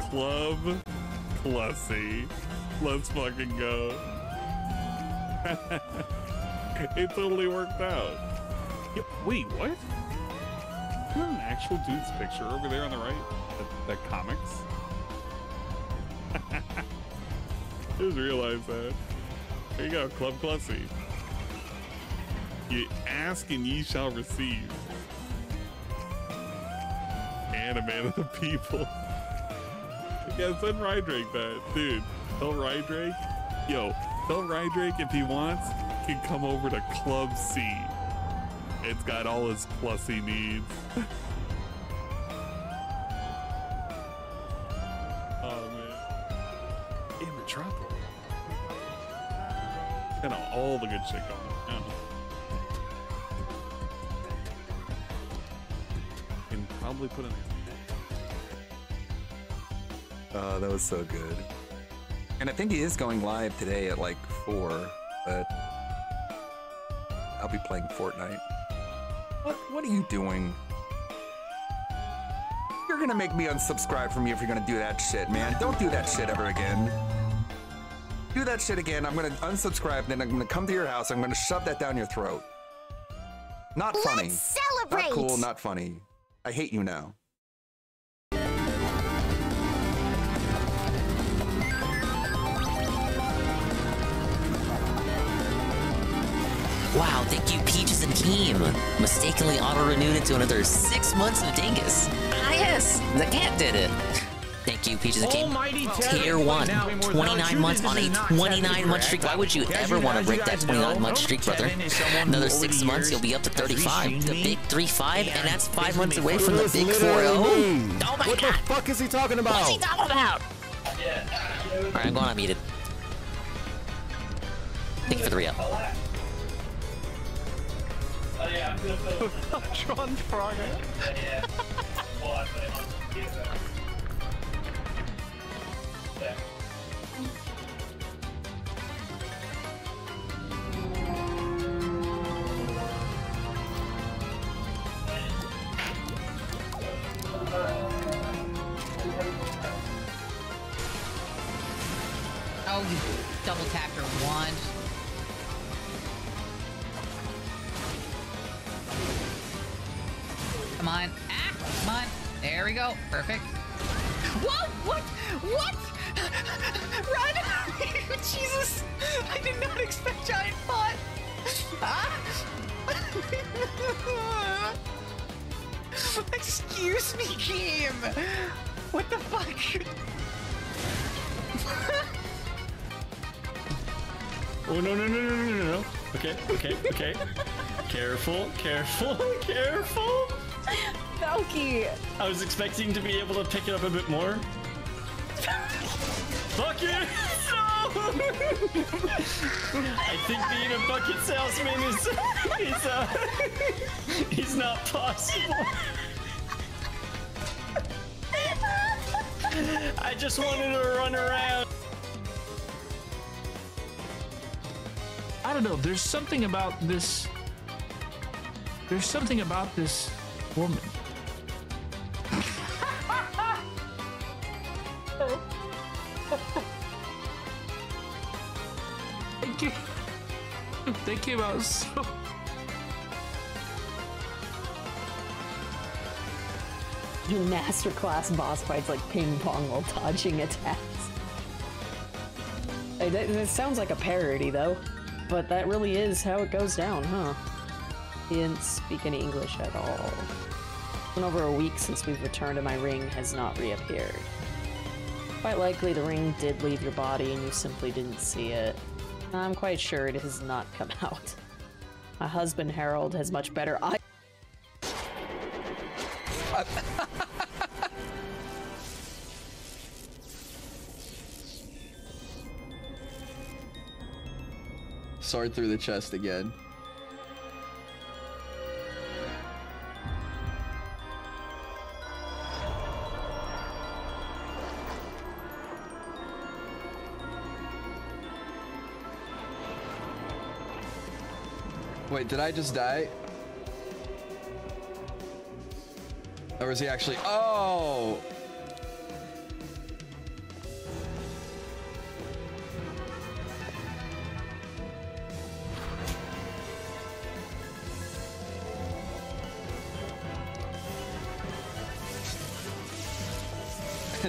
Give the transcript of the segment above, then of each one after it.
Club Clussy. Let's fucking go. It totally worked out. Wait, what? Is that an actual dude's picture over there on the right? That comics? Just realized that. There you go, Club Clussy. You ask and ye shall receive. And a man of the people. Yeah, send Rydrake that. Dude, tell Rydrake. Yo, tell Rydrake if he wants, can come over to Club C. It's got all his Clussy needs. Oh, man. In the trouble. Got all the good shit going on. Can probably put in there. Oh, that was so good. And I think he is going live today at like 4, but I'll be playing Fortnite. What are you doing? You're gonna make me unsubscribe from you if you're gonna do that shit, man. Don't do that shit ever again. Do that shit again, I'm gonna unsubscribe, then I'm gonna come to your house, I'm gonna shove that down your throat. Not funny. Let's celebrate! Not cool, not funny. I hate you now. Wow, thank you, Peaches and Team. Mistakenly auto-renewed into another 6 months of Dingus. Ah, yes, the cat did it. Thank you, Peaches and Team. Tier 1, 29 months on a 29-month streak. Why would you ever want to break that 29-month streak, brother? Another 6 months, you'll be up to 35. The big 3-5, and that's 5 months away from the big 4-0. Oh my God. What the fuck is he talking about? What's he talking about? All right, I'm going unmuted. Thank you for the re-up. Tron Frogger. Oh, you double tapped her once. Come on. Ah, come on. There we go. Perfect. Whoa! What? What? Run! Jesus! I did not expect giant pot. Ah! Excuse me, game. What the fuck? Oh, no, no, no, no, no, no, no. Okay, okay, okay. Careful, careful, careful. Valky. I was expecting to be able to pick it up a bit more. Bucket! No! I think being a bucket salesman is not possible. I just wanted to run around. I don't know. There's something about this. There's something about this woman. They came out so. Masterclass boss fights like ping pong while dodging attacks. It sounds like a parody though, but that really is how it goes down, huh? He didn't speak any English at all. It's been over a week since we've returned and my ring has not reappeared. Quite likely the ring did leave your body and you simply didn't see it. I'm quite sure it has not come out. My husband Harold has much better eyes. Sword through the chest again. Wait, did I just die? Or is he actually— oh!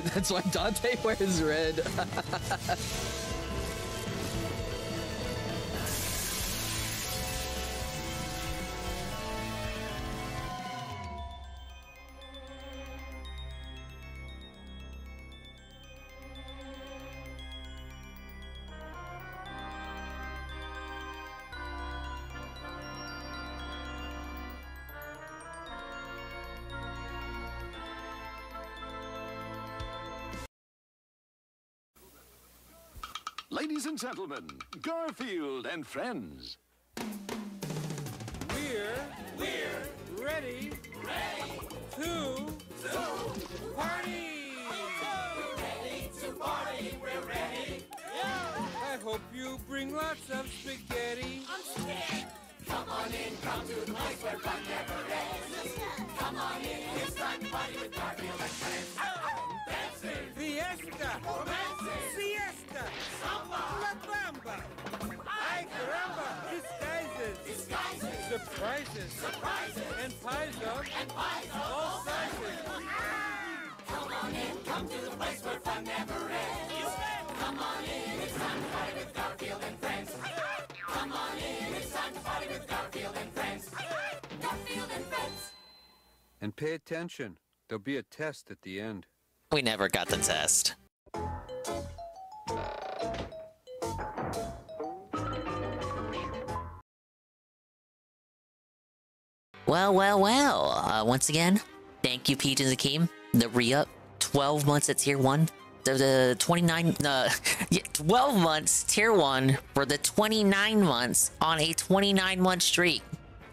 That's why Dante wears red. Ladies and gentlemen, Garfield and friends. We're ready to party. We're ready. I hope you bring lots of spaghetti. Come on in, come to the place where fun never ends. Come on in, it's time to party with Garfield and friends. Dancing, fiesta, romancing, siesta, samba, la bamba, ay caramba, disguises, surprises, and pies of all sizes. Come on in, come to the place where fun never ends. Come on in, it's time to party with Garfield and friends. Come on in, it's time to party with Garfield and friends. Garfield and friends. And pay attention. There'll be a test at the end. We never got the test. Well. Once again, thank you, Peach and Zakeem. The re-up, 12 months at Tier 1. The 12 months, Tier 1, for the 29 months on a 29-month streak.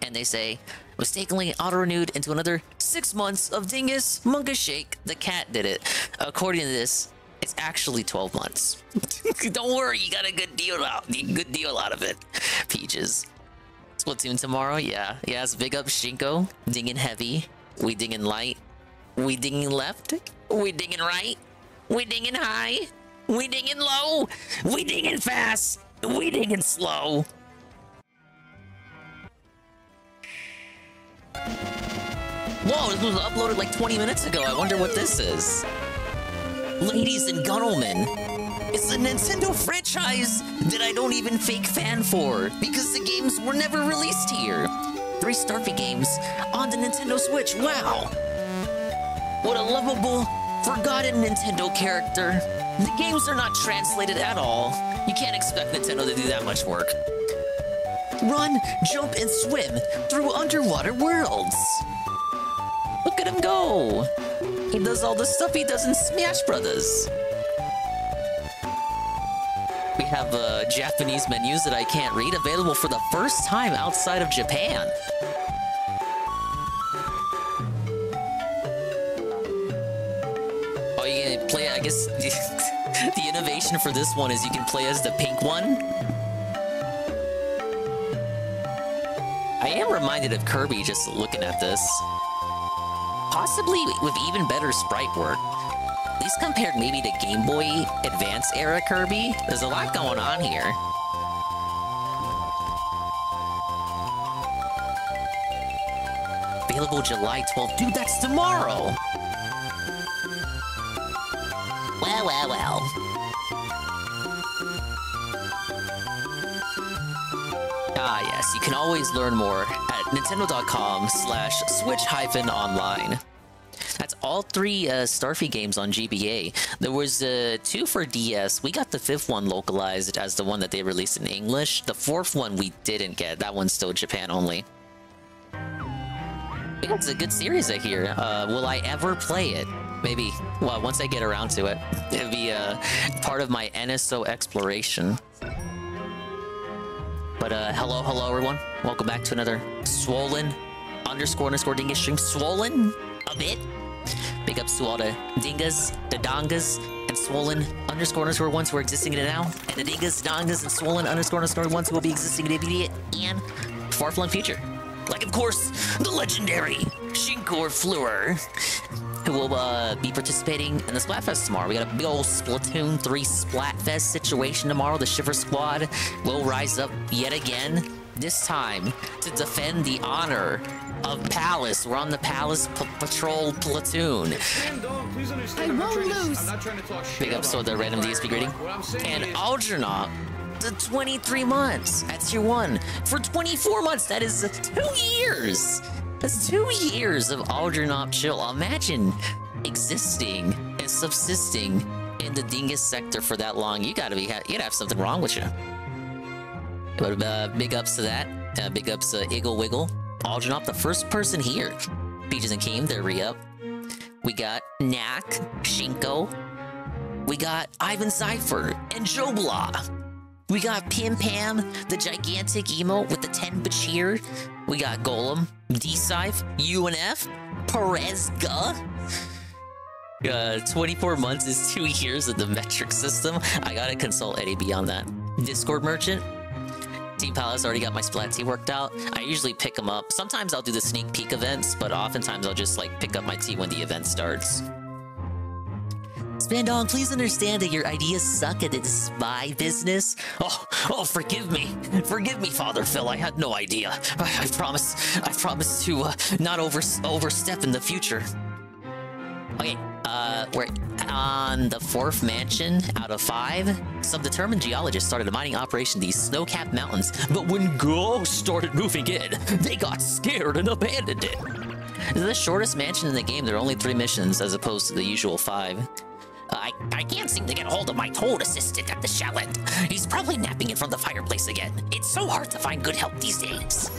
And they say, mistakenly auto-renewed into another 6 months of Dingus Mungus Shake. The cat did it. According to this, it's actually 12 months. Don't worry, you got a good deal out of it. Peaches. Splatoon tomorrow, yeah. Yes, big up Shinko. Dinging heavy. We dinging light. We dinging left. We dinging right. We dinging high. We dinging low. We dinging fast. We dinging slow. Whoa, this was uploaded like 20 minutes ago. I wonder what this is. Ladies and gentlemen, it's a Nintendo franchise that I don't even fake fan for because the games were never released here. 3 Starfy games on the Nintendo Switch. Wow. What a lovable, forgotten Nintendo character. The games are not translated at all. You can't expect Nintendo to do that much work. Run, jump, and swim through underwater worlds. Look at him go. He does all the stuff he does in Smash Brothers. We have Japanese menus that I can't read, available for the first time outside of Japan. Oh, you can play, I guess, the innovation for this one is you can play as the pink one. I am reminded of Kirby just looking at this. Possibly with even better sprite work. At least compared maybe to Game Boy Advance era Kirby. There's a lot going on here. Available July 12th. Dude, that's tomorrow! Well. Ah, yes, you can always learn more at nintendo.com/switch-online. That's all 3 Starfy games on GBA. There was 2 for DS. We got the 5th one localized as the one that they released in English. The 4th one we didn't get. That one's still Japan only. It's a good series, I hear. Will I ever play it? Maybe. Well, once I get around to it. It'll be part of my NSO exploration. But hello everyone. Welcome back to another swollen _ Dingus stream. Swollen a bit. Big ups to all the Dingas, the Dongas, and swollen _ ones who are existing in it now. And the Dingas, Dongas, and swollen _ ones who will be existing in the immediate and far-flung future. Like, of course, the legendary Shinkor Fleur, who will be participating in the Splatfest tomorrow. We got a big old Splatoon 3 Splatfest situation tomorrow. The Shiver Squad will rise up yet again, this time to defend the honor of Palace. We're on the Palace Patrol platoon. I won't lose. Big ups to the random DSP greeting. And Algernon, the 23 months at tier 1 for 24 months. That is 2 years. That's 2 years of Algernon chill. Imagine existing and subsisting in the Dingus sector for that long. You gotta have something wrong with you. But big ups to that. Big ups to Iggle Wiggle. Algernon, the first person here. Peaches and Keem, they're re-up. We got Knack, Shinko. We got Ivan Cypher and Joe Blah. We got Pim Pam, the gigantic emote with the 10 Bachir. We got Golem, D-Scythe, UNF, Perezga. 24 months is 2 years of the metric system. I gotta consult Eddie B on that. Discord Merchant. Team Palace already got my Splat T worked out. I usually pick them up. Sometimes I'll do the sneak peek events, but oftentimes I'll just like pick up my T when the event starts. Spandong, please understand that your ideas suck at the spy business. Oh, forgive me. Forgive me, Father Phil. I had no idea. I promise to not overstep in the future. Okay, we're on the 4th mansion out of 5. Some determined geologists started a mining operation in these snow-capped mountains, but when ghosts started moving in, they got scared and abandoned it. This is the shortest mansion in the game. There are only 3 missions as opposed to the usual 5. I can't seem to get a hold of my toad assistant at the chalet. He's probably napping in front of the fireplace again. It's so hard to find good help these days.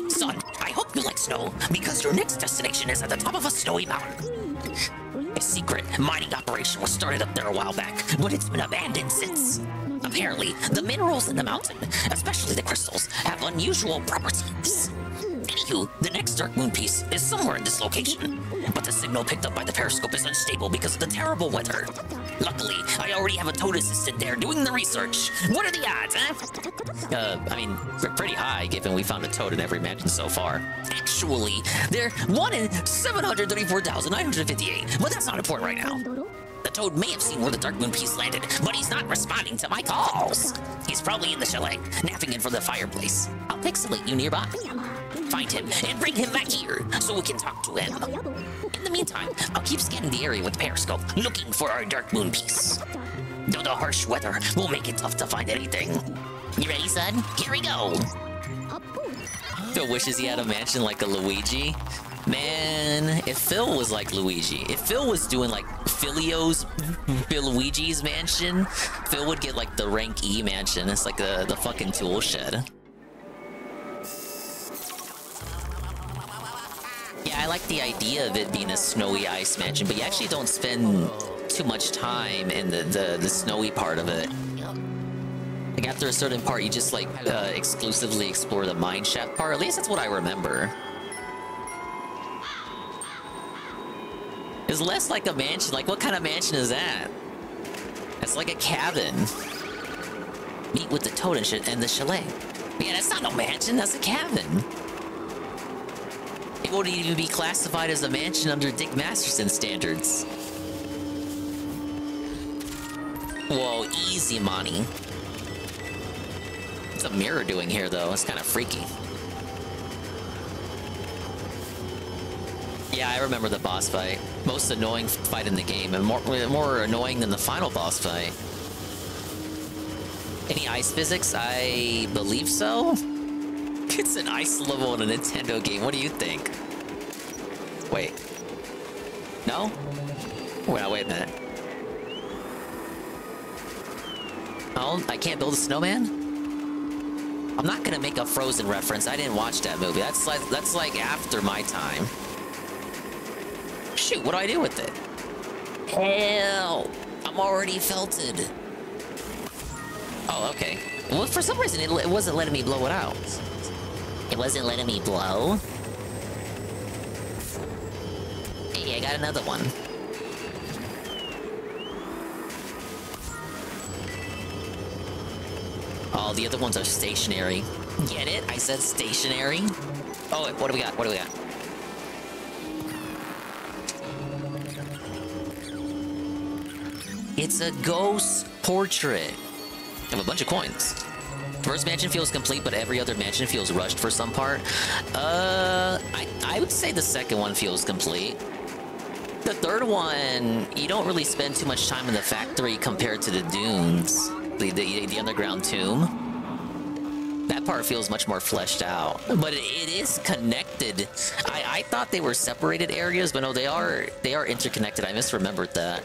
Son, I hope you like snow, because your next destination is at the top of a snowy mountain. A secret mining operation was started up there a while back, but it's been abandoned since. Apparently, the minerals in the mountain, especially the crystals, have unusual properties. Anywho, the next Dark Moon piece is somewhere in this location, but the signal picked up by the periscope is unstable because of the terrible weather. Luckily, I already have a toad assistant there doing the research. What are the odds, huh? I mean, they're pretty high given we found a toad in every mansion so far. Actually, they're 1 in 734,958, but that's not important right now. The toad may have seen where the Dark Moon piece landed, but he's not responding to my calls. He's probably in the chalet, napping in front of the fireplace. I'll pixelate you nearby. Find him and bring him back here so we can talk to him. In the meantime, I'll keep scanning the area with the periscope, looking for our Dark Moon piece. Though the harsh weather will make it tough to find anything. You ready, son? Here we go. Phil wishes he had a mansion like a Luigi. Man, if Phil was like Luigi, if Phil was doing like Filio's Luigi's mansion, Phil would get like the rank E mansion. It's like the fucking tool shed. Yeah, I like the idea of it being a snowy ice mansion, but you actually don't spend too much time in the snowy part of it. Like after a certain part, you just like exclusively explore the mine shaft part. At least that's what I remember. It's less like a mansion. Like, what kind of mansion is that? It's like a cabin. Meet with the toad and the chalet. Man, that's not no mansion. That's a cabin. It wouldn't even be classified as a mansion under Dick Masterson standards. Whoa, easy, Monty. What's a mirror doing here, though? It's kind of freaky. Yeah, I remember the boss fight. Most annoying fight in the game, and more annoying than the final boss fight. Any ice physics? I believe so. It's an ice level in a Nintendo game. What do you think? Wait. No? Wait a minute. Oh, I can't build a snowman? I'm not gonna make a Frozen reference. I didn't watch that movie. That's like after my time. Shoot, what do I do with it? Hell, I'm already felted. Oh, okay. Well, for some reason, it wasn't letting me blow it out. It wasn't letting me blow? Hey, I got another one. Oh, the other ones are stationary. Get it? I said stationary. Oh, what do we got? What do we got? It's a ghost portrait. I have a bunch of coins. First mansion feels complete, but every other mansion feels rushed for some part. I would say the second one feels complete. The third one, you don't really spend too much time in the factory compared to the dunes, the underground tomb. That part feels much more fleshed out, but it is connected. I thought they were separated areas, but no, they are interconnected. I misremembered that.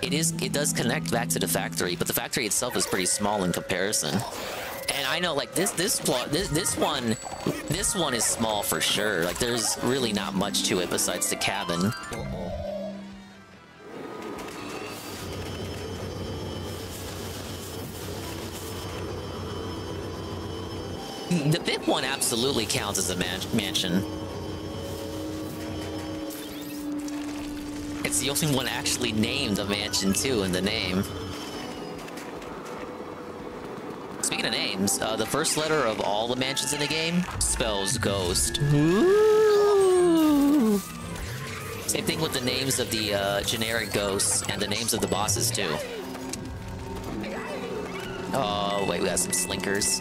It does connect back to the factory, but the factory itself is pretty small in comparison. And I know, like, this one is small for sure. Like, there's really not much to it besides the cabin. The fifth one absolutely counts as a mansion. It's the only one actually named a mansion, too, in the name. Speaking of names, the first letter of all the mansions in the game spells ghost. Ooh. Same thing with the names of the generic ghosts and the names of the bosses, too. Oh, wait, we got some slinkers.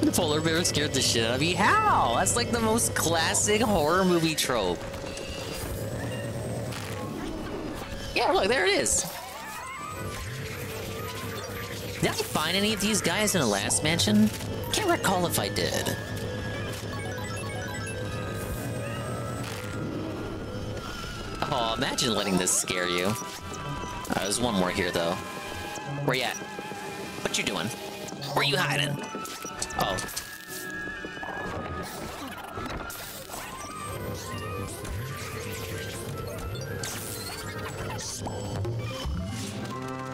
The polar bear scared the shit out of me. How? That's like the most classic horror movie trope. Yeah, look, there it is. Did I find any of these guys in the last mansion? Can't recall if I did. Oh, imagine letting this scare you. There's one more here, though. Where you at? What you doing? Where you hiding? Oh.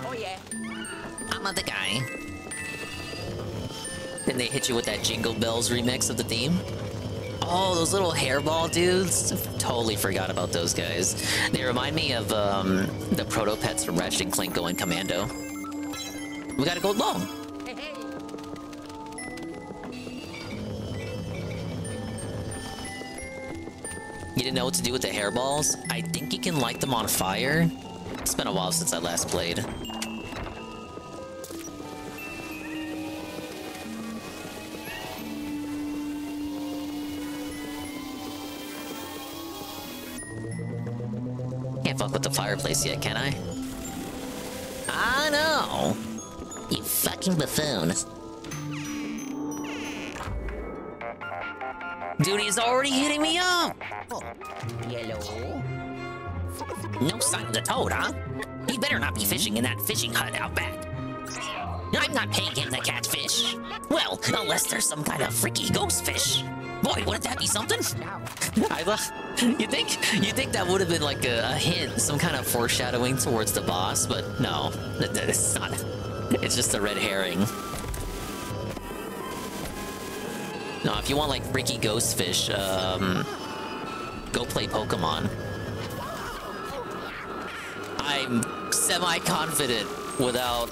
Oh yeah. I'm the guy. Then they hit you with that Jingle Bells remix of the theme. Oh, those little hairball dudes. Totally forgot about those guys. They remind me of the proto-pets from Ratchet & Clank going commando. We gotta go long. You didn't know what to do with the hairballs? I think you can light them on fire. It's been a while since I last played. Can't fuck with the fireplace yet, can I? I know! You fucking buffoon. Dude, he's already hitting me up! Hello? No sign of the toad, huh? He better not be fishing in that fishing hut out back. I'm not paying him to catch fish. Well, unless there's some kind of freaky ghost fish. Boy, wouldn't that be something? You think that would have been like a hint, some kind of foreshadowing towards the boss, but no, it's not. It's just a red herring. No, if you want like freaky ghost fish, go play Pokemon. I'm semi-confident, without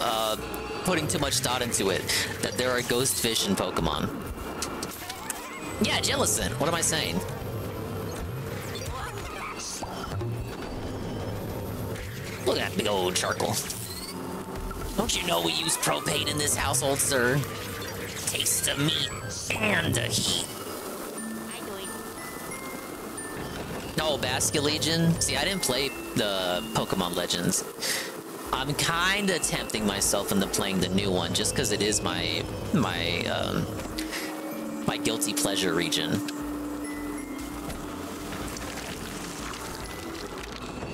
putting too much thought into it, that there are ghost fish in Pokemon. Yeah, Jellicent. What am I saying? Look at that big old charcoal. Don't you know we use propane in this household, sir? Taste the meat and the heat. Oh, Basculegion? See, I didn't play the Pokemon Legends. I'm kind of tempting myself into playing the new one just because it is my guilty pleasure region.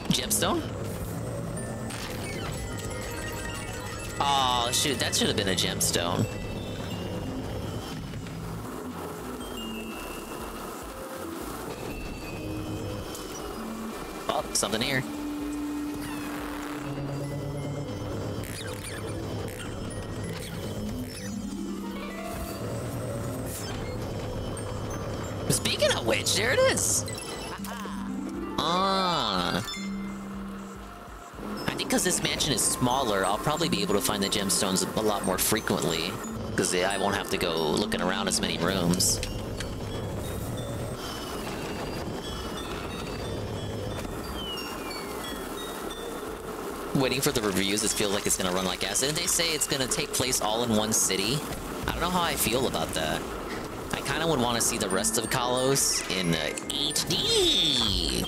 Gemstone? Oh, shoot, that should have been a gemstone. Oh, something here. Speaking of which, there it is. I think because this mansion is smaller, I'll probably be able to find the gemstones a lot more frequently. Because I won't have to go looking around as many rooms. waiting for the reviews. It feels like it's gonna run like ass. Didn't they say it's gonna take place all in one city? I don't know how I feel about that. I kind of would want to see the rest of Kalos in HD.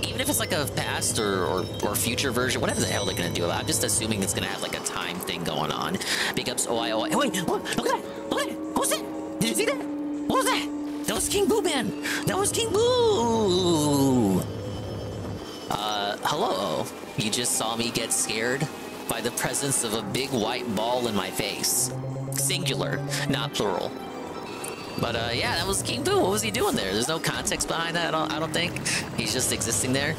Even if it's like a past or future version, whatever the hell they're gonna do about it. I'm just assuming it's gonna have like a time thing going on. Big ups OIOI. Hey, wait, look at that! Look at that! What was that? Did you see that? What was that? That was King Boo Man! That was King Boo! Hello. You just saw me get scared by the presence of a big white ball in my face. Singular, not plural. But yeah, that was King Boo. What was he doing there? There's no context behind that, I don't think. He's just existing there.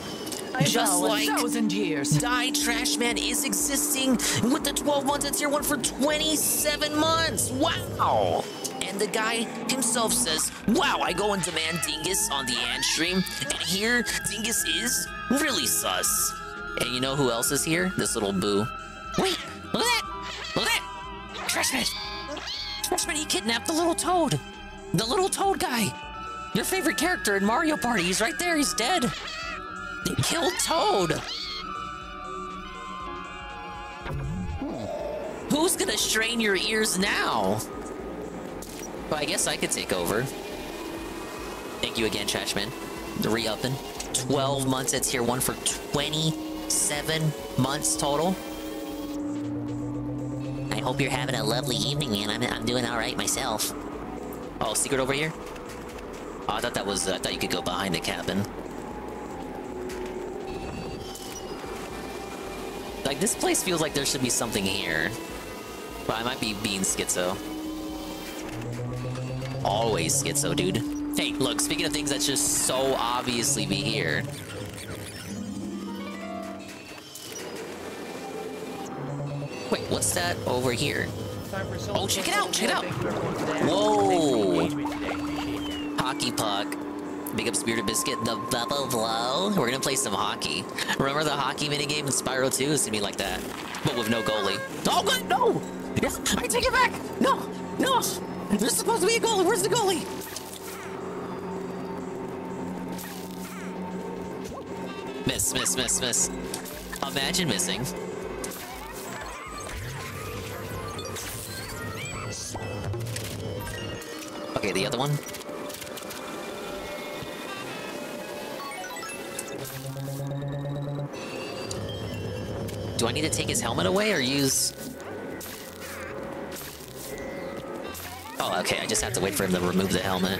Just like 1,000 years. Die Trash Man is existing with the 12 months at tier 1 for 27 months. Wow. And the guy himself says, wow, I go and demand Dingus on the Ant stream, and here Dingus is really sus. And you know who else is here? This little Boo. Wait, look at that! Look at that! Trashman! Trashman, he kidnapped the little toad! The little toad guy! Your favorite character in Mario Party, he's right there, he's dead! They killed Toad! Who's gonna strain your ears now? Well, I guess I could take over. Thank you again, Trashman. The re-upping. 12 months at tier 1 for 27 months total. I hope you're having a lovely evening, man. I'm doing alright myself. Oh, secret over here? Oh, I thought that was, I thought you could go behind the cabin. Like, this place feels like there should be something here. But I might be being schizo. Always schizo, dude. Hey, look, speaking of things that should so obviously be here. Wait, what's that over here? Oh, check it out, check it out! Whoa! Hockey puck. Big up Spirited Biscuit, the bubble blow. We're gonna play some hockey. Remember the hockey minigame in Spyro 2? It's gonna be like that, but with no goalie. Oh, God, no! Yes, I take it back! No! No! There's supposed to be a goalie! Where's the goalie? Miss, miss, miss, miss. Imagine missing. Okay, the other one. Do I need to take his helmet away or use... Oh, okay, I just have to wait for him to remove the helmet.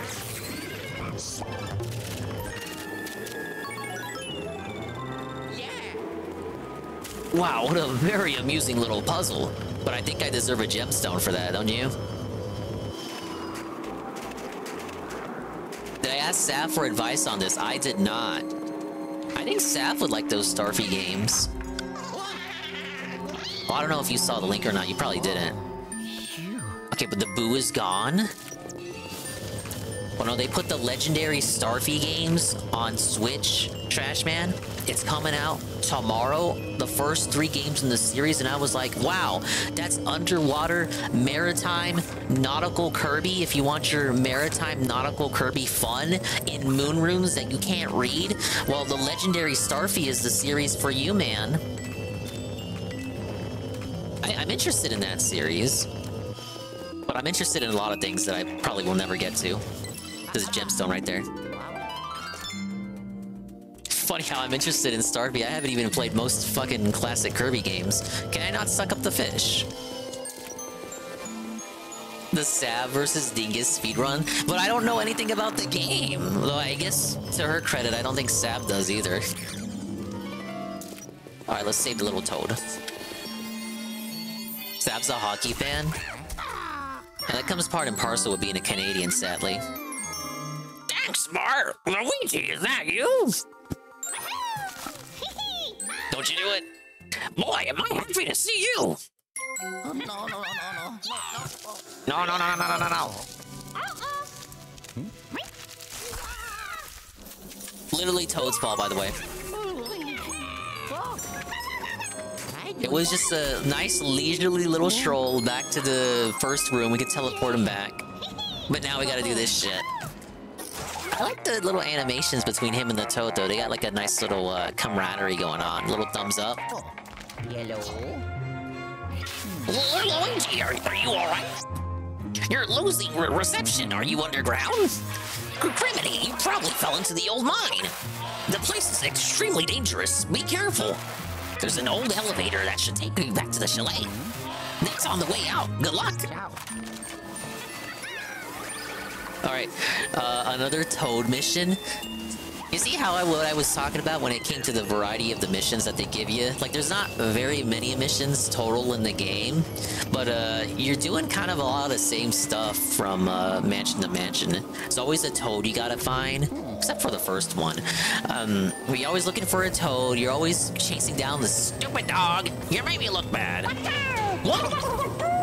Wow, what a very amusing little puzzle. But I think I deserve a gemstone for that, don't you? Did I ask Sav for advice on this? I did not. I think Sav would like those Starfy games. Well, I don't know if you saw the link or not. You probably didn't. Okay, but the Boo is gone? Well, no, they put the legendary Starfy games on Switch, Trashman. It's coming out tomorrow, the first 3 games in the series, and I was like, wow, that's underwater, maritime, nautical Kirby. If you want your maritime, nautical Kirby fun in moon rooms that you can't read, well, the legendary Starfy is the series for you, man. I'm interested in that series. But I'm interested in a lot of things that I probably will never get to. There's a gemstone right there. Funny how I'm interested in Starfy. I haven't even played most fucking classic Kirby games. Can I not suck up the fish? The Sav versus Dingus speedrun? But I don't know anything about the game. Though I guess, to her credit, I don't think Sav does either. Alright, let's save the little toad. Sav's a hockey fan? And that comes part and parcel with being a Canadian, sadly. Thanks, Bart! Luigi, is that you? Don't you do it? Boy, am I happy to see you! No, no, no, no, no. No, no, no, no, no, no, no. Literally Toad's fault, by the way. It was just a nice, leisurely little stroll back to the first room. We could teleport him back. But now we gotta do this shit. I like the little animations between him and the Toad, though. They got like a nice little camaraderie going on. Little thumbs up. Hello? Luigi, are you alright? You're losing reception. Are you underground? Criminy, you probably fell into the old mine. The place is extremely dangerous. Be careful. There's an old elevator that should take you back to the chalet. That's on the way out. Good luck. Alright, another Toad mission. You see how what I was talking about when it came to the variety of the missions that they give you? Like, there's not very many missions total in the game, but you're doing kind of a lot of the same stuff from mansion to mansion. There's always a Toad you gotta find, except for the first one. You're always looking for a Toad, you're always chasing down the stupid dog. You made me look bad. What?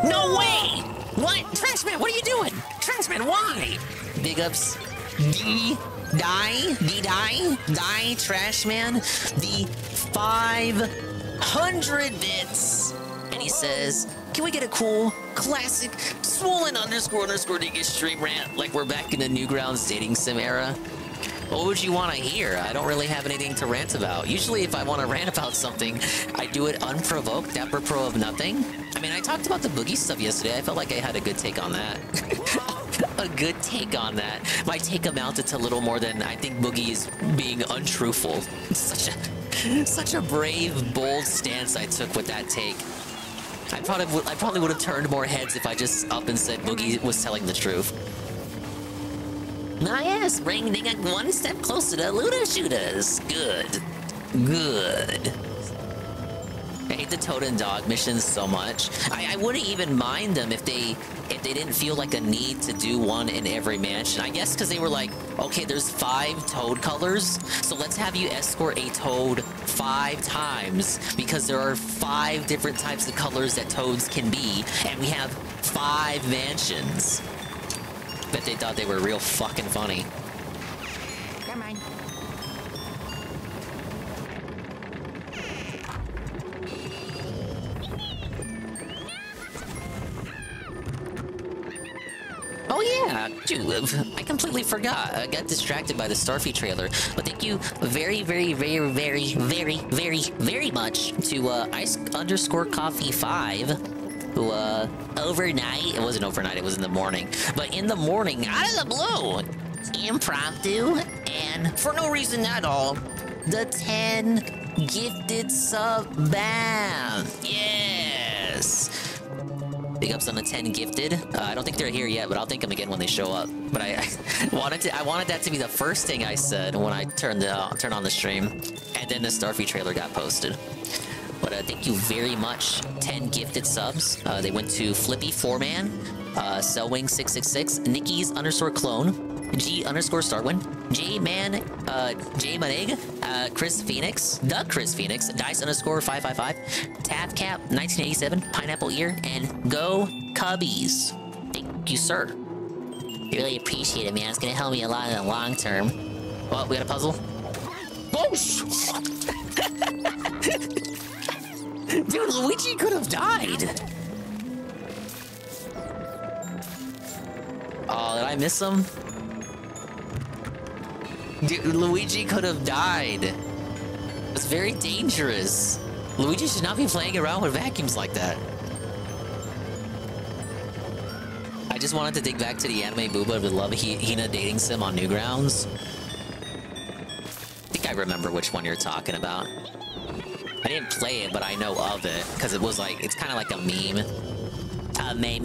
No way! What? Trashman, what are you doing? Trashman, why? Big ups. Die, Trashman, the 500 bits. And he says, can we get a cool, classic, swollen _ dingus stream rant like we're back in the Newgrounds dating sim era? What would you want to hear? I don't really have anything to rant about. Usually if I want to rant about something, I do it unprovoked, apropos of nothing. I mean, I talked about the Boogie stuff yesterday. I felt like I had a good take on that. A good take on that. My take amounted to little more than I think Boogie is being untruthful. Such a brave, bold stance I took with that take. I probably would have turned more heads if I just up and said Boogie was telling the truth. Ah yes, bringing it one step closer to Looter Shooters. Good. I hate the Toad and Dog missions so much. I wouldn't even mind them if they didn't feel like a need to do one in every mansion. I guess because they were like, okay, there's 5 Toad colors, so let's have you escort a Toad 5 times because there are 5 different types of colors that Toads can be, and we have 5 mansions. Bet they thought they were real fucking funny. Come on. Oh yeah, dude, I completely forgot. I got distracted by the Starfy trailer. But thank you very much to Ice_Coffee5, who overnight, it wasn't overnight, it was in the morning, but in the morning, out of the blue, impromptu, and for no reason at all, the 10 gifted sub ban. Yes. Big ups on the 10 gifted. I don't think they're here yet, but I'll thank them again when they show up. But I wanted that to be the first thing I said when I turned on the stream, and then the Starfy trailer got posted. But thank you very much, 10 gifted subs. They went to Flippy4Man, Cellwing666, Nikki's_clone, G_Starwin, J-Manig, Chris Phoenix, the Chris Phoenix, Dice_555, Tavcap1987, Pineapple Ear, and Go Cubbies. Thank you, sir. I really appreciate it, man. It's gonna help me a lot in the long term. Well, we got a puzzle. Boosh! Dude, Luigi could have died. Oh, did I miss him? Dude, Luigi could have died. It's very dangerous. Luigi should not be playing around with vacuums like that. I just wanted to dig back to the anime booba with Love Hina dating sim on Newgrounds. I think I remember which one you're talking about. I didn't play it, but I know of it, because it was like, it's kind of like a meme. A meme.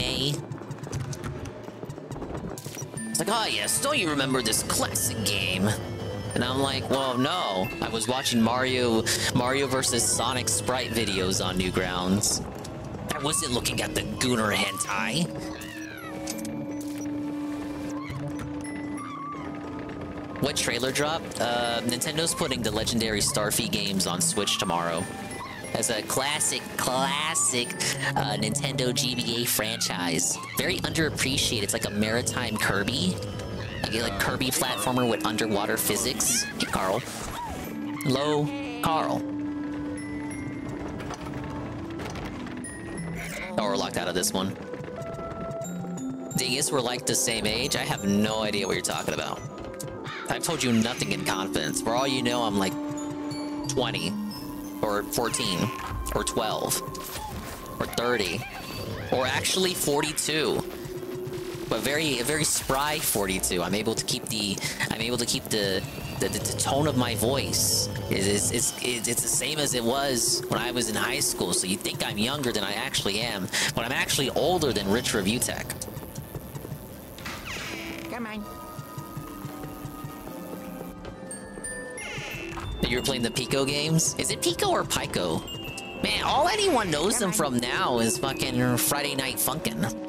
It's like, oh yes, don't you remember this classic game? And I'm like, well, no. I was watching Mario vs. Sonic Sprite videos on Newgrounds. I wasn't looking at the Gooner hentai. What trailer dropped? Nintendo's putting the legendary Starfy games on Switch tomorrow. As a classic Nintendo GBA franchise. Very underappreciated. It's like a maritime Kirby. Like Kirby platformer with underwater physics. Hey, Carl. Hello, Carl. Oh, we're locked out of this one. Dingus, we're like the same age? I have no idea what you're talking about. I've told you nothing in confidence. For all you know, I'm like 20. or 14, or 12, or 30, or actually 42. But a very spry 42. I'm able to keep the tone of my voice. It's the same as it was when I was in high school. So you think I'm younger than I actually am, but I'm actually older than Rich Review Tech. Come on. You were playing the Pico games? Is it Pico or Pico? Man, all anyone knows them from now is fucking Friday Night Funkin'.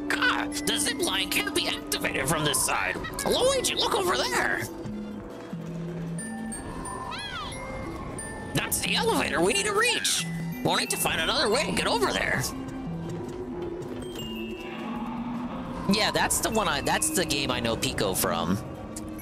God, the zip line can't be activated from this side. Luigi, look over there. That's the elevator we need to reach. We'll need to find another way to get over there. Yeah, that's the one. That's the game I know Pico from.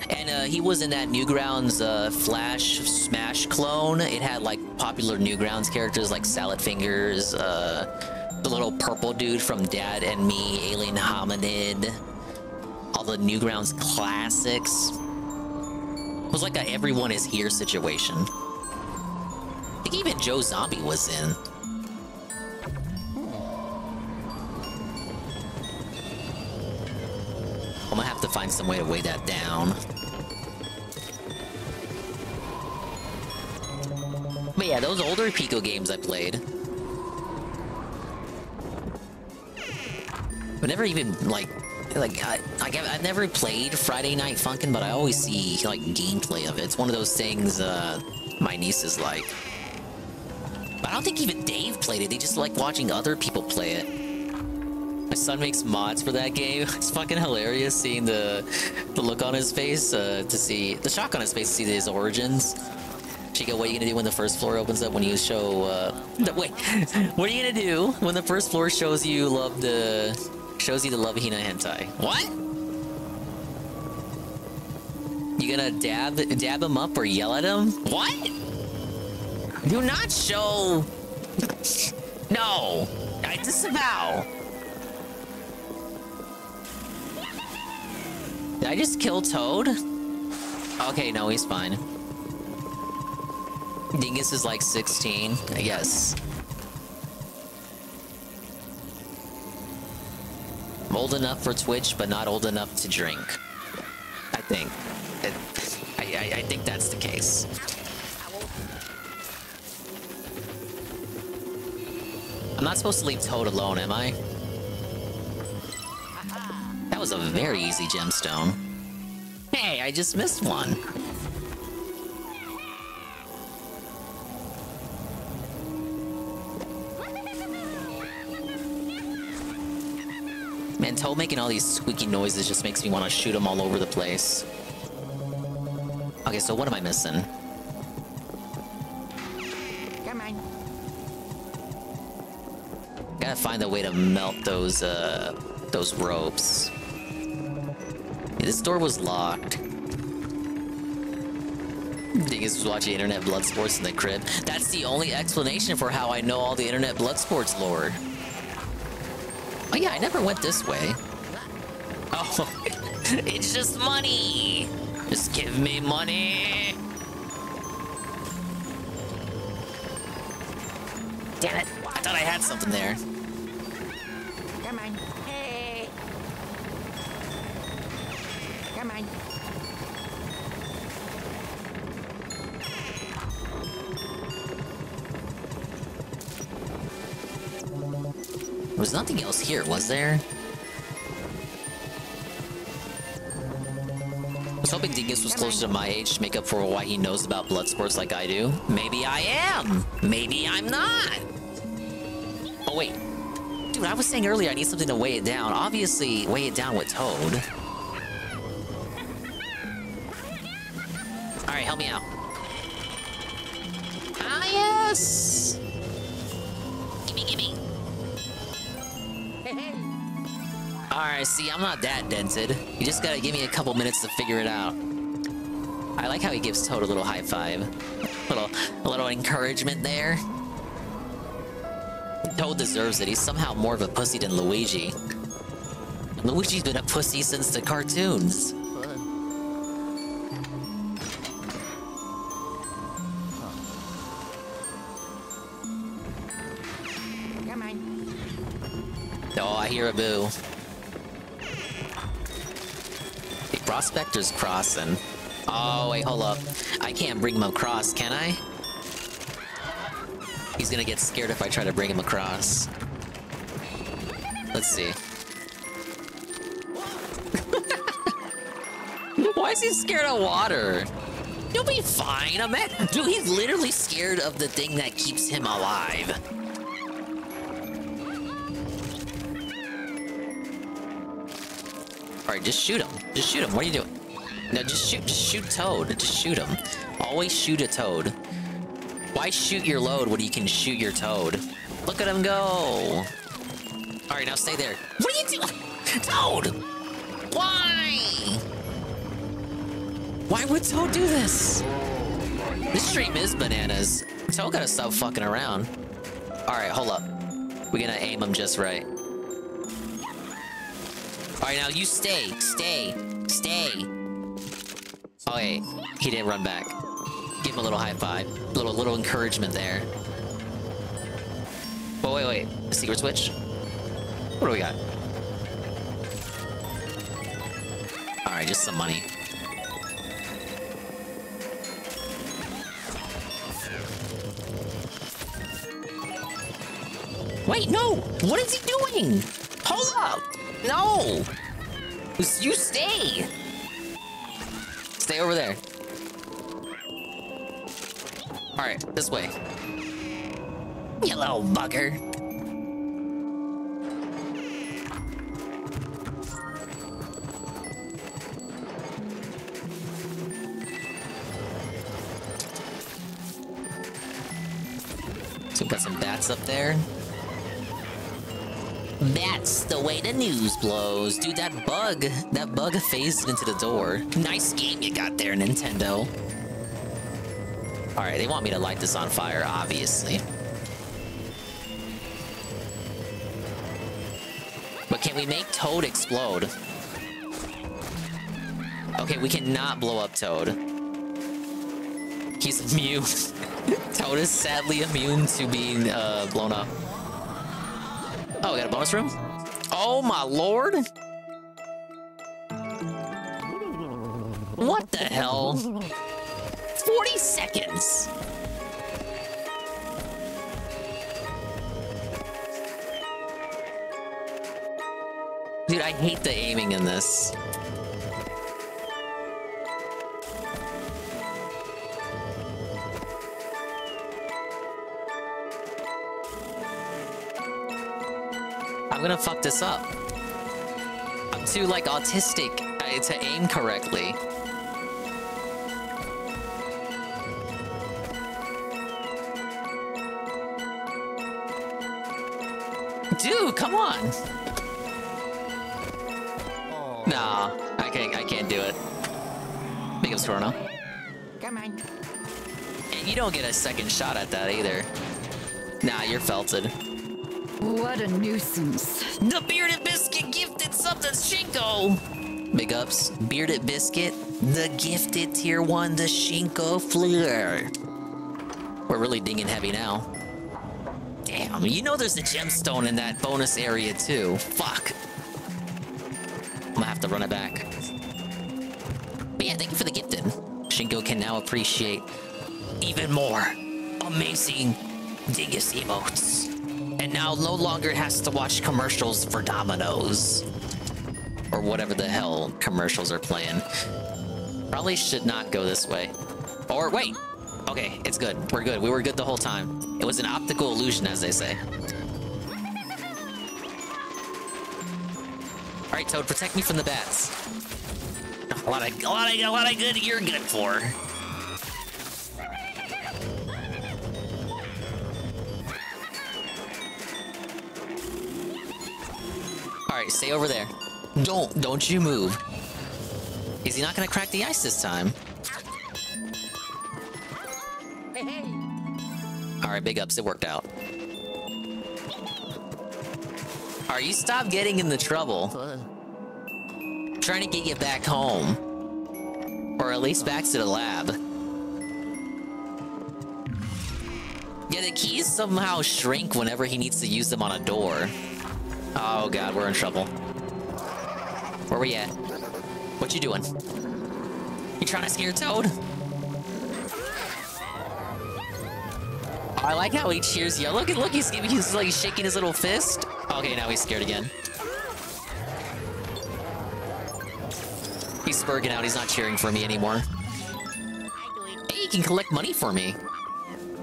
And he was in that Newgrounds Flash Smash clone. It had like popular Newgrounds characters like Salad Fingers, the little purple dude from Dad and Me, Alien Hominid, all the Newgrounds classics. It was like a everyone is here situation. I think even Joe Zombie was in. I'm gonna have to find some way to weigh that down. But yeah, those older Pico games I played. But never even, I've never played Friday Night Funkin', but I always see, like, gameplay of it. It's one of those things, my nieces like. But I don't think even Dave played it. They just like watching other people play it. My son makes mods for that game. It's fucking hilarious seeing the look on his face, to see the shock on his face to see his origins. Chico, what are you gonna do when the first floor opens up? When you show, wait, what are you gonna do when the first floor shows you the Love Hina hentai? What? You gonna dab him up or yell at him? What? Do not show. No, I disavow. Did I just kill Toad? Okay, no, he's fine. Dingus is like 16, I guess. I'm old enough for Twitch, but not old enough to drink. I think. I think that's the case. I'm not supposed to leave Toad alone, am I? That was a very easy gemstone. Hey, I just missed one. Man, Toad making all these squeaky noises just makes me want to shoot him all over the place. Okay, so what am I missing? Come on. Gotta find a way to melt those ropes. Yeah, this door was locked. Dingus was watching Internet Blood Sports in the crib. That's the only explanation for how I know all the Internet Blood Sports lore. Oh yeah, I never went this way. Oh, it's just money! Just give me money! Damn it! I thought I had something there. Come on. Hey. Come on. There was nothing else here, was there? I was hoping Dingus was closer to my age to make up for why he knows about blood sports like I do. Maybe I am! Maybe I'm not! Oh wait. Dude, I was saying earlier I need something to weigh it down. Obviously, weigh it down with Toad. Alright, help me out. Ah, yes! Gimme, gimme! Alright, see, I'm not that dented. You just gotta give me a couple minutes to figure it out. I like how he gives Toad a little high five. A little encouragement there. Toad deserves it. He's somehow more of a pussy than Luigi. Luigi's been a pussy since the cartoons. I hear a boo. The Prospector's crossing. Oh, wait, hold up. I can't bring him across, can I? He's gonna get scared if I try to bring him across. Let's see. Why is he scared of water? He'll be fine. Dude, he's literally scared of the thing that keeps him alive. Alright, just shoot him. Just shoot him. What are you doing? No, just shoot Toad. Just shoot him. Always shoot a Toad. Why shoot your load when you can shoot your Toad? Look at him go. Alright, now stay there. What are you doing? Toad! Why? Why would Toad do this? This stream is bananas. Toad gotta stop fucking around. Alright, hold up. We're gonna aim him just right. Alright, now you stay. Stay. Oh, wait. He didn't run back. Give him a little high five. Little encouragement there. Oh, wait. A secret switch? What do we got? Alright, just some money. Wait, no! What is he doing? Hold up! No! You stay! Stay over there. Alright, this way. You little bugger. So we've got some bats up there. That's the way the news blows. Dude, that bug phased into the door. Nice game you got there, Nintendo. Alright, they want me to light this on fire, obviously. But can we make Toad explode? Okay, we cannot blow up Toad. He's immune. Toad is sadly immune to being blown up. Oh, we got a bonus room? Oh my lord! What the hell? 40 seconds! Dude, I hate the aiming in this. I'm gonna fuck this up. I'm too, like, autistic to aim correctly. Dude, come on! Nah, I can't do it. Big ups, Chrono. Come on. And you don't get a second shot at that either. Nah, you're felted. What a nuisance. The Bearded Biscuit gifted something, Shinko! Big ups. Bearded Biscuit, the gifted tier 1, the Shinko Fleur. We're really dinging heavy now. Damn, you know there's a gemstone in that bonus area too. Fuck. I'm gonna have to run it back. But yeah, thank you for the gifted. Shinko can now appreciate even more amazing Dingus emotes. And now no longer has to watch commercials for Domino's. Or whatever the hell commercials are playing. Probably should not go this way. Or wait! Okay, it's good. We're good. We were good the whole time. It was an optical illusion, as they say. Alright, Toad, protect me from the bats. A lot of good you're good for. Alright, stay over there. Don't you move. Is he not gonna crack the ice this time? Hey. Alright, big ups, it worked out. Alright, you stop getting in the trouble. I'm trying to get you back home. Or at least back to the lab. Yeah, the keys somehow shrink whenever he needs to use them on a door. Oh god, we're in trouble. Where we at? What you doing? You trying to scare Toad? Oh, I like how he cheers you. Look, he's like shaking his little fist. Okay, now he's scared again. He's spurging out. He's not cheering for me anymore. Hey, he can collect money for me.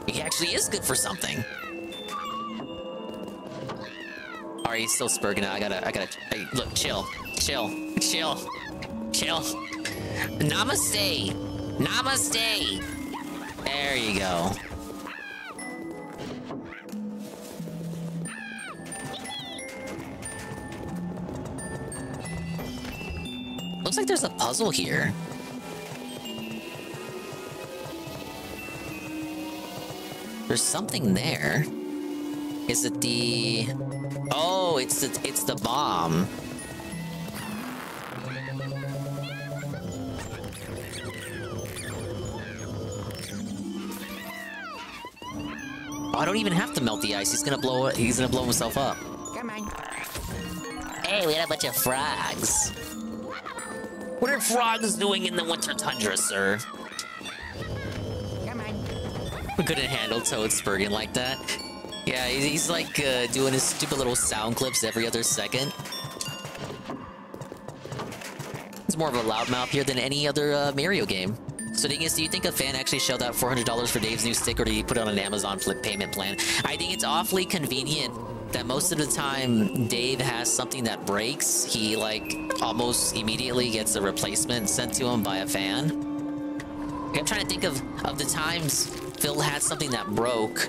He actually is good for something. Alright, he's still spurging out. I gotta. Hey, look, chill. Namaste. There you go. Looks like there's a puzzle here. There's something there. Is it the... Oh, it's the bomb. Oh, I don't even have to melt the ice. He's gonna blow himself up. Come on. Hey, we had a bunch of frogs. What are frogs doing in the winter tundra, sir? Come on. We couldn't handle Toad spurging like that. Yeah, he's like doing his stupid little sound clips every other second. He's more of a loudmouth here than any other Mario game. So, Dingus, do you think a fan actually shelled out $400 for Dave's new stick, or did he put it on an Amazon flip payment plan? I think it's awfully convenient that most of the time Dave has something that breaks, he like almost immediately gets a replacement sent to him by a fan. I'm trying to think of the times Phil had something that broke.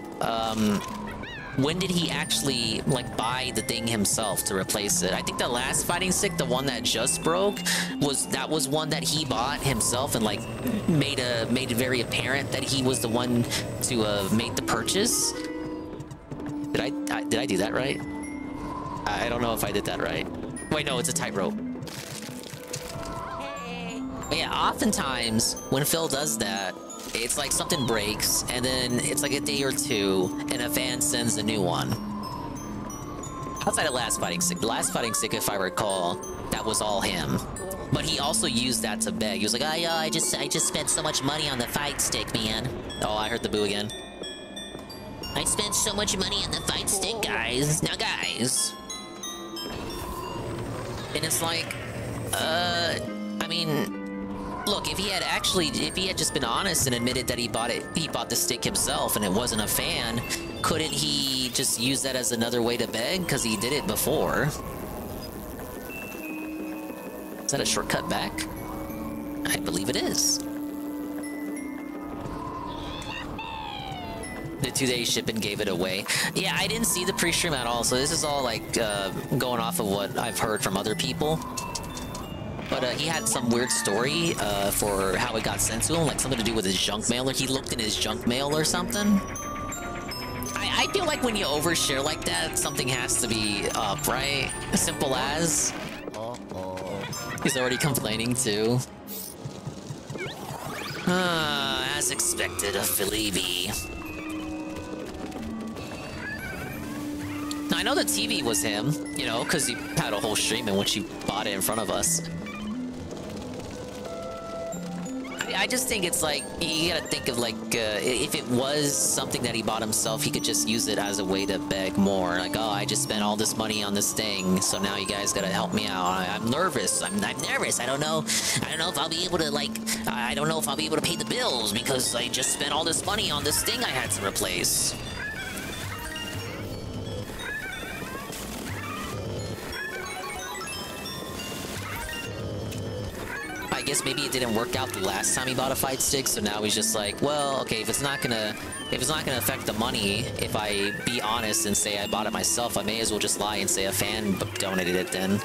When did he actually like buy the thing himself to replace it? I think the last fighting stick, the one that just broke, was one that he bought himself and like made it very apparent that he was the one to make the purchase. Did I do that right? I don't know if I did that right. Wait, no, it's a tightrope. But yeah, oftentimes when Phil does that, it's like something breaks, and then it's like a day or two, and a fan sends a new one. Outside of last fighting stick, the last fighting stick, if I recall, that was all him. But he also used that to beg. He was like, I just spent so much money on the fight stick, man. Oh, I heard the boo again. I spent so much money on the fight stick, guys. Now, guys. And it's like, I mean... Look, if he had just been honest and admitted that he bought the stick himself and it wasn't a fan, couldn't he just use that as another way to beg? Because he did it before. Is that a shortcut back? I believe it is. The 2-day shipping gave it away. Yeah, I didn't see the pre-stream at all, so this is all like going off of what I've heard from other people. But he had some weird story for how it got sent to him, like something to do with his junk mail, or he looked in his junk mail or something. I feel like when you overshare like that, something has to be up, right? Simple as. He's already complaining too. As expected, a Philly B. Now, I know the TV was him, you know, because he had a whole stream in which he bought it in front of us. I just think it's like, you gotta think of like, if it was something that he bought himself, he could just use it as a way to beg more. Like, oh, I just spent all this money on this thing, so now you guys gotta help me out. I'm nervous. I'm nervous. I don't know if I'll be able to, like, I don't know if I'll be able to pay the bills because I just spent all this money on this thing I had to replace. I guess maybe it didn't work out the last time he bought a fight stick, so now he's just like, well, okay, if it's not gonna affect the money, if I be honest and say I bought it myself, I may as well just lie and say a fan donated it then.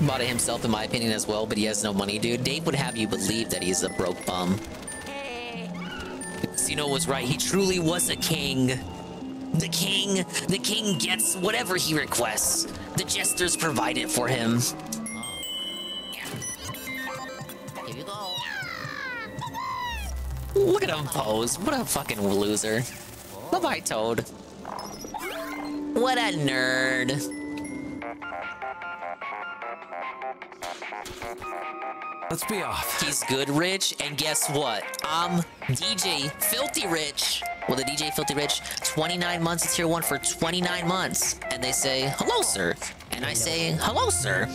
Bought it himself, in my opinion, as well, but he has no money, dude. Dave would have you believe that he's a broke bum. Casino was right. He truly was a king. The king gets whatever he requests. The jesters provide it for him. Here you go. Look at him pose. What a fucking loser. Bye-bye, Toad. What a nerd. Let's be off. He's good rich, and guess what? I'm DJ Filthy Rich. Well, the DJ Filthy Rich, 29 months of tier 1 for 29 months. And they say, hello, sir. And I say, hello, sir.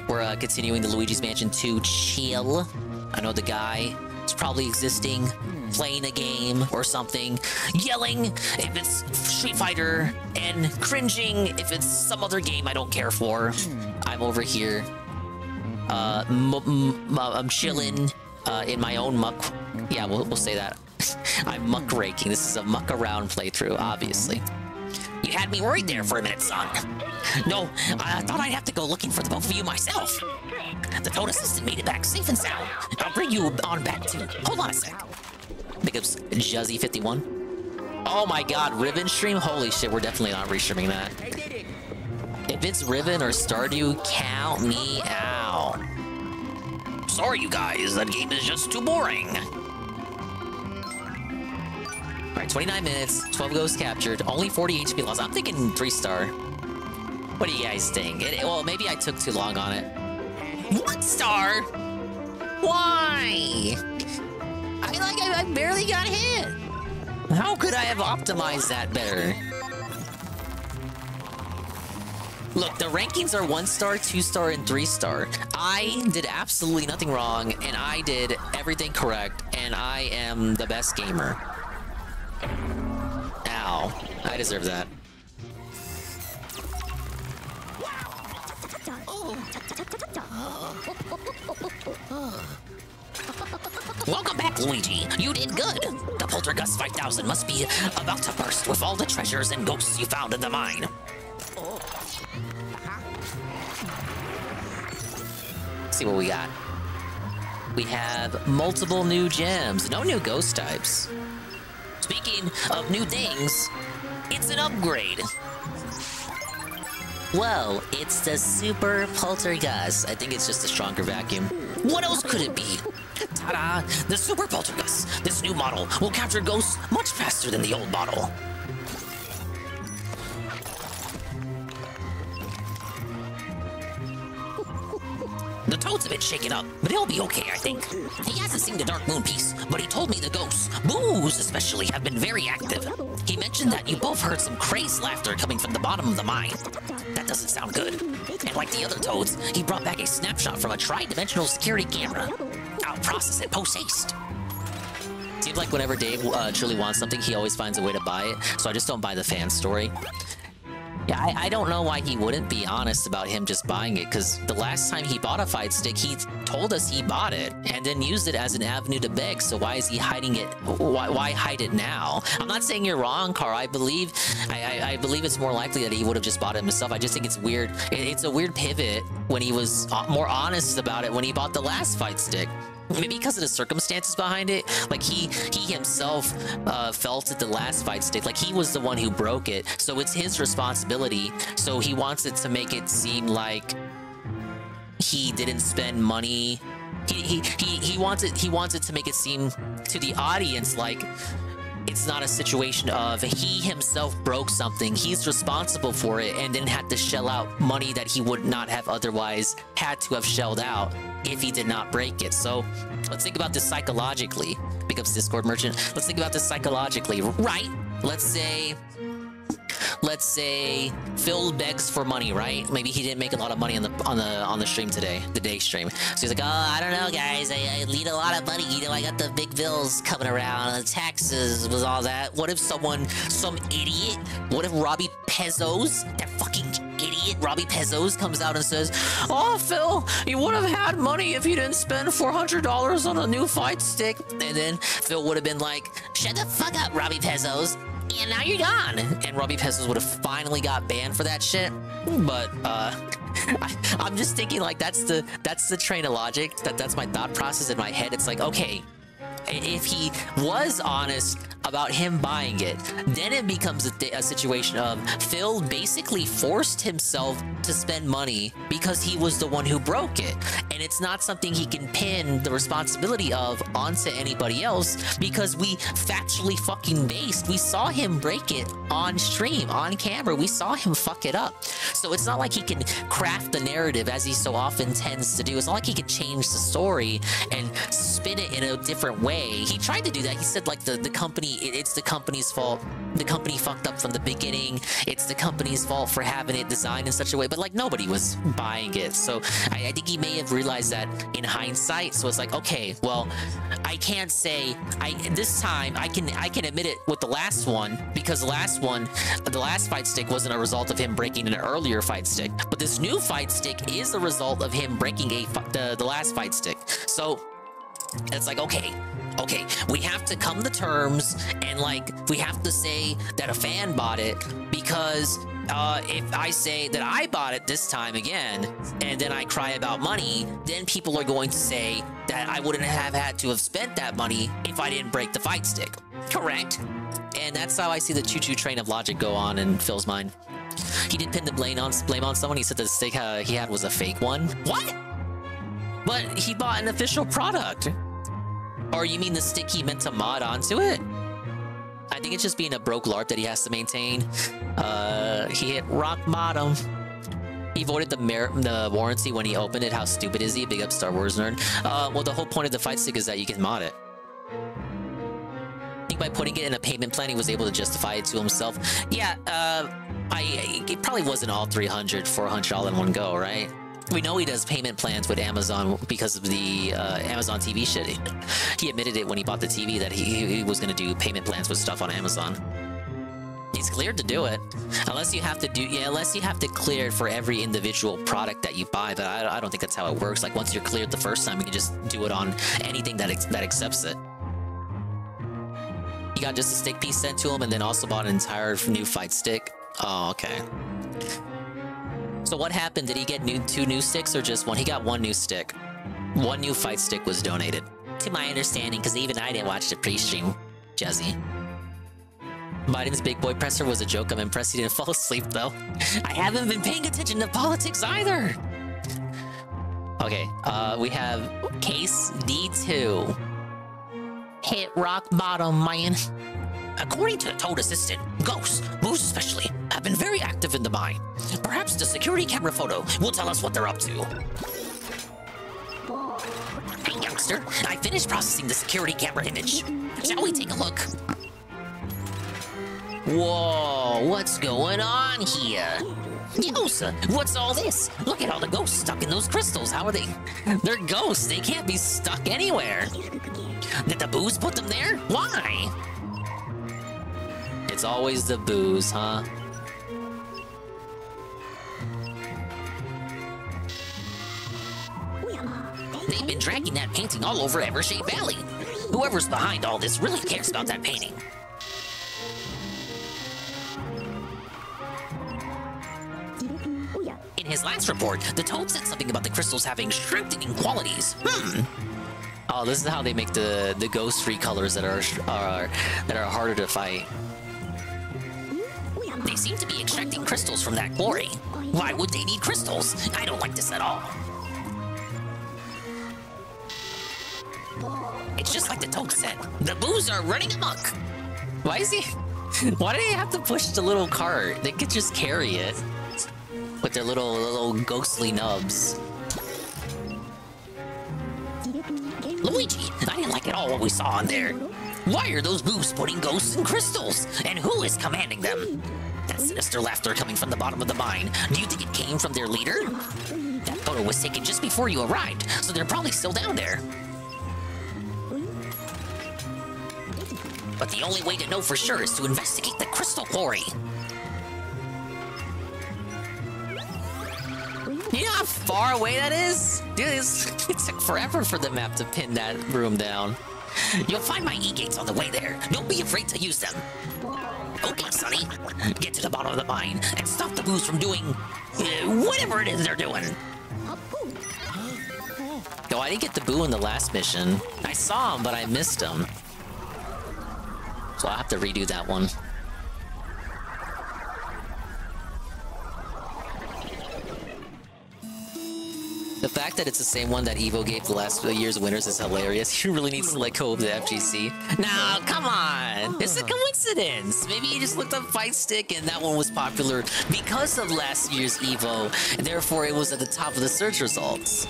We're continuing the Luigi's Mansion 2 chill. I know the guy is probably existing, playing a game or something, yelling if it's Street Fighter, and cringing if it's some other game I don't care for. I'm over here. I'm chilling in my own muck. Yeah, we'll say that. I'm muck raking. This is a muck around playthrough, obviously. You had me worried there for a minute, son. No, I thought I'd have to go looking for the both of you myself. The Toad assistant made it back safe and sound. I'll bring you on back too. Hold on a sec. Big ups, Juzzy51. Oh my god, Riven stream? Holy shit, we're definitely not restreaming that. If it's Riven or Stardew, count me out. Sorry, you guys, that game is just too boring. Alright, 29 minutes, 12 ghosts captured, only 40 HP lost. I'm thinking 3-star. What do you guys think? Well, maybe I took too long on it. 1 star? Why? I barely got hit. How could I have optimized that better? Look, the rankings are 1-star, 2-star, and 3-star. I did absolutely nothing wrong, and I did everything correct, and I am the best gamer. Ow. I deserve that. Welcome back, Luigi. You did good. The Poltergust 5000 must be about to burst with all the treasures and ghosts you found in the mine. Let's see what we got. We have multiple new gems, no new ghost types. Speaking of new things, it's an upgrade. Well, it's the Super Poltergust. I think it's just a stronger vacuum. What else could it be? Ta-da! The Super Poltergust. This new model will capture ghosts much faster than the old model. The Toad's a bit shaken up, but he'll be okay, I think. He hasn't seen the Dark Moon piece, but he told me the ghosts, boos especially, have been very active. He mentioned that you both heard some crazed laughter coming from the bottom of the mine. That doesn't sound good. And like the other Toads, he brought back a snapshot from a tri-dimensional security camera. I'll process it post-haste. Seems like whenever Dave truly wants something, he always finds a way to buy it, so I just don't buy the fan story. Yeah, I don't know why he wouldn't be honest about him just buying it, because the last time he bought a fight stick, he told us he bought it, and then used it as an avenue to beg, so why is he hiding it? Why hide it now? I'm not saying you're wrong, Carl. I believe it's more likely that he would have just bought it himself. I just think it's weird. It's a weird pivot when he was more honest about it when he bought the last fight stick. Maybe because of the circumstances behind it. Like, he himself felt it the last fight stick. Like, he was the one who broke it. So it's his responsibility. So he wants it to make it seem like he didn't spend money. He wants it to make it seem to the audience like it's not a situation of he himself broke something, he's responsible for it, and then had to shell out money that he would not have otherwise had to have shelled out if he did not break it. So let's think about this psychologically. Pick up Discord merchant. Let's think about this psychologically, right? Let's say Phil begs for money, right? Maybe he didn't make a lot of money on the stream today, the day stream. So he's like, oh, I don't know, guys. I need a lot of money. You know, I got the big bills coming around, the taxes, was all that. What if some idiot? What if Robbie Pezzos, that fucking idiot Robbie Pezzos, comes out and says, oh, Phil, you would have had money if you didn't spend $400 on a new fight stick. And then Phil would have been like, shut the fuck up, Robbie Pezzos. And now you're gone. And Robbie Pezzos would have finally got banned for that shit. But I'm just thinking like that's the train of logic. That's my thought process in my head. It's like, okay, if he was honest about him buying it, then it becomes a situation of Phil basically forced himself to spend money because he was the one who broke it. And it's not something he can pin the responsibility of onto anybody else because we factually fucking based. We saw him break it on stream, on camera. We saw him fuck it up. So it's not like he can craft the narrative as he so often tends to do. It's not like he can change the story and spin it in a different way. He tried to do that. He said like the company, it's the company's fault. The company fucked up from the beginning. It's the company's fault for having it designed in such a way. But like nobody was buying it. So I think he may have realized that in hindsight. So it's like, okay, well, I can't say this time I can admit it with the last one because the last fight stick wasn't a result of him breaking an earlier fight stick. But this new fight stick is the result of him breaking the last fight stick. So it's like, okay, we have to come to terms and like we have to say that a fan bought it because if I say that I bought it this time again and then I cry about money, then people are going to say that I wouldn't have had to have spent that money if I didn't break the fight stick. Correct. And that's how I see the choo-choo train of logic go on in Phil's mind. He did pin the blame on someone. He said the stick he had was a fake one. What? But he bought an official product. Or you mean the stick he meant to mod onto it? I think it's just being a broke LARP that he has to maintain. He hit rock bottom. He voided the warranty when he opened it. How stupid is he? Big up Star Wars nerd. Well, the whole point of the fight stick is that you can mod it. I think by putting it in a payment plan, he was able to justify it to himself. Yeah, it probably wasn't all 300, 400 all in one go, right? We know he does payment plans with Amazon because of the Amazon TV shit. He admitted it when he bought the TV that he was going to do payment plans with stuff on Amazon. He's cleared to do it, unless you have to clear it for every individual product that you buy. But I don't think that's how it works. Like once you're cleared the first time, you can just do it on anything that accepts it. He got just a stick piece sent to him, and then also bought an entire new fight stick. Oh, okay. So what happened? Did he get two new sticks or just one? He got one new stick. One new fight stick was donated. To my understanding, because even I didn't watch the pre-stream, Jesse. Biden's big boy presser was a joke. I'm impressed he didn't fall asleep, though. I haven't been paying attention to politics either. Okay, we have case D2. Hit rock bottom, man. According to the Toad Assistant, ghosts, Boos especially, have been very active in the mine. Perhaps the security camera photo will tell us what they're up to. Hey, youngster, I finished processing the security camera image. Shall we take a look? Whoa, what's going on here? Yosa, what's all this? Look at all the ghosts stuck in those crystals. How are they? They're ghosts. They can't be stuck anywhere. Did the Boos put them there? Why? It's always the Boos, huh? They've been dragging that painting all over Evershade Valley. Whoever's behind all this really cares about that painting. In his last report, the Toad said something about the crystals having strengthening qualities. Oh, this is how they make the ghost-free colors that are harder to fight. They seem to be extracting crystals from that quarry. Why would they need crystals? I don't like this at all. It's just like the Toad said. The Boos are running amok. Why is he? Why do they have to push the little cart? They could just carry it with their little ghostly nubs. Luigi, I didn't like at all what we saw in there. Why are those Boos putting ghosts in crystals? And who is commanding them? That sinister laughter coming from the bottom of the mine. Do you think it came from their leader? That photo was taken just before you arrived, so they're probably still down there. But the only way to know for sure is to investigate the crystal quarry. You know how far away that is? Dude, it took forever for the map to pin that room down. You'll find my E-gates on the way there. Don't be afraid to use them. Okay, Sonny. Get to the bottom of the mine and stop the Boos from doing whatever it is they're doing. No, I didn't get the boo in the last mission. I saw him, but I missed him. So I'll have to redo that one. The fact that it's the same one that Evo gave the last year's winners is hilarious. He really needs to let go of the FGC. No, come on! It's a coincidence! Maybe he just looked up Fight Stick and that one was popular because of last year's Evo, and therefore it was at the top of the search results.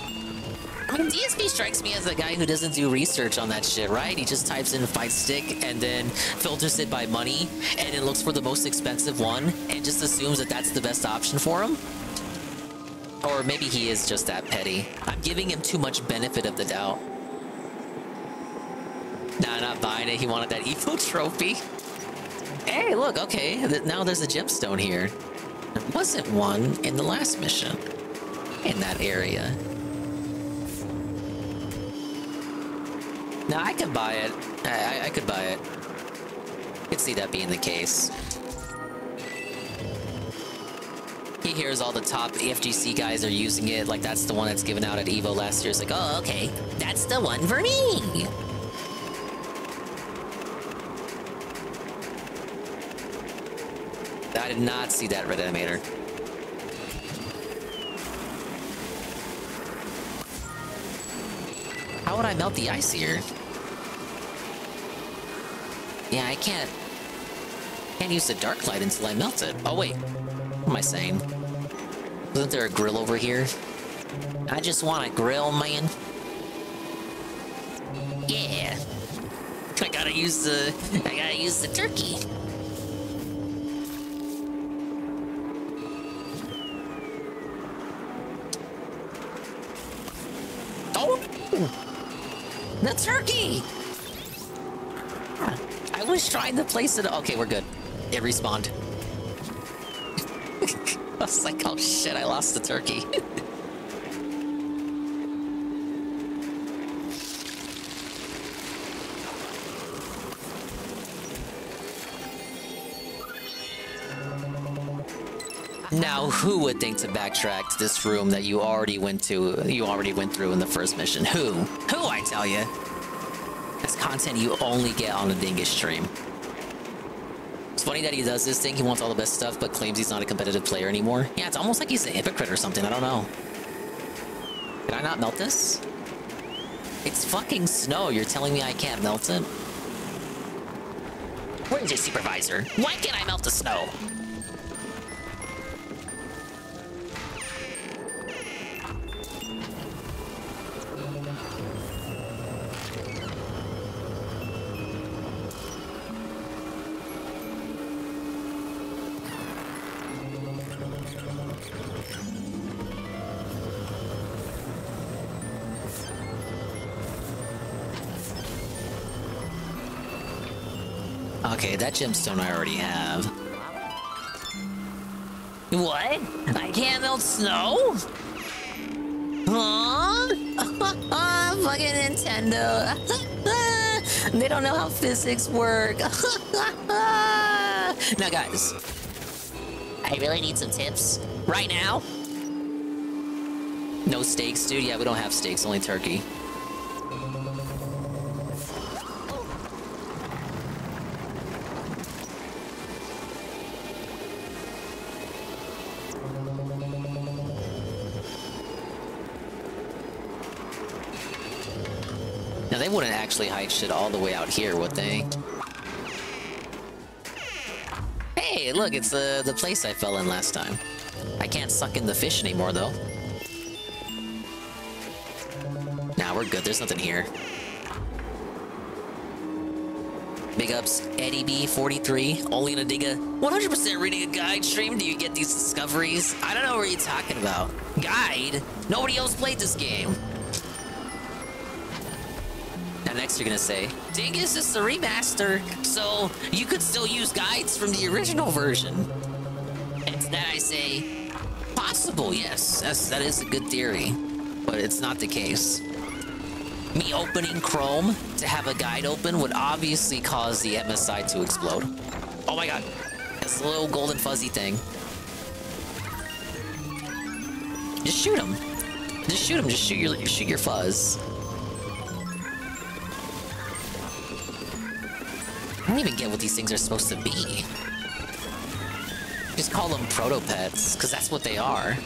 I mean, DSP strikes me as a guy who doesn't do research on that shit, right? He just types in Fight Stick and then filters it by money, and it looks for the most expensive one, and just assumes that that's the best option for him. Or maybe he is just that petty. I'm giving him too much benefit of the doubt. Nah, not buying it. He wanted that Evo trophy. Hey, look, okay. Now there's a gemstone here. There wasn't one in the last mission. In that area. Now, I could buy it. I could buy it. I could see that being the case. He hears all the top FGC guys are using it, like that's the one that's given out at EVO last year. It's like, oh, okay, that's the one for me. I did not see that red animator. How would I melt the ice here? Yeah, I can't use the dark light until I melt it. Oh, wait. What am I saying? Wasn't there a grill over here? I just want a grill, man. Yeah. I gotta use the turkey. Oh! The turkey! I was trying to place it. Okay, we're good. It respawned. I was like, oh shit, I lost the turkey. Now, who would think to backtrack to this room that you already went through in the first mission? Who? Who, I tell you? That's content you only get on the Dingus stream. It's funny that he does this thing, he wants all the best stuff, but claims he's not a competitive player anymore. Yeah, it's almost like he's a hypocrite or something, I don't know. Can I not melt this? It's fucking snow, you're telling me I can't melt it? Where's your supervisor? Why can't I melt the snow? Okay, that gemstone I already have. What? I can't melt snow? Huh? Fucking Nintendo. They don't know how physics work. Now guys, I really need some tips. Right now? No steaks, dude? Yeah, we don't have steaks, only turkey. They wouldn't actually hide shit all the way out here, would they? Hey, look, it's the place I fell in last time. I can't suck in the fish anymore, though. Nah, we're good. There's nothing here. Big ups, Eddie B43. Only gonna dig a 100% reading a guide stream. Do you get these discoveries? I don't know what you're talking about. Guide? Nobody else played this game. Now next you're gonna say, Dingus is the remaster, so you could still use guides from the original version. And to that I say, possible, yes. That is a good theory, but it's not the case. Me opening Chrome to have a guide open would obviously cause the MSI to explode. Oh my god, this little golden fuzzy thing. Just shoot him. Just shoot him. Just shoot your fuzz. I don't even get what these things are supposed to be. Just call them proto-pets, because that's what they are.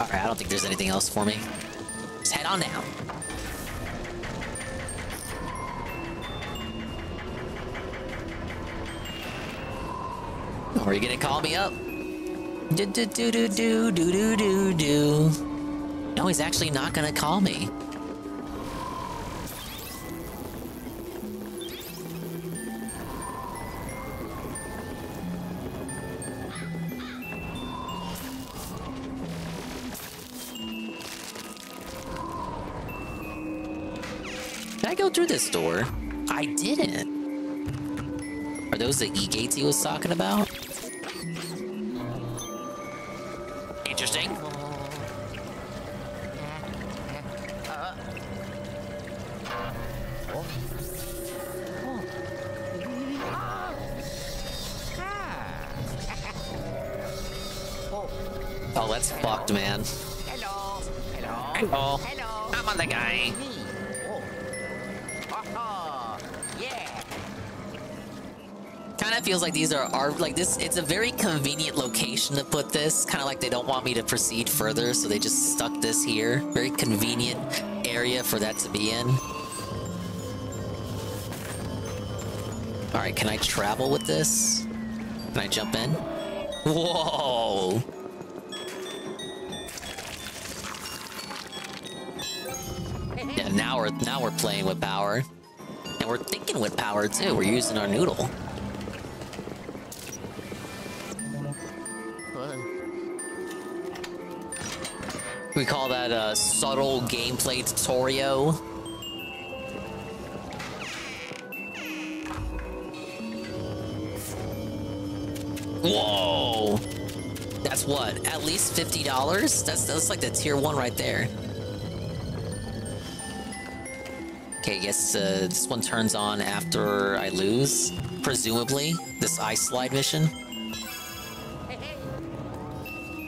Alright, I don't think there's anything else for me. Just head on down. Are you gonna call me up? Do do do do do do do do do. No, he's actually not gonna call me. Did I go through this door? I didn't. Are those the E-gates he was talking about? Interesting. Oh, that's fucked, man. Hello. Hello. Hello. Hello. I'm on the guy. Yeah. Kind of feels like these are like this. It's a very convenient location to put this. Kind of like they don't want me to proceed further, so they just stuck this here. Very convenient area for that to be in. All right, can I travel with this? Can I jump in? Whoa! Yeah, now we're playing with power, and we're thinking with power too. We're using our noodle. We call that a subtle gameplay tutorial. Whoa! That's what? At least $50? That's like the tier 1 right there. Okay, I guess this one turns on after I lose, presumably. This ice slide mission.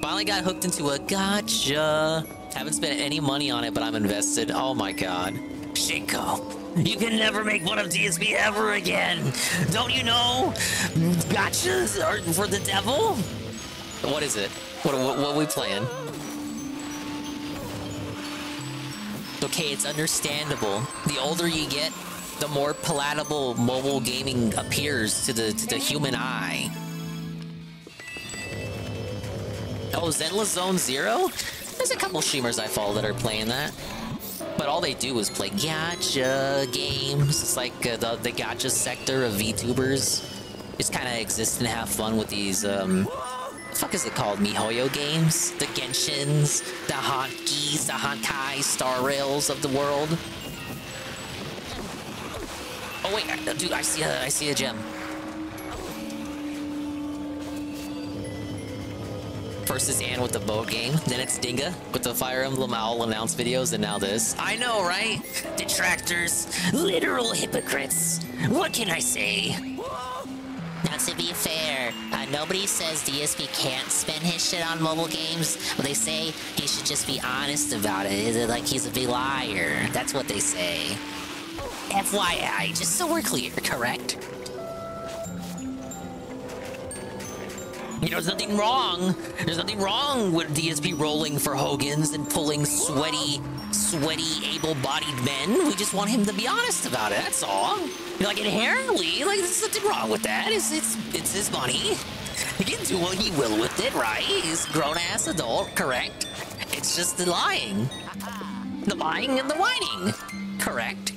Finally got hooked into a gotcha. Haven't spent any money on it, but I'm invested. Oh my god. Shinko, you can never make fun of DSP ever again. Don't you know? Gotchas are for the devil? What is it? What are we playing? Okay, it's understandable. The older you get, the more palatable mobile gaming appears to the human eye. Oh, Zenless Zone Zero? There's a couple streamers I follow that are playing that. But all they do is play gacha games. It's like the gacha sector of VTubers. Just kind of exist and have fun with these, what the fuck is it called? MiHoYo games? The Genshins, the Honkis, the Honkai, Star Rails of the world. Oh wait, dude, I see a gem. First is Anne with the boat game, then it's Dinga with the Fire Emblem Owl announce videos, and now this. I know, right? Detractors, literal hypocrites. What can I say? Now, to be fair, nobody says DSP can't spend his shit on mobile games, but they say he should just be honest about it. Is it like he's a big liar? That's what they say. FYI, just so we're clear, correct? You know, there's nothing wrong. There's nothing wrong with DSP rolling for Hogan's and pulling sweaty, able-bodied men. We just want him to be honest about it, that's all. Like, inherently, like, there's nothing wrong with that. It's his money. He can do what he will with it, right? He's a grown-ass adult, correct? It's just the lying. The lying and the whining, correct?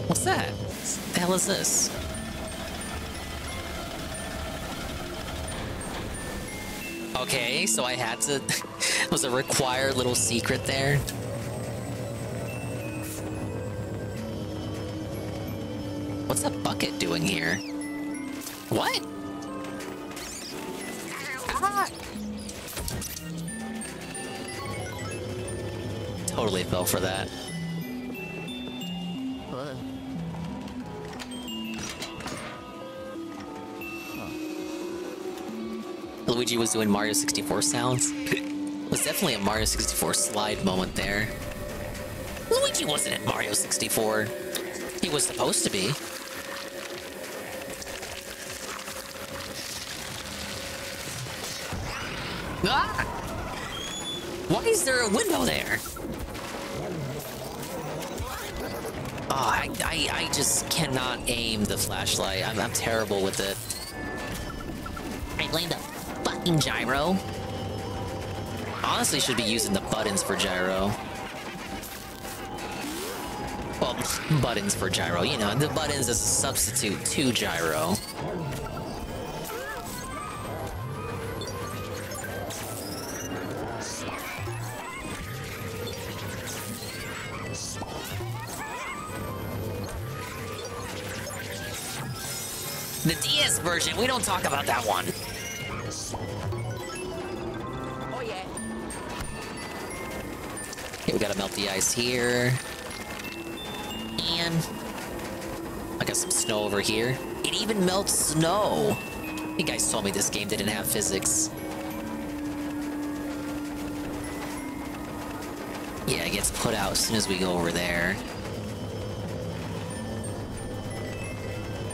What's that? What the hell is this? Okay, so I had to... was a required little secret there. What's that bucket doing here? What? Ah! Totally fell for that. Luigi was doing Mario 64 sounds. It was definitely a Mario 64 slide moment there. Luigi wasn't in Mario 64. He was supposed to be. Ah! Why is there a window there? Oh, I just cannot aim the flashlight. I'm terrible with it. I blame the fucking gyro. Honestly, should be using the buttons for gyro. Well, buttons for gyro. You know, the buttons as a substitute to gyro. The DS version, we don't talk about that one. Oh yeah. Okay, we gotta melt the ice here. And I got some snow over here. It even melts snow. You guys told me this game didn't have physics. Yeah, it gets put out as soon as we go over there.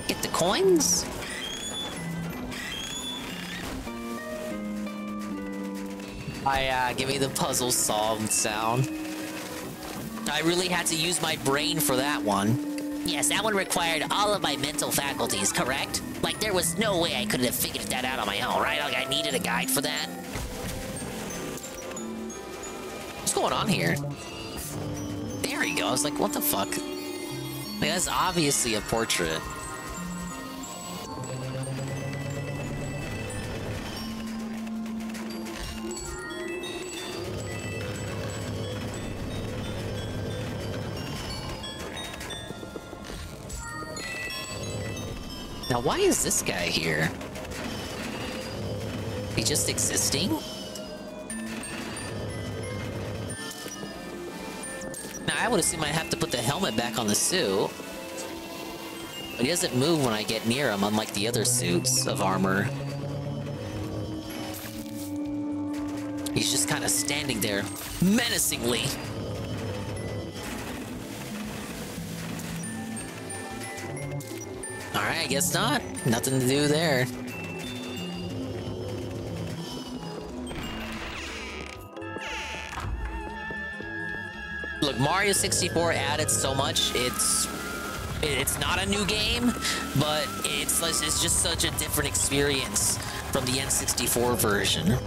Get the coins? Give me the puzzle solved sound. I really had to use my brain for that one. Yes, that one required all of my mental faculties, correct? Like, there was no way I could have figured that out on my own, right? Like, I needed a guide for that. What's going on here? There he goes. Like, what the fuck? Like, that's obviously a portrait. Now, why is this guy here? He just existing? Now, I would assume I'd have to put the helmet back on the suit. But he doesn't move when I get near him, unlike the other suits of armor. He's just kind of standing there, menacingly. Alright, I guess not. Nothing to do there. Look, Mario 64 added so much. It's not a new game, but it's just such a different experience from the N64 version.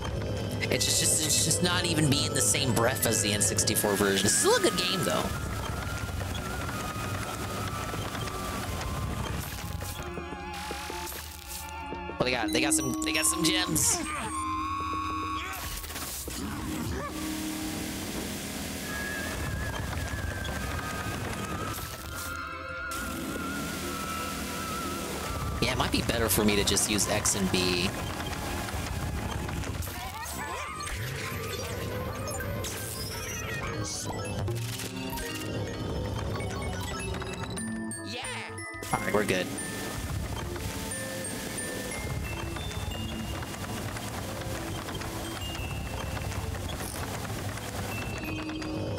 It's just not even be in the same breath as the N64 version. It's still a good game, though. Well, they got some gems. Yeah, it might be better for me to just use X and B. Yeah. All right, we're good.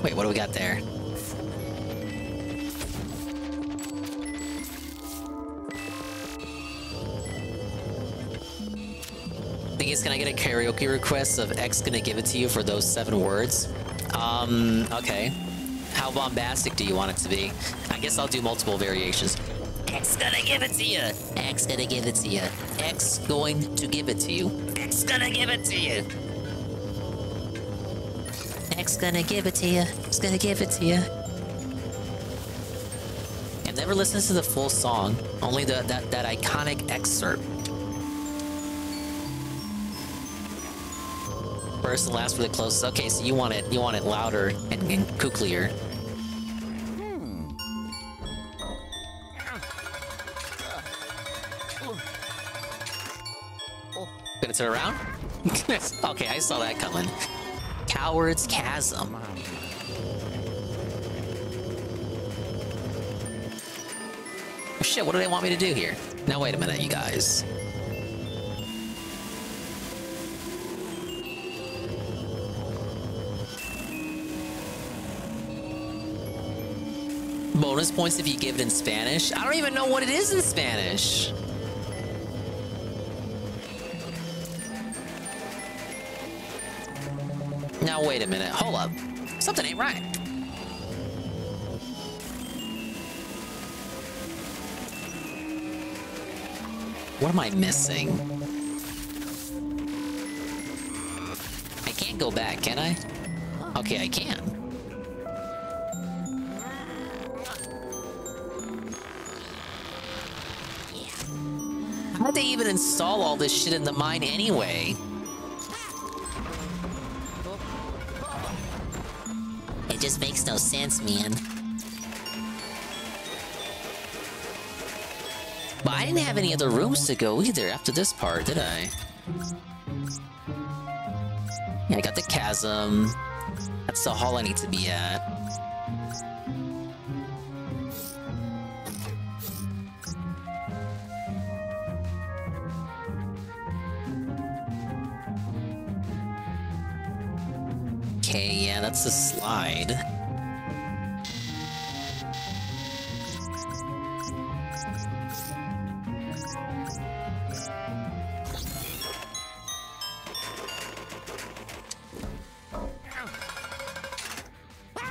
Wait, what do we got there? Thing is, can I get a karaoke request of X gonna give it to you for those 7 words? Okay. How bombastic do you want it to be? I guess I'll do multiple variations. X gonna give it to you. X gonna give it to you. X going to give it to you. X gonna give it to you. X gonna give it to you. X gonna give it to you. I've never listened to the full song, only that iconic excerpt. First and last for the closest. Okay, so you want it louder and kooglier. Gonna turn around? Okay, I saw that coming. Coward's Chasm. Oh shit, what do they want me to do here? Now wait a minute, you guys. bonus points if you give it in Spanish? I don't even know what it is in Spanish. Now, wait a minute. Hold up. Something ain't right. What am I missing? I can't go back, can I? Okay, I can. How'd they even install all this shit in the mine anyway? It just makes no sense, man. But I didn't have any other rooms to go either after this part, did I? Yeah, I got the chasm. That's the hall I need to be at. Okay, yeah, that's the slide.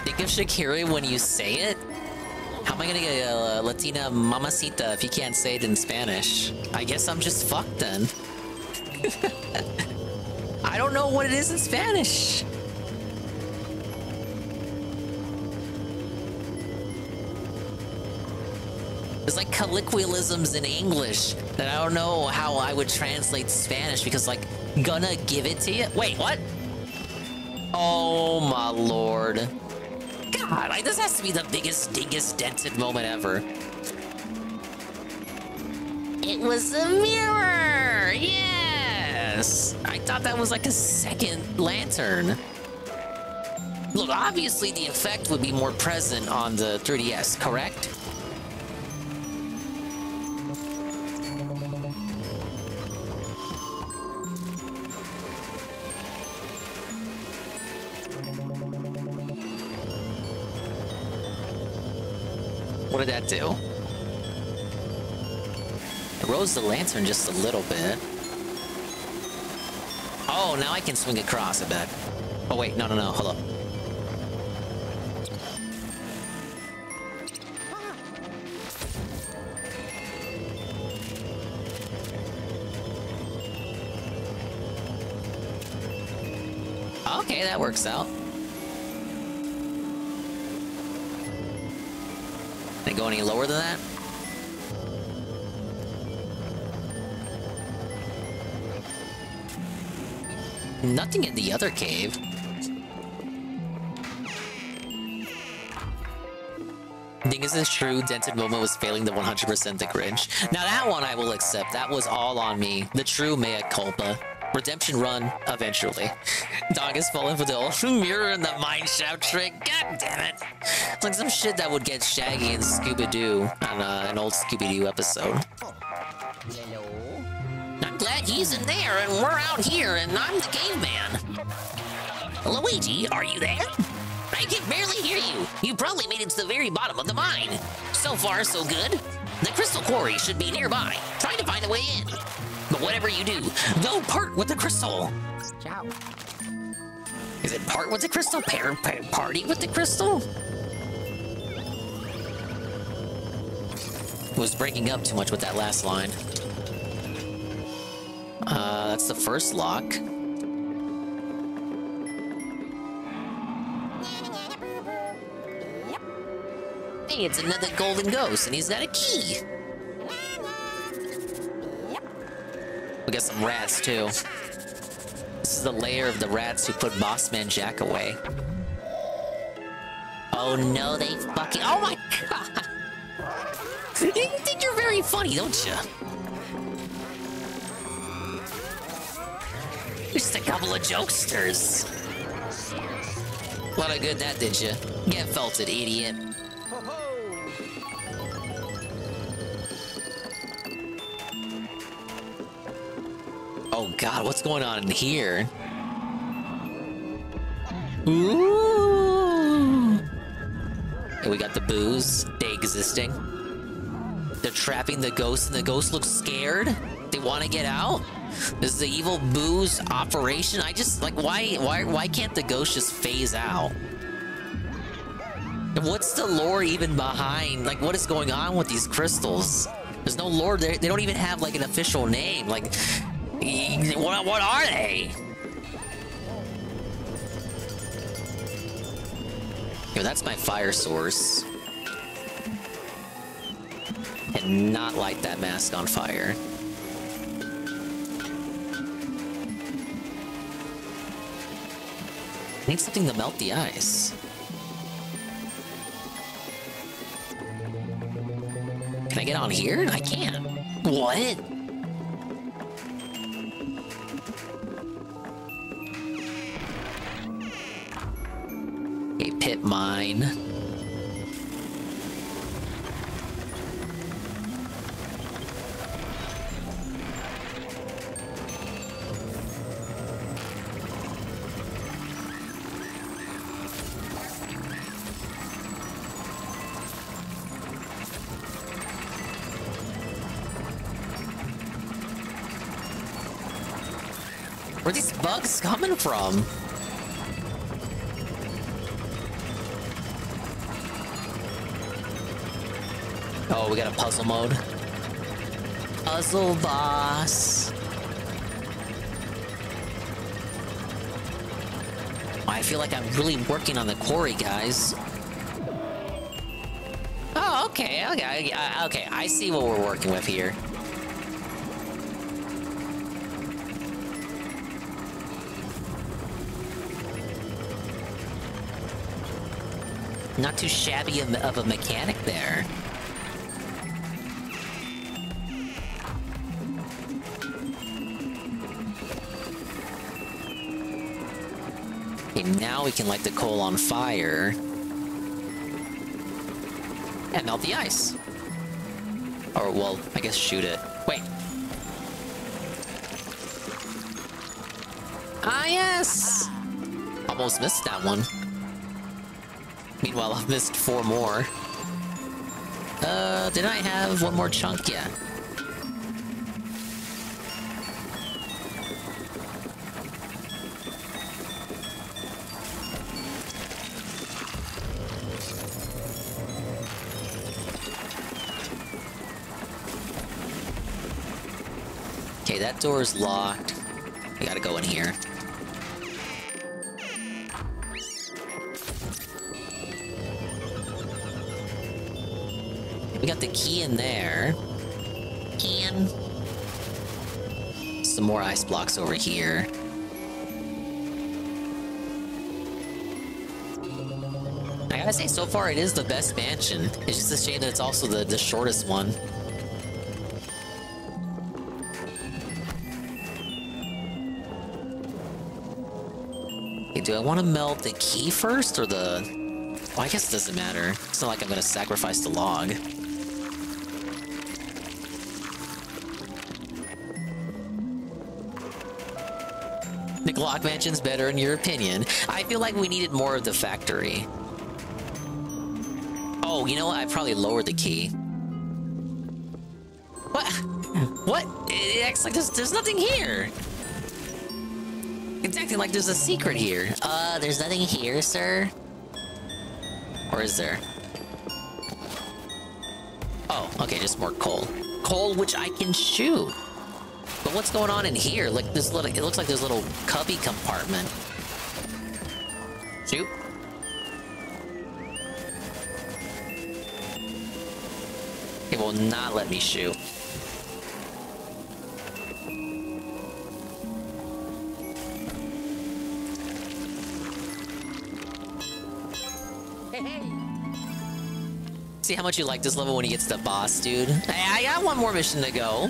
Think of Shakira when you say it? How am I gonna get a Latina mamacita if you can't say it in Spanish? I guess I'm just fucked then. I don't know what it is in Spanish. There's like colloquialisms in English that I don't know how I would translate to Spanish because like, gonna give it to you? Wait, what? Oh my lord. God, like, this has to be the biggest dingus dented moment ever. It was a mirror! Yes! I thought that was like a second lantern. Look, obviously the effect would be more present on the 3DS, correct? What did that do? It rose the lantern just a little bit. Oh, now I can swing across, I bet. Oh, wait, no, hold up. Okay, that works out. Can I go any lower than that? Nothing in the other cave. Thing is, it's true, Dented Moment was failing the 100% the Grinch. Now that one I will accept. That was all on me. The true mea culpa. Redemption run, eventually. Dog has fallen for the old mirror in the mine shaft trick. God damn it. It's like some shit that would get Shaggy and Scooby-Doo on an old Scooby-Doo episode. Hello? I'm glad he's in there and we're out here and I'm the caveman. Luigi, are you there? I can barely hear you. You probably made it to the very bottom of the mine. So far, so good. The crystal quarry should be nearby. Try to find a way in. But whatever you do, don't part with the crystal. Ciao. Is it part with the crystal? Party with the crystal? Was breaking up too much with that last line. That's the first lock. Hey, it's another golden ghost, and he's got a key. We got some rats, too. This is the lair of the rats who put Bossman Jack away. Oh no, they fucking... Oh my god! You think you're very funny, don't you? Just a couple of jokesters. What a good that did you. Get felted, idiot. Oh god, what's going on in here? Ooh! And we got the booze. They existing. They're trapping the ghost, and the ghost looks scared. They want to get out. This is the evil booze operation. I just like why can't the ghost just phase out? And what's the lore even behind? Like, what is going on with these crystals? There's no lore. They don't even have like an official name. Like, what are they? Here, that's my fire source. And not light that mask on fire. I need something to melt the ice. Can I get on here? I can't. What? A pit mine. Where are these bugs coming from? Oh, we got a puzzle mode. Puzzle boss. I feel like I'm really working on the quarry, guys. Oh, okay. Okay, I see what we're working with here. Not too shabby of a mechanic there. Okay, now we can light the coal on fire. And melt the ice. Or, well, I guess shoot it. Wait. Ah, yes! Almost missed that one. Meanwhile, I've missed 4 more. Did I have one more chunk? Yeah. Okay, that door is locked. We gotta go in here. We got the key in there. And some more ice blocks over here. I gotta say, so far it is the best mansion. It's just a shame that it's also the shortest one. Okay, do I want to melt the key first or the... Well, I guess it doesn't matter. It's not like I'm gonna sacrifice the log. The Glock Mansion's better in your opinion. I feel like we needed more of the factory. Oh, you know what? I probably lowered the key. What? What? It acts like there's nothing here. It's acting like there's a secret here. There's nothing here, sir. Or is there? Oh, okay, just more coal. Coal which I can shoot. But what's going on in here? Like this little, it looks like there's a little cubby compartment. Shoot. It will not let me shoot. See how much you like this level when he gets to the boss, dude? I got one more mission to go.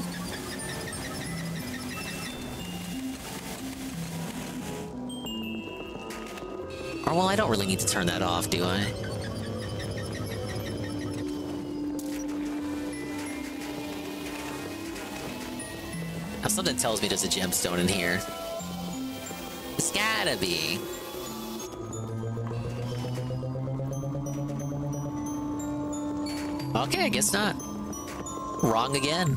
Or, well, I don't really need to turn that off, do I? Now, something tells me there's a gemstone in here. It's gotta be. Okay, I guess not. Wrong again.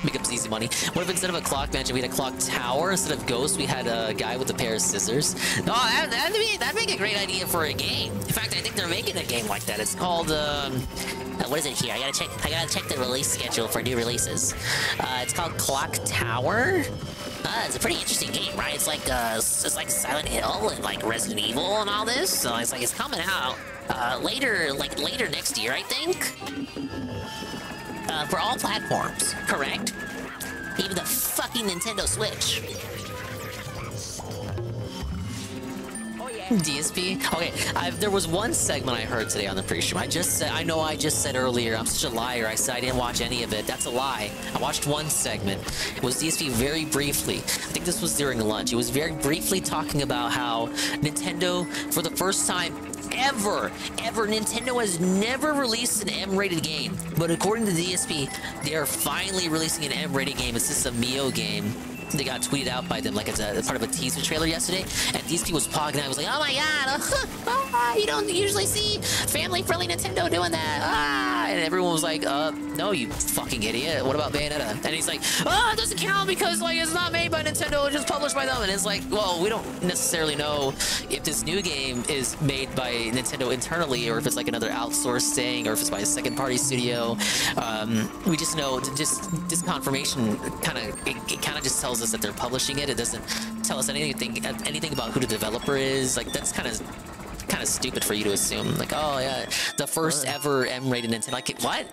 Becomes easy money. What if instead of a clock mansion, we had a clock tower? Instead of ghosts, we had a guy with a pair of scissors? No, that'd make a great idea for a game. In fact, I think they're making a game like that. It's called, what is it here? I gotta check the release schedule for new releases. It's called Clock Tower. It's a pretty interesting game, right? It's like Silent Hill and like Resident Evil and all this. So it's coming out later next year, I think. For all platforms, correct? Even the fucking Nintendo Switch. DSP? Okay, there was one segment I heard today on the pre-stream. I know I just said earlier, I'm such a liar. I said I didn't watch any of it. That's a lie. I watched one segment. It was DSP very briefly. I think this was during lunch. It was very briefly talking about how Nintendo, for the first time ever, Nintendo has never released an M-rated game. But according to DSP, they are finally releasing an M-rated game. It's just a Mio game. They got tweeted out by them like it's part of a teaser trailer yesterday, and DSP was pogging out. I was like, oh my god, you don't usually see family-friendly Nintendo doing that. And everyone was like, no, you fucking idiot. What about Bayonetta? And he's like, it doesn't count because like it's not made by Nintendo, it's just published by them. And it's like, well, we don't necessarily know if this new game is made by Nintendo internally or if it's like another outsourced thing or if it's by a second-party studio. We just know, just this confirmation kind of just tells us that they're publishing it. It doesn't tell us anything about who the developer is. Like that's kind of stupid for you to assume. Like, oh yeah, the first ever M-rated Nintendo. Like what?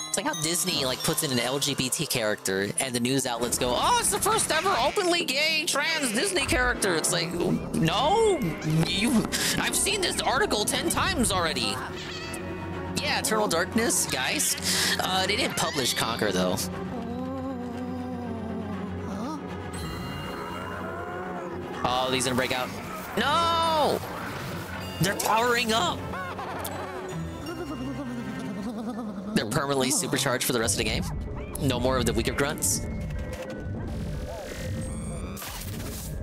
It's like how Disney like puts in an LGBT character, and the news outlets go, "Oh, it's the first ever openly gay trans Disney character." It's like, no, I've seen this article 10 times already. Yeah, Eternal Darkness, guys. They didn't publish Conquer though. Oh, he's gonna break out. No! They're powering up! They're permanently supercharged for the rest of the game. No more of the weaker grunts.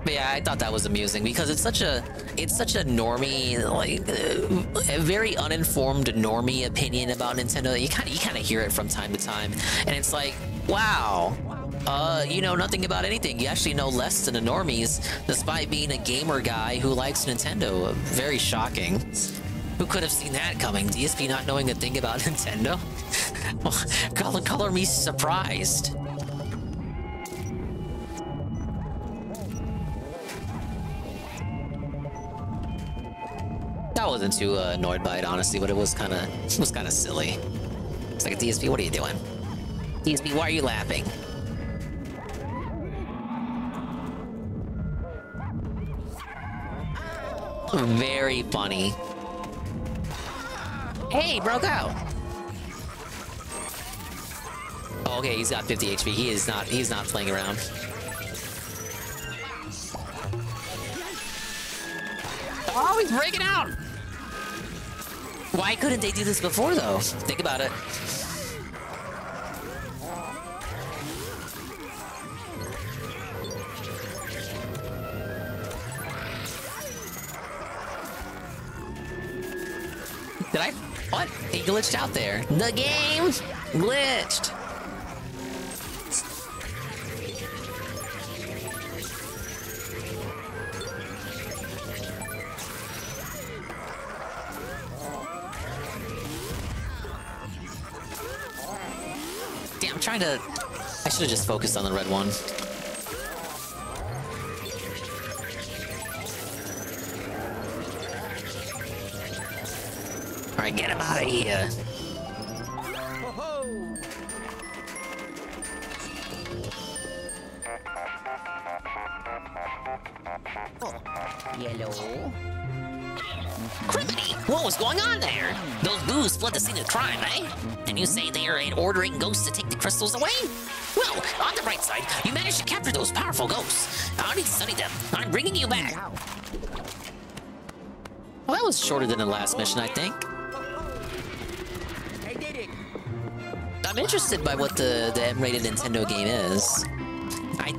But yeah, I thought that was amusing because it's such a normie, like a very uninformed normie opinion about Nintendo. You kind of hear it from time to time, and it's like, wow. You know nothing about anything. You actually know less than the normies, despite being a gamer guy who likes Nintendo. Very shocking. Who could have seen that coming? DSP not knowing a thing about Nintendo? Color me surprised. I wasn't too annoyed by it, honestly, but it was kind of silly. It's like, DSP, what are you doing? DSP, why are you laughing? Very funny. Hey, broke out. Oh, okay, he's got 50 HP. He's not playing around. Oh, he's breaking out. Why couldn't they do this before though? Think about it. What? He glitched out there. The game glitched. Damn, I'm trying to... I should have just focused on the red one. Alright, get him out of here. Yellow. Criminy! What was going on there? Those boos fled the scene of crime, eh? And you say they are ordering ghosts to take the crystals away? Well, on the bright side, you managed to capture those powerful ghosts. I need to study them. I'm bringing you back. Well, that was shorter than the last mission, I think. I did it. I'm interested by what the M-rated Nintendo game is. I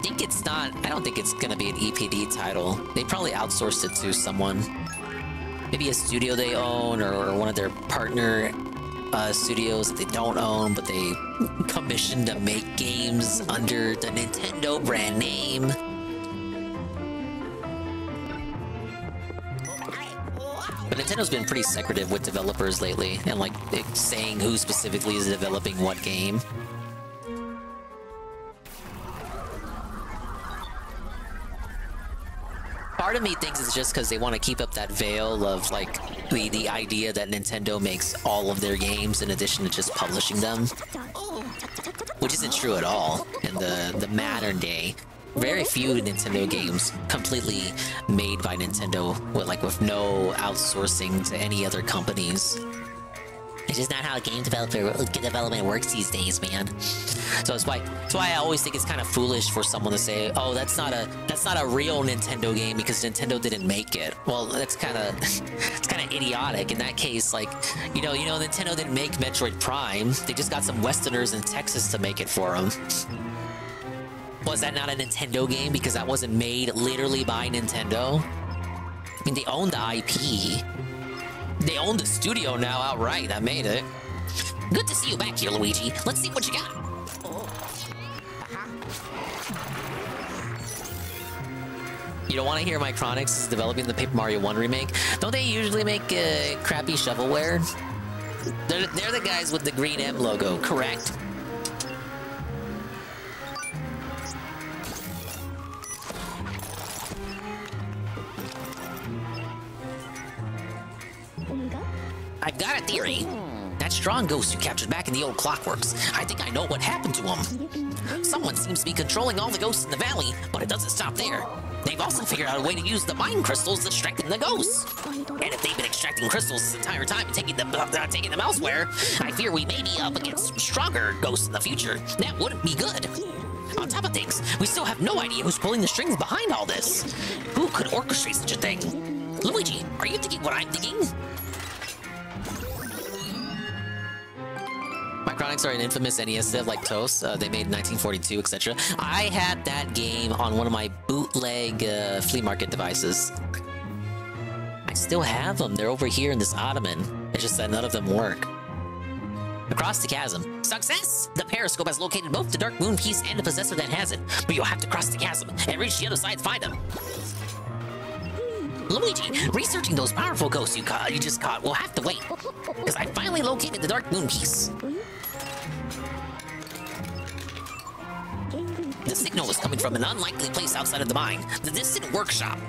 don't think it's gonna be an EPD title. They probably outsourced it to someone. maybe a studio they own or one of their partner studios that they don't own, but they commissioned to make games under the Nintendo brand name. But Nintendo's been pretty secretive with developers lately, and like saying who specifically is developing what game. Part of me thinks it's just because they want to keep up that veil of like the idea that Nintendo makes all of their games in addition to just publishing them, which isn't true at all. In the modern day, very few Nintendo games completely made by Nintendo with no outsourcing to any other companies. It's just not how game development works these days, man. So that's why I always think it's kind of foolish for someone to say, "Oh, that's not a real Nintendo game because Nintendo didn't make it." Well, that's kind of idiotic. In that case, like, you know, Nintendo didn't make Metroid Prime. They just got some Westerners in Texas to make it for them. Was that not a Nintendo game because that wasn't made literally by Nintendo? I mean, they own the IP. They own the studio now outright that made it. Good to see you back here, Luigi. Let's see what you got. You don't want to hear Micronix is developing the Paper Mario 1 remake? Don't they usually make crappy shovelware? They're the guys with the green M logo, correct? I've got a theory. That strong ghost you captured back in the old Clockworks, I think I know what happened to him. Someone seems to be controlling all the ghosts in the valley, but it doesn't stop there. They've also figured out a way to use the mind crystals to strengthen the ghosts. And if they've been extracting crystals this entire time and taking them elsewhere, I fear we may be up against stronger ghosts in the future. That wouldn't be good. On top of things, we still have no idea who's pulling the strings behind all this. Who could orchestrate such a thing? Luigi, are you thinking what I'm thinking? Micronix are an infamous NES dev like Toast. They made in 1942, etc. I had that game on one of my bootleg flea market devices. I still have them. They're over here in this ottoman. It's just that none of them work. Across the chasm. Success! The periscope has located both the Dark Moon piece and the possessor that has it. But you'll have to cross the chasm and reach the other side to find them. Luigi, researching those powerful ghosts you just caught will have to wait. Because I finally located the Dark Moon piece. The signal was coming from an unlikely place outside of the mine, the distant workshop.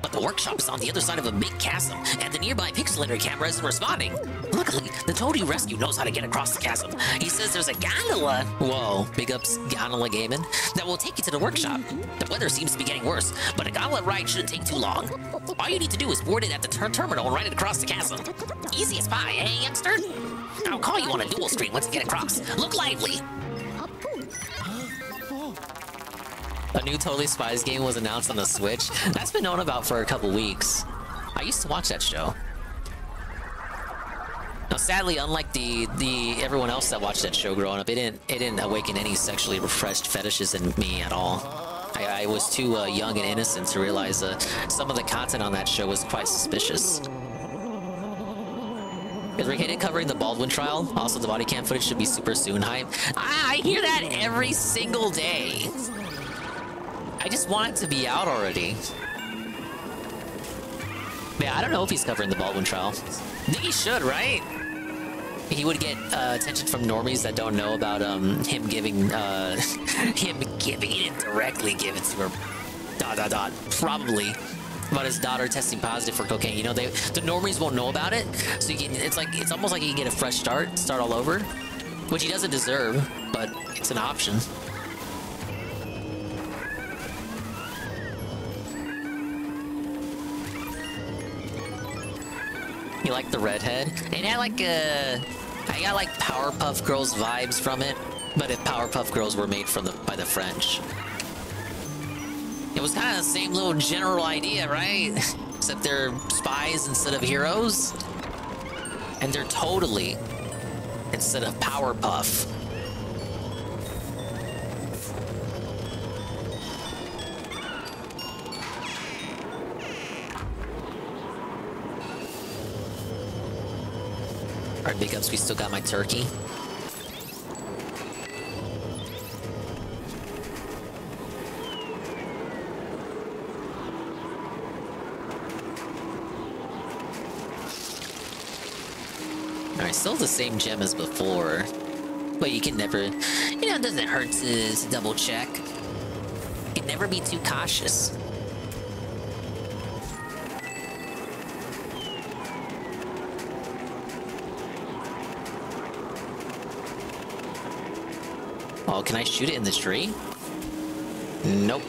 But the workshop is on the other side of a big chasm, and the nearby pixelator camera isn't responding. Luckily, the toad you rescued knows how to get across the chasm. He says there's a gondola, whoa, big ups Gondola Gaming, that will take you to the workshop. The weather seems to be getting worse, but a gondola ride shouldn't take too long. All you need to do is board it at the terminal and ride it across the chasm. Easy as pie, eh, youngster? I'll call you on a dual screen once you get across. Look lively! A new Totally Spies game was announced on the Switch. That's been known about for a couple weeks. I used to watch that show. Now, sadly, unlike the everyone else that watched that show growing up, it didn't awaken any sexually refreshed fetishes in me at all. I was too young and innocent to realize some of the content on that show was quite suspicious. Is Rickheaded covering the Baldwin trial? Also, the body cam footage should be super soon hype. I hear that every single day. I just want it to be out already. Yeah, I don't know if he's covering the Baldwin trial. I think he should, right? He would get attention from normies that don't know about him giving it directly give it to her. Probably about his daughter testing positive for cocaine. You know, the normies won't know about it, so it's almost like he can get a fresh start all over, which he doesn't deserve, but it's an option. You like the redhead? It had like I got like Powerpuff Girls vibes from it, but if Powerpuff Girls were made by the French. It was kind of the same little general idea, right? Except they're spies instead of heroes. And they're totally instead of Powerpuff. Alright, big ups, we still got my turkey. Alright, still the same gem as before. But you can never, you know, it doesn't hurt to double check. You can never be too cautious. Oh, can I shoot it in the tree? Nope.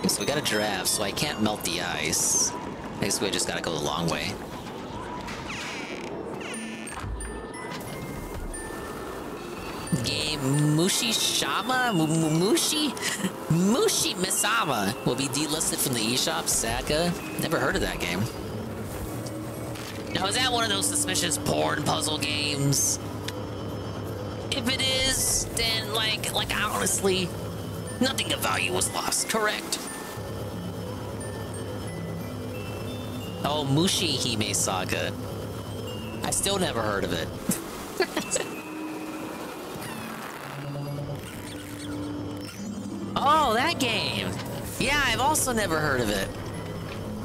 So we got a giraffe, so I can't melt the ice. Basically, I just gotta go the long way. Game Mushi Shama? Mushi Misama will be delisted from the eShop. Sadka? Never heard of that game. Now, is that one of those suspicious porn puzzle games? If it is, then, like honestly, nothing of value was lost, correct? Oh, Mushi Hime Saga. I still never heard of it. Oh, that game! Yeah, I've also never heard of it.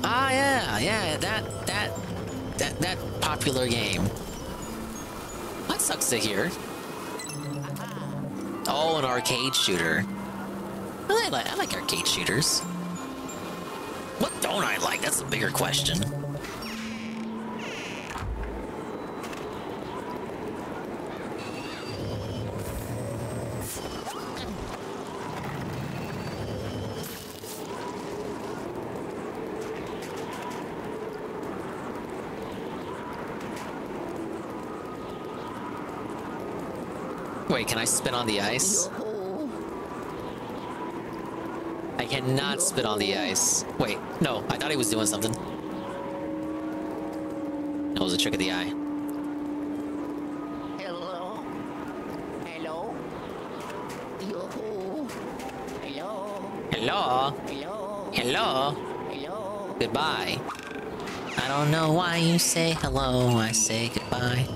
Ah, yeah, that popular game. That sucks to hear. Oh, an arcade shooter. I like arcade shooters. What don't I like? That's a bigger question. Wait, can I spin on the ice? I cannot spit on the ice. Wait, no, I thought he was doing something. That was a trick of the eye. Hello? Hello? Yo-ho? Hello? Hello? Hello? Hello? Hello? Goodbye. I don't know why you say hello, I say goodbye.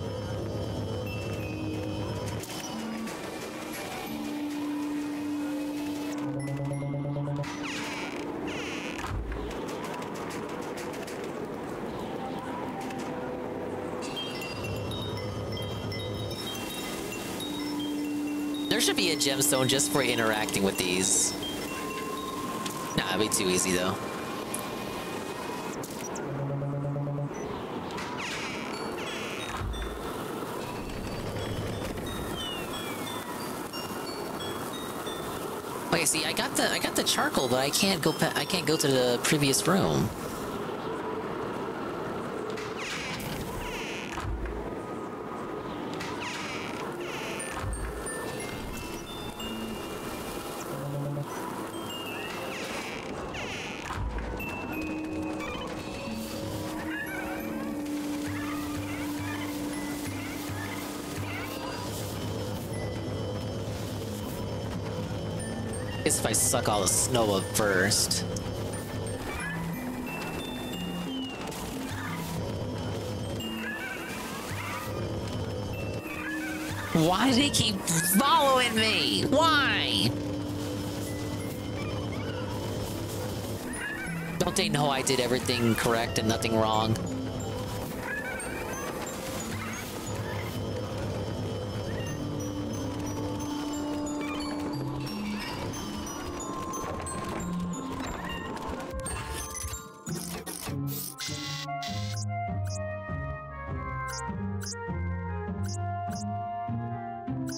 There should be a gemstone just for interacting with these. Nah, it'd be too easy though. Okay, see, I got the charcoal, but I can't go to the previous room. Guess if I suck all the snow up first. Why do they keep following me? Why? Don't they know I did everything correct and nothing wrong?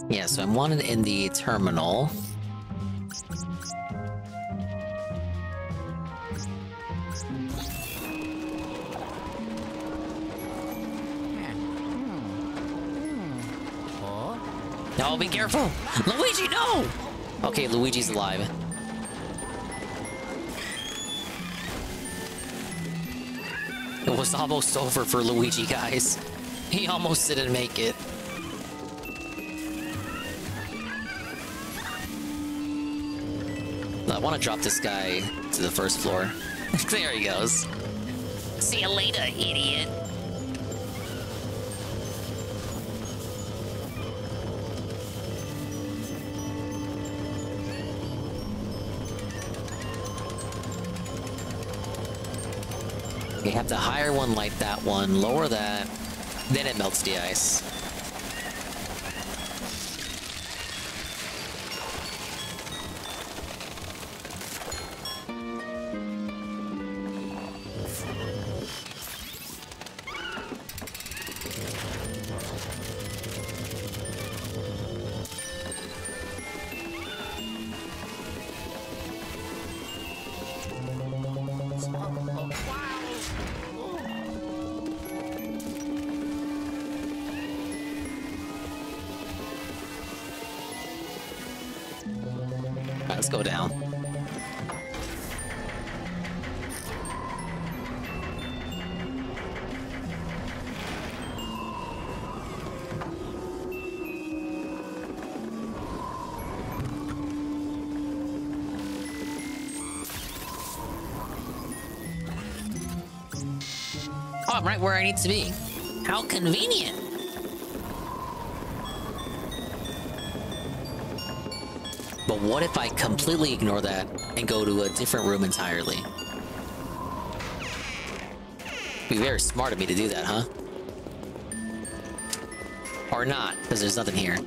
Yeah, so I'm wanted in the terminal. No, be careful! Luigi, no! Okay, Luigi's alive. It was almost over for Luigi, guys. He almost didn't make it. I want to drop this guy to the first floor. There he goes. See you later, idiot. You have the higher one like that one, lower that, then it melts the ice. Let's go down. Oh, I'm right where I need to be. How convenient. But what if I completely ignore that and go to a different room entirely? Be very smart of me to do that, huh? Or not, because there's nothing here.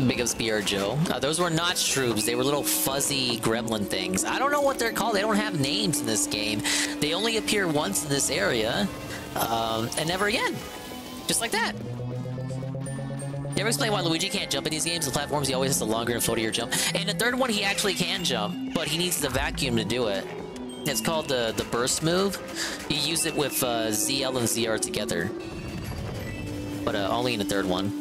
Big ups BR Joe. Those were not shrooms. They were little fuzzy gremlin things. I don't know what they're called. They don't have names in this game. They only appear once in this area, and never again. Just like that. You ever explain why Luigi can't jump in these games? The platforms, he always has the longer and floatier jump. And the third one, he actually can jump, but he needs the vacuum to do it. It's called the burst move. You use it with ZL and ZR together. But only in the third one.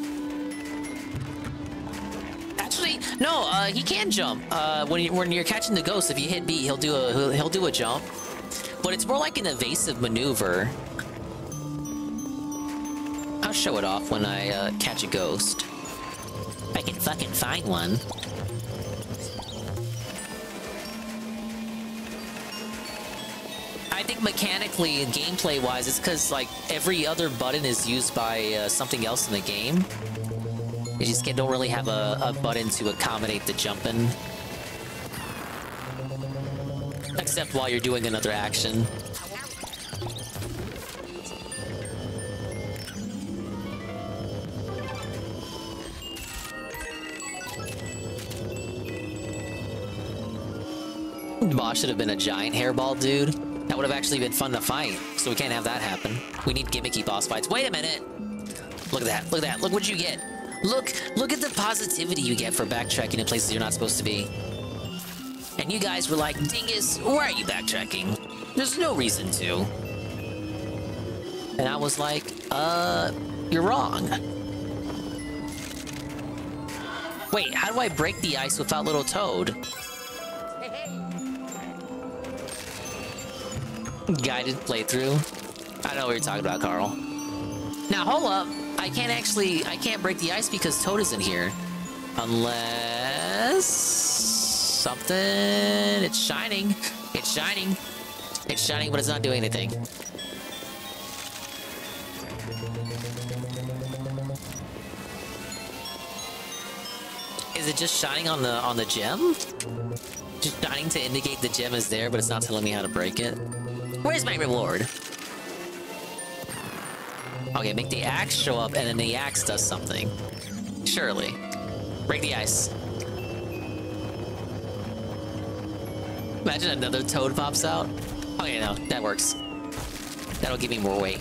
Actually, no, he can jump. When you're catching the ghost, if you hit B, he'll do a jump. But it's more like an evasive maneuver. I'll show it off when I catch a ghost. I can fucking find one. I think mechanically and gameplay-wise, it's because like every other button is used by something else in the game. You just don't really have a button to accommodate the jumping. Except while you're doing another action. The boss should have been a giant hairball dude. That would have actually been fun to fight, so we can't have that happen. We need gimmicky boss fights. Wait a minute! Look at that, look at that, look what you get. Look at the positivity you get for backtracking in places you're not supposed to be. And you guys were like, Dingus, why are you backtracking? There's no reason to. And I was like, you're wrong. Wait, how do I break the ice without Little Toad? Guided playthrough. I know what you're talking about, Carl. Now, hold up. I can't break the ice because Toad isn't here. Unless... something... It's shining. It's shining. It's shining, but it's not doing anything. Is it just shining on the gem? Just shining to indicate the gem is there, but it's not telling me how to break it? Where's my reward? Okay, make the axe show up, and then the axe does something. Surely. Break the ice. Imagine another Toad pops out. Okay, no, that works. That'll give me more weight.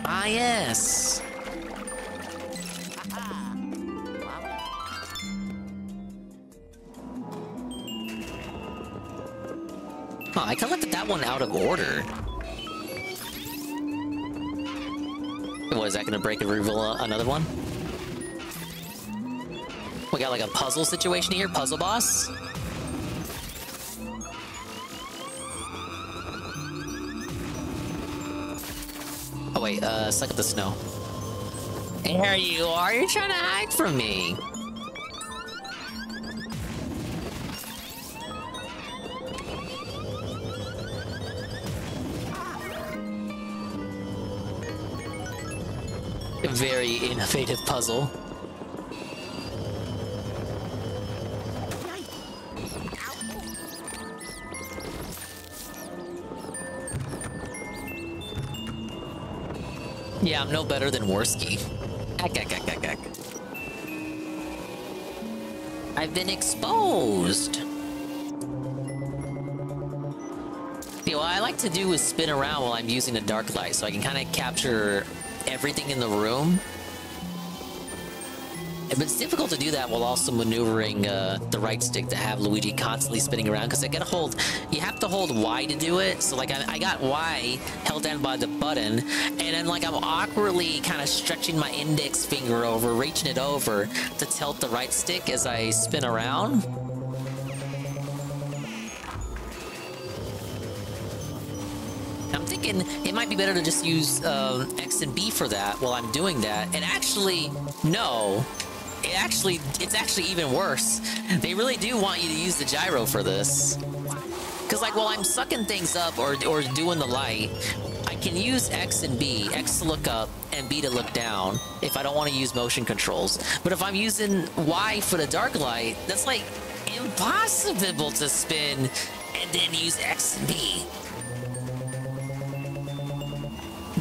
Ah, yes! Huh, I collected that one out of order. What, is that gonna break and reveal another one? We got like a puzzle situation here, puzzle boss. Oh wait, suck up the snow. There you are, you're trying to hide from me. A very innovative puzzle. Yeah, I'm no better than Worski. I've been exposed. What I like to do is spin around while I'm using the dark light, so I can kind of capture everything in the room. But it's difficult to do that while also maneuvering the right stick to have Luigi constantly spinning around, because you have to hold Y to do it. So like I got Y held down by the button, and then like I'm awkwardly kind of stretching my index finger over, reaching it over to tilt the right stick as I spin around. I'm thinking it might be better to just use X and B for that while I'm doing that. And actually, no. It's actually even worse. They really do want you to use the gyro for this. Because like while I'm sucking things up or doing the light, I can use X and B, X to look up and B to look down if I don't want to use motion controls. But if I'm using Y for the dark light, that's like impossible to spin and then use X and B.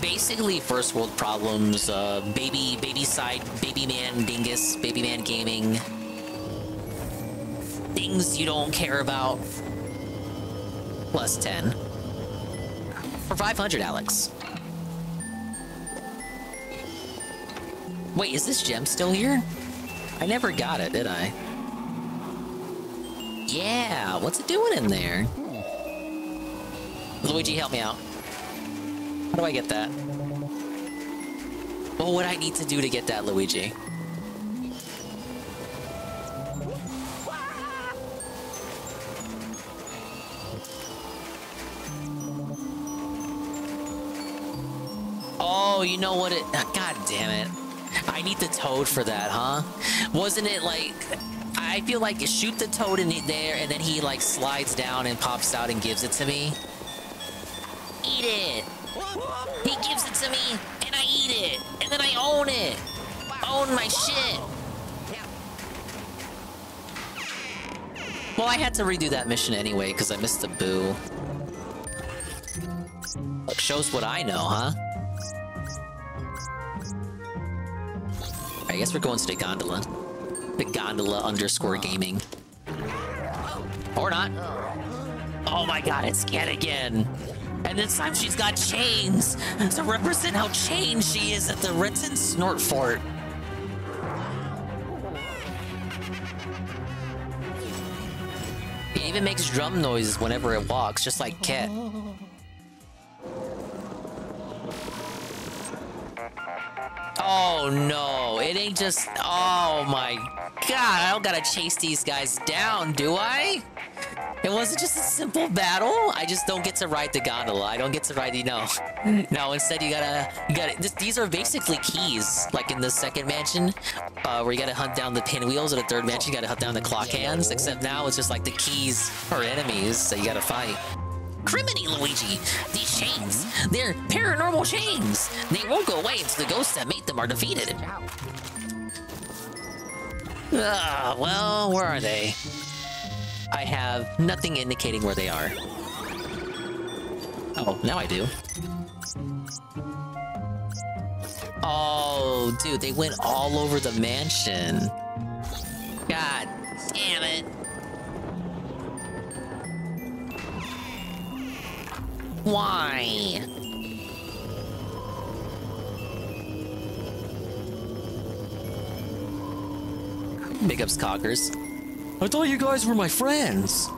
Basically, first world problems, baby man dingus, baby man gaming. Things you don't care about. Plus 10. For 500, Alex. Wait, is this gem still here? I never got it, did I? Yeah, what's it doing in there? Luigi, help me out. How do I get that? What would I need to do to get that, Luigi? Oh, you know what it... God damn it. I need the toad for that, huh? Wasn't it like... I feel like you shoot the toad in there and then he like slides down and pops out and gives it to me. Eat it! He gives it to me, and I eat it, and then I own it. Own my shit. Well, I had to redo that mission anyway, because I missed the boo. Look, shows what I know, huh? I guess we're going to the gondola. The gondola _ gaming. Or not. Oh my god, it's Cat again. And this time she's got chains to represent how chained she is at the Ritz and Snort Fort. It even makes drum noises whenever it walks, just like Ket. Oh no, it ain't just... Oh my god, I don't gotta chase these guys down, do I? It wasn't just a simple battle. I just don't get to ride the gondola. I don't get to ride, No, instead you gotta these are basically keys, like in the second mansion, where you gotta hunt down the pinwheels, or the third mansion, you gotta hunt down the clock hands, except now it's just like the keys are enemies, so you gotta fight. Criminy, Luigi! These chains, they're paranormal chains! They won't go away until the ghosts that made them are defeated. Well, where are they? I have nothing indicating where they are. Oh, now I do. Oh, dude, they went all over the mansion. God damn it. Why? Big ups, Cockers. I thought you guys were my friends.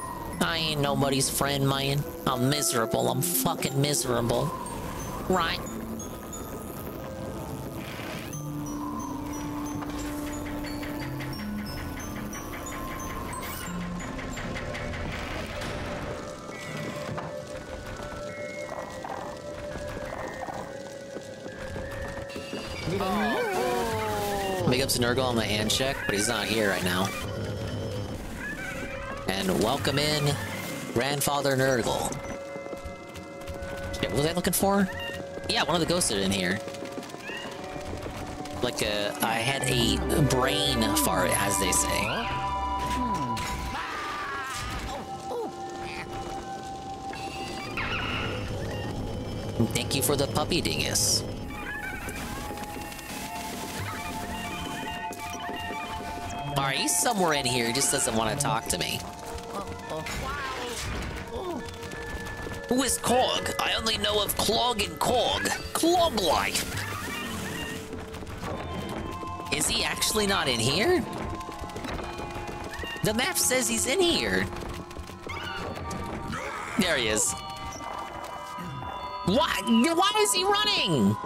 I ain't nobody's friend, man. I'm miserable. I'm fucking miserable. Right? Big ups to Nurgle on the hand check, but he's not here right now. And welcome in Grandfather Nurgle. Yeah, what was I looking for? Yeah, one of the ghosts are in here. Like I had a brain fart, as they say. Thank you for the puppy dingus. Alright, he's somewhere in here, he just doesn't want to talk to me. Who is Cog? I only know of Clog and Cog. Clog-like. Is he actually not in here? The map says he's in here. There he is. Why is he running?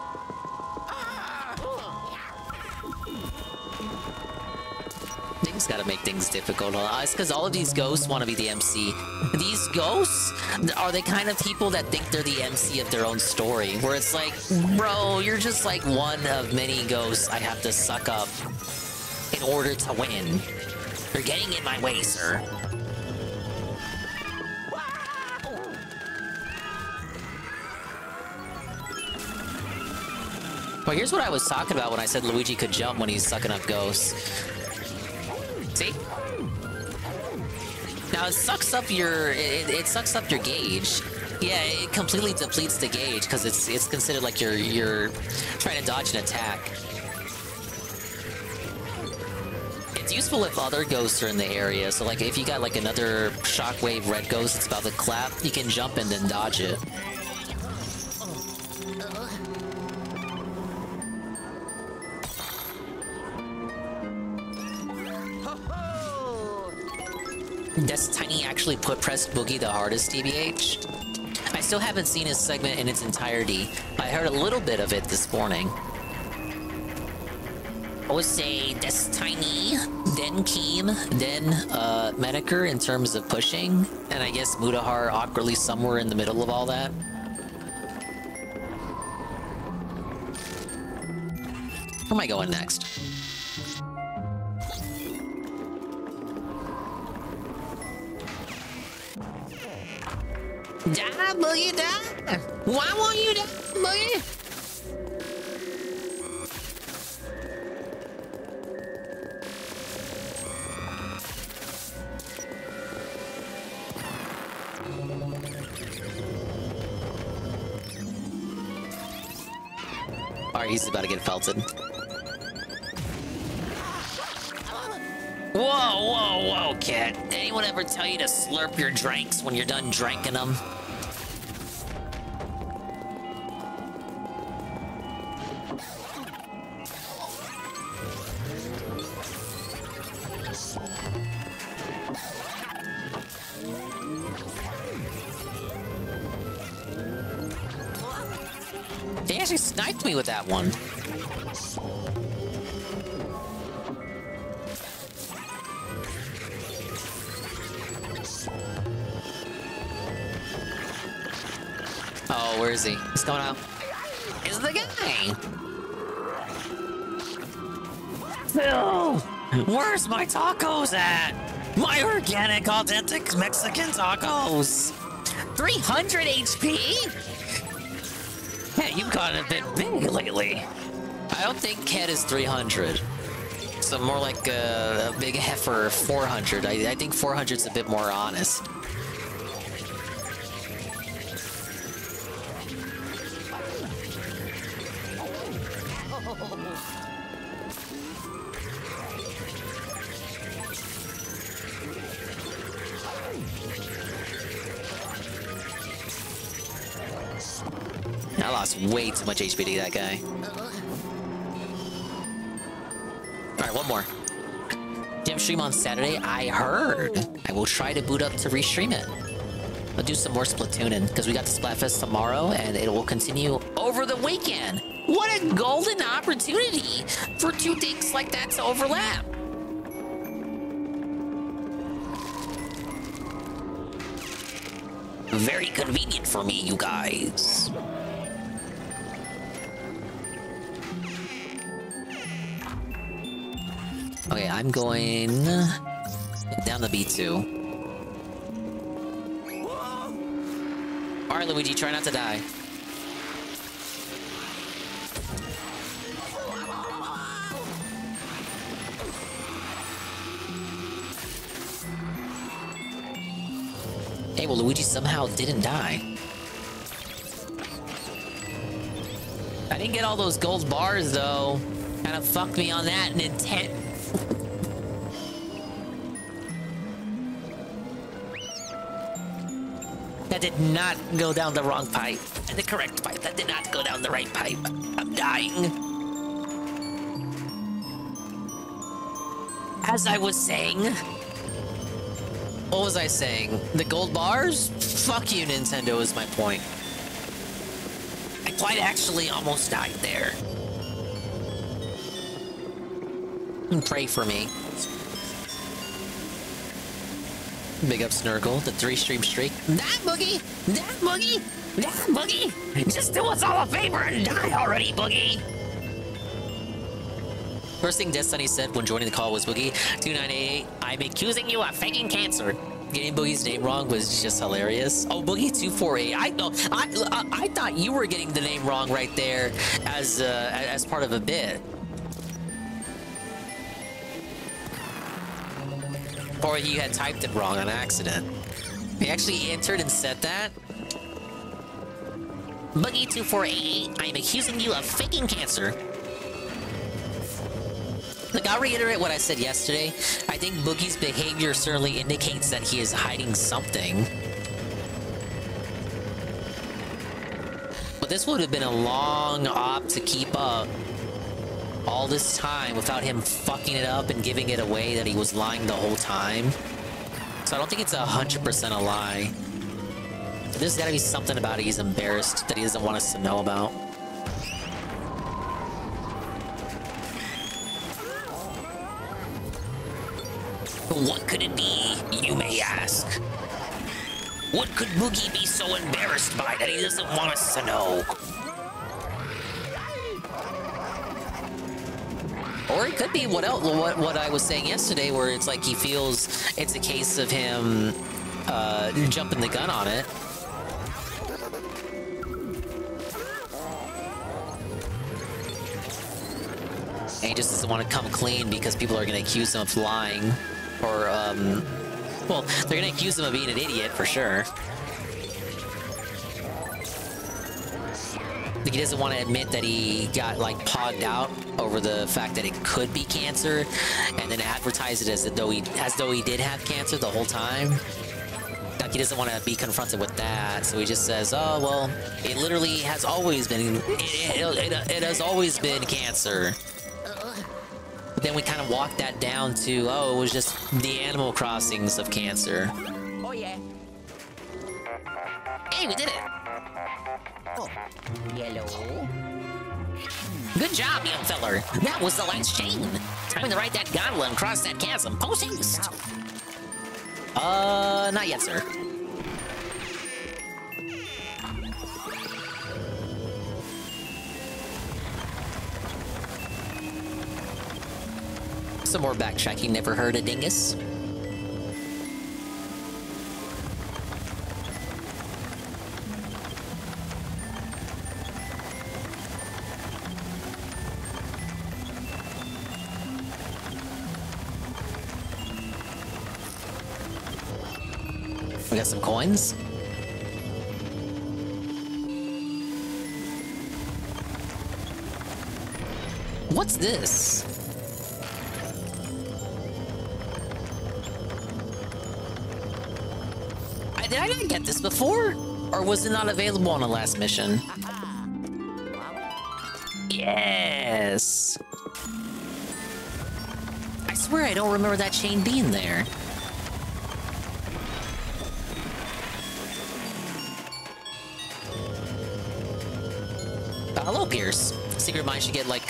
Things gotta make things difficult. It's because all of these ghosts want to be the MC. These ghosts, are they kind of people that think they're the MC of their own story? Where it's like, bro, you're just like one of many ghosts I have to suck up in order to win. You're getting in my way, sir. Well, here's what I was talking about when I said Luigi could jump when he's sucking up ghosts. See? Now it sucks up your it sucks up your gauge. Yeah, it completely depletes the gauge because it's considered like you're trying to dodge an attack. It's useful if other ghosts are in the area. So like if you got like another shockwave red ghost that's about to clap, you can jump and then dodge it. Does Tiny actually put Press Boogie the hardest, TBH? I still haven't seen his segment in its entirety. I heard a little bit of it this morning. I would say that's Tiny, then Keem, then Medicare in terms of pushing, and I guess Mudahar awkwardly somewhere in the middle of all that. Where am I going next? Die, Boogie, die! Why won't you die, Boogie? Alright, he's about to get felted. Whoa, whoa, whoa, kid. Anyone ever tell you to slurp your drinks when you're done drinking them? They actually sniped me with that one. Oh, where is he? He's coming out. Is the guy? Phil! Where's my tacos at? My organic, authentic Mexican tacos! 300 HP? Yeah, you've gotten a bit big lately. I don't think Cat is 300. So more like a big heifer 400. I think 400's a bit more honest. I lost way too much HP to that guy. Alright, one more. Dim stream on Saturday? I heard. I will try to boot up to restream it. I'll do some more Splatooning, because we got the Splatfest tomorrow, and it will continue over the weekend. What a golden opportunity for two things like that to overlap. Very convenient for me, you guys. Okay, I'm going down to B2. Alright, Luigi, try not to die. Hey, well, Luigi somehow didn't die. I didn't get all those gold bars, though. Kind of fucked me on that Nintendo. That did not go down the wrong pipe. The correct pipe. That did not go down the right pipe. I'm dying. As I was saying... What was I saying? The gold bars? Fuck you, Nintendo, is my point. I quite actually almost died there. And pray for me. Big up Snurgle, the 3-stream streak. That boogie! That boogie! That boogie! Just do us all a favor and die already, boogie! First thing Destiny said when joining the call was, Boogie, 2988, I'm accusing you of faking cancer. Getting Boogie's name wrong was just hilarious. Oh, Boogie 248. I thought you were getting the name wrong right there as part of a bit. Or he had typed it wrong on accident. He actually entered and said that. Boogie 2488, I'm accusing you of faking cancer. Look, I'll reiterate what I said yesterday. I think Boogie's behavior certainly indicates that he is hiding something. But this would have been a long op to keep up all this time without him fucking it up and giving it away that he was lying the whole time. So I don't think it's 100% a lie. There's gotta be something about it he's embarrassed that he doesn't want us to know about. What could it be, you may ask? What could Boogie be so embarrassed by that he doesn't want us to know? Or it could be what I was saying yesterday, where it's like he feels it's a case of him jumping the gun on it. And he just doesn't want to come clean because people are going to accuse him of lying. Or, well, they're going to accuse him of being an idiot, for sure. Like, he doesn't want to admit that he got, like, pogged out over the fact that it could be cancer, and then advertise it as though he did have cancer the whole time. Like, he doesn't want to be confronted with that, so he just says, oh, well, it literally has always been, it has always been cancer. But then we kind of walk that down to, oh, it was just the Animal Crossings of cancer. Oh, yeah. Hey, we did it! Oh, yellow. Good job, young feller. That was the last chain. Time to ride that gondola and cross that chasm. Post haste. Not yet, sir. Some more backtracking, never heard a dingus. We got some coins. What's this? Did I not get this before? Or was it not available on the last mission? Yes! I swear I don't remember that chain being there. Hello, Pierce. Secret Mind should get like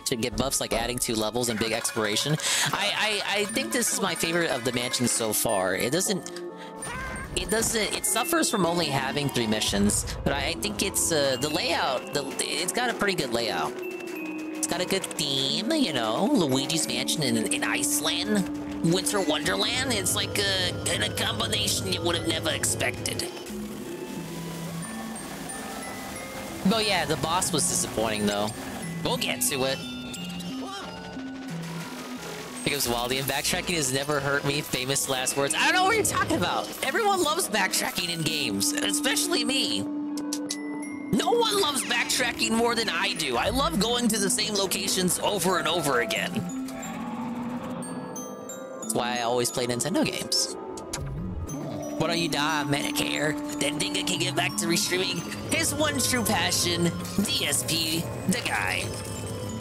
should get buffs like adding 2 levels and big exploration. I think this is my favorite of the mansions so far. It suffers from only having 3 missions, but I think it's the layout. It's got a pretty good layout. It's got a good theme, you know. Luigi's Mansion in Iceland. Winter Wonderland. It's like a combination you would have never expected. Oh yeah, the boss was disappointing though. We'll get to it. It goes Waldy, and backtracking has never hurt me. Famous last words. I don't know what you're talking about. Everyone loves backtracking in games, especially me. No one loves backtracking more than I do. I love going to the same locations over and over again. That's why I always play Nintendo games. Why don't you die, Medicare? Then Dinga can get back to restreaming his one true passion, DSP, the guy.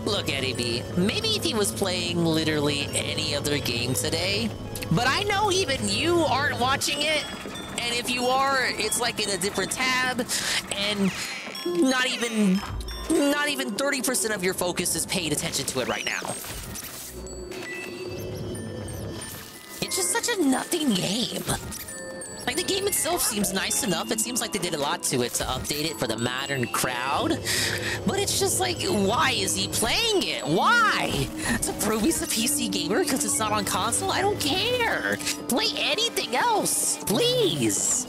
Look, Eddie B, maybe if he was playing literally any other game today, but I know even you aren't watching it, and if you are, it's like in a different tab, and not even 30% of your focus is paid attention to it right now. It's just such a nothing game. Like, the game itself seems nice enough. It seems like they did a lot to it to update it for the modern crowd. But it's just like, why is he playing it? Why? To prove he's a PC gamer because it's not on console? I don't care. Play anything else, please.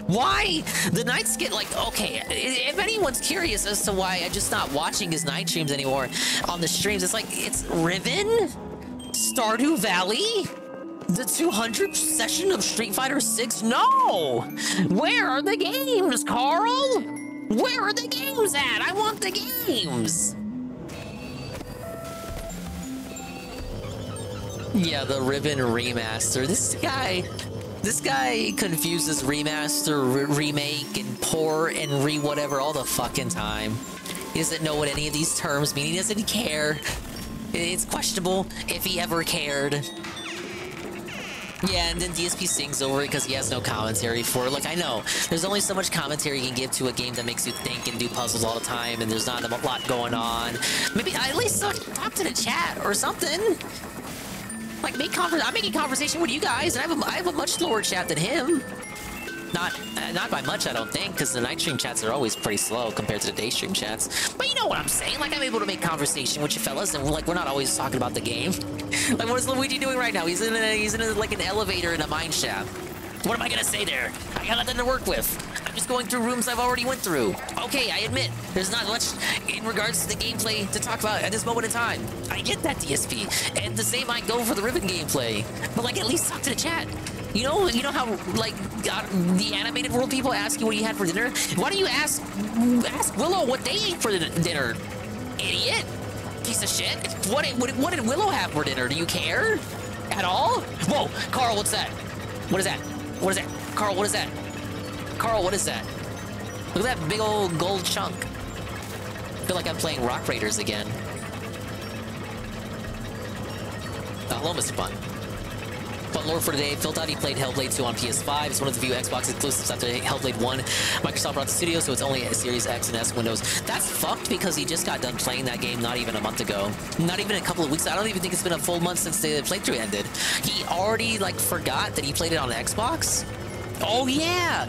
Why? The nights get like, okay, if anyone's curious as to why I'm just not watching his night streams anymore on the streams, it's like, it's Riven? Stardew Valley? The 200th session of Street Fighter 6? No! Where are the games, Carl? Where are the games at? I want the games! Yeah, the Ribbon remaster. This guy confuses remaster, remake, and port, and whatever all the fucking time. He doesn't know what any of these terms mean. He doesn't care. It's questionable if he ever cared. Yeah, and then DSP sings over it because he has no commentary for it. Like, I know, there's only so much commentary you can give to a game that makes you think and do puzzles all the time, and there's not a lot going on. Maybe at least talk to the chat or something. Like, I'm making conversation with you guys, and I have a much slower chat than him. Not by much, I don't think, because the night stream chats are always pretty slow compared to the day stream chats. But you know what I'm saying? Like, I'm able to make conversation with you fellas, and we're not always talking about the game. Like, what is Luigi doing right now? He's in like an elevator in a mine shaft. What am I gonna say there? I got nothing to work with. I'm just going through rooms I've already went through. Okay, I admit, there's not much in regards to the gameplay to talk about at this moment in time. I get that, DSP, and the same might go for the Ribbon gameplay. But like, at least talk to the chat. You know how, like, the animated world people ask you what you had for dinner? Why don't you ask Willow what they ate for dinner? Idiot! Piece of shit. What did Willow have for dinner? Do you care? At all? Whoa! Carl, what's that? What is that? What is that? Carl, what is that? Carl, what is that? Look at that big old gold chunk. I feel like I'm playing Rock Raiders again. Hello, Mr. Bun. Fun lore for today. Phil thought he played Hellblade 2 on PS5. It's one of the few Xbox exclusives after Hellblade 1. Microsoft brought the studio, so it's only a Series X and S Windows. That's fucked because he just got done playing that game not even a month ago. Not even a couple of weeks. I don't even think it's been a full month since the playthrough ended. He already, like, forgot that he played it on Xbox? Oh, yeah!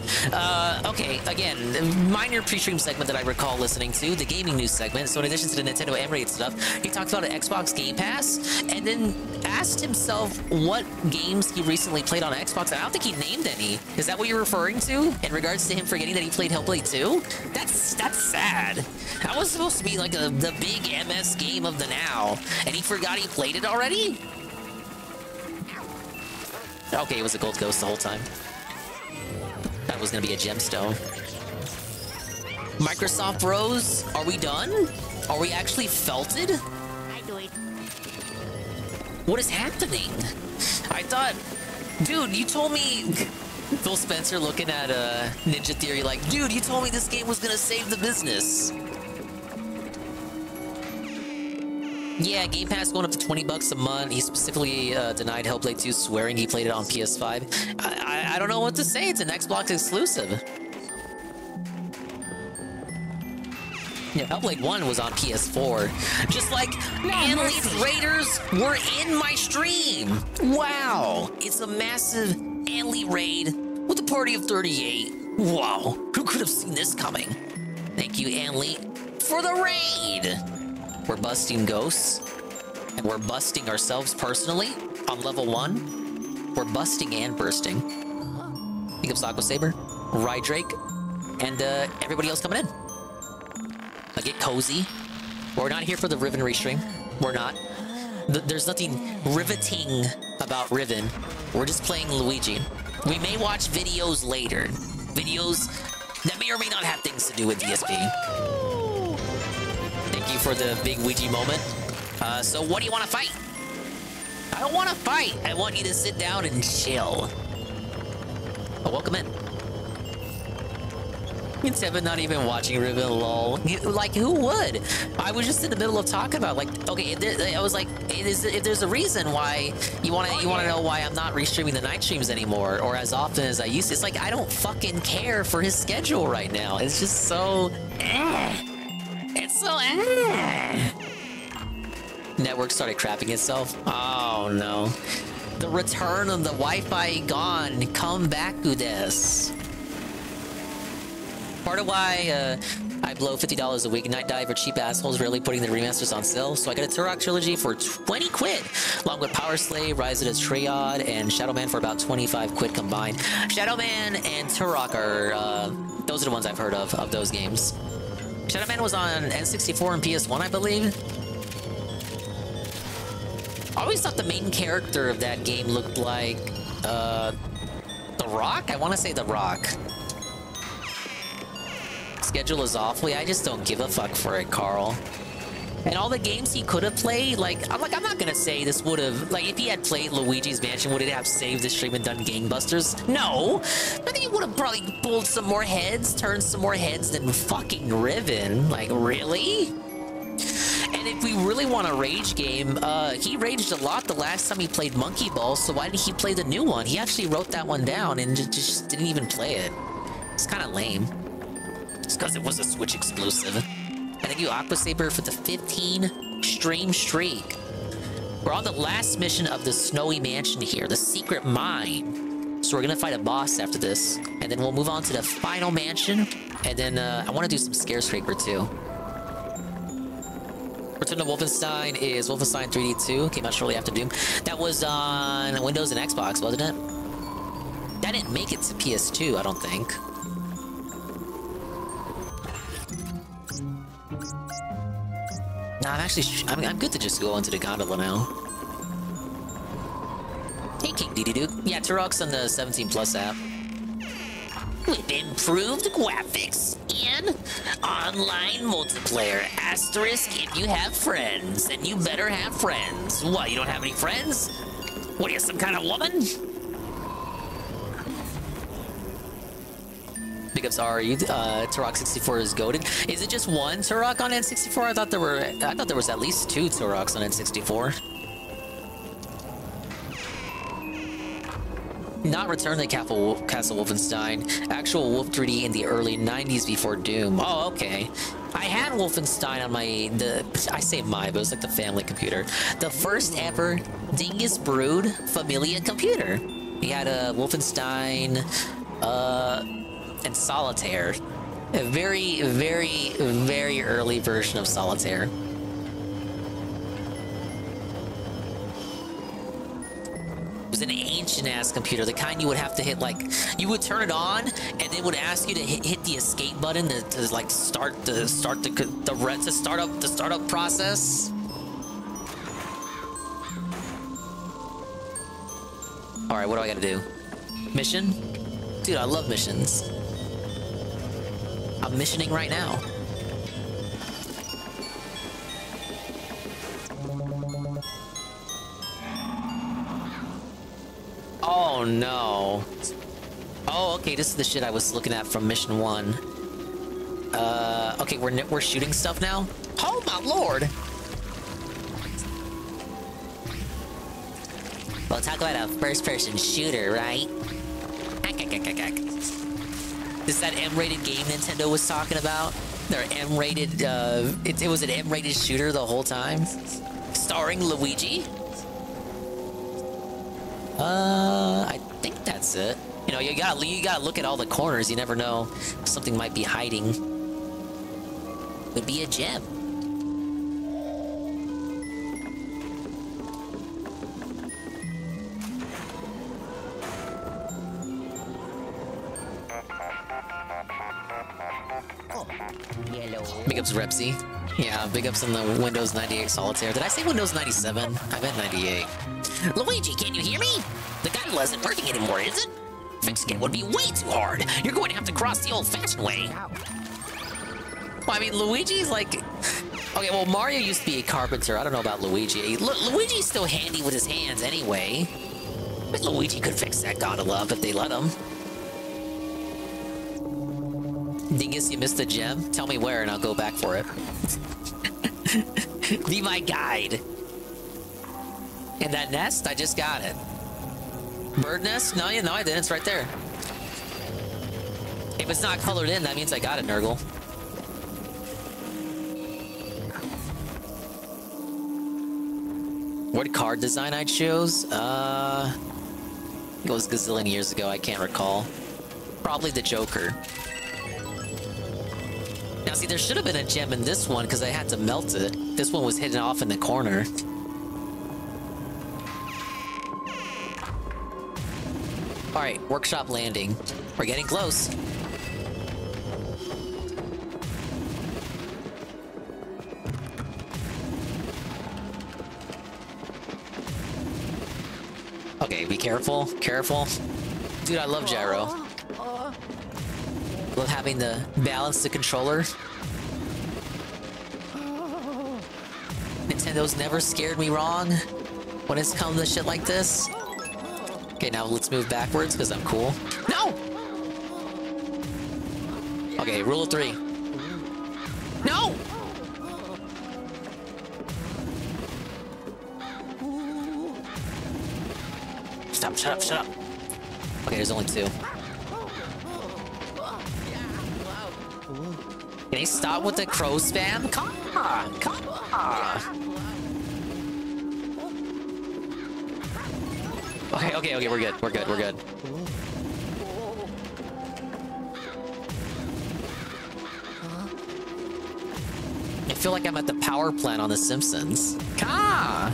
Okay, again, minor pre-stream segment that I recall listening to, the gaming news segment. So in addition to the Nintendo Emirates stuff, he talked about an Xbox Game Pass, and then asked himself what games he recently played on Xbox. I don't think he named any. Is that what you're referring to? In regards to him forgetting that he played Hellblade 2? That's sad. That was supposed to be like the big MS game of the now, and he forgot he played it already? Okay, it was a Gold Ghost the whole time. That was gonna be a gemstone. Microsoft Bros, are we done? Are we actually felted? I do it. What is happening? I thought, dude, you told me. Phil Spencer looking at Ninja Theory like, dude, you told me this game was gonna save the business. Yeah, Game Pass going up to $20 a month. He specifically denied Hellblade 2, swearing he played it on PS5. I don't know what to say. It's an Xbox exclusive. Yeah, Hellblade 1 was on PS4. Just like Elite Raiders were in my stream. Wow. It's a massive Elite raid with a party of 38. Wow. Who could have seen this coming? Thank you, Elite, for the raid. we're busting ghosts, and we're busting ourselves personally on level 1. We're busting and bursting. Pick up Aqua Saber, Ride Drake, and everybody else coming in. I get cozy. We're not here for the Riven restream. We're not. There's nothing riveting about Riven. We're just playing Luigi. We may watch videos later. Videos that may or may not have things to do with DSP. Thank you for the big Ouija moment. So what do you want to fight? I don't want to fight. I want you to sit down and chill. Oh, welcome in. It's Evan not even watching Riven, lol. Like, who would? I was just in the middle of talking about, like, okay, I was like, if there's a reason why you want to know why I'm not restreaming the night streams anymore, or as often as I used to. It's like, I don't fucking care for his schedule right now. It's just so, It's so, Network started crapping itself. Oh, no. The return of the Wi-Fi gone. Come back, Udes. Part of why I blow $50 a week. Night Dive are cheap assholes, rarely putting the remasters on sale. So I got a Turok trilogy for 20 quid, along with Power Slave, Rise of the Triad, and Shadow Man for about 25 quid combined. Shadow Man and Turok are, those are the ones I've heard of those games. Shadow Man was on N64 and PS1, I believe. I always thought the main character of that game looked like, The Rock? I want to say The Rock. Schedule is awfully. I just don't give a fuck for it, Carl. And all the games he could have played, I'm not gonna say this would have, like, if he had played Luigi's Mansion, would it have saved the stream and done gangbusters? No! I think he would have probably pulled some more heads, turned some more heads than fucking Riven. Like, really? And if we really want a rage game, he raged a lot the last time he played Monkey Ball, so why didn't he play the new one? He actually wrote that one down and just didn't even play it. It's kind of lame. It's because it was a Switch exclusive. I thank you, Aqua Saber, for the 15 stream streak. We're on the last mission of the Snowy Mansion here, the secret mine. So we're gonna fight a boss after this, and then we'll move on to the final mansion, and then I want to do some Scare Scraper too. Return to Wolfenstein is Wolfenstein 3D 2. Came out shortly after Doom. That was on Windows and Xbox, wasn't it? That didn't make it to PS2, I don't think. Nah, I'm good to just go into the gondola now. Hey, King Dee-Dee-Doo. Yeah, Turok's on the 17 Plus app. With improved graphics and online multiplayer. Asterisk if you have friends. And you better have friends. What, you don't have any friends? What, are you some kind of woman? Big ups are you? Turok 64 is goated. Is it just one Turok on N64? I thought there was at least 2 Turoks on N64. Not Return to Castle Wolfenstein. Actual Wolf 3D in the early 90s before Doom. Oh, okay. I had Wolfenstein on I say my, but it was like the family computer. The first ever Dingus Brood Familia computer. We had a Wolfenstein, and Solitaire. A very, very, very early version of Solitaire. It was an ancient-ass computer, the kind you would have to hit, like, you would turn it on, and it would ask you to hit the escape button to like start up the startup process. All right, what do I gotta do? Mission? Dude, I love missions. I'm missioning right now. Oh no. Oh, okay, this is the shit I was looking at from mission 1. Okay, we're shooting stuff now? Oh my lord! We'll talk about a first-person shooter, right? This is that M-rated game Nintendo was talking about? Their M-rated, it was an M-rated shooter the whole time? Starring Luigi? I think that's it. You know, you gotta look at all the corners. You never know. Something might be hiding. Would be a gem. Big ups Repsy. Yeah, big ups on the Windows 98 Solitaire. Did I say Windows 97? I meant 98. Luigi, can you hear me? The gondola isn't working anymore, is it? Fixing it would be way too hard. You're going to have to cross the old-fashioned way. Well, I mean, Luigi's like... Okay, well, Mario used to be a carpenter. I don't know about Luigi. Luigi's still handy with his hands anyway. But Luigi could fix that gondola up if they let him. Dingus, you missed a gem? Tell me where and I'll go back for it. Be my guide. And that nest? I just got it. Bird nest? No, I didn't. It's right there. If it's not colored in, that means I got it, Nurgle. What card design I chose? It was a gazillion years ago. I can't recall. Probably the Joker. Now, see, there should have been a gem in this one because I had to melt it. This one was hidden off in the corner. Alright, workshop landing. We're getting close. Okay, be careful. Careful. Dude, I love gyro. Love having to balance the controller. Nintendo's never scared me wrong when it's come to shit like this. Okay, now let's move backwards because I'm cool. No! Okay, rule of 3. No! Stop, shut up, shut up. Okay, there's only 2. Can you stop with the crow spam? Come on, come on. Okay, we're good, we're good, we're good. I feel like I'm at the power plant on The Simpsons. Ka!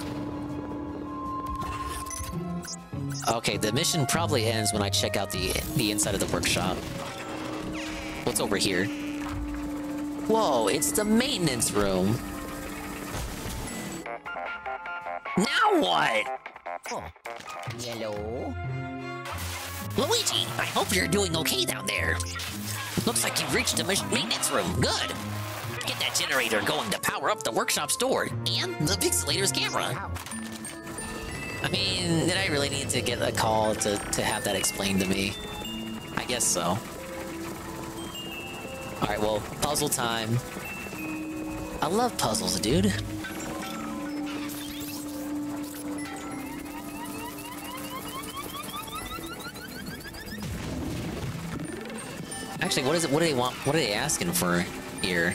Okay, the mission probably ends when I check out the inside of the workshop. What's over here? Whoa, it's the maintenance room. Now what? Hello? Luigi, I hope you're doing okay down there. Looks like you've reached the maintenance room. Good. Get that generator going to power up the workshop's door and the Pixelator's camera. I mean, did I really need to get a call to have that explained to me? I guess so. Alright, well, puzzle time. I love puzzles, dude. Actually, what is it? What do they want? What are they asking for here?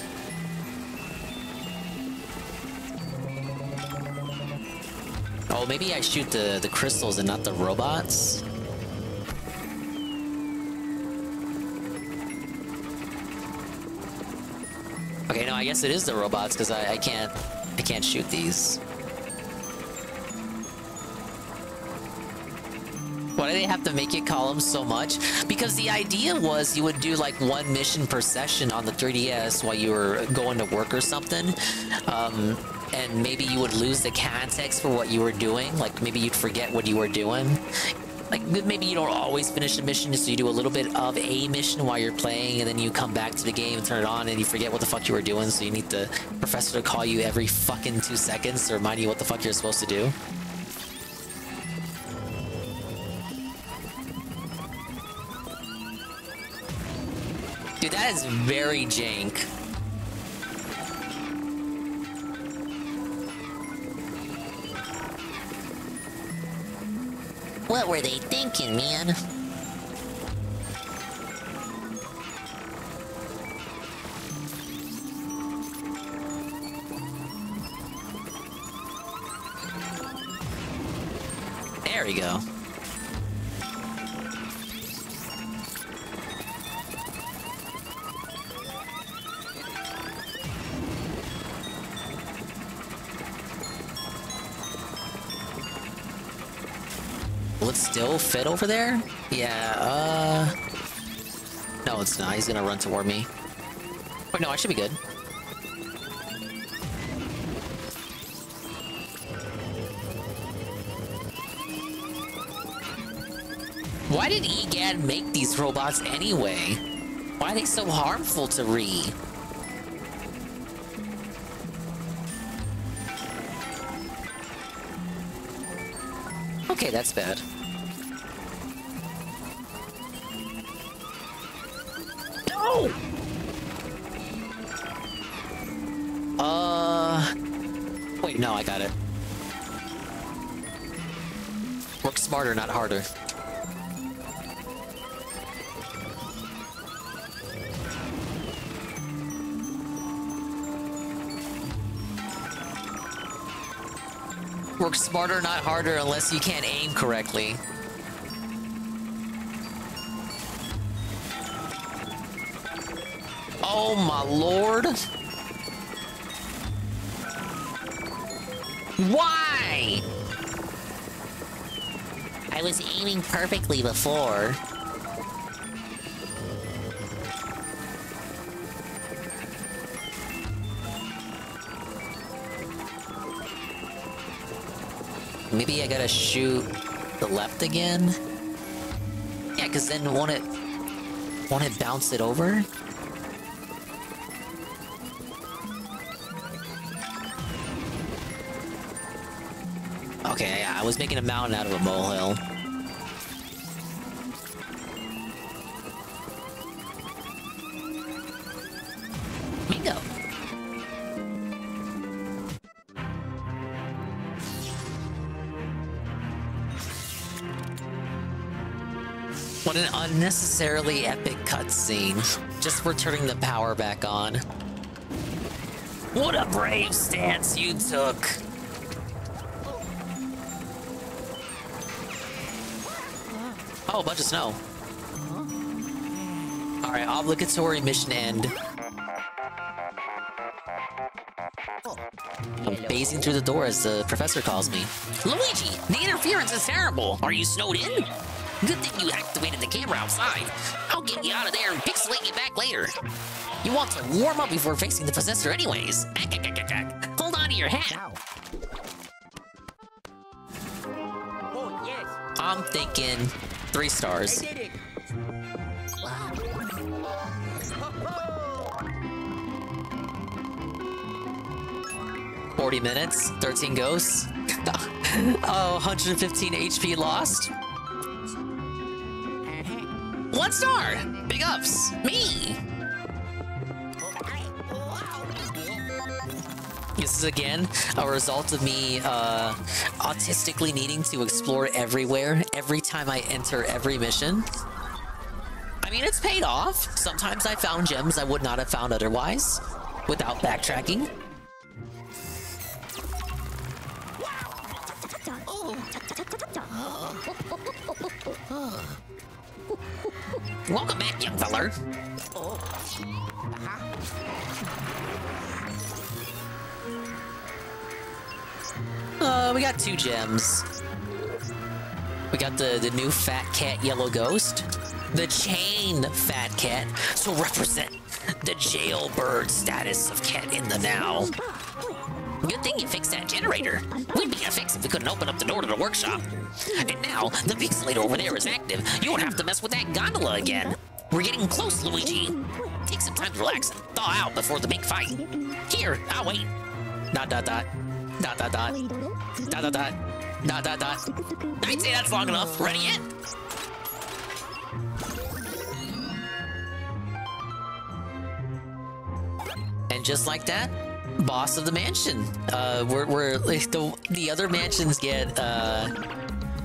Oh, maybe I shoot the crystals and not the robots? Okay, no, I guess it is the robots because I can't shoot these. Why do they have to make it columns so much? Because the idea was you would do like 1 mission per session on the 3DS while you were going to work or something. And maybe you would lose the context for what you were doing. Like maybe you'd forget what you were doing. Like maybe you don't always finish a mission, so you do a little bit of a mission while you're playing, and then you come back to the game and turn it on and you forget what the fuck you were doing, so you need the professor to call you every fucking 2 seconds to remind you what the fuck you're supposed to do. Dude, that is very jank. What were they thinking, man? There we go. Will it still fit over there? Yeah, no, it's not. He's gonna run toward me. Oh, no, I should be good. Why did EGAD make these robots anyway? Why are they so harmful to Ree? Okay, that's bad. No! Wait, no, I got it. Work smarter, not harder. Work smarter, not harder, unless you can't aim correctly. Oh my lord! Why? I was aiming perfectly before. Maybe I gotta shoot the left again? Yeah, because then won't it bounce it over? Okay, yeah, I was making a mountain out of a molehill. Bingo! What an unnecessarily epic cutscene. Just for turning the power back on. What a brave stance you took! Oh, a bunch of snow. Alright, obligatory mission end. I'm phasing through the door as the professor calls me. Luigi, the interference is terrible. Are you snowed in? Good thing you activated the camera outside. I'll get you out of there and pixelate you back later. You want to warm up before facing the possessor anyways. Hold on to your hat. Oh, yes. I'm thinking 3 stars. I did it. 40 minutes, 13 ghosts. Oh, 115 HP lost. 1 star. Big ups. Me. This is again a result of me autistically needing to explore everywhere every time I enter every mission. I mean, it's paid off. Sometimes I found gems I would not have found otherwise without backtracking. Welcome back, young feller. We got 2 gems. We got the new Fat Cat Yellow Ghost. The Chain Fat Cat to represent the jailbird status of Cat in the Now. Good thing you fixed that generator. We'd be a fix if we couldn't open up the door to the workshop. And now, the pixelator over there is active. You won't have to mess with that gondola again. We're getting close, Luigi. Take some time to relax and thaw out before the big fight. Here, I'll wait. ... I'd say that's long enough. Ready yet? And just like that, boss of the mansion. We're like the other mansions get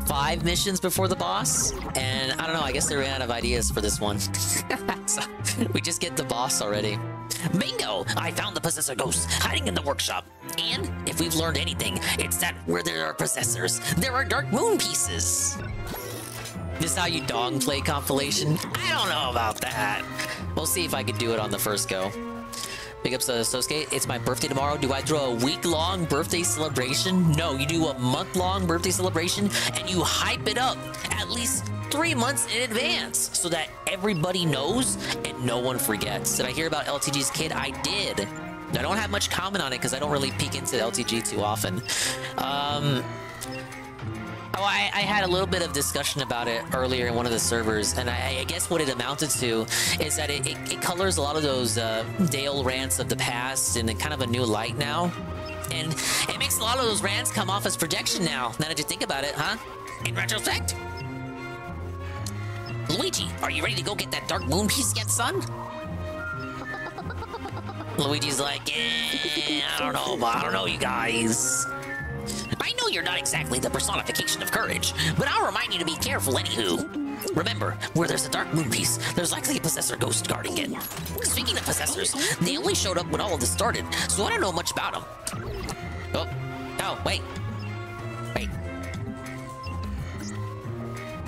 5 missions before the boss, and I don't know, I guess they ran out of ideas for this one. So we just get the boss already. Bingo! I found the possessor ghost hiding in the workshop. And if we've learned anything, it's that where there are possessors, there are dark moon pieces. This how you dong play compilation? I don't know about that. We'll see if I can do it on the first go. Big ups to Sosuke. It's my birthday tomorrow. Do I throw a week-long birthday celebration? No, you do a month-long birthday celebration and you hype it up at least 3 months in advance so that everybody knows and no one forgets. Did I hear about LTG's kid? I did. I don't have much comment on it because I don't really peek into LTG too often. Oh, I had a little bit of discussion about it earlier in one of the servers, and I guess what it amounted to is that it colors a lot of those Dale rants of the past in kind of a new light now. And it makes a lot of those rants come off as projection now that you think about it, huh? In retrospect? Luigi, are you ready to go get that Dark Moon piece yet, son? Luigi's like, I don't know, you guys. I know you're not exactly the personification of courage, but I'll remind you to be careful anywho. Remember, where there's a Dark Moon piece, there's likely a possessor ghost guarding it. Speaking of possessors, they only showed up when all of this started, so I don't know much about them. Oh, wait. I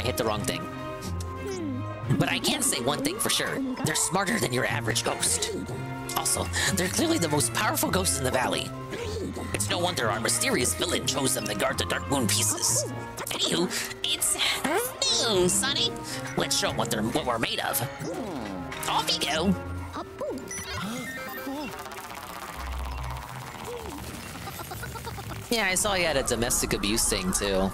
hit the wrong thing. But I can say one thing for sure. They're smarter than your average ghost. Also, they're clearly the most powerful ghosts in the valley. It's no wonder our mysterious villain chose them to guard the Dark Moon pieces. Anywho, it's new, Sonny. Let's show them what we're made of. Off you go. Yeah, I saw you had a domestic abuse thing too.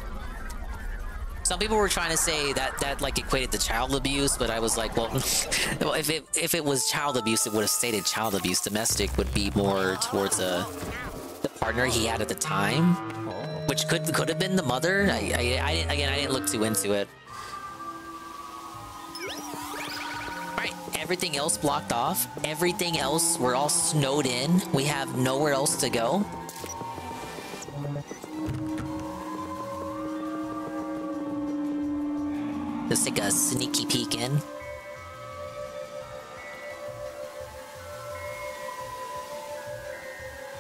Some people were trying to say that like equated to child abuse, but I was like, well, if it was child abuse, it would have stated child abuse. Domestic would be more towards the partner he had at the time, which could have been the mother. I didn't look too into it. All right, everything else blocked off. Everything else, we're all snowed in. We have nowhere else to go. Let's take a sneaky peek in.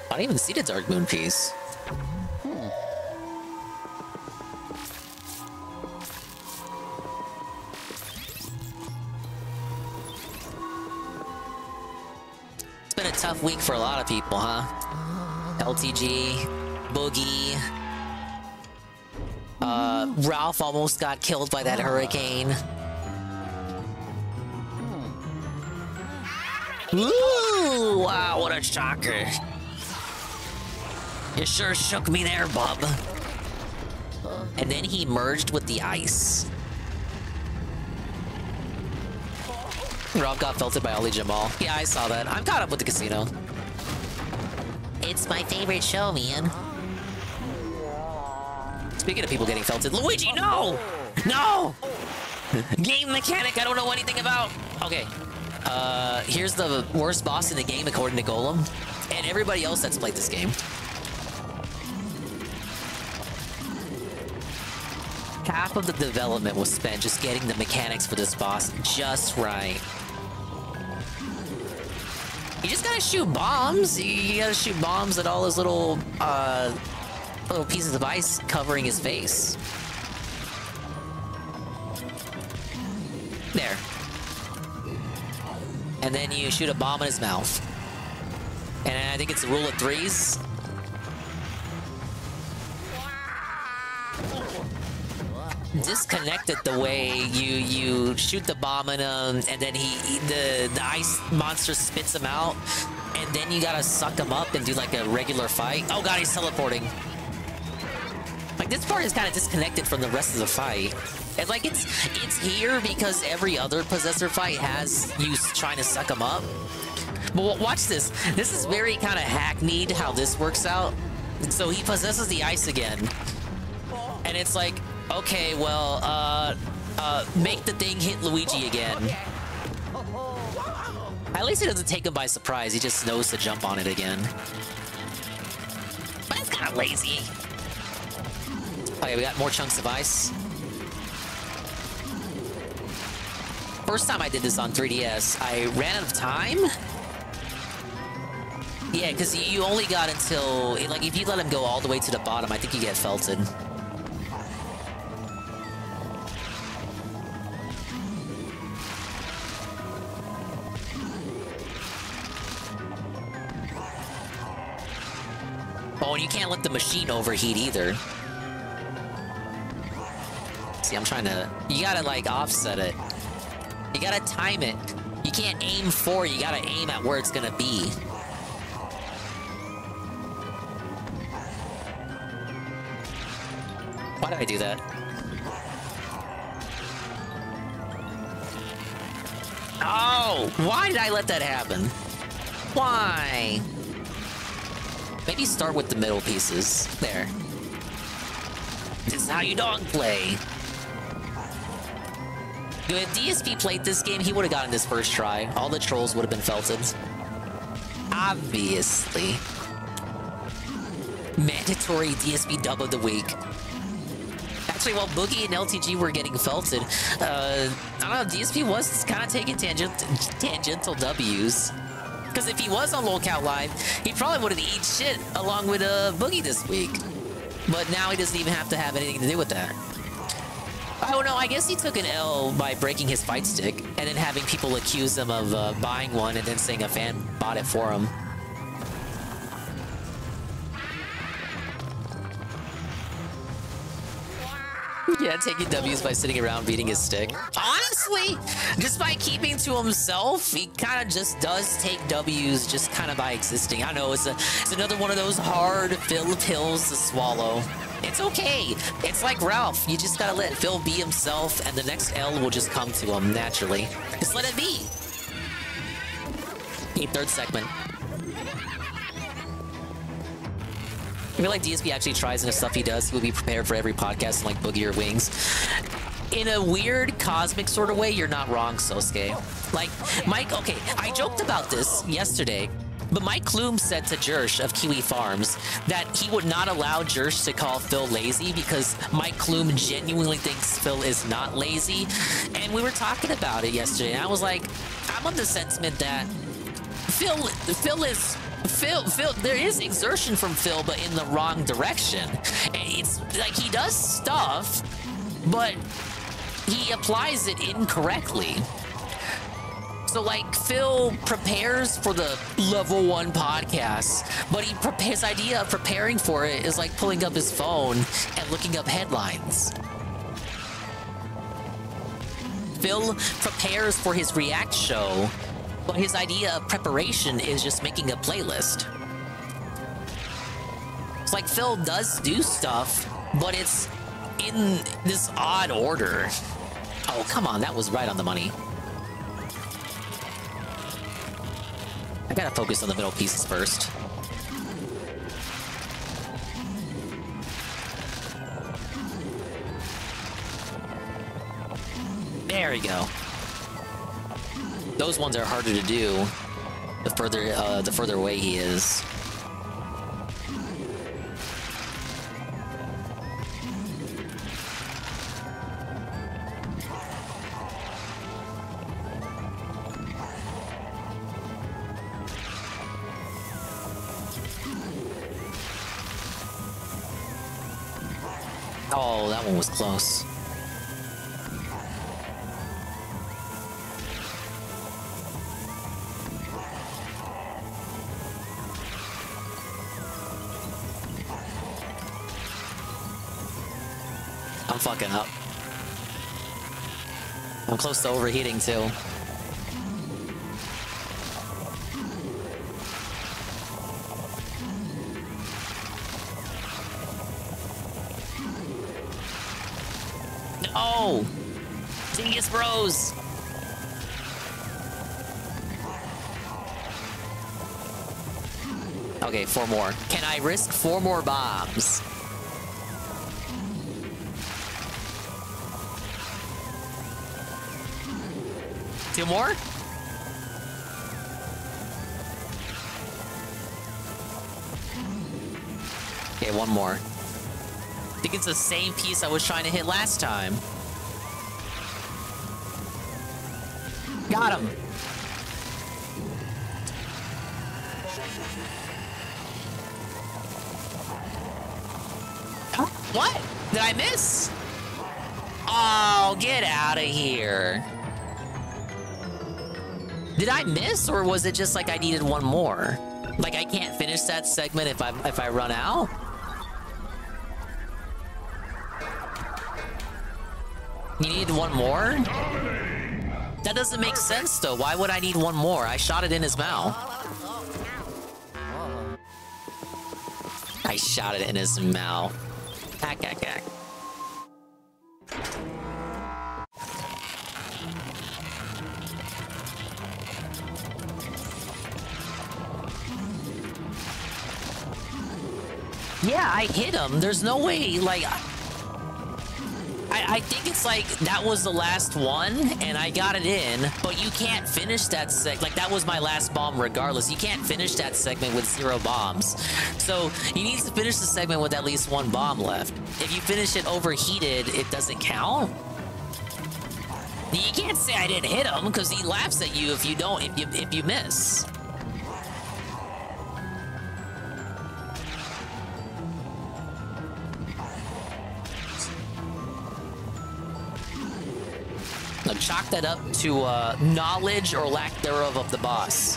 I don't even see the Dark Moon piece. It's been a tough week for a lot of people, huh? LTG, Boogie. Ralph almost got killed by that hurricane. Ooh, wow, what a shocker. You sure shook me there, bub. And then he merged with the ice. Rob got felted by Ali Jamal. Yeah, I saw that. I'm caught up with the casino. It's my favorite show, man. Speaking of people getting felted, Luigi, no! No! Game mechanic I don't know anything about. Okay. Here's the worst boss in the game according to Golem. And everybody else that's played this game. Half of the development was spent just getting the mechanics for this boss just right. You just gotta shoot bombs. You gotta shoot bombs at all those little pieces of ice covering his face. There. And then you shoot a bomb in his mouth. And I think it's the rule of threes. Disconnected the way you shoot the bomb in him, and then the ice monster spits him out, and then you gotta suck him up and do like a regular fight. Oh god, he's teleporting. Like, this part is kind of disconnected from the rest of the fight. And like, it's here because every other Possessor fight has you trying to suck him up. But watch this. This is very kind of hackneyed how this works out. So he possesses the ice again. And it's like, okay, well, make the thing hit Luigi again. At least it doesn't take him by surprise. He just knows to jump on it again. But it's kind of lazy. Okay, we got more chunks of ice. First time I did this on 3DS, I ran out of time. Yeah, because you only got until, like, if you let him go all the way to the bottom, I think you get felted. Oh, and you can't let the machine overheat either. See, I'm trying to... You gotta, like, offset it. You gotta time it. You can't aim for it, you gotta aim at where it's gonna be. Why did I do that? Oh! Why did I let that happen? Why? Maybe start with the middle pieces. There. This is how you dog play. If DSP played this game, he would have gotten this first try. All the trolls would have been felted. Obviously. Mandatory DSP dub of the week. Actually, while Boogie and LTG were getting felted, I don't know, DSP was kind of taking tangential W's. Because if he was on Lolcat Live, he probably would have eaten shit along with Boogie this week. But now he doesn't even have to have anything to do with that. Oh no, I guess he took an L by breaking his fight stick and then having people accuse him of buying one and then saying a fan bought it for him. Yeah, taking W's by sitting around beating his stick. Honestly, just by keeping to himself, he kind of just does take W's just kind of by existing. I know it's another one of those hard Phil pills to swallow. It's okay. It's like Ralph. You just gotta let Phil be himself, and the next L will just come to him naturally. Just let it be. Okay, third segment. I feel like DSP actually tries in the stuff he does. He will be prepared for every podcast like Boogie or Wings. In a weird, cosmic sort of way, you're not wrong, Sosuke. Like, Mike, okay, I joked about this yesterday, but Mike Kloom said to Jersh of Kiwi Farms that he would not allow Jersh to call Phil lazy because Mike Kloom genuinely thinks Phil is not lazy. And we were talking about it yesterday, and I was like, I'm of the sentiment that Phil, there is exertion from Phil, but in the wrong direction. It's like he does stuff, but he applies it incorrectly. So like Phil prepares for the level 1 podcast, but his idea of preparing for it is like pulling up his phone and looking up headlines. Phil prepares for his React show, but his idea of preparation is just making a playlist. It's like Phil does do stuff, but it's in this odd order. Oh, come on, that was right on the money. I gotta focus on the middle pieces first. There we go. Those ones are harder to do the further away he is. Oh, that one was close. I'm fucking up. I'm close to overheating too. No! Dingus Bros! Okay, 4 more. Can I risk 4 more bombs? Two more? Okay, 1 more. I think it's the same piece I was trying to hit last time. Got him. Huh? What? Did I miss? Oh, get out of here. Did I miss, or was it just like I needed 1 more? Like I can't finish that segment if I run out? You need 1 more? That doesn't make sense though. Why would I need 1 more? I shot it in his mouth. I shot it in his mouth. Hack, hack, hack. Yeah, I hit him. There's no way, like... I think it's like that was the last one and I got it in, but you can't finish that like that was my last bomb regardless. You can't finish that segment with 0 bombs. So you need to finish the segment with at least 1 bomb left. If you finish it overheated, it doesn't count. You can't say I didn't hit him because he laughs at you if you miss. Now chalk that up to knowledge or lack thereof of the boss.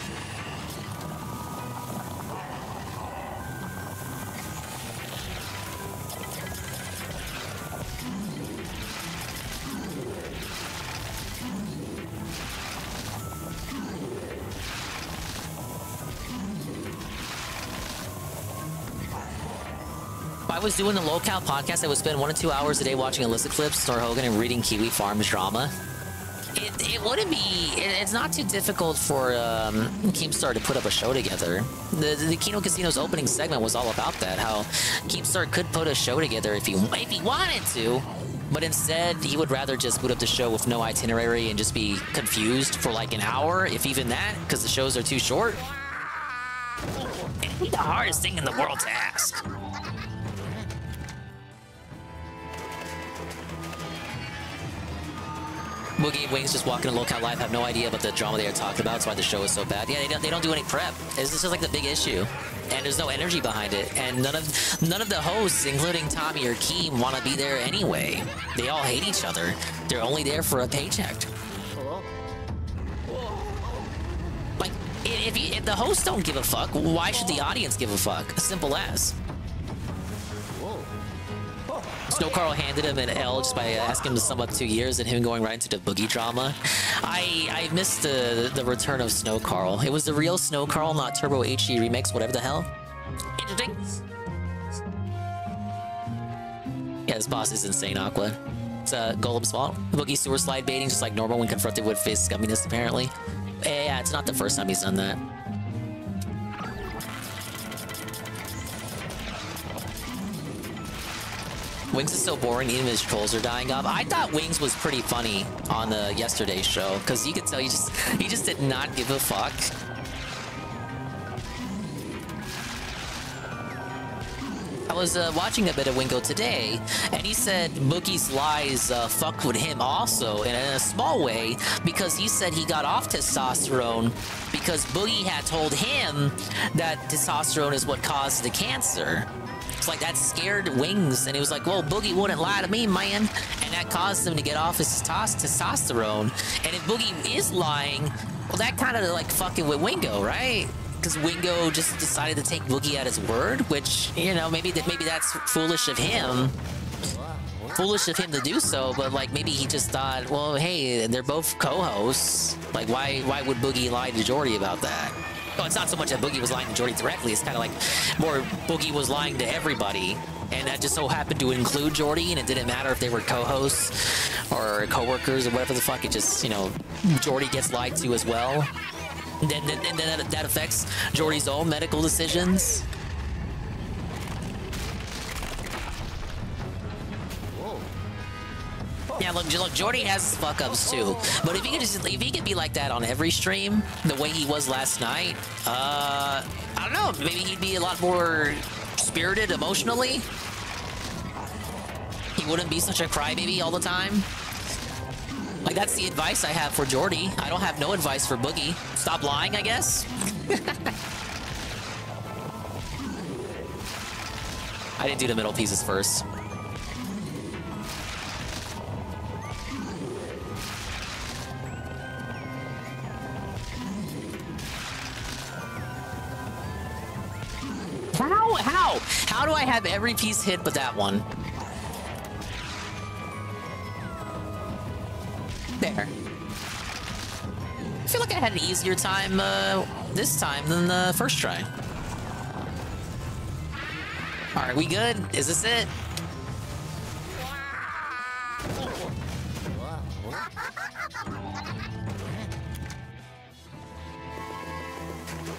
If I was doing the low-cal podcast, I would spend 1 to 2 hours a day watching illicit clips, Star Hogan, and reading Kiwi Farms drama. It wouldn't be... It's not too difficult for Keemstar to put up a show together. The Kino Casino's opening segment was all about that, how Keemstar could put a show together if he wanted to, but instead he would rather just put up the show with no itinerary and just be confused for like an hour, if even that, because the shows are too short. It'd be the hardest thing in the world to ask. Boogie and Wings just walking in Local Live have no idea about the drama they are talking about. That's why the show is so bad. Yeah, they don't do any prep. It's just like the big issue, and there's no energy behind it. And none of the hosts, including Tommy or Keem, want to be there anyway. They all hate each other. They're only there for a paycheck. Like, if the hosts don't give a fuck, why should the audience give a fuck? Simple as. Snow Carl handed him an L just by asking him to sum up 2 years and him going right into the Boogie drama. I missed the return of Snow Carl. It was the real Snow Carl, not Turbo HE remix, whatever the hell. Interesting. Yeah, this boss is insane, Aqua. It's Golem's fault. Boogie sewer slide baiting just like normal when confronted with face scumminess, apparently. Yeah, it's not the first time he's done that. Wings is so boring, even his trolls are dying off. I thought Wings was pretty funny on the yesterday's show, because you could tell he just did not give a fuck. I was watching a bit of Wingo today, and he said Boogie's lies fucked with him also, in a small way, because he said he got off testosterone because Boogie had told him that testosterone is what caused the cancer. It's like that scared Wings, and he was like, well, Boogie wouldn't lie to me, man. And that caused him to get off his testosterone. And if Boogie is lying, well, that kind of like fucking with Wingo, right? Because Wingo just decided to take Boogie at his word, which, you know, maybe that's foolish of him. Foolish of him to do so, but like maybe he just thought, well, hey, they're both co-hosts. Like, why would Boogie lie to Jordy about that? Oh, it's not so much that Boogie was lying to Jordy directly, it's kind of like more Boogie was lying to everybody, and that just so happened to include Jordy, and it didn't matter if they were co-hosts or co-workers or whatever the fuck, it just, you know, Jordy gets lied to as well. And then that affects Jordy's own medical decisions. Yeah, look, Jordy has his fuck-ups too. But if he could be like that on every stream, the way he was last night, I don't know, maybe he'd be a lot more spirited emotionally. He wouldn't be such a crybaby all the time. Like, that's the advice I have for Jordy. I don't have no advice for Boogie. Stop lying, I guess. I didn't do the middle pieces first. How do I have every piece hit but that one? There. I feel like I had an easier time this time than the first try. Alright, we good? Is this it?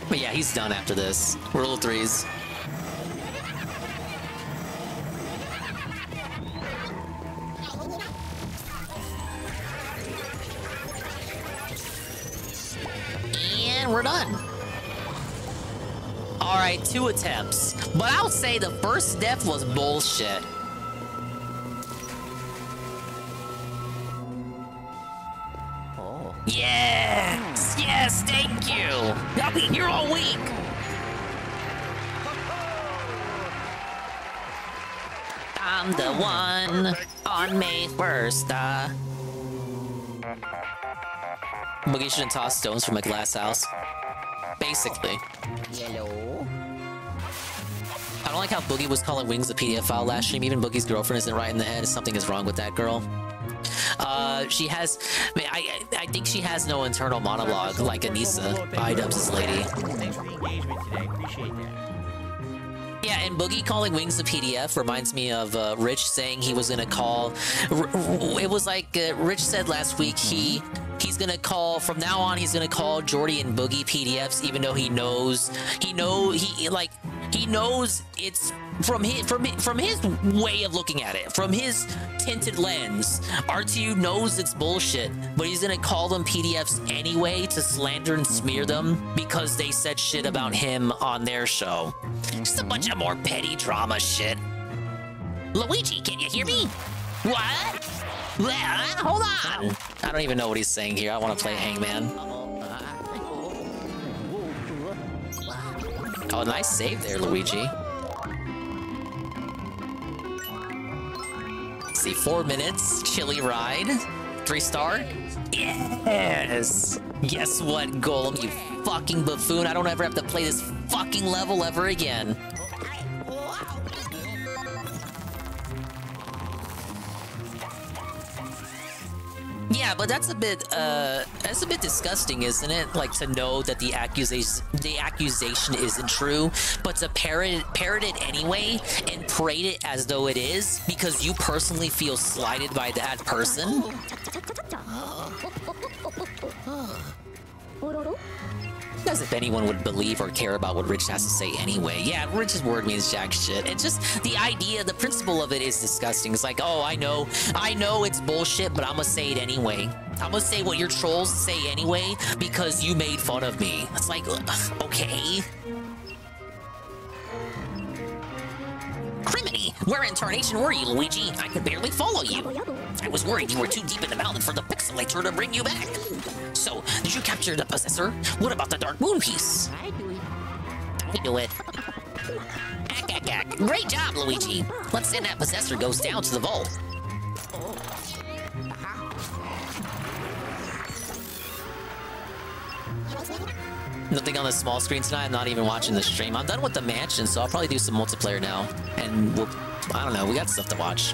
But yeah, he's done after this. Rule of threes. Alright, 2 attempts. But I'll say the first death was bullshit. Yes! Yes, thank you! I'll be here all week! I'm the one on May 1st, Boogie shouldn't toss stones from a glass house. Basically. Hello? I don't like how Boogie was calling Wings a PDF file last stream. Even Boogie's girlfriend isn't right in the head. Something is wrong with that girl. She has... I think she has no internal monologue like Anissa, iDubbbz' lady. Thanks for the engagement today. Appreciate that. Yeah, and Boogie calling Wings a PDF reminds me of Rich saying he was gonna call... It was like Rich said last week he's gonna call... From now on, he's gonna call Jordy and Boogie PDFs, even though he knows it's from his way of looking at it, from his tinted lens. RTU knows it's bullshit, but he's gonna call them PDFs anyway to slander and smear them because they said shit about him on their show. Just a bunch of more petty drama shit. Luigi, can you hear me? What? Hold on. I don't even know what he's saying here. I want to play Hangman. Oh, nice save there, Luigi. See, 4 minutes, chilly ride, 3-star. Yes! Guess what, Golem, you fucking buffoon? I don't ever have to play this fucking level ever again. Yeah, but that's a bit disgusting, isn't it? Like, to know that the accusation isn't true, but to parrot it anyway and parade it as though it is because you personally feel slighted by that person. As if anyone would believe or care about what Rich has to say anyway. Yeah, Rich's word means jack shit. And just the idea, the principle of it is disgusting. It's like, oh, I know it's bullshit, but I'm gonna say it anyway. I'm gonna say what your trolls say anyway because you made fun of me. It's like, okay. Criminy, where in tarnation were you, Luigi? I could barely follow you. I was worried you were too deep in the mountain for the pixelator to bring you back. So, did you capture the possessor? What about the Dark Moon piece? I do it. I do it. Great job, Luigi. Let's send that possessor ghost down to the vault. Nothing on the small screen tonight. I'm not even watching the stream. I'm done with the mansion, so I'll probably do some multiplayer now. And I don't know, we got stuff to watch.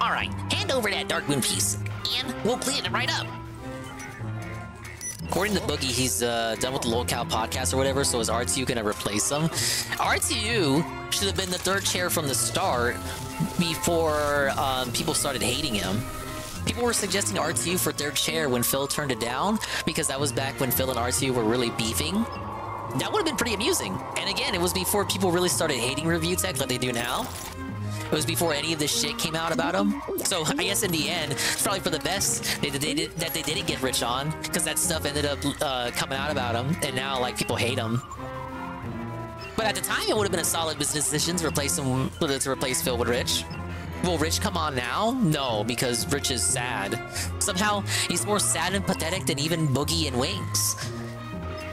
Alright, hand over that Dark Moon piece, and we'll clean it right up. According to Boogie, he's done with the Locale podcast or whatever, so is RTU gonna replace him? RTU should have been the third chair from the start before people started hating him. People were suggesting RTU for third chair when Phil turned it down, because that was back when Phil and RTU were really beefing. That would have been pretty amusing. And again, it was before people really started hating Review Tech like they do now. It was before any of this shit came out about him. So I guess in the end, it's probably for the best that they didn't get Rich on, because that stuff ended up coming out about him, and now like people hate him. But at the time, it would have been a solid business decision to replace Phil with Rich. Will Rich come on now? No, because Rich is sad. Somehow, he's more sad and pathetic than even Boogie and Wings.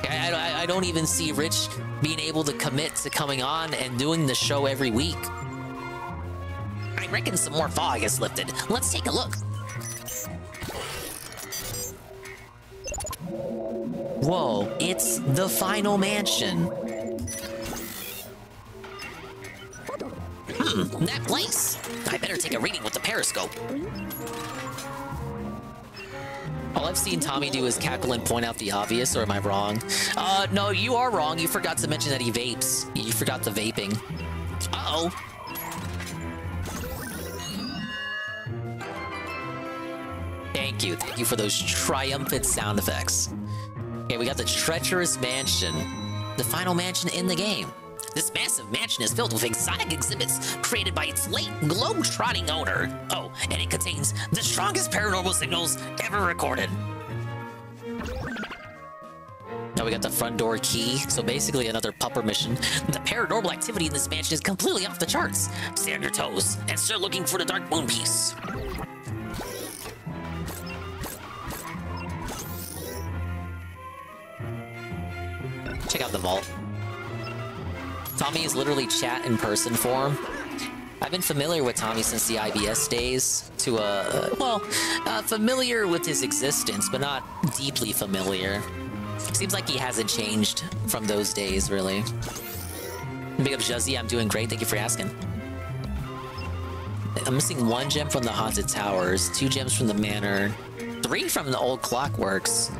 I don't even see Rich being able to commit to coming on and doing the show every week. I reckon some more fog is lifted. Let's take a look. Whoa, it's the final mansion. That place. I better take a reading with the periscope. All I've seen Tommy do is cackle and point out the obvious, or am I wrong? No, you are wrong. You forgot to mention that he vapes. You forgot the vaping. Uh-oh. Thank you. Thank you for those triumphant sound effects. Okay, we got the treacherous mansion. The final mansion in the game. This massive mansion is filled with exotic exhibits created by its late globe-trotting owner. Oh, and it contains the strongest paranormal signals ever recorded. Now we got the front door key, so basically another pupper mission. The paranormal activity in this mansion is completely off the charts. Stay on your toes and start looking for the dark moon piece. Check out the vault. Tommy is literally chat in person form. I've been familiar with Tommy since the IBS days, familiar with his existence, but not deeply familiar. Seems like he hasn't changed from those days, really. Big up Juzzy, I'm doing great, thank you for asking. I'm missing 1 gem from the Haunted Towers, 2 gems from the Manor, 3 from the Old Clockworks.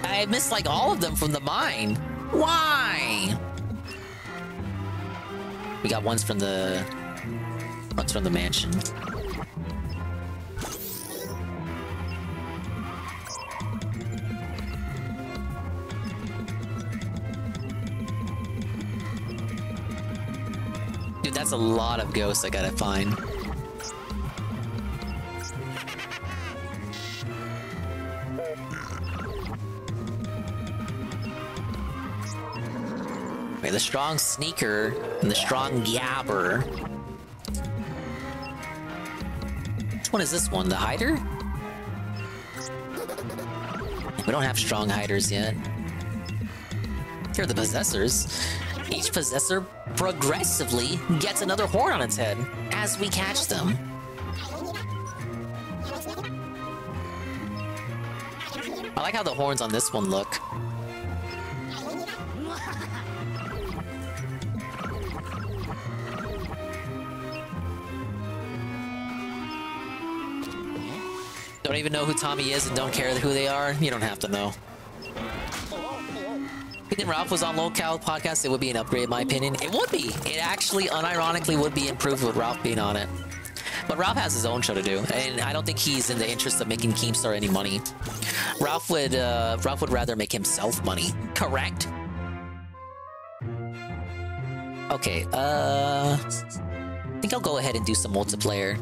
I missed like all of them from the mine. Why? We got ones from the mansion. Dude, that's a lot of ghosts I gotta find. Okay, the strong sneaker and the strong gabber. Which one is this one? The hider? We don't have strong hiders yet. Here are the possessors. Each possessor progressively gets another horn on its head as we catch them. I like how the horns on this one look. Don't even know who Tommy is and don't care who they are? You don't have to know. If you think Ralph was on Locale Podcast, it would be an upgrade in my opinion. It would be. It actually, unironically, would be improved with Ralph being on it. But Ralph has his own show to do, and I don't think he's in the interest of making Keemstar any money. Ralph would rather make himself money. Correct? Okay, I think I'll go ahead and do some multiplayer.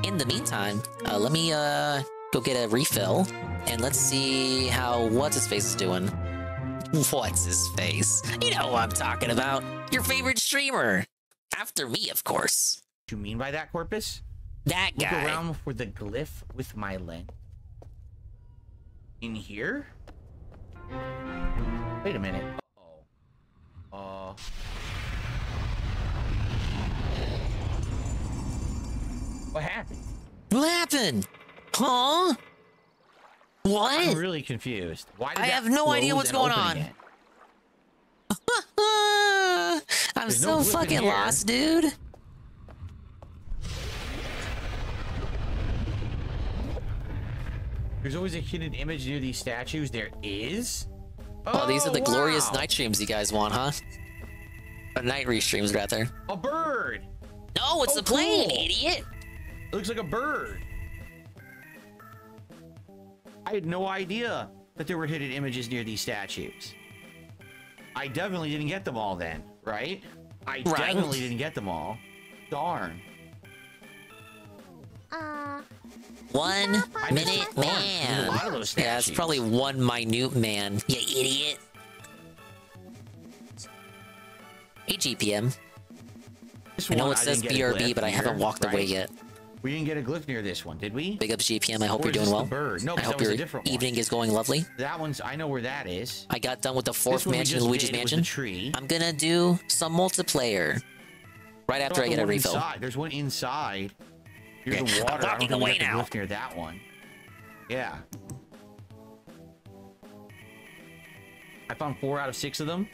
In the meantime, let me go get a refill, and let's see how What's-His-Face is doing. What's-His-Face? You know who I'm talking about. Your favorite streamer. After me, of course. What you mean by that, Corpus? That guy. Look around for the glyph with my lens. In here? Wait a minute. Uh-oh. What happened? What happened? Huh? What? I'm really confused. Why did I have no idea what's going on. I'm so fucking lost, dude. There's always a hidden image near these statues. There is? Oh, these are the glorious night streams you guys want, huh? Or night restreams, rather. A bird! No, it's a plane, idiot! It looks like a bird. I had no idea that there were hidden images near these statues. I definitely didn't get them all then, right? I definitely didn't get them all. Darn. 1 minute man. A lot of those statues. Yeah, it's probably 1 minute man. You idiot. Hey, GPM. I know it says BRB, but I haven't walked away yet. We didn't get a glyph near this one, did we? Big ups, GPM. I hope you're doing well. No, I hope your evening is going lovely. That one's, I know where that is. I got done with the 4th mansion, Luigi's mansion. I'm gonna do some multiplayer right after I get a refill. Inside. There's one inside. Near the water. I'm walking away now. Near that one. Yeah. I found 4 out of 6 of them.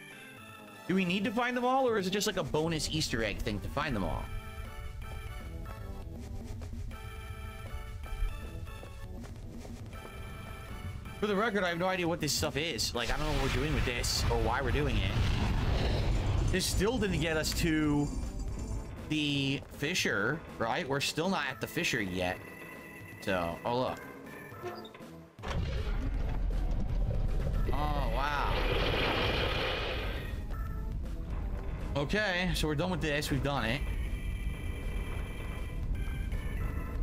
Do we need to find them all, or is it just like a bonus Easter egg thing to find them all? For the record, I have no idea what this stuff is. Like, I don't know what we're doing with this or why we're doing it. This still didn't get us to the Fisher, right? We're still not at the Fisher yet. So, oh look. Oh, wow. Okay, so we're done with this. We've done it.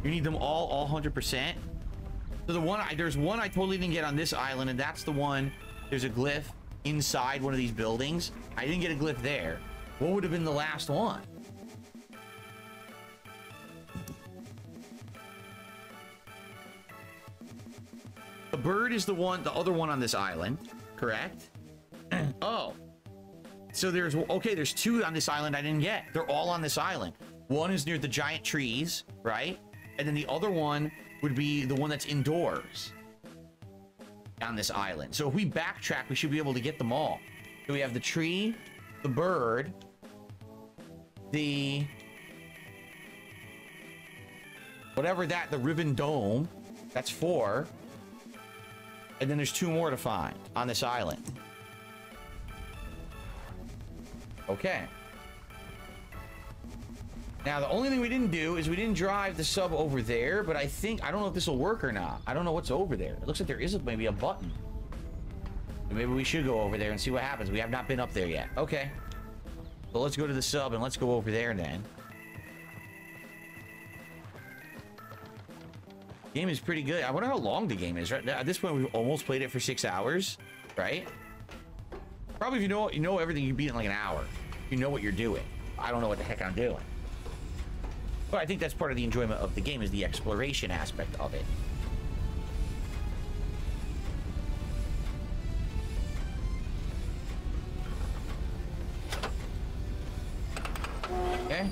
You need them all 100%. So there's one I totally didn't get on this island, and that's the one. There's a glyph inside one of these buildings. I didn't get a glyph there. What would have been the last one? The bird is the other one on this island, correct? Oh. So there's 2 on this island I didn't get. They're all on this island. One is near the giant trees, right? And then the other one would be the one that's indoors on this island. So if we backtrack, we should be able to get them all. So we have the tree, the bird, the ribbon dome. That's 4. And then there's 2 more to find on this island. Okay. Now, the only thing we didn't do is we didn't drive the sub over there, but I don't know if this will work or not. I don't know what's over there. It looks like there is maybe a button. So maybe we should go over there and see what happens. We have not been up there yet. Okay. So let's go to the sub and let's go over there then. Game is pretty good. I wonder how long the game is. Right at this point, we've almost played it for 6 hours, right? Probably if you know everything, you beat it in like an hour. You know what you're doing. I don't know what the heck I'm doing. But I think that's part of the enjoyment of the game, is the exploration aspect of it. Okay.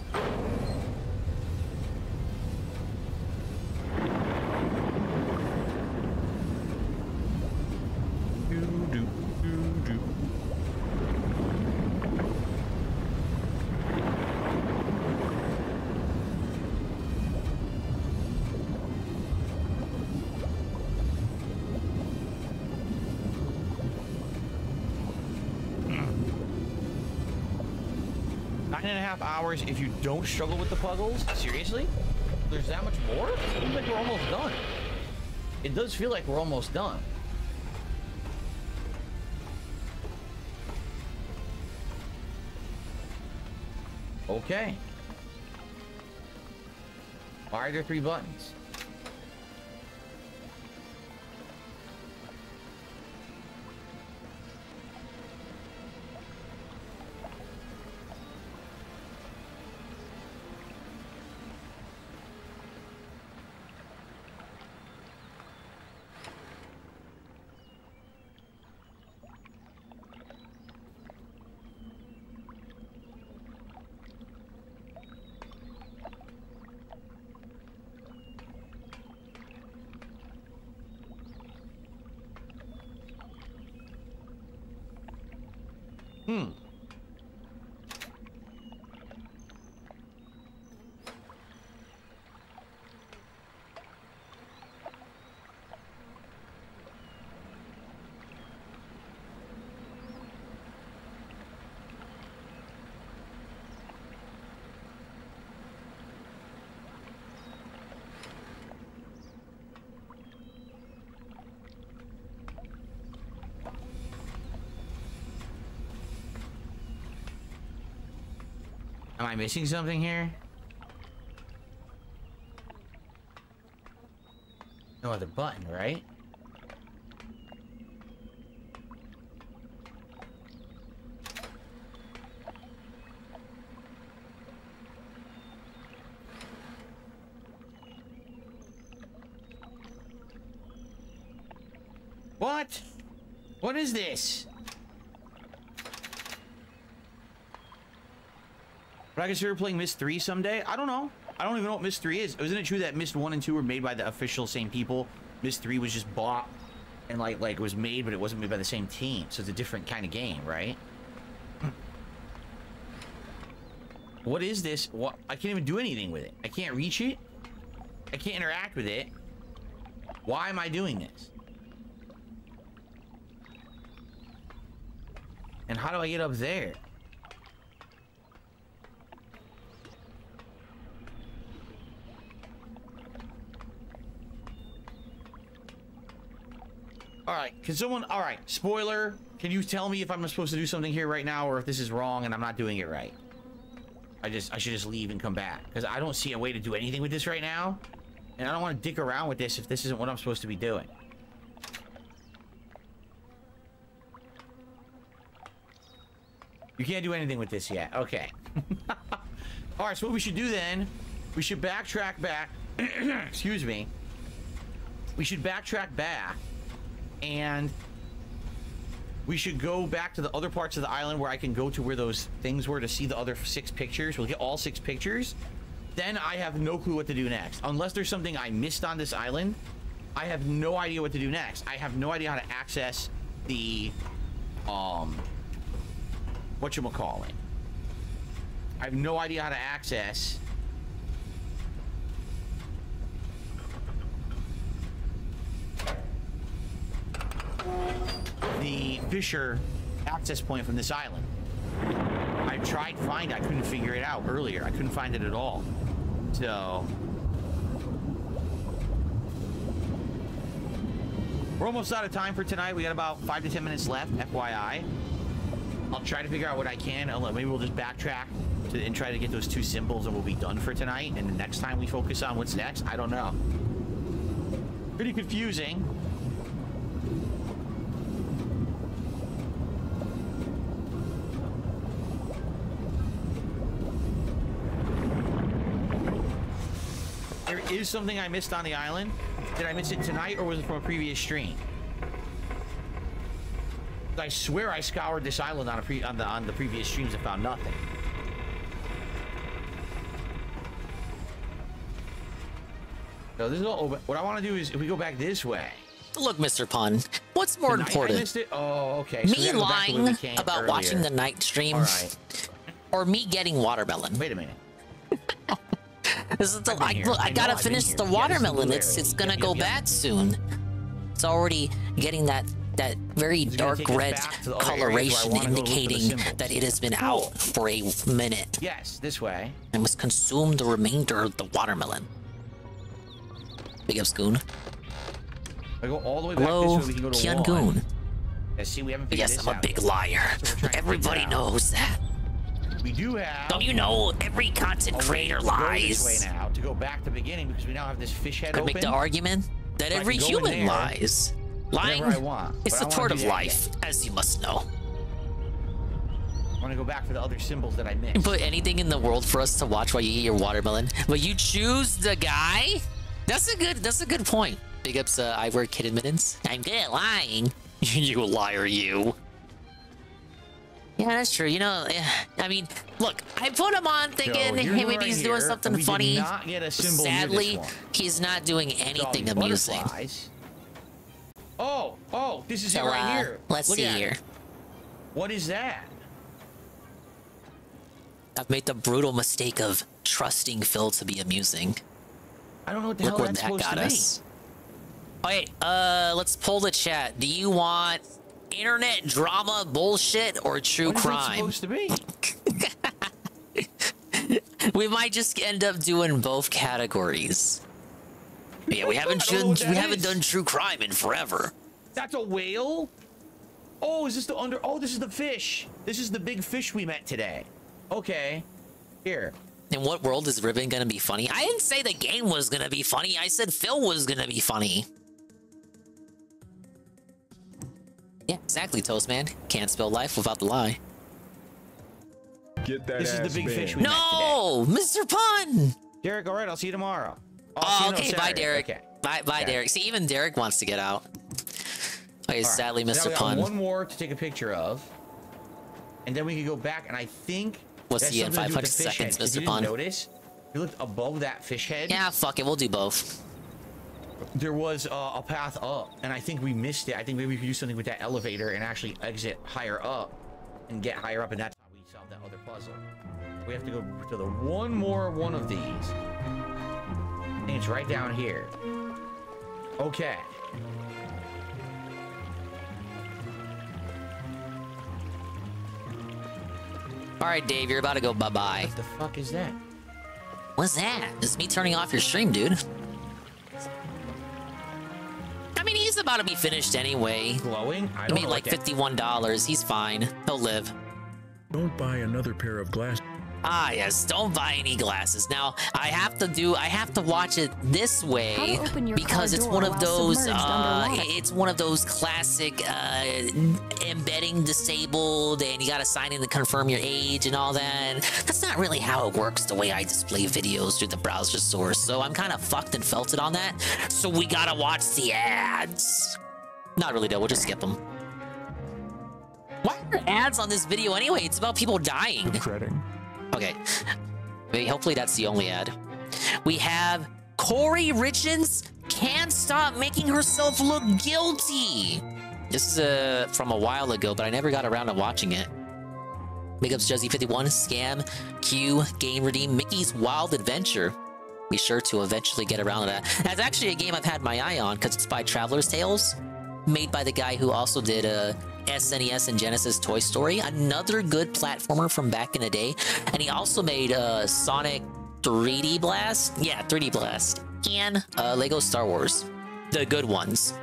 Hours if you don't struggle with the puzzles. Seriously? There's that much more? It seems like we're almost done. It does feel like we're almost done. Okay. Why are there 3 buttons? Am I missing something here? No other button, right? What? What is this? Would I consider playing Myst 3 someday? I don't know. I don't even know what Myst 3 is. Isn't it true that Myst 1 and 2 were made by the official same people? Myst 3 was just bought and like it was made, but it wasn't made by the same team. So it's a different kind of game, right? What is this? What? I can't even do anything with it. I can't reach it. I can't interact with it. Why am I doing this? And how do I get up there? All right, can someone... All right, spoiler. Can you tell me if I'm supposed to do something here right now or if this is wrong and I'm not doing it right? I should just leave and come back because I don't see a way to do anything with this right now. And I don't want to dick around with this if this isn't what I'm supposed to be doing. You can't do anything with this yet. Okay. All right, so what we should do then, we should backtrack back. Excuse me. We should backtrack back and we should go back to the other parts of the island where I can go to where those things were to see the other 6 pictures. We'll get all 6 pictures. Then I have no clue what to do next. Unless there's something I missed on this island, I have no idea what to do next. I have no idea how to access the, whatchamacallit. I have no idea how to access the Fisher access point from this island. I tried to find it. I couldn't figure it out earlier. I couldn't find it at all. So we're almost out of time for tonight. We got about 5 to 10 minutes left, FYI. I'll try to figure out what I can. Maybe we'll just backtrack and try to get those 2 symbols and we'll be done for tonight. And the next time we focus on what's next, I don't know. Pretty confusing. There is something I missed on the island. Did I miss it tonight or was it from a previous stream? I swear I scoured this island on the previous streams and found nothing. So this is all open. What I want to do is if we go back this way. Look, Mr. Pun, what's more important? I missed it? Oh, okay. So me lying about watching the night stream, or me getting watermelon? Wait a minute. This is I gotta finish the watermelon. It's gonna go bad soon. It's already getting that very dark red coloration indicating that it has been out for a minute. Yes, this way. I must consume the remainder of the watermelon. Big up, Scoon. I go all the way back this way, we can go to Kyun Goon. Yeah, see, we haven't figured yes, I'm a big liar. Everybody knows that. We do have. Don't you know every content creator lies? This way now to go back to the beginning because we now have this fish head Could open. make the argument that every human lies. Lying is a part of life, as you must know. I want to go back for the other symbols that I missed. You put anything in the world for us to watch while you eat your watermelon, but you choose the guy. That's a good point. Big ups, I wear kid admittance. I'm good at lying. You liar, you. Yeah, that's true. You know, I mean, look, I put him on thinking, hey, maybe he's doing something funny. Sadly, he's not doing anything amusing. Oh, this is it right here. Let's see here. What is that? I've made the brutal mistake of trusting Phil to be amusing. I don't know what the hell that's supposed to be. Wait, let's poll the chat. Do you want internet drama bullshit or true crime? What is it supposed to be? We might just end up doing both categories. Yeah, we haven't done true crime in forever. That's a whale? Oh, is this the this is the fish. This is the big fish we met today. Okay. Here. In what world is Ribbon gonna be funny? I didn't say the game was gonna be funny. I said Phil was gonna be funny. Yeah, exactly, Toastman. Can't spell life without the lie. Get that. This is the big fish we met today. Mr. Pun! Derek, all right, I'll see you tomorrow. Okay, bye, Derek. Okay. Bye, Derek. See, even Derek wants to get out. Okay, sadly, Mr. Pun. One more to take a picture of. And then we can go back, and I think... We'll see you in 500 seconds, Mr. Pun. Notice? You looked above that fish head? Yeah, fuck it, we'll do both. There was a path up, and I think we missed it. I think maybe we could do something with that elevator and actually exit higher up and get higher up, and that's how we solved that other puzzle. We have to go to the one more one of these. I think it's right down here. Okay. All right, Dave, you're about to go bye-bye. What the fuck is that? What's that? It's me turning off your stream, dude. I mean, he's about about to be finished anyway. Glowing? He made like $51. He's fine. He'll live. Don't buy another pair of glasses. Ah, yes, don't buy any glasses. Now, I have to watch it this way because it's one of those, it's one of those classic, embedding disabled and you gotta sign in to confirm your age and all that. That's not really how it works the way I display videos through the browser source, so I'm kind of fucked and felted on that. So we gotta watch the ads. Not really though, we'll just skip them. Why are there ads on this video anyway? It's about people dying. Dreading. Okay, wait, hopefully that's the only ad. We have Corey Richens can't stop making herself look guilty. This is from a while ago, but I never got around to watching it. Big ups Juzzy51, Scam, Q, Game Redeem, Mickey's Wild Adventure. Be sure to eventually get around to that. That's actually a game I've had my eye on because it's by Traveler's Tales, made by the guy who also did SNES and Genesis Toy Story, another good platformer from back in the day. And he also made Sonic 3D Blast. Yeah, 3D Blast. And Lego Star Wars. The good ones.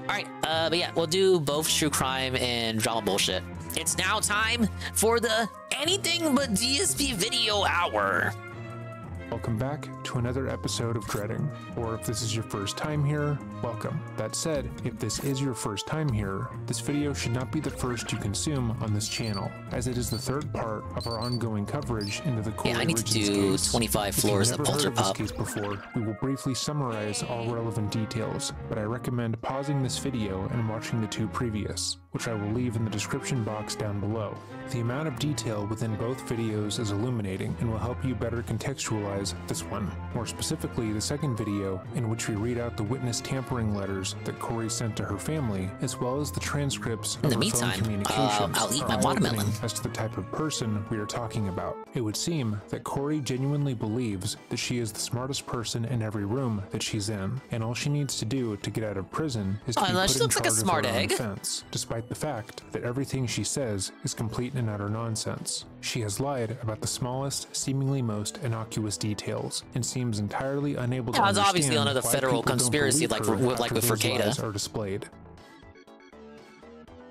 Alright, but yeah, we'll do both true crime and drama bullshit. It's now time for the Anything But DSP Video Hour. Welcome back to another episode of Dreading, or if this is your first time here, welcome. That said, if this is your first time here, this video should not be the first you consume on this channel, as it is the third part of our ongoing coverage into the Corey I need to Richens do case. 25 floors of Polter Pop. Case before, we will briefly summarize all relevant details, but I recommend pausing this video and watching the two previous, which I will leave in the description box down below. The amount of detail within both videos is illuminating and will help you better contextualize this one. More specifically, the second video, in which we read out the witness tampering letters that Corey sent to her family, as well as the transcripts of her phone communications, I'll eat my watermelon. As to the type of person we are talking about. It would seem that Corey genuinely believes that she is the smartest person in every room that she's in, and all she needs to do to get out of prison is to be put in charge of her own defense, despite the fact that everything she says is complete and utter nonsense. She has lied about the smallest, seemingly most innocuous details, and seems entirely unable to understand obviously another why federal people don't conspiracy believe like her with after those Furcada. lies are displayed.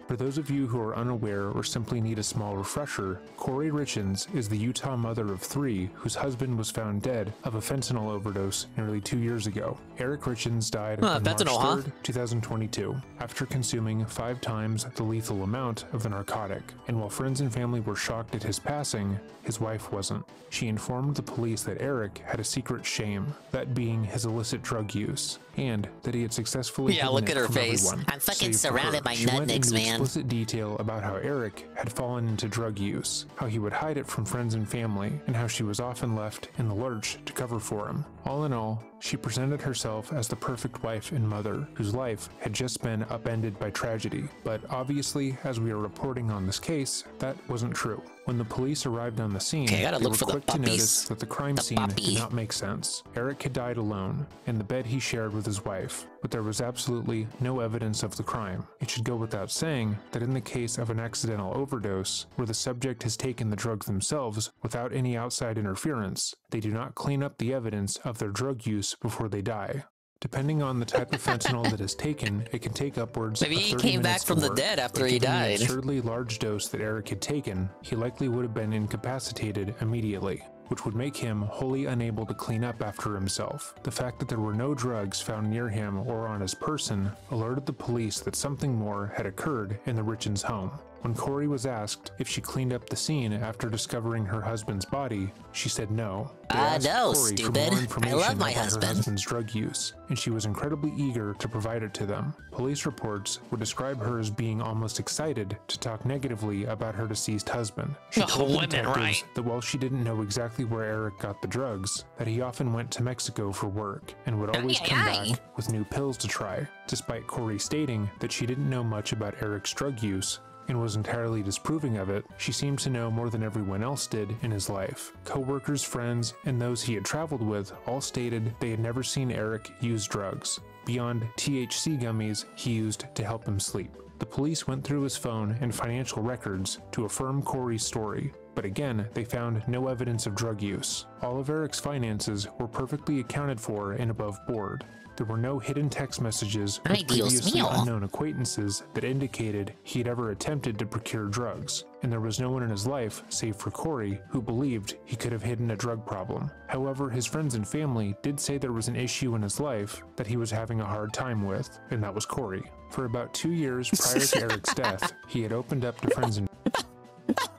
For those of you who are unaware or simply need a small refresher, Corey Richens is the Utah mother of 3 whose husband was found dead of a fentanyl overdose nearly 2 years ago. Eric Richens died on March 3rd, 2022, after consuming 5 times the lethal amount of the narcotic. And while friends and family were shocked at his passing, his wife wasn't. She informed the police that Eric had a secret shame, that being his illicit drug use, and that he had successfully hidden look it at her from face. everyone, I'm fucking save for surrounded her. by She went nutnicks, into man. explicit detail about how Eric had fallen into drug use, how he would hide it from friends and family, and how she was often left in the lurch to cover for him. All in all, she presented herself as the perfect wife and mother, whose life had just been upended by tragedy. But obviously, as we are reporting on this case, that wasn't true. When the police arrived on the scene, Okay, I gotta they look were for the quick to puppies. notice that the crime scene did not make sense. Eric had died alone, in the bed he shared with his wife, but there was absolutely no evidence of the crime. It should go without saying that in the case of an accidental overdose, where the subject has taken the drugs themselves without any outside interference, they do not clean up the evidence of their drug use before they die. Depending on the type of fentanyl that is taken, it can take upwards Maybe of he 30 came back minutes from to the work. dead after But he given died. the absurdly large dose that Eric had taken, he likely would have been incapacitated immediately, which would make him wholly unable to clean up after himself. The fact that there were no drugs found near him or on his person alerted the police that something more had occurred in the Richens home. When Corey was asked if she cleaned up the scene after discovering her husband's body, she said no. They asked no, Corey for stupid. more I information love my about husband. her husband's drug use, and she was incredibly eager to provide it to them. Police reports would describe her as being almost excited to talk negatively about her deceased husband. She told women, detectives right? that while she didn't know exactly where Eric got the drugs, that he often went to Mexico for work and would always come back with new pills to try, despite Corey stating that she didn't know much about Eric's drug use and was entirely disapproving of it. She seemed to know more than everyone else did in his life. Co-workers, friends, and those he had traveled with all stated they had never seen Eric use drugs, beyond THC gummies he used to help him sleep. The police went through his phone and financial records to affirm Corey's story, but again, they found no evidence of drug use. All of Eric's finances were perfectly accounted for and above board. There were no hidden text messages with previously unknown acquaintances that indicated he had ever attempted to procure drugs, and there was no one in his life, save for Corey, who believed he could have hidden a drug problem. However, his friends and family did say there was an issue in his life that he was having a hard time with, and that was Corey. For about 2 years prior to Eric's death, he had opened up to friends and...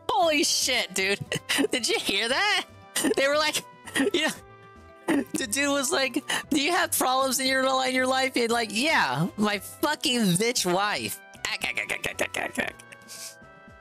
Holy shit, dude. Did you hear that? They were like, yeah. The dude was like, do you have problems in your life? He'd like, yeah, my fucking bitch wife.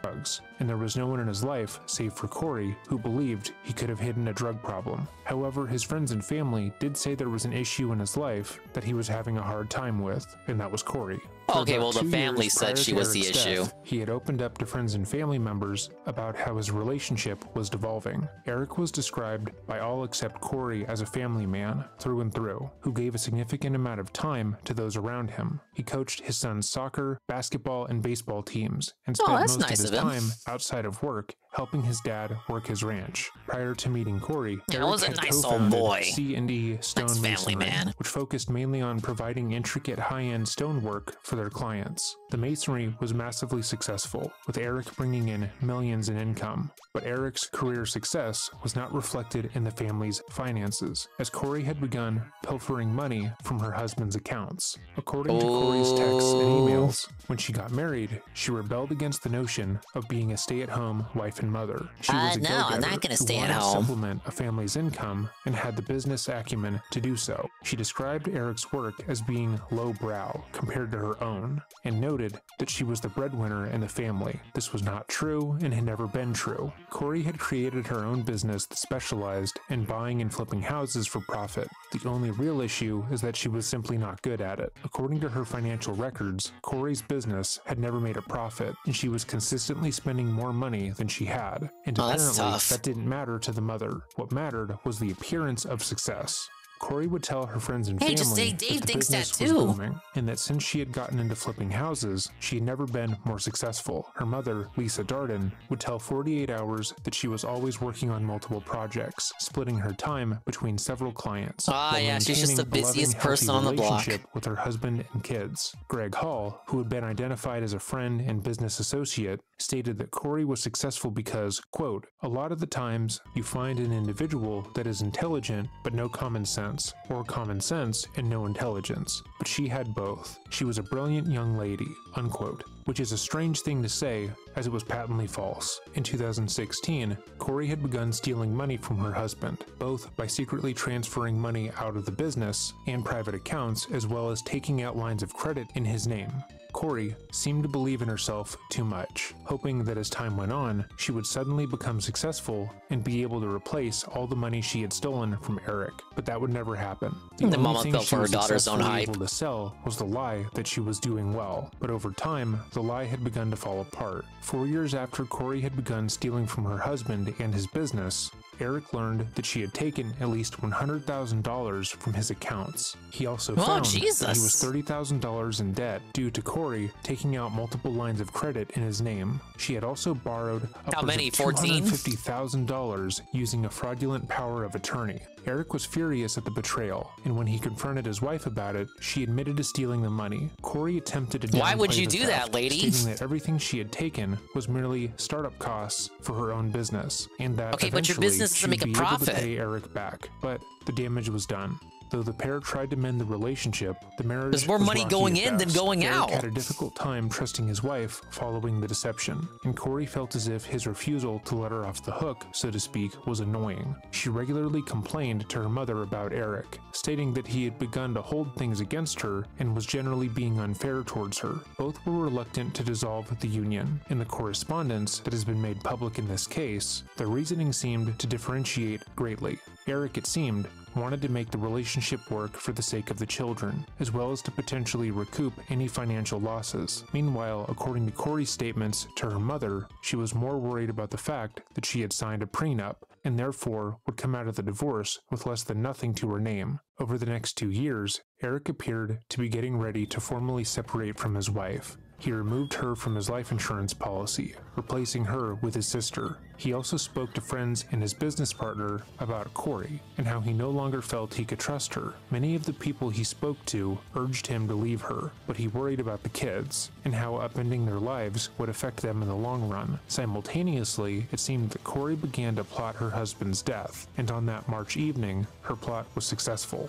Drugs, and there was no one in his life, save for Corey, who believed he could have hidden a drug problem. However, his friends and family did say there was an issue in his life that he was having a hard time with, and that was Corey. Okay, well, the family said she was the issue. He had opened up to friends and family members about how his relationship was devolving. Eric was described by all except Corey as a family man, through and through, who gave a significant amount of time to those around him. He coached his son's soccer, basketball, and baseball teams, and spent most of his time outside of work helping his dad work his ranch. Prior to meeting Corey, Eric had co-founded C&E Stone Masonry, which focused mainly on providing intricate high-end stonework for their clients. The masonry was massively successful, with Eric bringing in millions in income, but Eric's career success was not reflected in the family's finances, as Corey had begun pilfering money from her husband's accounts. According to Corey's texts and emails, when she got married, she rebelled against the notion of being a stay-at-home wife and mother. She was a no, I'm not gonna stay at home. To supplement a family's income and had the business acumen to do so. She described Eric's work as being lowbrow compared to her own, and noted that she was the breadwinner in the family. This was not true and had never been true. Corey had created her own business that specialized in buying and flipping houses for profit. The only real issue is that she was simply not good at it. According to her financial records, Corey's business had never made a profit, and she was consistently spending more money than she had. And apparently, that didn't matter to the mother. What mattered was the appearance of success. Corey would tell her friends and family that the business was booming, and that since she had gotten into flipping houses, she had never been more successful. Her mother, Lisa Darden, would tell 48 Hours that she was always working on multiple projects, splitting her time between several clients. Yeah, she's just the busiest person on the block. With her husband and kids. Greg Hall, who had been identified as a friend and business associate, stated that Corey was successful because, quote, a lot of the times you find an individual that is intelligent but no common sense, or common sense and no intelligence. But she had both. She was a brilliant young lady, unquote, which is a strange thing to say as it was patently false. In 2016, Corey had begun stealing money from her husband, both by secretly transferring money out of the business and private accounts, as well as taking out lines of credit in his name. Corey seemed to believe in herself too much, hoping that as time went on, she would suddenly become successful and be able to replace all the money she had stolen from Eric. But that would never happen. The mama fell for her daughter's own hype. Able to sell was the lie that she was doing well, but over time, the lie had begun to fall apart. 4 years after Corey had begun stealing from her husband and his business, Eric learned that she had taken at least $100,000 from his accounts. He also found that he was $30,000 in debt due to Corey taking out multiple lines of credit in his name. She had also borrowed upwards of $250,000 using a fraudulent power of attorney. Eric was furious at the betrayal, and when he confronted his wife about it, she admitted to stealing the money. Corey attempted to Why would you downplay the do that, theft, lady? stating that everything she had taken was merely startup costs for her own business, and that but your business doesn't make a profit. Able to pay Eric back, but the damage was done. Though the pair tried to mend the relationship, the marriage There's more money going in than going out. Eric had a difficult time trusting his wife following the deception, and Corey felt as if his refusal to let her off the hook, so to speak, was annoying. She regularly complained to her mother about Eric, stating that he had begun to hold things against her and was generally being unfair towards her. Both were reluctant to dissolve the union. In the correspondence that has been made public in this case, the reasoning seemed to differentiate greatly. Eric, it seemed, wanted to make the relationship work for the sake of the children, as well as to potentially recoup any financial losses. Meanwhile, according to Corey's statements to her mother, she was more worried about the fact that she had signed a prenup, and therefore would come out of the divorce with less than nothing to her name. Over the next 2 years, Eric appeared to be getting ready to formally separate from his wife. He removed her from his life insurance policy, replacing her with his sister. He also spoke to friends and his business partner about Corey and how he no longer felt he could trust her. Many of the people he spoke to urged him to leave her, but he worried about the kids and how upending their lives would affect them in the long run. Simultaneously, it seemed that Corey began to plot her husband's death, and on that March evening, her plot was successful.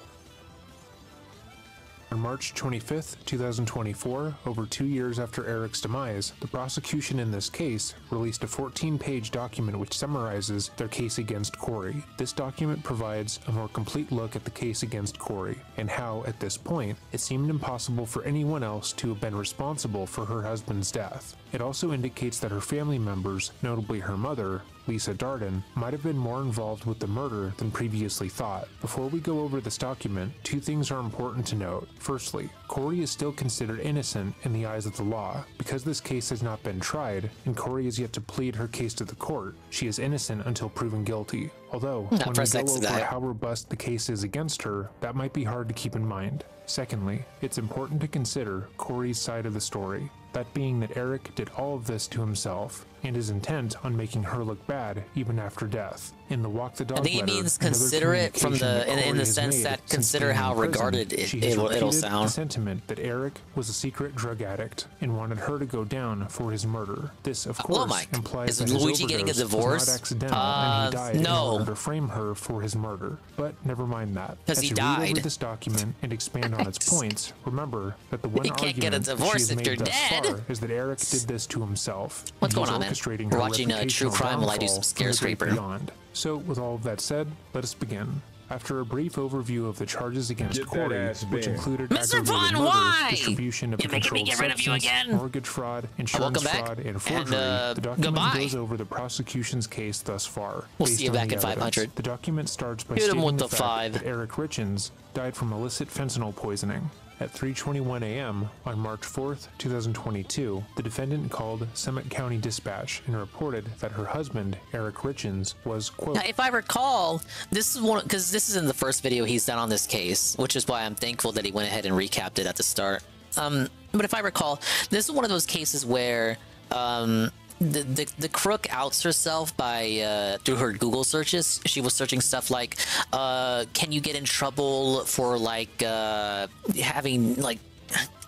On March 25, 2024, over 2 years after Eric's demise, the prosecution in this case released a 14-page document which summarizes their case against Corey. This document provides a more complete look at the case against Corey, and how, at this point, it seemed impossible for anyone else to have been responsible for her husband's death. It also indicates that her family members, notably her mother, Lisa Darden, might have been more involved with the murder than previously thought. Before we go over this document, 2 things are important to note. Firstly, Corey is still considered innocent in the eyes of the law. Because this case has not been tried, and Corey is yet to plead her case to the court, she is innocent until proven guilty. Although, when we go over how robust the case is against her, that might be hard to keep in mind. Secondly, it's important to consider Corey's side of the story. That being that Eric did all of this to himself, and is intent on making her look bad even after death. In the Walk the Dog letter, I think he means consider it from the in the sense that consider how regarded it'll sound. The sentiment that Eric was a secret drug addict and wanted her to go down for his murder. This, of course, implies that Luigi his getting a overdose divorce? was not accidental and he died in No. order to frame her for his murder. But never mind that. Because As he you read died. over this document and expand on its points, remember that the one You can't get a argument that she divorce has if made you're thus dead. far is that Eric did this to himself. What's and going on, man? orchestrating We're her watching true reputational crime while I do downfall some from the great Scarescraper. beyond. So, with all of that said, let us begin. After a brief overview of the charges against Corey, which included Mr. aggravated Vaughn, murder, why? distribution of You're a making me controlled get rid of you substance, again. mortgage fraud, insurance Welcome back. fraud, and And, forgery, the document goodbye. goes over the prosecution's case thus far. We'll based see you on back the at evidence. 500. The document starts by Hit him stating with the the fact 5. that Eric Richins died from illicit fentanyl poisoning. At 3:21 a.m. on March 4th, 2022, the defendant called Summit County Dispatch and reported that her husband, Eric Richins, was, quote, Now, if I recall, this is one because this is in the first video he's done on this case, which is why I'm thankful that he went ahead and recapped it at the start. But if I recall, this is one of those cases where the crook outs herself by through her Google searches. She was searching stuff like, can you get in trouble for like having like,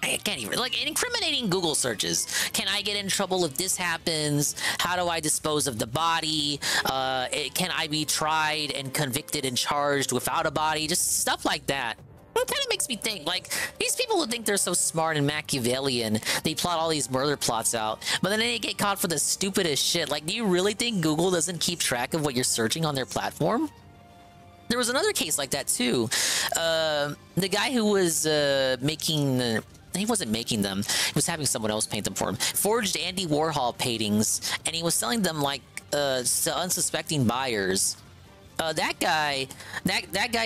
I can't even, like, incriminating Google searches. Can I get in trouble if this happens? How do I dispose of the body? Can I be tried and convicted and charged without a body? Just stuff like that. It kind of makes me think, like, these people who think they're so smart and Machiavellian, they plot all these murder plots out, but then they get caught for the stupidest shit. Like, do you really think Google doesn't keep track of what you're searching on their platform? There was another case like that, too. The guy who was making... he wasn't making them. He was having someone else paint them for him. Forged Andy Warhol paintings, and he was selling them, like, to unsuspecting buyers. That guy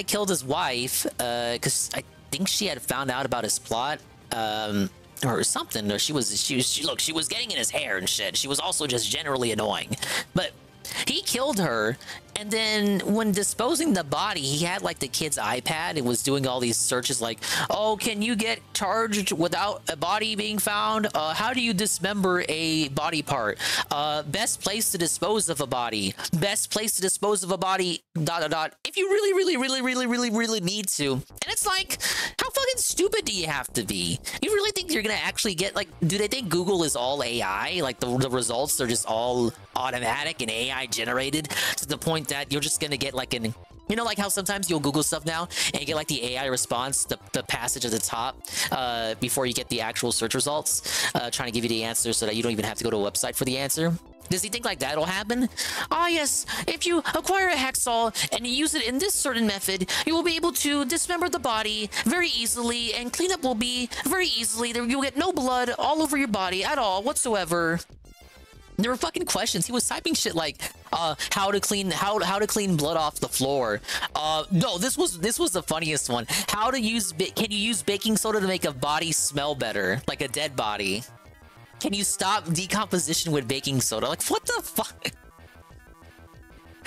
killed his wife because I think she had found out about his plot or something. Or she was getting in his hair and shit. She was also just generally annoying, but he killed her. And then when disposing the body, he had like the kid's iPad and was doing all these searches like, oh, can you get charged without a body being found? How do you dismember a body part? Best place to dispose of a body. Best place to dispose of a body, ... If you really need to. And it's like, how fucking stupid do you have to be? You really think you're gonna actually get, like, do they think Google is all AI? Like the results are just all automatic and AI generated to the point that you're just gonna get like an, you know, like how sometimes you'll Google stuff now and you get like the AI response, the passage at the top before you get the actual search results, trying to give you the answer so that you don't even have to go to a website for the answer. Does he think like that'll happen? Ah, yes. If you acquire a hacksaw and you use it in this certain method, you will be able to dismember the body very easily, and cleanup will be very easily. You'll get no blood all over your body at all whatsoever. There were fucking questions. He was typing shit like, how to clean blood off the floor. No, this was the funniest one. How to use, can you use baking soda to make a body smell better, like a dead body? Can you stop decomposition with baking soda? Like, what the fuck?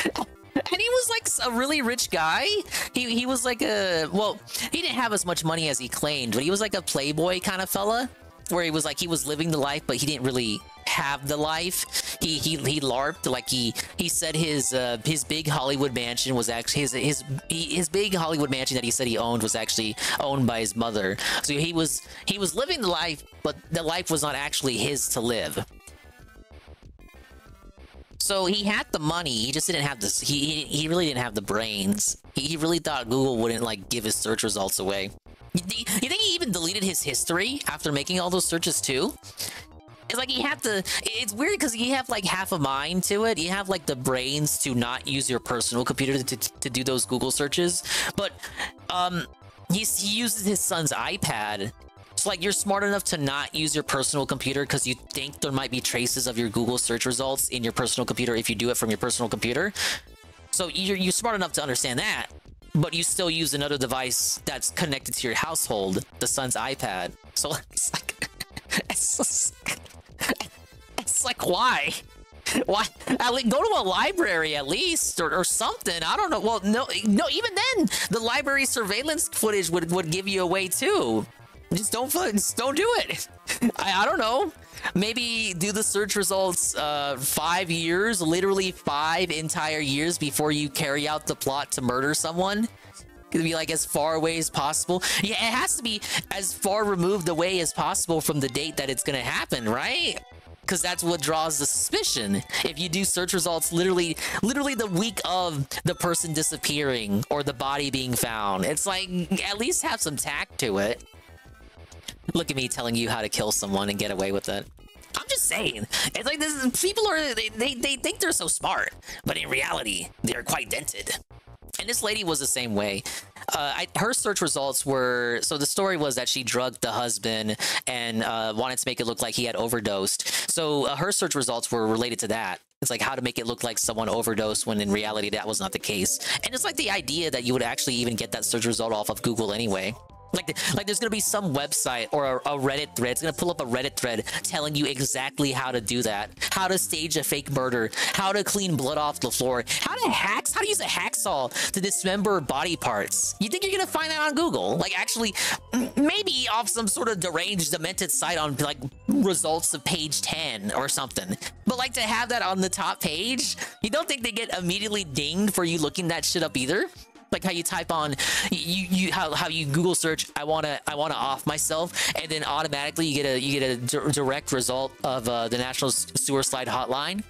And he was like a really rich guy. He was like a, well, he didn't have as much money as he claimed, but he was like a playboy kind of fella. where he was like he was living the life, but he didn't really have the life. He LARPed, like he said his big Hollywood mansion was actually his big Hollywood mansion that he said he owned was actually owned by his mother. So he was living the life, but the life was not actually his to live. So he had the money, he just didn't have this. He really didn't have the brains. He really thought Google wouldn't like give his search results away. You think he even deleted his history after making all those searches too? It's like he had to. It's weird because you have like half a mind to it. You have like the brains to not use your personal computer to do those Google searches, but he uses his son's iPad. So like you're smart enough to not use your personal computer because you think there might be traces of your Google search results in your personal computer if you do it from your personal computer. So you're smart enough to understand that, but you still use another device that's connected to your household, the son's iPad. So it's like it's like why? Why? Go to a library at least, or something. I don't know. Well, no. Even then, the library surveillance footage would give you away too. Just don't do it. I don't know. Maybe do the search results 5 years, literally 5 entire years before you carry out the plot to murder someone. It'd be like as far away as possible. Yeah, it has to be as far removed away as possible from the date that it's gonna happen, right? Because that's what draws the suspicion. If you do search results literally the week of the person disappearing or the body being found, it's like at least have some tact to it. Look at me telling you how to kill someone and get away with it. I'm just saying. It's like people are they think they're so smart, but in reality, they're quite dented. And this lady was the same way. Her search results were... So the story was that she drugged the husband and wanted to make it look like he had overdosed. So her search results were related to that. It's like how to make it look like someone overdosed when in reality that was not the case. And it's like the idea that you would actually even get that search result off of Google anyway. Like there's gonna be some website or a Reddit thread. It's gonna pull up a Reddit thread telling you exactly how to do that, how to stage a fake murder, how to clean blood off the floor, how to use a hacksaw to dismember body parts. You think you're gonna find that on Google? Like actually, maybe off some sort of deranged, demented site on like results of page 10 or something. But like to have that on the top page, you don't think they get immediately dinged for you looking that shit up either? Like how you type on how you Google search I wanna off myself, and then automatically you get a direct result of the National Sewer Slide Hotline.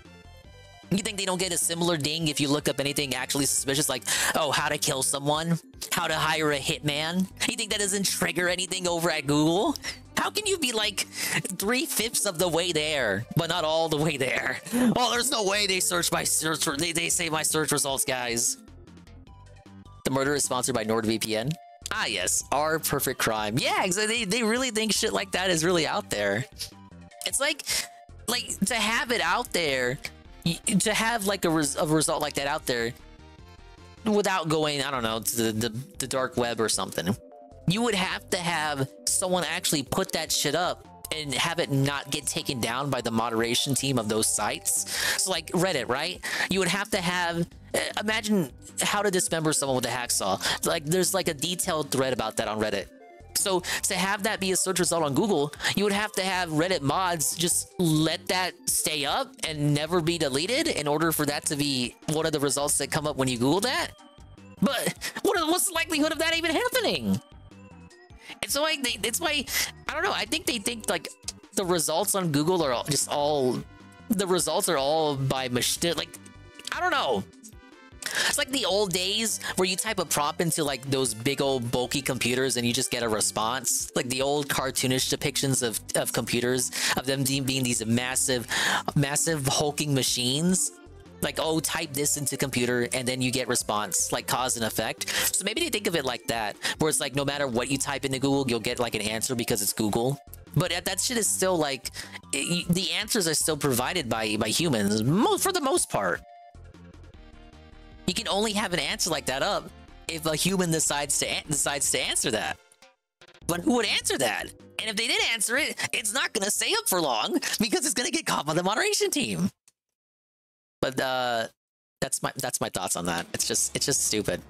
You think they don't get a similar ding if you look up anything actually suspicious, like, oh, how to kill someone, how to hire a hitman? You think that doesn't trigger anything over at Google? How can you be like 3/5 of the way there, but not all the way there? Oh, there's no way they search my search. They say my search results, guys. The murder is sponsored by NordVPN. Ah, yes. Our perfect crime. Yeah, exactly. They really think shit like that is really out there. It's like to have it out there, to have like a result like that out there without going, I don't know, to the dark web or something. You would have to have someone actually put that shit up and have it not get taken down by the moderation team of those sites. So like Reddit, right? You would have to have, imagine how to dismember someone with a hacksaw. Like there's like a detailed thread about that on Reddit. So to have that be a search result on Google, you would have to have Reddit mods just let that stay up and never be deleted in order for that to be one of the results that come up when you Google that. But what's the likelihood of that even happening? It's like it's why I don't know. I think they think like the results on Google are just all the results are all by machine. Like I don't know. It's like the old days where you type a prompt into like those big old bulky computers and you just get a response. Like the old cartoonish depictions of computers, of them being these massive hulking machines. Like, oh, type this into computer and then you get response, like cause and effect. So maybe they think of it like that, where it's like no matter what you type into Google, you'll get like an answer because it's Google. But that shit is still like, the answers are still provided by humans, for the most part. You can only have an answer like that up if a human decides to answer that. But who would answer that? And if they did answer it, it's not going to stay up for long because it's going to get caught by the moderation team. But that's my thoughts on that. It's just stupid.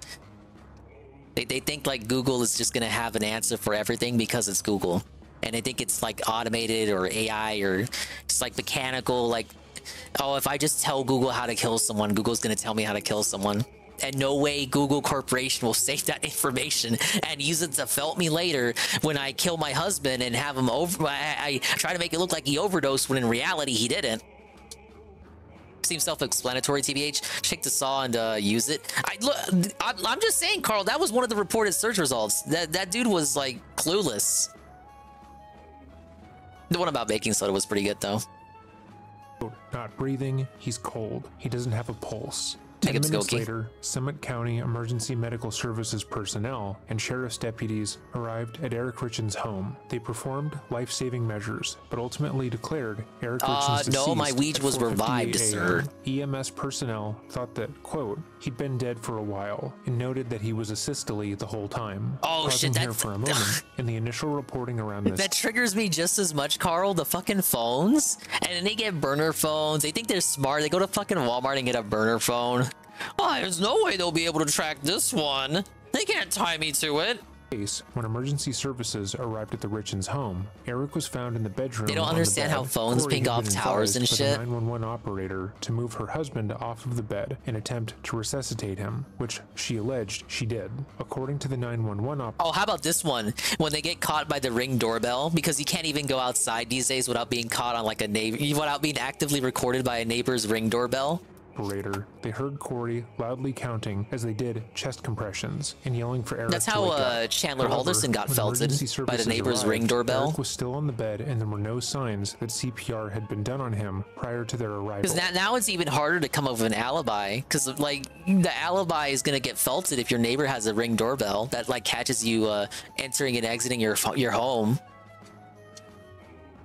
They think like Google is just gonna have an answer for everything because it's Google, and they think it's like automated or AI or just like mechanical. Like, oh, if I just tell Google how to kill someone, Google's gonna tell me how to kill someone. And no way Google Corporation will save that information and use it to felt me later when I kill my husband and have him over. I try to make it look like he overdosed when in reality he didn't. Seems self-explanatory, TBH. Take the saw and use it. I'm just saying, Carl, that was one of the reported search results. That dude was like clueless. The one about baking soda was pretty good though. Not breathing, he's cold. He doesn't have a pulse. 10 Make him minutes skokie. later, Summit County Emergency Medical Services personnel and sheriff's deputies arrived at Eric Richens' home. They performed life-saving measures, but ultimately declared Eric Richens deceased. No, my Ouija at was 4:58 revived, sir. a.m. EMS personnel thought that, quote, he'd been dead for a while, and noted that he was asystole the whole time. Oh, Pausing shit, here for a moment, in the initial reporting around this. That triggers me just as much, Carl. The fucking phones, and then they get burner phones. They think they're smart. They go to fucking Walmart and get a burner phone. Oh, there's no way they'll be able to track this one. They can't tie me to it. When emergency services arrived at the Richens' home, Eric was found in the bedroom. They don't on the understand bed. how phones Corey ping had off been towers and advised by the shit. 911 operator to move her husband off of the bed and attempt to resuscitate him, which she alleged she did. According to the 911 operator. Oh, how about this one? When they get caught by the Ring doorbell, because you can't even go outside these days without being caught on like a neighbor, without being actively recorded by a neighbor's Ring doorbell. They heard Corey loudly counting as they did chest compressions and yelling for Eric. That's to how wake up. Chandler However, Halderson got when felted emergency by the services neighbor's arrived, Ring doorbell. Eric was still on the bed and there were no signs that CPR had been done on him prior to their arrival. Because now it's even harder to come up with an alibi, because like the alibi is gonna get felted if your neighbor has a Ring doorbell that like catches you entering and exiting your home.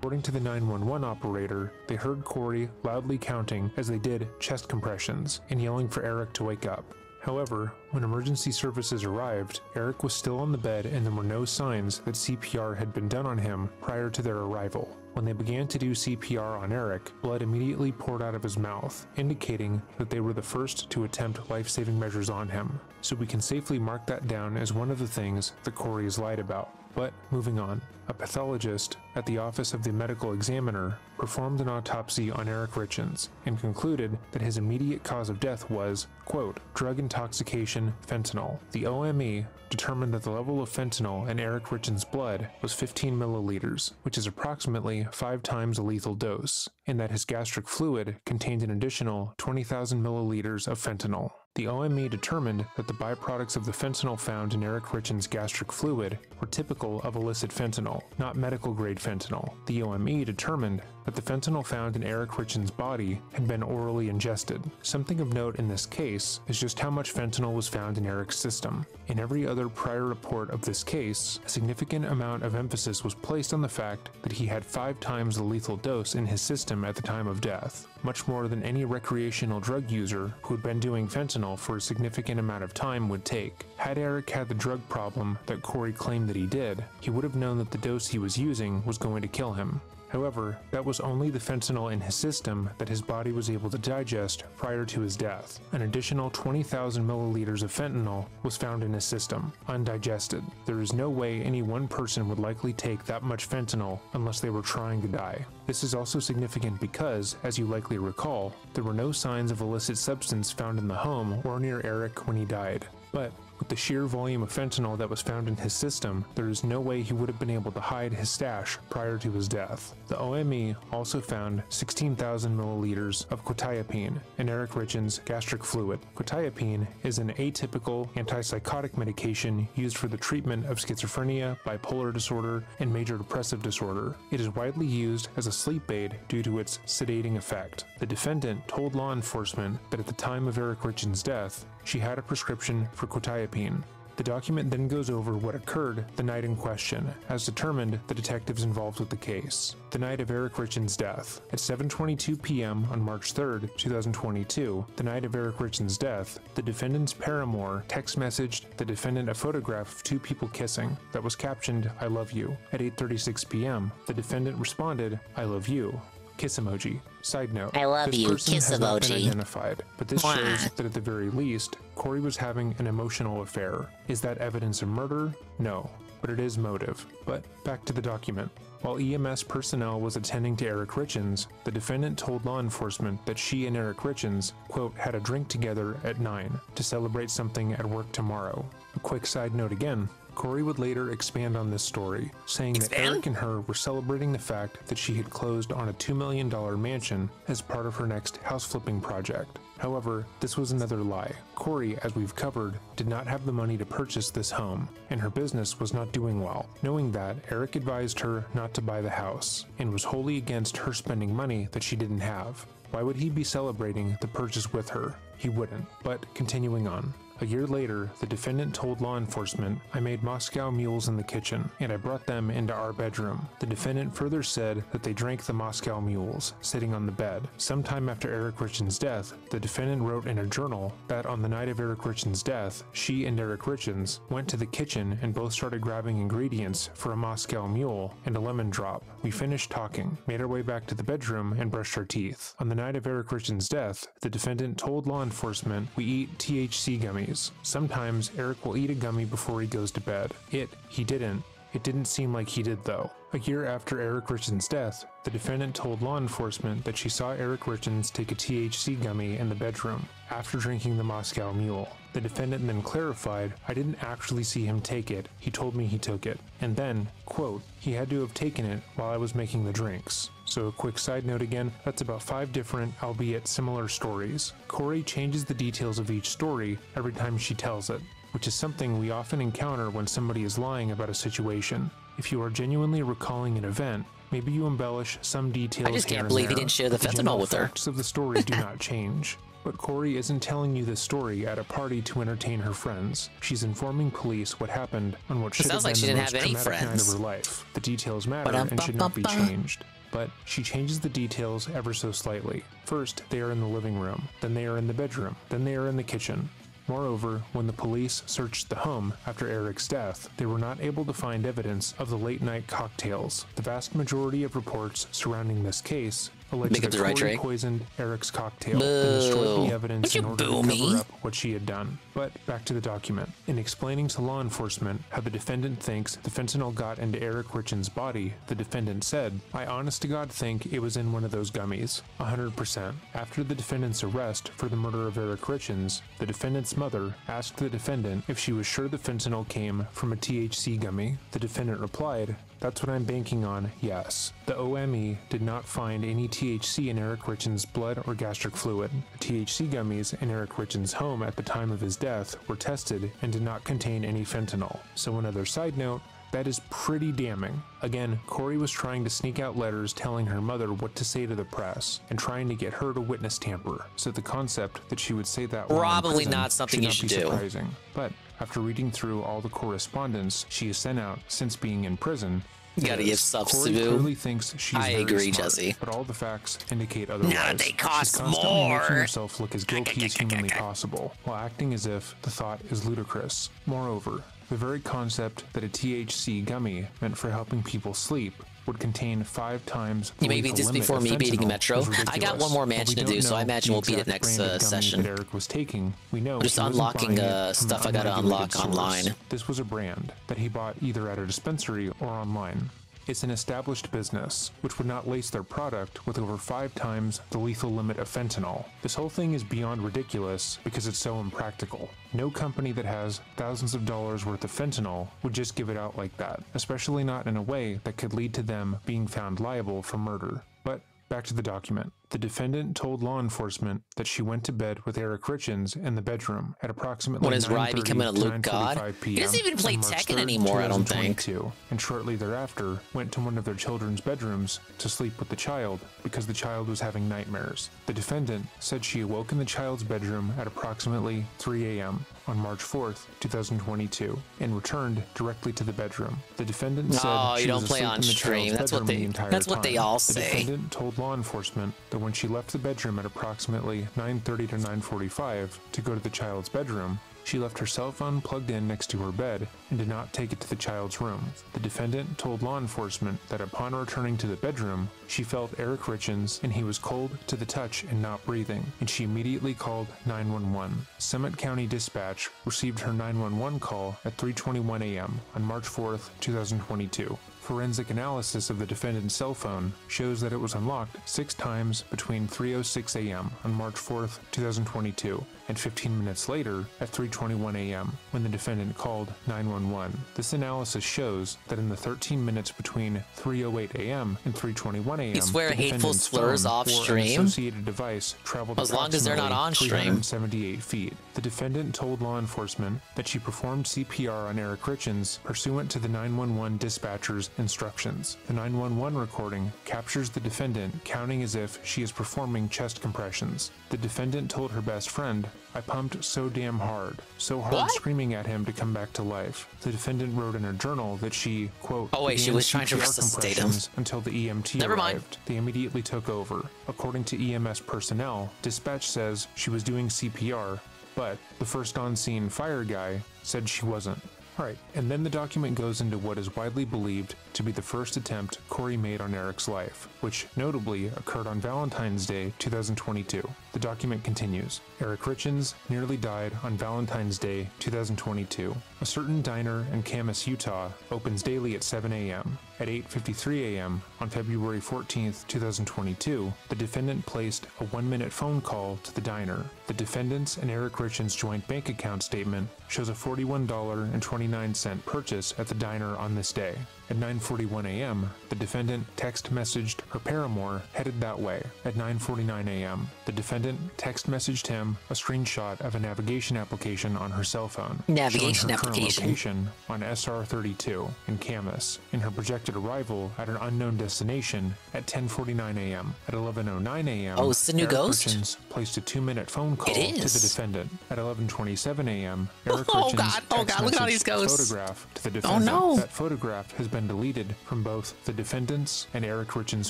According to the 911 operator, they heard Corey loudly counting as they did chest compressions and yelling for Eric to wake up. However, when emergency services arrived, Eric was still on the bed and there were no signs that CPR had been done on him prior to their arrival. When they began to do CPR on Eric, blood immediately poured out of his mouth, indicating that they were the first to attempt life-saving measures on him. So we can safely mark that down as one of the things that Corey has lied about. But moving on, a pathologist at the Office of the Medical Examiner performed an autopsy on Eric Richens and concluded that his immediate cause of death was, quote, drug intoxication, fentanyl. The OME determined that the level of fentanyl in Eric Richens' blood was 15 milliliters, which is approximately 5 times a lethal dose, and that his gastric fluid contained an additional 20,000 milliliters of fentanyl. The OME determined that the byproducts of the fentanyl found in Eric Richens' gastric fluid were typical of illicit fentanyl, not medical-grade fentanyl. The OME determined that the fentanyl found in Eric Richens' body had been orally ingested. Something of note in this case is just how much fentanyl was found in Eric's system. In every other prior report of this case, a significant amount of emphasis was placed on the fact that he had 5 times the lethal dose in his system at the time of death, much more than any recreational drug user who had been doing fentanyl for a significant amount of time would take. Had Eric had the drug problem that Corey claimed that he did, he would have known that the dose he was using was going to kill him. However, that was only the fentanyl in his system that his body was able to digest prior to his death. An additional 20,000 milliliters of fentanyl was found in his system, undigested. There is no way any one person would likely take that much fentanyl unless they were trying to die. This is also significant because, as you likely recall, there were no signs of illicit substance found in the home or near Eric when he died. But with the sheer volume of fentanyl that was found in his system, there is no way he would have been able to hide his stash prior to his death. The OME also found 16,000 milliliters of quetiapine in Eric Richens' gastric fluid. Quetiapine is an atypical antipsychotic medication used for the treatment of schizophrenia, bipolar disorder, and major depressive disorder. It is widely used as a sleep aid due to its sedating effect. The defendant told law enforcement that at the time of Eric Richens' death, she had a prescription for quetiapine. The document then goes over what occurred the night in question, as determined the detectives involved with the case. The night of Eric Richens' death. At 7:22 p.m. on March 3rd, 2022, the night of Eric Richens' death, the defendant's paramour text messaged the defendant a photograph of 2 people kissing that was captioned, "I love you." At 8:36 p.m., the defendant responded, "I love you." Kiss emoji. Side note, I love this you, person kiss has not been emoji. identified, but this Mwah. shows that at the very least, Corey was having an emotional affair. Is that evidence of murder? No. but it is motive. But back to the document. While EMS personnel was attending to Eric Richins, the defendant told law enforcement that she and Eric Richins, quote, had a drink together at 9 to celebrate something at work tomorrow. A quick side note again, Corey would later expand on this story, saying that Eric and her were celebrating the fact that she had closed on a $2 million mansion as part of her next house flipping project. However, this was another lie. Corey, as we've covered, did not have the money to purchase this home, and her business was not doing well. Knowing that, Eric advised her not to buy the house, and was wholly against her spending money that she didn't have. Why would he be celebrating the purchase with her? He wouldn't. But continuing on. A year later, the defendant told law enforcement, I made Moscow mules in the kitchen, and I brought them into our bedroom. The defendant further said that they drank the Moscow mules, sitting on the bed. Sometime after Eric Richins' death, the defendant wrote in a journal that on the night of Eric Richins' death, she and Eric Richins went to the kitchen and both started grabbing ingredients for a Moscow mule and a lemon drop. We finished talking, made our way back to the bedroom, and brushed our teeth. On the night of Eric Richins' death, the defendant told law enforcement, we eat THC gummies. Sometimes Eric will eat a gummy before he goes to bed. He didn't. It didn't seem like he did though. A year after Eric Richins' death, the defendant told law enforcement that she saw Eric Richins take a THC gummy in the bedroom after drinking the Moscow Mule. The defendant then clarified, I didn't actually see him take it, he told me he took it. And then, quote, he had to have taken it while I was making the drinks. So a quick side note again, that's about 5 different, albeit similar stories. Corey changes the details of each story every time she tells it, which is something we often encounter when somebody is lying about a situation. If you are genuinely recalling an event, maybe you embellish some details. I just can't believe he didn't share the fentanyl with her. The facts of the story do not change. But Corey isn't telling you this story at a party to entertain her friends. She's informing police what happened on what should have been the most traumatic night of her life. The details matter and should not be changed. But she changes the details ever so slightly. First, they are in the living room, then they are in the bedroom, then they are in the kitchen. Moreover, when the police searched the home after Eric's death, they were not able to find evidence of the late-night cocktails. The vast majority of reports surrounding this case alleged that Corey poisoned Eric's cocktail, then destroyed the evidence in order to cover up what she had done. But back to the document. In explaining to law enforcement how the defendant thinks the fentanyl got into Eric Richins' body, the defendant said, I honest to God think it was in one of those gummies. 100%. After the defendant's arrest for the murder of Eric Richins, the defendant's mother asked the defendant if she was sure the fentanyl came from a THC gummy. The defendant replied, that's what I'm banking on, yes. The OME did not find any THC in Eric Richins' blood or gastric fluid. The THC gummies in Eric Richins' home at the time of his death were tested and did not contain any fentanyl. So another side note, that is pretty damning. Again, Corey was trying to sneak out letters telling her mother what to say to the press and trying to get her to witness tamper. So the concept that she would say that probably not something you should do. Surprising. But after reading through all the correspondence she has sent out since being in prison, you gotta give subs Corey to clearly thinks she's I very agree, smart, Jesse. but all the facts indicate otherwise. No, they cost She's constantly more. making herself look as guilty as humanly possible, while acting as if the thought is ludicrous. Moreover, the very concept that a THC gummy meant for helping people sleep would contain 5 times the maybe this before me beating Metro. I got one more mansion to do, so I imagine we'll beat it next session. Eric was taking. We know just unlocking stuff I gotta unlock online. This was a brand that he bought either at a dispensary or online. It's an established business, which would not lace their product with over 5 times the lethal limit of fentanyl. This whole thing is beyond ridiculous because it's so impractical. No company that has thousands of dollars worth of fentanyl would just give it out like that, especially not in a way that could lead to them being found liable for murder. But back to the document. The defendant told law enforcement that she went to bed with Eric Richins in the bedroom at approximately 9:30 to 9:45 p.m. He doesn't even play Tekken anymore, I don't think. And shortly thereafter, went to one of their children's bedrooms to sleep with the child because the child was having nightmares. The defendant said she awoke in the child's bedroom at approximately 3 a.m. on March 4th, 2022, and returned directly to the bedroom. The defendant said she was asleep in the child's bedroom the entire time. That's what they all say. The defendant told law enforcement that when she left the bedroom at approximately 9:30 to 9:45 to go to the child's bedroom, She left her cell phone plugged in next to her bed and did not take it to the child's room. The defendant told law enforcement that upon returning to the bedroom, she felt Eric Richins and he was cold to the touch and not breathing, and she immediately called 911. Summit County Dispatch received her 911 call at 3:21 a.m. on March 4th, 2022. Forensic analysis of the defendant's cell phone shows that it was unlocked 6 times between 3:06 a.m. on March 4th, 2022, and 15 minutes later at 3:21 a.m. when the defendant called 911. This analysis shows that in the 13 minutes between 3:08 a.m. and 3:21 a.m., You swear the hateful defendant's slurs phone off or an stream? associated device traveled As long as they're not on stream. 378 feet. The defendant told law enforcement that she performed CPR on Eric Richins pursuant to the 911 dispatcher's instructions. The 911 recording captures the defendant counting as if she is performing chest compressions. The defendant told her best friend, "I pumped so damn hard, so hard screaming at him to come back to life." The defendant wrote in her journal that she, quote, Oh wait, she began was trying to CPR resuscitate him. compressions until the EMT Never arrived. mind. They immediately took over. According to EMS personnel, dispatch says she was doing CPR, but the first on-scene fire guy said she wasn't. Alright, and then the document goes into what is widely believed to be the first attempt Corey made on Eric's life, which notably occurred on Valentine's Day 2022. The document continues. Eric Richins nearly died on Valentine's Day 2022. A certain diner in Camas, Utah opens daily at 7 a.m. At 8:53 a.m. on February 14th, 2022, the defendant placed a 1-minute phone call to the diner. The defendant's and Eric Richins' joint bank account statement shows a $41.29 purchase at the diner on this day. At 9:41 a.m., the defendant text messaged her paramour headed that way. At 9:49 a.m., the defendant text messaged him a screenshot of a navigation application on her cell phone. Navigation showing her current application. location on SR32 in Camas, and her projected arrival at an unknown destination at 10:49 a.m. At 11:09 a.m., Oh, it's the new Eric Ghost? Richins placed a 2-minute phone call It to is. the defendant. At 11:27 a.m., Eric Oh, Richins God. Oh, text God. Look at all these messaged ghosts. a photograph to the Oh, defendant. no. That photograph has been deleted from both the defendant's and Eric Richins'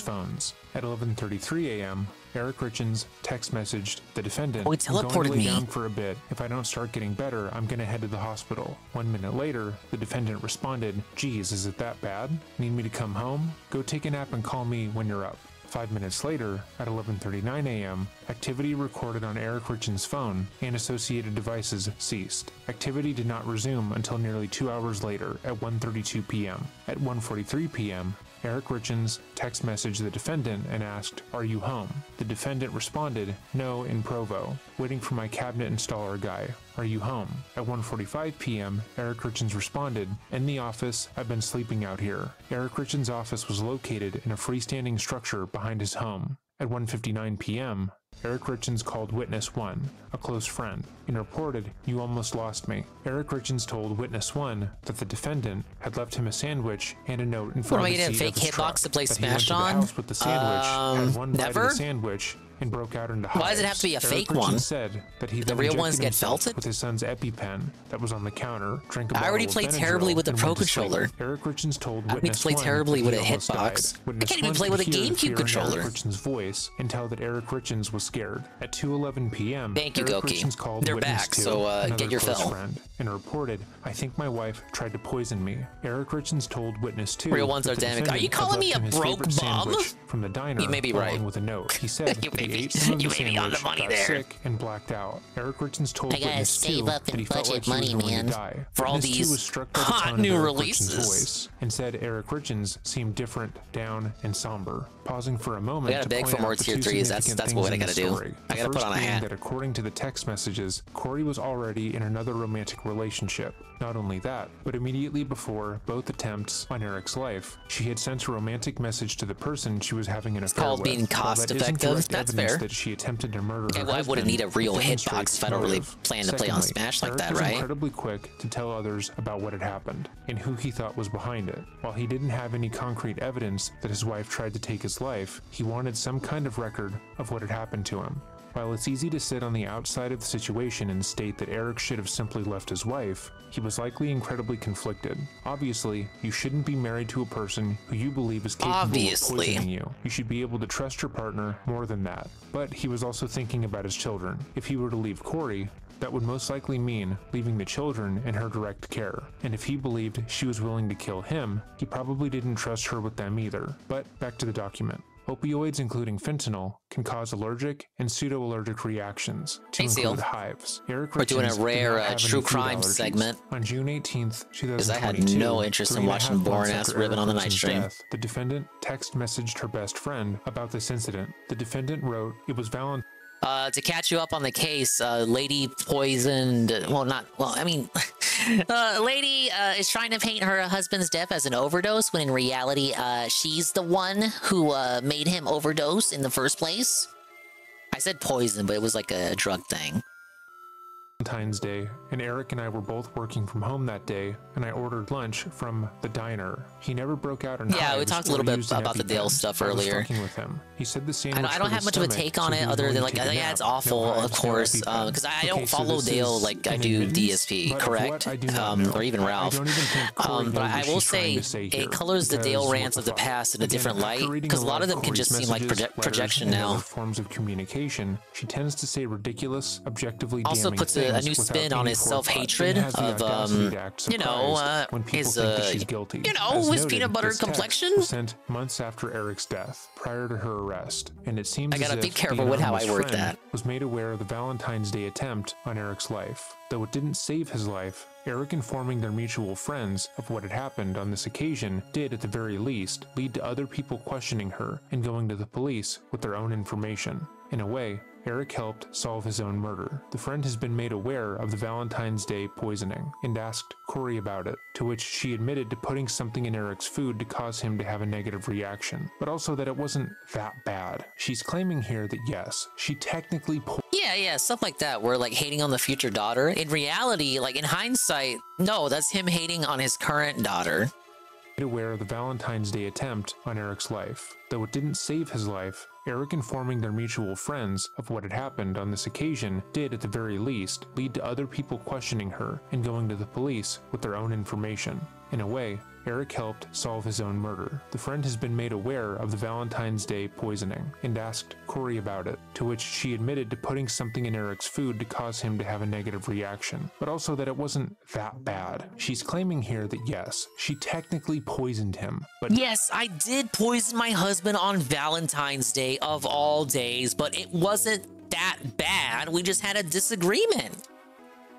phones. At 11:33 a.m., Eric Richins text messaged the defendant, Oh, he "I'm going teleported to lay me. down for a bit. If I don't start getting better, I'm going to head to the hospital." 1 minute later, the defendant responded, "Geez, is it that bad? Need me to come home? Go take a nap and call me when you're up." 5 minutes later, at 11:39 a.m., activity recorded on Eric Richins' phone and associated devices ceased. Activity did not resume until nearly 2 hours later at 1:32 p.m. At 1:43 p.m., Eric Richins text messaged the defendant and asked, "Are you home?" The defendant responded, "No, in Provo. Waiting for my cabinet installer guy. Are you home?" At 1:45 p.m., Eric Richins responded, "In the office. I've been sleeping out here." Eric Richins' office was located in a freestanding structure behind his home. At 1:59 p.m., Eric Richins called Witness 1, a close friend, and reported, "You almost lost me." Eric Richins told Witness 1 that the defendant had left him a sandwich and a note in What, front am I of the getting a seat fake of his hitbox truck, to play that he went Smash to the on? house with the sandwich, had one bite never? of the sandwich, and broke out into hives. Why does it have to be a Eric fake Richins one? said that he The then real injected ones get himself felted? with his son's EpiPen that was on the counter, drank a I already bottle of played Benadryl, terribly with the and Pro went to sleep. Controller. Eric Richins told I need to Witness play 1 terribly that with he a almost hitbox. died. I Witness can't even 1 play with a could hear the GameCube fear in controller. Eric Richins' voice and tell that Eric Richins was scared. At 2:11 p.m., Thank you, Eric Goki. Richins called They're Witness back, 2, so, another get your close fill. friend, and reported, "I think my wife tried to poison me." Eric Richins told Witness 2 Real ones that are the damn. Are you defendant had calling me left a him his broke favorite bum? sandwich from the diner You may be right. along with a note. He said You that may he be- ate some of you the may be on the sandwich, money got there. sick, and blacked out. Eric Richins told I gotta Witness save 2 up that and he felt budget like he was money, going man, to die. for all Witness 2 these was struck by the hot tone new of Eric Richins' releases. voice and said Eric Richins seemed different, down, and somber. Pausing for a moment I gotta to beg point for more out the tier two 3s. significant That's things what I in the gotta do. story. I The gotta put first on a being hat. that according to the text messages, Corey was already in another romantic relationship. Not only that, but immediately before both attempts on Eric's life, she had sent a romantic message to the person she was having an affair called with. being While cost that isn't effective. direct That's evidence fair. that she attempted to murder Okay, her well, I wouldn't husband, need a real it hitbox demonstrates if I don't really motive. plan to play on Secondly, Smash like Eric that, was right? incredibly quick to tell others about what had happened and who he thought was behind it. While he didn't have any concrete evidence that his wife tried to take his life, he wanted some kind of record of what had happened to him. While it's easy to sit on the outside of the situation and state that Eric should have simply left his wife, he was likely incredibly conflicted. Obviously, you shouldn't be married to a person who you believe is capable of poisoning you. You should be able to trust your partner more than that. But he was also thinking about his children. If he were to leave Corey, that would most likely mean leaving the children in her direct care. And if he believed she was willing to kill him, he probably didn't trust her with them either. But back to the document. Opioids, including fentanyl, can cause allergic and pseudo-allergic reactions to include hives. Eric We're doing a Richards did rare not have any true food crime allergies. segment. On June 18th, 2022, Because I had no interest in watching 3.5 boring months ass after ribbon on the Eric night Richards' stream. death, the defendant text messaged her best friend about this incident. The defendant wrote, "It was Valentine's." To catch you up on the case, lady poisoned, lady is trying to paint her husband's death as an overdose, when in reality, she's the one who made him overdose in the first place. I said poison, but it was like a drug thing. Valentine's Day, and Eric and I were both working from home that day, and I ordered lunch from the diner. He never broke out in Yeah, we talked a little bit about the Dale stuff earlier. With him. He said the sandwich I don't have much of a take on it other than like, yeah, it's awful, of course, because I don't follow Dale like I do DSP, correct? Or even Ralph. But I will say it colors the Dale rants of the past in a different light, because a lot of them can just seem like projection now. Forms of communication, she tends to say ridiculous, objectively also damning puts a new spin on his self-hatred of, his peanut butter complexion. Sent months after Eric's death, prior to her arrest, and it seems I gotta as be if careful with how I word that. Was made aware of the Valentine's Day attempt on Eric's life. Though it didn't save his life, Eric informing their mutual friends of what had happened on this occasion did, at the very least, lead to other people questioning her and going to the police with their own information. In a way, Eric helped solve his own murder. The friend has been made aware of the Valentine's Day poisoning and asked Corey about it, to which she admitted to putting something in Eric's food to cause him to have a negative reaction, but also that it wasn't that bad. She's claiming here that yes, she technically Yeah, stuff like that, where like hating on the future daughter. In reality, like in hindsight, no, that's him hating on his current daughter. Aware of the Valentine's Day attempt on Eric's life. Though it didn't save his life, Eric informing their mutual friends of what had happened on this occasion did, at the very least, lead to other people questioning her and going to the police with their own information. In a way, Eric helped solve his own murder. The friend has been made aware of the Valentine's Day poisoning and asked Corey about it, to which she admitted to putting something in Eric's food to cause him to have a negative reaction, but also that it wasn't that bad. She's claiming here that yes, she technically poisoned him, but yes, I did poison my husband on Valentine's Day of all days, but it wasn't that bad. We just had a disagreement.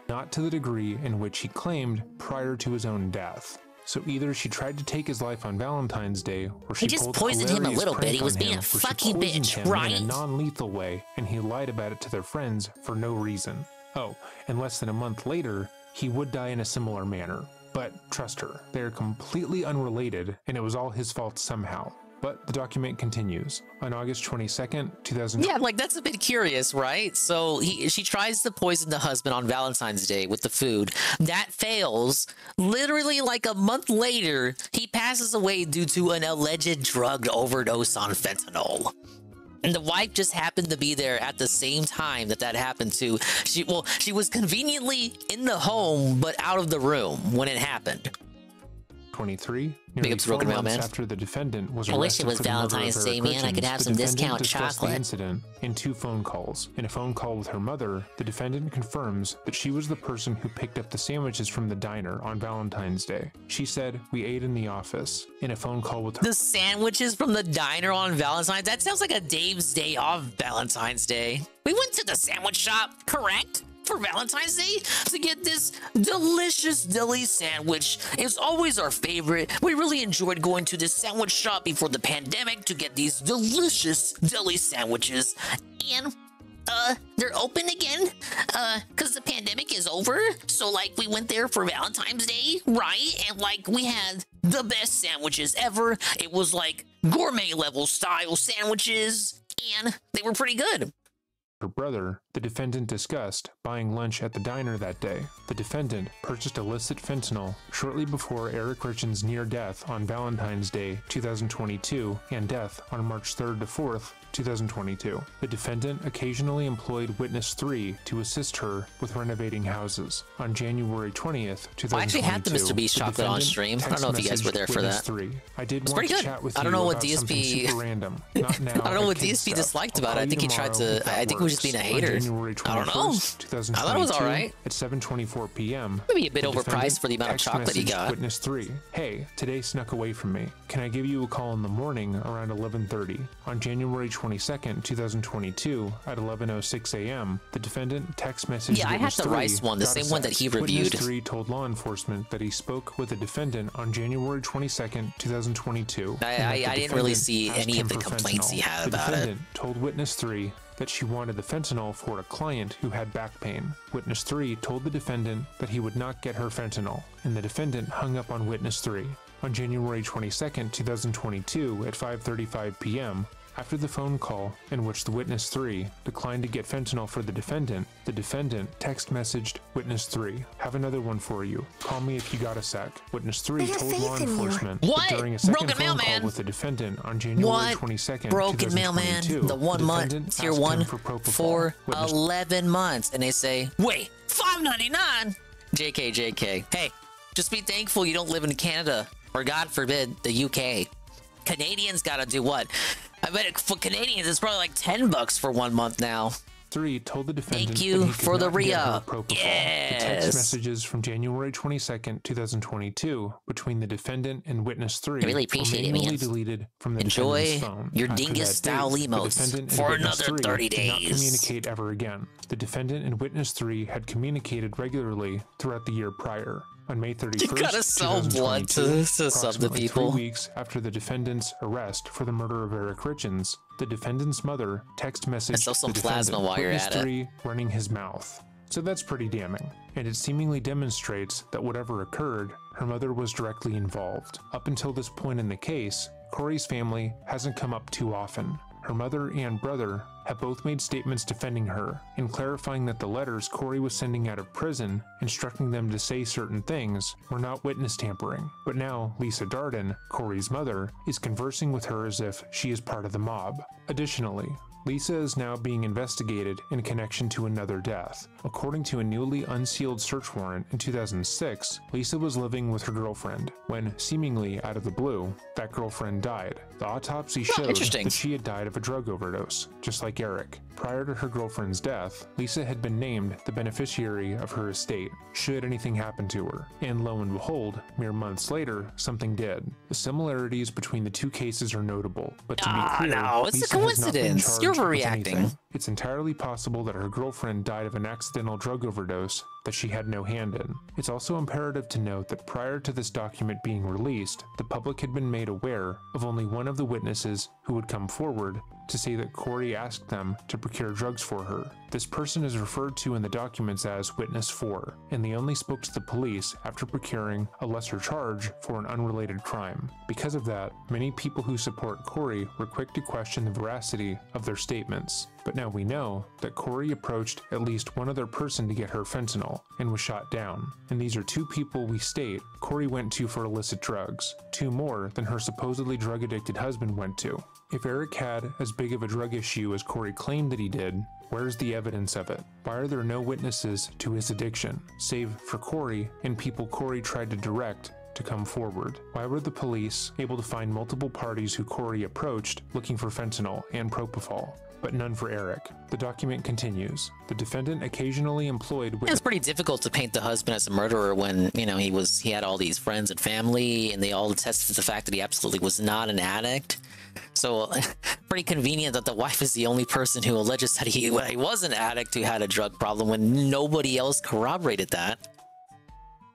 Not to the degree in which he claimed prior to his own death. So either she tried to take his life on Valentine's Day, or she just poisoned him a little bit. He was being a fucking bitch, right? In a non-lethal way, and he lied about it to their friends for no reason. Oh, and less than a month later, he would die in a similar manner. But trust her, they are completely unrelated, and it was all his fault somehow. But the document continues. On August 22nd, 2000. Yeah, like that's a bit curious, right? So she tries to poison the husband on Valentine's Day with the food. That fails. Literally like a month later, he passes away due to an alleged drug overdose on fentanyl. And the wife just happened to be there at the same time that happened to. She was conveniently in the home, but out of the room when it happened. 23. Nearly 4 months after the defendant was arrested. I wish it was Valentine's Day, man. I could have some discount chocolate. The incident in 2 phone calls. In a phone call with her mother, the defendant confirms that she was the person who picked up the sandwiches from the diner on Valentine's Day. She said, "We ate in the office." In a phone call with her. The sandwiches from the diner on Valentine's? That sounds like a Dave's Day off Valentine's Day. We went to the sandwich shop, correct? For Valentine's Day to get this delicious deli sandwich. It's always our favorite. We really enjoyed going to this sandwich shop before the pandemic to get these delicious deli sandwiches. And they're open again because the pandemic is over. So like we went there for Valentine's Day, right? And like we had the best sandwiches ever. It was like gourmet level style sandwiches and they were pretty good. Her brother, the defendant discussed buying lunch at the diner that day. The defendant purchased illicit fentanyl shortly before Eric Richards' near death on Valentine's Day 2022 and death on March 3rd to 4th, 2022. The defendant occasionally employed Witness 3 to assist her with renovating houses. On January 20th, 2022, I actually had the Mr. Beast chocolate on stream. I don't know if you guys were there for that. 3. I did it's want pretty to good. chat with I don't you know what about DSP super random. Not now, I don't know what DSP disliked about it. I think he tried to. I think he was just being a hater. On January 21st, I don't know. 2022, I thought it was all right. At 7:24 p.m. Maybe a bit the overpriced for the amount of text chocolate he messaged got. Witness 3, hey, today snuck away from me. Can I give you a call in the morning around 11:30? On January 22nd, 2022, at 11:06 a.m., the defendant text messaged Yeah, I had Witness the 3, rice one, the same one that he reviewed. Witness 3 told law enforcement that he spoke with the defendant on January 22nd, 2022. I didn't really see any of the complaints he had about it. The defendant told Witness 3 that she wanted the fentanyl for a client who had back pain. Witness 3 told the defendant that he would not get her fentanyl, and the defendant hung up on Witness 3. On January 22nd, 2022, at 5:35 p.m., after the phone call in which the Witness 3 declined to get fentanyl for the defendant text messaged Witness 3, have another one for you. Call me if you got a sec. Witness 3 told law enforcement that during a second phone call with the defendant on January 22nd, Broken mailman, the 1 month, tier 1 for 11 months. And they say, wait, $5.99? JK. Hey, just be thankful you don't live in Canada, or God forbid, the UK. Canadians gotta do what? I bet for Canadians, it's probably like $10 for 1 month now. 3 told the defendant Thank you for the re-up. Yes. The text messages from January 22nd, 2022 between the defendant and Witness 3 I really appreciate were it, manually man. deleted from the Enjoy defendant's phone. your After dingus that style date, the emotes defendant and for Witness another 3 30 did not days. communicate ever again. The defendant and Witness 3 had communicated regularly throughout the year prior. On May 31st, You gotta sell blood to sub the people. 3 weeks after the defendant's arrest for the murder of Eric Richins, the defendant's mother text messaged sell some the plasma defendant, while you're Witness at it. 3 running his mouth. So that's pretty damning, and it seemingly demonstrates that whatever occurred, her mother was directly involved. Up until this point in the case, Corey's family hasn't come up too often. Her mother and brother have both made statements defending her and clarifying that the letters Corey was sending out of prison, instructing them to say certain things, were not witness tampering. But now Lisa Darden, Corey's mother, is conversing with her as if she is part of the mob. Additionally, Lisa is now being investigated in connection to another death. According to a newly unsealed search warrant in 2006, Lisa was living with her girlfriend when, seemingly out of the blue, that girlfriend died. The autopsy showed that she had died of a drug overdose, just like Eric. Prior to her girlfriend's death, Lisa had been named the beneficiary of her estate, should anything happen to her. And lo and behold, mere months later, something did. The similarities between the two cases are notable, but to be clear, no, it's Lisa a has not been coincidence. charged You're with overreacting. anything. It's entirely possible that her girlfriend died of an accidental drug overdose that she had no hand in. It's also imperative to note that prior to this document being released, the public had been made aware of only one of the witnesses who would come forward to say that Corey asked them to procure drugs for her. This person is referred to in the documents as Witness 4, and they only spoke to the police after procuring a lesser charge for an unrelated crime. Because of that, many people who support Corey were quick to question the veracity of their statements. But now we know that Corey approached at least one other person to get her fentanyl and was shot down. And these are 2 people we state Corey went to for illicit drugs, 2 more than her supposedly drug-addicted husband went to. If Eric had as big of a drug issue as Corey claimed that he did, where's the evidence of it? Why are there no witnesses to his addiction, save for Corey and people Corey tried to direct to come forward? Why were the police able to find multiple parties who Corey approached looking for fentanyl and propofol, but none for Eric? The document continues. The defendant occasionally employed It's pretty difficult to paint the husband as a murderer when, you know, he had all these friends and family, and they all attested to the fact that he absolutely was not an addict. So pretty convenient that the wife is the only person who alleges that he was an addict who had a drug problem when nobody else corroborated that.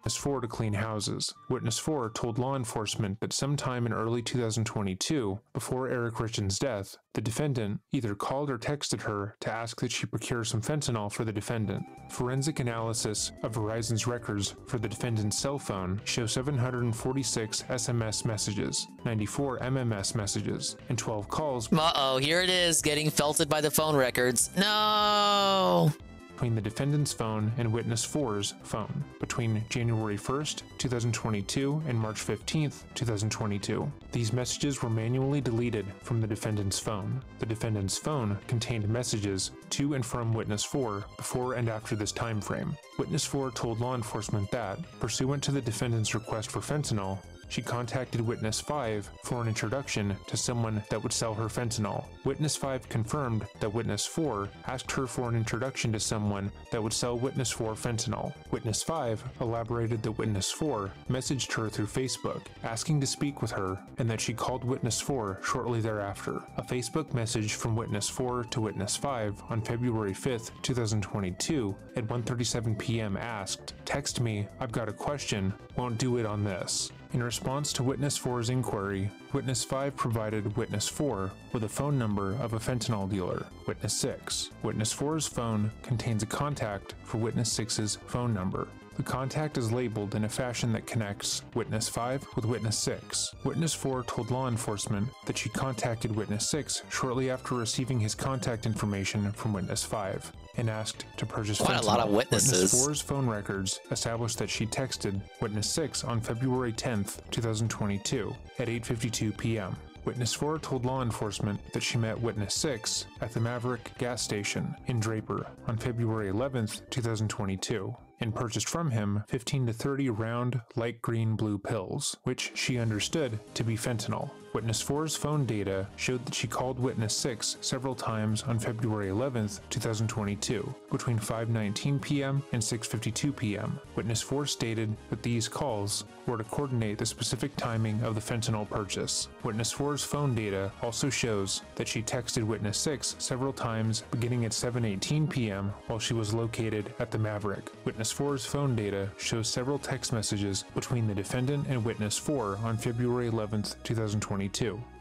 Witness 4 to clean houses. Witness 4 told law enforcement that sometime in early 2022, before Eric Richins' death, the defendant either called or texted her to ask that she procure some fentanyl for the defendant. Forensic analysis of Verizon's records for the defendant's cell phone show 746 SMS messages, 94 MMS messages, and 12 calls. Uh-oh, here it is, getting felted by the phone records. No! Between the defendant's phone and Witness 4's phone between January 1st, 2022 and March 15th, 2022. These messages were manually deleted from the defendant's phone. The defendant's phone contained messages to and from Witness 4 before and after this time frame. Witness 4 told law enforcement that, pursuant to the defendant's request for fentanyl, she contacted Witness 5 for an introduction to someone that would sell her fentanyl. Witness 5 confirmed that Witness 4 asked her for an introduction to someone that would sell Witness 4 fentanyl. Witness 5 elaborated that Witness 4 messaged her through Facebook, asking to speak with her, and that she called Witness 4 shortly thereafter. A Facebook message from Witness 4 to Witness 5 on February 5th, 2022 at 1:37 p.m. asked, "Text me, I've got a question, won't do it on this." In response to Witness 4's inquiry, Witness 5 provided Witness 4 with a phone number of a fentanyl dealer, Witness 6. Witness 4's phone contains a contact for Witness 6's phone number. The contact is labeled in a fashion that connects Witness 5 with Witness 6. Witness 4 told law enforcement that she contacted Witness 6 shortly after receiving his contact information from Witness 5 and asked to purchase fentanyl. What a lot of witnesses. Witness 4's phone records established that she texted Witness 6 on February 10th, 2022 at 8:52 p.m. Witness 4 told law enforcement that she met Witness 6 at the Maverick gas station in Draper on February 11th, 2022. And purchased from him 15 to 30 round light green blue pills, which she understood to be fentanyl. Witness 4's phone data showed that she called Witness 6 several times on February 11th, 2022, between 5:19 p.m. and 6:52 p.m. Witness 4 stated that these calls were to coordinate the specific timing of the fentanyl purchase. Witness 4's phone data also shows that she texted Witness 6 several times beginning at 7:18 p.m. while she was located at the Maverick. Witness 4's phone data shows several text messages between the defendant and Witness 4 on February 11th, 2022.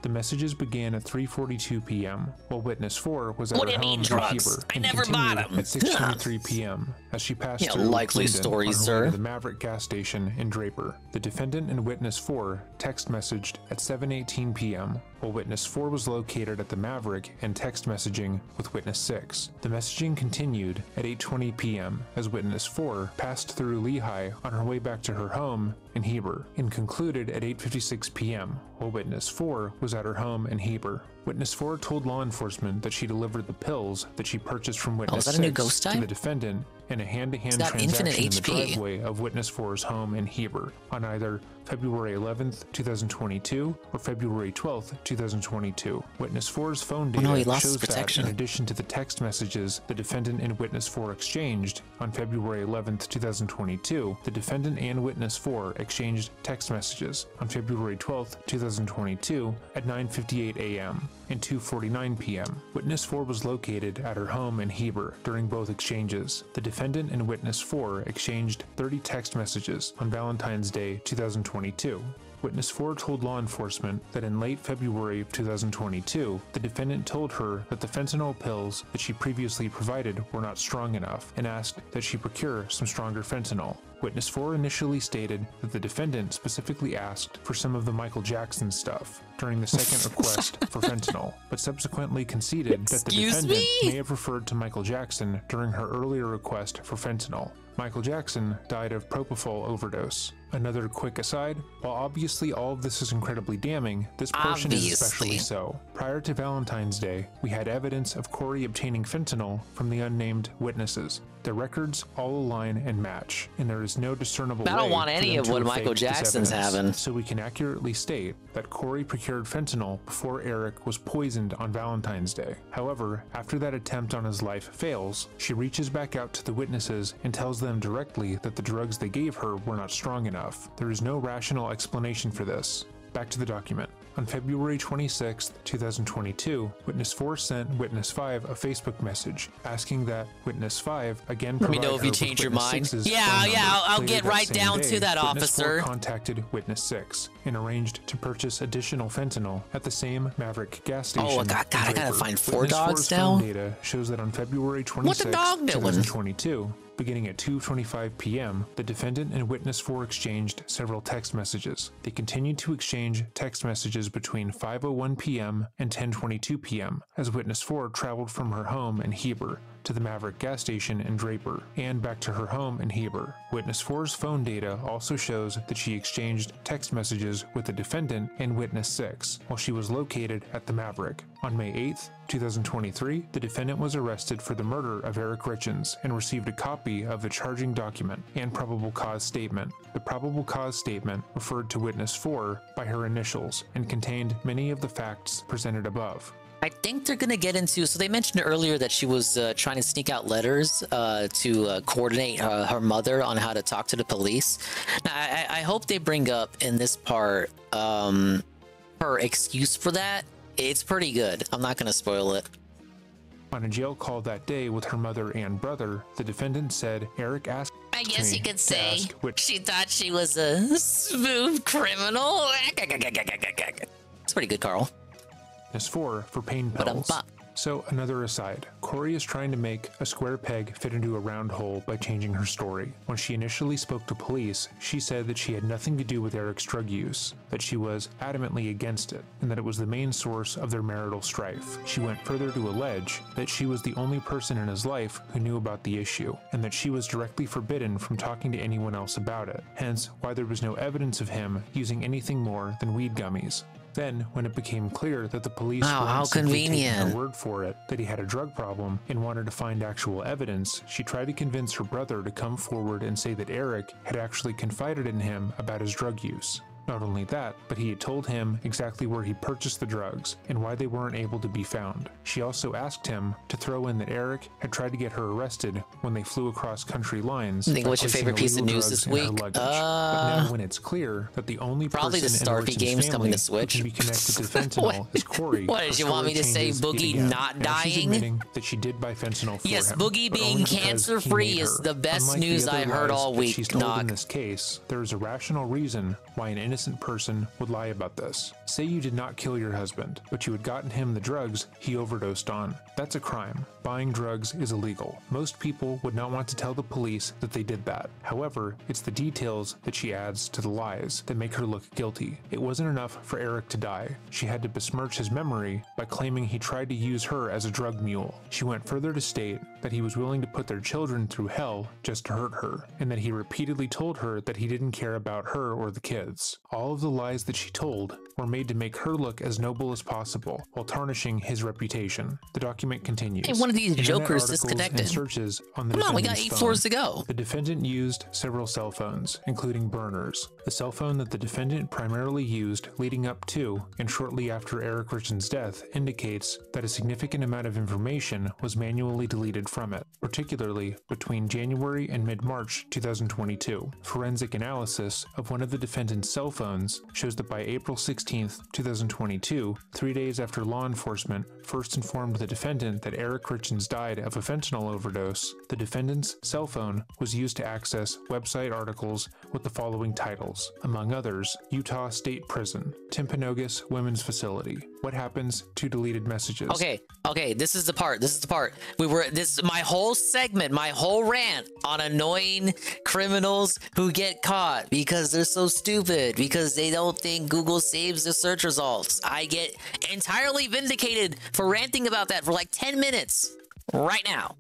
The messages began at 3:42 p.m. while Witness 4 was at her home in Heber and continued at 6:23 p.m. as she passed through likely Cleveland story, on her way sir. to the Maverick gas station in Draper. The defendant and Witness 4 text messaged at 7:18 p.m. while Witness 4 was located at the Maverick and text messaging with Witness 6. The messaging continued at 8:20 p.m. as Witness 4 passed through Lehigh on her way back to her home in Heber and concluded at 8:56 p.m. while Witness 4 was at her home in Heber. Witness 4 told law enforcement that she delivered the pills that she purchased from Witness 6 to the defendant in a hand-to-hand transaction in the driveway of Witness 4's home in Heber on either February 11th, 2022 or February 12th, 2022. Witness 4's phone data shows that in addition to the text messages the defendant and Witness 4 exchanged on February 11th, 2022, the defendant and Witness 4 exchanged text messages on February 12th, 2022 at 9:58 a.m. and 2:49 p.m. Witness 4 was located at her home in Heber during both exchanges. The defendant and Witness 4 exchanged 30 text messages on Valentine's Day 2022. Witness 4 told law enforcement that in late February of 2022, the defendant told her that the fentanyl pills that she previously provided were not strong enough and asked that she procure some stronger fentanyl. Witness 4 initially stated that the defendant specifically asked for some of the Michael Jackson stuff during the second request for fentanyl, but subsequently conceded that the defendant may have referred to Michael Jackson during her earlier request for fentanyl. Michael Jackson died of propofol overdose. Another quick aside, while obviously all of this is incredibly damning, this portion is especially so. Prior to Valentine's Day, we had evidence of Corey obtaining fentanyl from the unnamed witnesses. Their records all align and match, and there is no discernible way I don't want any of what Michael Jackson's having. So we can accurately state that Corey procured fentanyl before Eric was poisoned on Valentine's Day. However, after that attempt on his life fails, she reaches back out to the witnesses and tells them directly that the drugs they gave her were not strong enough. There is no rational explanation for this. Back to the document. On February 26, 2022, Witness 4 sent Witness 5 a Facebook message asking that Witness 5 again Let me provide know if her you with change your Witness mind. 6's Yeah, phone yeah, number. I'll Later get that right same down day, to that, Witness 4 officer. contacted Witness 6 and arranged to purchase additional fentanyl at the same Maverick gas station. Oh, God, I gotta find 4 Witness dogs 4's now? phone data shows that on February 26, 2022, beginning at 2:25 p.m., the defendant and Witness 4 exchanged several text messages. They continued to exchange text messages between 5:01 p.m. and 10:22 p.m. as Witness 4 traveled from her home in Heber to the Maverick gas station in Draper and back to her home in Heber. Witness 4's phone data also shows that she exchanged text messages with the defendant and Witness 6 while she was located at the Maverick. On May 8th, 2023, the defendant was arrested for the murder of Eric Richins and received a copy of the charging document and probable cause statement. The probable cause statement referred to Witness 4 by her initials and contained many of the facts presented above. I think they're going to get into, so they mentioned earlier that she was trying to sneak out letters to coordinate her mother on how to talk to the police. Now, I hope they bring up in this part her excuse for that. It's pretty good. I'm not going to spoil it. On a jail call that day with her mother and brother, the defendant said Eric asked I guess you could say she thought she was a smooth criminal. It's pretty good, Carl. Witness 4 for pain pills. So another aside, Corey is trying to make a square peg fit into a round hole by changing her story. When she initially spoke to police, she said that she had nothing to do with Eric's drug use, that she was adamantly against it, and that it was the main source of their marital strife. She went further to allege that she was the only person in his life who knew about the issue, and that she was directly forbidden from talking to anyone else about it, hence why there was no evidence of him using anything more than weed gummies. Then, when it became clear that the police weren't simply taking her word for it, that he had a drug problem and wanted to find actual evidence, she tried to convince her brother to come forward and say that Eric had actually confided in him about his drug use. Not only that, but he had told him exactly where he purchased the drugs and why they weren't able to be found. She also asked him to throw in that Eric had tried to get her arrested when they flew across country lines. I think what's your favorite piece of news this week? But now when it's clear that the only probably the person Starfy games coming to Switch who can be connected to fentanyl is Corey. What did you want me to say? Boogie not dying? She's admitting that she did buy fentanyl for yes, him, Boogie being cancer-free is the best news I heard all week. She's told in this case, there is a rational reason why an innocent person would lie about this. Say you did not kill your husband, but you had gotten him the drugs he overdosed on. That's a crime. Buying drugs is illegal. Most people would not want to tell the police that they did that. However, it's the details that she adds to the lies that make her look guilty. It wasn't enough for Eric to die. She had to besmirch his memory by claiming he tried to use her as a drug mule. She went further to state that he was willing to put their children through hell just to hurt her, and that he repeatedly told her that he didn't care about her or the kids. All of the lies that she told were made to make her look as noble as possible while tarnishing his reputation. The document continues. Hey, one of these jokers disconnected. Searches on the Come on, we got 8 phone. floors to go. The defendant used several cell phones, including burners. The cell phone that the defendant primarily used leading up to and shortly after Eric Richins' death indicates that a significant amount of information was manually deleted from it, particularly between January and mid-March 2022. Forensic analysis of one of the defendant's cell phones shows that by April 16, 2022, 3 days after law enforcement first informed the defendant that Eric Richins died of a fentanyl overdose, the defendant's cell phone was used to access website articles with the following titles, among others: Utah State Prison, Timpanogos Women's Facility, What Happens to Deleted Messages. Okay, this is the part. My whole segment, my whole rant on annoying criminals who get caught because they're so stupid, because they don't think Google saves the search results. I get entirely vindicated for ranting about that for like 10 minutes right now.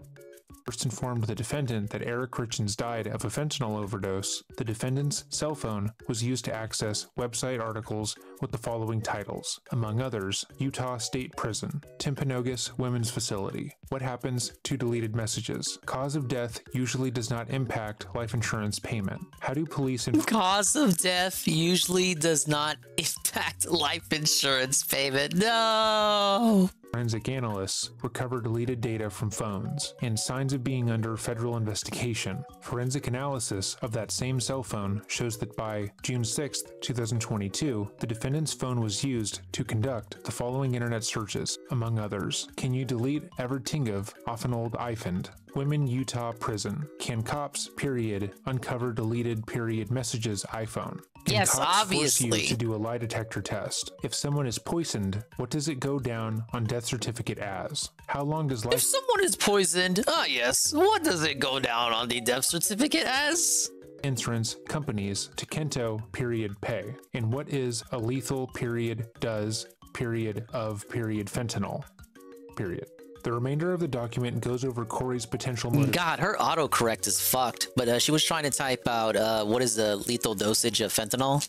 First informed the defendant that Eric Richins died of a fentanyl overdose, the defendant's cell phone was used to access website articles with the following titles, among others: Utah State Prison, Timpanogos Women's Facility, What Happens to Deleted Messages, Cause of Death Usually Does Not Impact Life Insurance Payment, How Do Police Cause of Death Usually Does Not Impact Life Insurance Payment. No! Forensic analysts recover deleted data from phones and signs of being under federal investigation. Forensic analysis of that same cell phone shows that by June 6, 2022, the defendant's phone was used to conduct the following internet searches, among others: Can you delete Evertingov off an old iPhone? Women Utah Prison. Can cops, uncover deleted, messages iPhone? Can yes, cops obviously. Force you to do a lie detector test? If someone is poisoned, what does it go down on death certificate as? How long does life... If someone is poisoned, yes, what does it go down on the death certificate as? Insurance companies to Kento pay. And what is a lethal does of fentanyl? The remainder of the document goes over Corey's potential motive. God, her autocorrect is fucked. But she was trying to type out, what is the lethal dosage of fentanyl?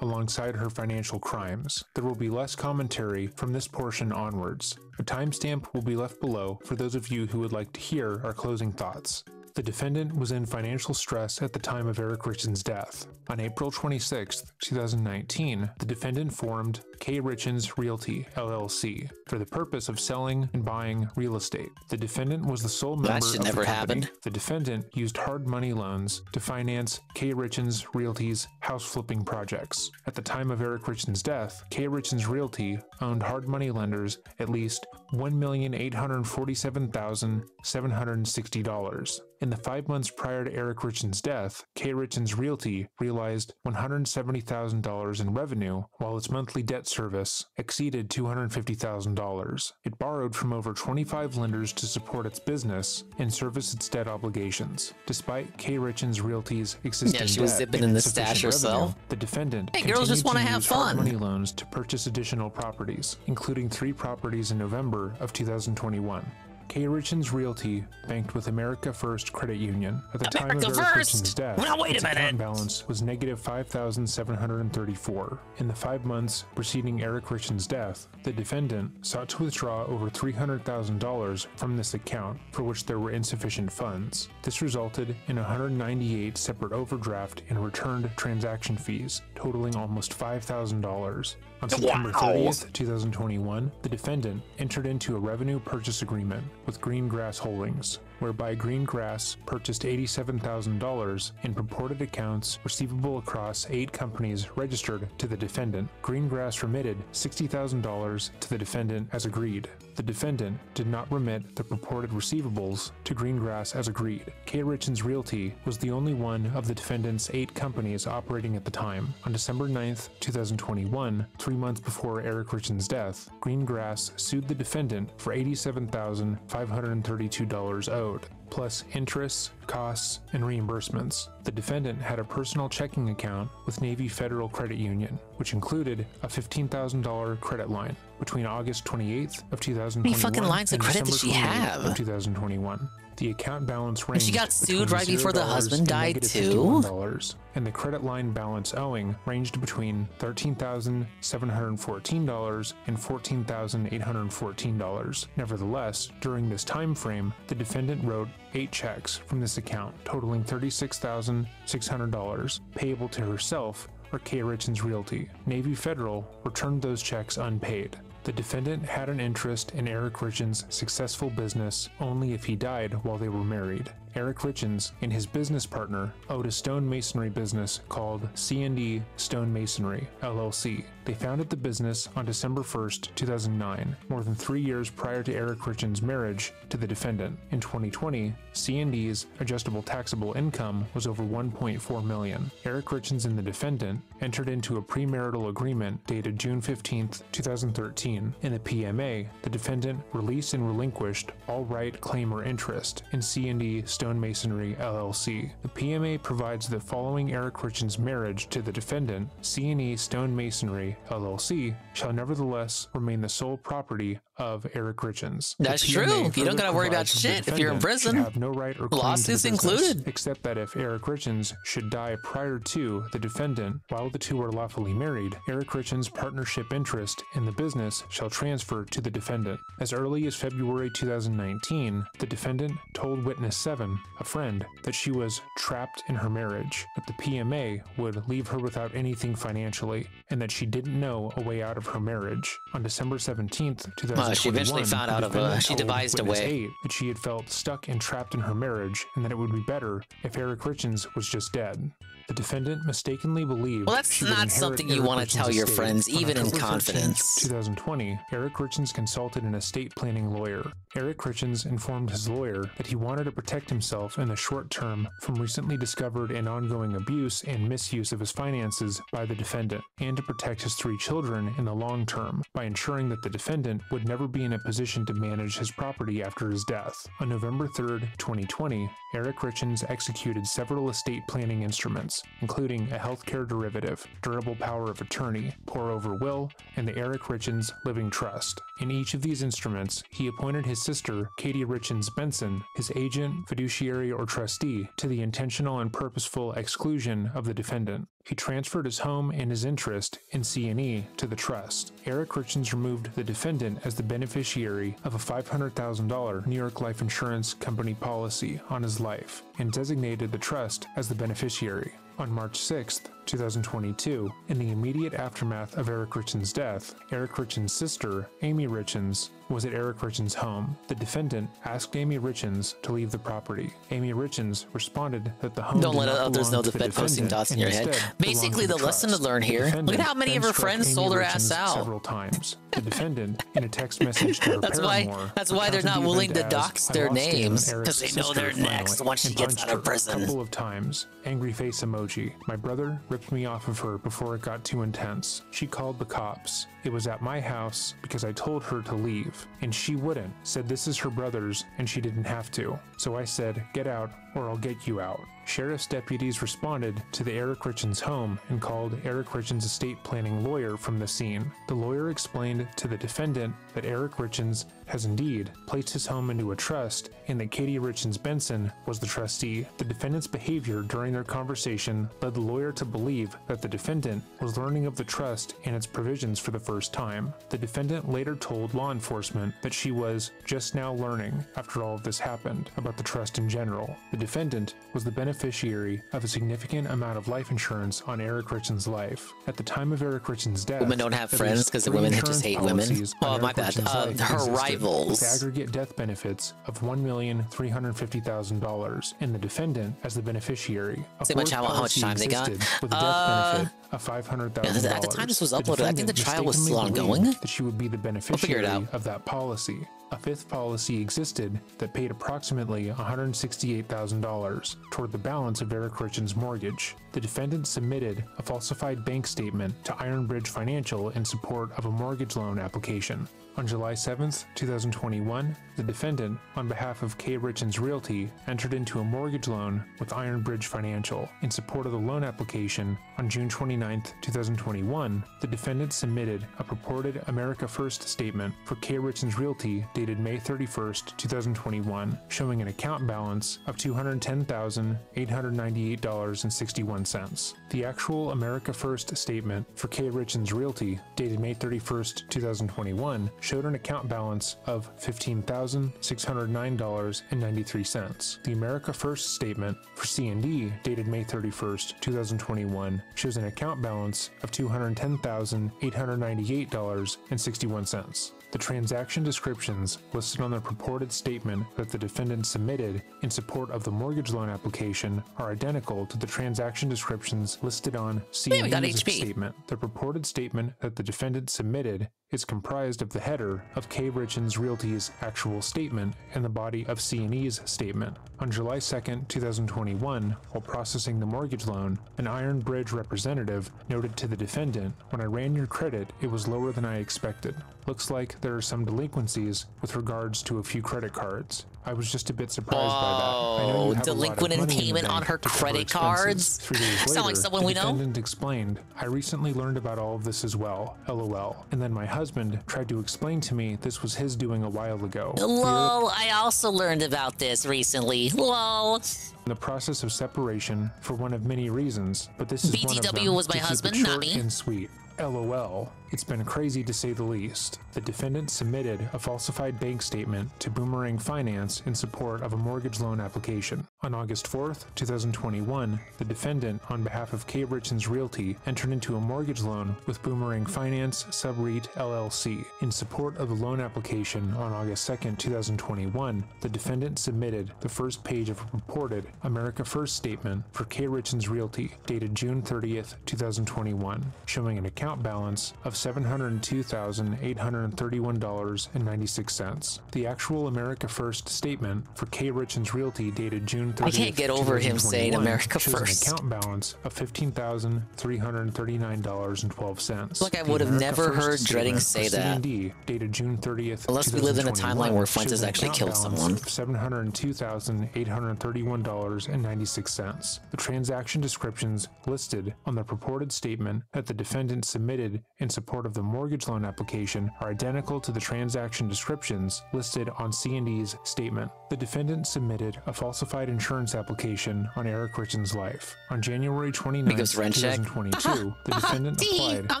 Alongside her financial crimes. There will be less commentary from this portion onwards. A timestamp will be left below for those of you who would like to hear our closing thoughts. The defendant was in financial stress at the time of Eric Richins' death. On April 26, 2019, the defendant formed K. Richins Realty, LLC, for the purpose of selling and buying real estate. The defendant was the sole member of the company. Happened. The defendant used hard money loans to finance K. Richins Realty's house flipping projects. At the time of Eric Richins' death, K. Richins Realty owned hard money lenders at least $1,847,760. In the 5 months prior to Eric Richins' death, K. Richins Realty realized $170,000 in revenue, while its monthly debt service exceeded $250,000. It borrowed from over 25 lenders to support its business and service its debt obligations. Despite K. Richins Realty's existing she was zipping in the stash herself. The defendant girls just want to have fun. Money loans to purchase additional properties, including 3 properties in November of 2021. K. Richins Realty banked with America First Credit Union. At the time of Eric Richins' death, its account balance was negative $5,734. In the 5 months preceding Eric Richins' death, the defendant sought to withdraw over $300,000 from this account, for which there were insufficient funds. This resulted in 198 separate overdraft and returned transaction fees, totaling almost $5,000. On September 30th, 2021, the defendant entered into a revenue purchase agreement with Greengrass Holdings, whereby Greengrass purchased $87,000 in purported accounts receivable across 8 companies registered to the defendant. Greengrass remitted $60,000 to the defendant as agreed. The defendant did not remit the purported receivables to Greengrass as agreed. K. Richins Realty was the only one of the defendant's 8 companies operating at the time. On December 9th, 2021, 3 months before Eric Richins' death, Greengrass sued the defendant for $87,532 owed, plus interests, costs, and reimbursements. The defendant had a personal checking account with Navy Federal Credit Union, which included a $15,000 credit line between August 28th of 2021 How many fucking lines of credit did she have? Of 2021. The account balance ranged she got sued right before the husband died too. $51, and the credit line balance owing ranged between $13,714 and $14,814. Nevertheless, during this time frame, the defendant wrote 8 checks from this account, totaling $36,600, payable to herself or K. Richins Realty. Navy Federal returned those checks unpaid. The defendant had an interest in Eric Richins' successful business only if he died while they were married. Eric Richins and his business partner owed a stonemasonry business called C&D Stone Masonry, LLC. They founded the business on December 1st, 2009, more than 3 years prior to Eric Richins' marriage to the defendant. In 2020, C&D's adjustable taxable income was over $1.4 million. Eric Richins and the defendant entered into a premarital agreement dated June 15th, 2013. In the PMA, the defendant released and relinquished all right, claim, or interest in C&D Stone Masonry, LLC. The PMA provides that following Eric Richins' marriage to the defendant, C&E Stone Masonry, LLC, shall nevertheless remain the sole property of Eric Richins. That's true. You don't gotta worry about shit if you're in prison. Have no right or lawsuits included. Except that if Eric Richins should die prior to the defendant while the two are lawfully married, Eric Richins' partnership interest in the business shall transfer to the defendant. As early as February 2019, the defendant told Witness 7, a friend, that she was trapped in her marriage, that the PMA would leave her without anything financially, and that she didn't know a way out of her marriage. On December 17th, 2021, she eventually found out she devised a way. That she had felt stuck and trapped in her marriage, and that it would be better if Eric Richins was just dead. The defendant mistakenly believed. Well, that's not something you want to tell your friends, even in confidence. 2020, Eric Richins consulted an estate planning lawyer. Eric Richins informed his lawyer that he wanted to protect himself in the short term from recently discovered and ongoing abuse and misuse of his finances by the defendant, and to protect his 3 children in the long term by ensuring that the defendant would never be in a position to manage his property after his death. On November 3rd, 2020, Eric Richins executed several estate planning instruments instruments, including a healthcare derivative, durable power of attorney, pour-over will, and the Eric Richins Living Trust. In each of these instruments, he appointed his sister, Katie Richins Benson, his agent, fiduciary, or trustee, to the intentional and purposeful exclusion of the defendant. He transferred his home and his interest in C&E to the trust. Eric Richins removed the defendant as the beneficiary of a $500,000 New York Life Insurance Company policy on his life and designated the trust as the beneficiary. On March 6, 2022, in the immediate aftermath of Eric Richins' death, Eric Richins' sister, Amy Richins, was at Eric Richins' home. The defendant asked Amy Richins to leave the property. Amy Richins responded that the home Don't did let not others belong know to the bed posting defendant dots in and your head. instead Basically, belonged the to lesson to trust. learn The here. Look at defendant how many of then her struck friends Amy sold her Richins ass out. several times. The defendant, in a text message to her That's paramour, why they're recounted not the willing event to as, dox "I their lost in on names Eric's because they know sister they're next finally once she and gets punched out of her prison." a couple of times. Angry face emoji. My brother ripped me off of her before it got too intense. She called the cops. It was at my house because I told her to leave, and she wouldn't. Said this is her brother's, and she didn't have to. So I said, get out, or I'll get you out. Sheriff's deputies responded to the Eric Richins home and called Eric Richins' estate planning lawyer from the scene. The lawyer explained to the defendant that Eric Richins has indeed placed his home into a trust and that Katie Richins Benson was the trustee. The defendant's behavior during their conversation led the lawyer to believe that the defendant was learning of the trust and its provisions for the first time. The defendant later told law enforcement that she was just now learning, after all of this happened, about the trust in general. The defendant was the beneficiary of a significant amount of life insurance on Eric Richins' life. At the time of Eric Richins' death, Women don't have at friends least because the 3 women just hate women. insurance policies on Oh, my Eric bad. Richins' life Her existed, rivals. with aggregate death benefits of $1,350,000, and the defendant as the beneficiary. A Say much fourth how much policy time they got. existed with a death benefit of $500,000. At the time this was uploaded, I think the trial was mistakenly still believed ongoing. that she would be the figure it beneficiary out. of that policy. A fifth policy existed that paid approximately $168,000 toward the balance of Eric Richins' mortgage. The defendant submitted a falsified bank statement to Ironbridge Financial in support of a mortgage loan application. On July 7th, 2021, the defendant, on behalf of K. Richins Realty, entered into a mortgage loan with Ironbridge Financial. In support of the loan application, on June 29th, 2021, the defendant submitted a purported America First statement for K. Richins Realty dated May 31st, 2021, showing an account balance of $210,898.61. The actual America First statement for K. Richins Realty dated May 31st, 2021, showed an account balance of $15,609.93. The America First statement for C&D dated May 31st, 2021 shows an account balance of $210,898.61. The transaction descriptions listed on the purported statement that the defendant submitted in support of the mortgage loan application are identical to the transaction descriptions listed on C&D's statement. The purported statement that the defendant submitted is comprised of the header of K. Richins Realty's actual statement and the body of C&E's statement. On July 2nd, 2021, while processing the mortgage loan, an Ironbridge representative noted to the defendant, "When I ran your credit, it was lower than I expected. Looks like there are some delinquencies with regards to a few credit cards. I was just a bit surprised by that. I know you have delinquent a lot in of money payment in the on bank her to cover credit expenses." cards? 3 days Sound like later, someone we the know? defendant explained, "I recently learned about all of this as well, LOL. And then my husband tried to explain to me this was his doing a while ago. Lol, I also learned about this recently. Lol. In the process of separation for one of many reasons, but this is one of BTW them, was my to keep it husband, short not me. and sweet. LOL. It's been crazy to say the least. The defendant submitted a falsified bank statement to Boomerang Finance in support of a mortgage loan application. On August 4th, 2021, the defendant, on behalf of K. Richins Realty, entered into a mortgage loan with Boomerang Finance Subreit LLC. In support of the loan application on August 2nd, 2021, the defendant submitted the first page of a purported America First statement for K. Richins Realty, dated June 30th, 2021, showing an account balance of $702,831.96. The actual America First statement for K. Richins Realty dated June June 30th, I can't get over him saying 2021 America shows first. an account balance of $15,339.12. Like I would have never heard Dreading say that. C&D, dated June 30th, Unless we lived in a timeline where Fuentes shows an actually account killed balance someone. of $702,831.96. The transaction descriptions listed on the purported statement that the defendant submitted in support of the mortgage loan application are identical to the transaction descriptions listed on C&D's statement. The defendant submitted a falsified insurance application on Eric Richen's life. On January 29, 2022, the defendant applied I'm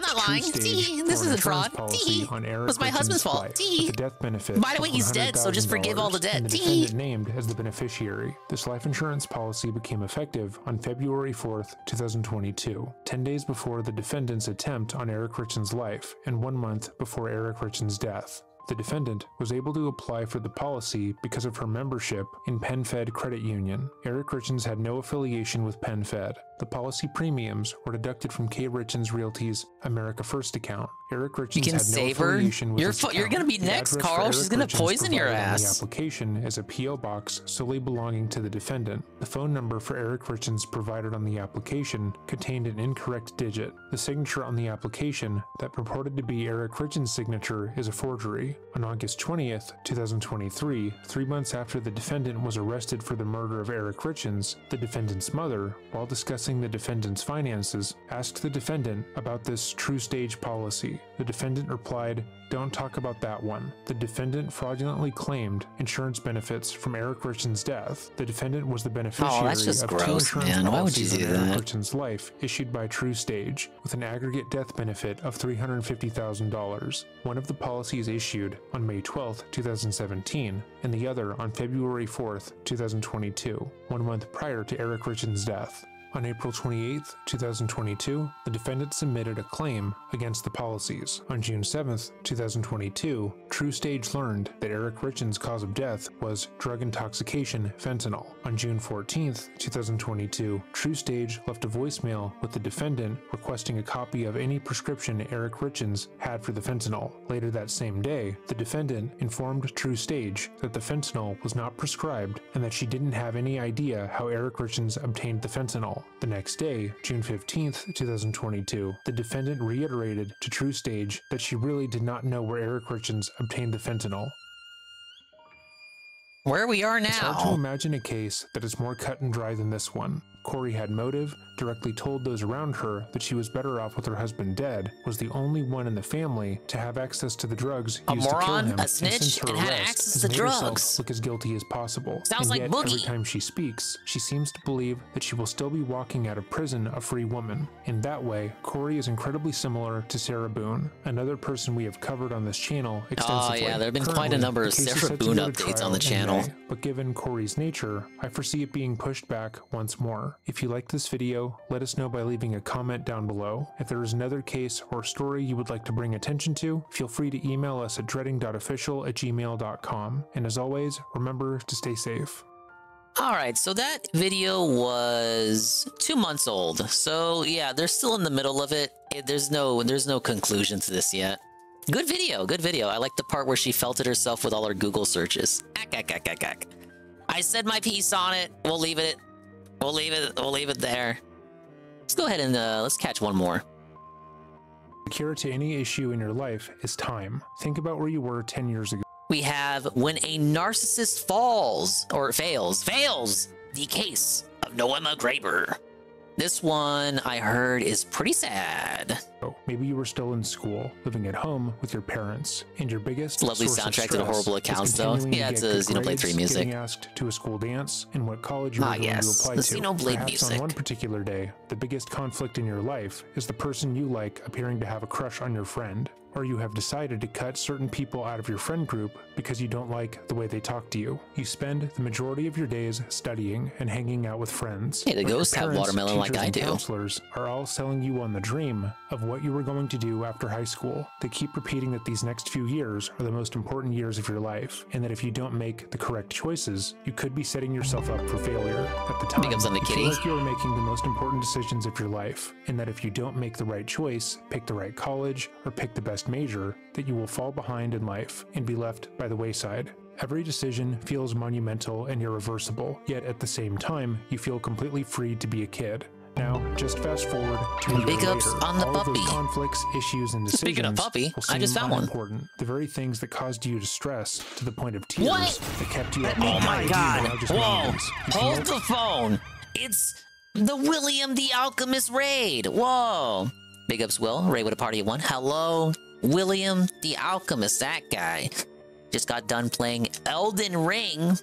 not to lying. TrueStage This for an is a fraud. insurance policy on Eric It was my Richen's husband's fault. life with a death benefit By the way, of he's dead, so just forgive all the $100,000 debt. and the defendant named as the beneficiary. This life insurance policy became effective on February 4th, 2022, 10 days before the defendant's attempt on Eric Richen's life and 1 month before Eric Richen's death. The defendant was able to apply for the policy because of her membership in PenFed Credit Union. Eric Richens had no affiliation with PenFed. The policy premiums were deducted from K. Richens Realty's America First account. Eric Richens You can had no save her? affiliation with this You're account. gonna be The next, address for Carl. Eric She's gonna Richens poison your provided on ass. The application is a P.O. box solely belonging to the defendant. The phone number for Eric Richens provided on the application contained an incorrect digit. The signature on the application that purported to be Eric Richens' signature is a forgery. On August 20th, 2023, 3 months after the defendant was arrested for the murder of Eric Richens, the defendant's mother, while discussing the defendant's finances, asked the defendant about this TrueStage policy. The defendant replied, "Don't talk about that one." The defendant fraudulently claimed insurance benefits from Eric Richens' death. The defendant was the beneficiary that's just of gross, two insurance man. Why would you policies do on Eric that? Richens' life issued by TrueStage, with an aggregate death benefit of $350,000. One of the policies issued on May 12, 2017, and the other on February 4th, 2022, 1 month prior to Eric Richens' death. On April 28, 2022, the defendant submitted a claim against the policies. On June 7, 2022, TrueStage learned that Eric Richens' cause of death was drug intoxication fentanyl. On June 14, 2022, TrueStage left a voicemail with the defendant requesting a copy of any prescription Eric Richens had for the fentanyl. Later that same day, the defendant informed TrueStage that the fentanyl was not prescribed and that she didn't have any idea how Eric Richens obtained the fentanyl. The next day, June 15th, 2022, the defendant reiterated to TrueStage that she really did not know where Eric Richens obtained the fentanyl. Where we are now. It's hard to imagine a case that is more cut and dry than this one. Corey had motive, directly told those around her that she was better off with her husband dead, was the only one in the family to have access to the drugs A used to kill moron, him, a snitch, since her and had arrest, access has to made herself drugs. look as guilty as possible. Sounds and like yet, Boogie. every time she speaks, she seems to believe that she will still be walking out of prison a free woman. In that way, Corey is incredibly similar to Sarah Boone, another person we have covered on this channel extensively. Oh yeah, there have been quite a Currently, number of the case is Sarah set to Boone go to updates on trial the in channel. May, but given Corey's nature, I foresee it being pushed back once more. If you liked this video, let us know by leaving a comment down below. If there is another case or story you would like to bring attention to, feel free to email us at dreading.official@gmail.com. And as always, remember to stay safe. Alright, so that video was 2 months old. So yeah, they're still in the middle of it. There's no conclusion to this yet. Good video, good video. I like the part where she felt it herself with all her Google searches. I said my piece on it. We'll leave it there. Let's go ahead and let's catch one more. The cure to any issue in your life is time. Think about where you were 10 years ago. We have when a narcissist falls or fails the case of Noah McGraber. This one I heard is pretty sad. Maybe you were still in school, living at home with your parents, and your biggest Lovely source of soundtrack to the stress horrible is accounts, though. continuing to Yeah, get it's good Xenoblade 3 grades, music. getting asked to a school dance, and what college you are going yes, to apply the to. Xenoblade Perhaps music. on one particular day, the biggest conflict in your life is the person you like appearing to have a crush on your friend. Or you have decided to cut certain people out of your friend group because you don't like the way they talk to you. You spend the majority of your days studying and hanging out with friends. Hey, the But your ghosts have parents, watermelon like teachers, I and do. Counselors are all selling you on the dream of what you were going to do after high school. They keep repeating that these next few years are the most important years of your life, and that if you don't make the correct choices, you could be setting yourself up for failure. At the time, Big ups on the you kitty. feel like you are making the most important decisions of your life, and that if you don't make the right choice, pick the right college, or pick the best major, that you will fall behind in life and be left by the wayside. Every decision feels monumental and irreversible, yet at the same time, you feel completely free to be a kid. Now, just fast forward to a year Big ups later. on the All puppy. of those conflicts, issues, and decisions Speaking of puppy, will I seem just found one. unimportant. The very things that caused you to stress to the point of tears What? that kept you up Oh all my night god! without just Whoa! moments. You can Hold the phone! It's the William the Alchemist raid! Whoa! Big ups, Will. Raid with a party of one. Hello, William the Alchemist, that guy. Just got done playing Elden Ring.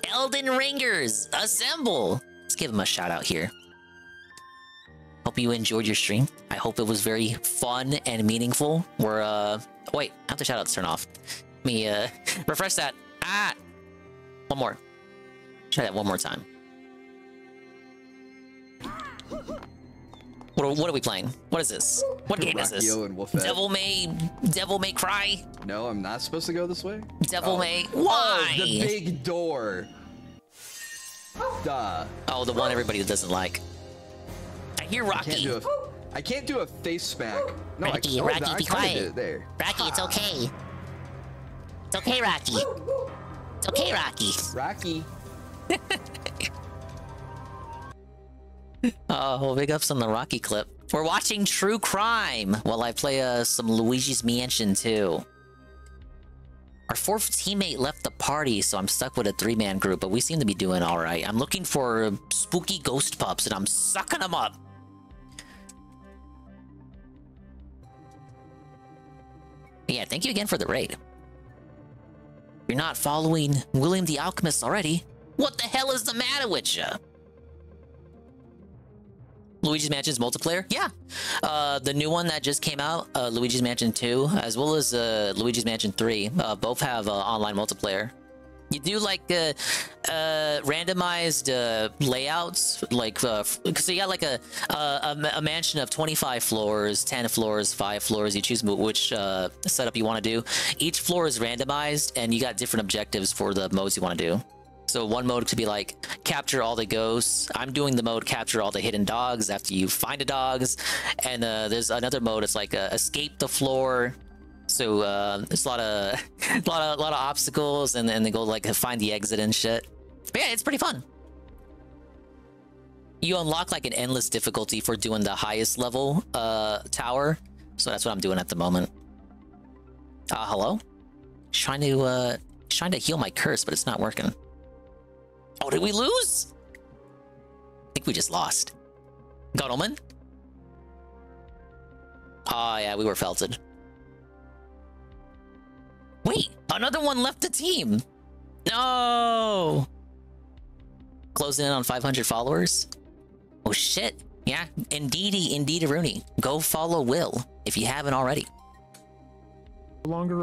Elden Ringers, assemble! Let's give him a shout out here. Hope you enjoyed your stream. I hope it was very fun and meaningful. We're, wait, I have the shoutouts turned off. Let me, refresh that. Ah! One more. Try that one more time. What are we playing? What is this? What game is this? Rockio and Wolfette. Devil May Cry? No, I'm not supposed to go this way? Devil May... Why? Oh, the big door. Duh. Oh, the one everybody doesn't like. I hear Rocky. I can't do a face smack. No, Rocky, I Rocky, I be kinda quiet. did it there. Rocky, it's okay. It's okay, Rocky. It's okay, Rocky. Rocky. Oh, big ups on the Rocky clip. We're watching True Crime while I play some Luigi's Mansion 2. Our fourth teammate left the party, so I'm stuck with a 3-man group, but we seem to be doing all right. I'm looking for spooky ghost pups, and I'm sucking them up. Yeah, thank you again for the raid. You're not following William the Alchemist already? What the hell is the matter with you? Luigi's Mansion's multiplayer? Yeah. The new one that just came out, Luigi's Mansion 2, as well as Luigi's Mansion 3, both have online multiplayer. You do like randomized layouts, like so you got like a mansion of 25 floors, 10 floors, 5 floors. You choose which setup you want to do. Each floor is randomized, and you got different objectives for the modes you want to do. So one mode could be like capture all the ghosts. I'm doing the mode capture all the hidden dogs after you find the dogs, and there's another mode. It's like escape the floor. So there's a lot of obstacles, and then they go like find the exit and shit. But yeah, it's pretty fun. You unlock like an endless difficulty for doing the highest level tower. So that's what I'm doing at the moment. Hello? Trying to heal my curse, but it's not working. Oh, did we lose? I think we just lost. Godalman? Oh yeah, we were felted. Wait, another one left the team. No. Closing in on 500 followers. Oh shit. Yeah, indeed, Rooney. Go follow Will if you haven't already.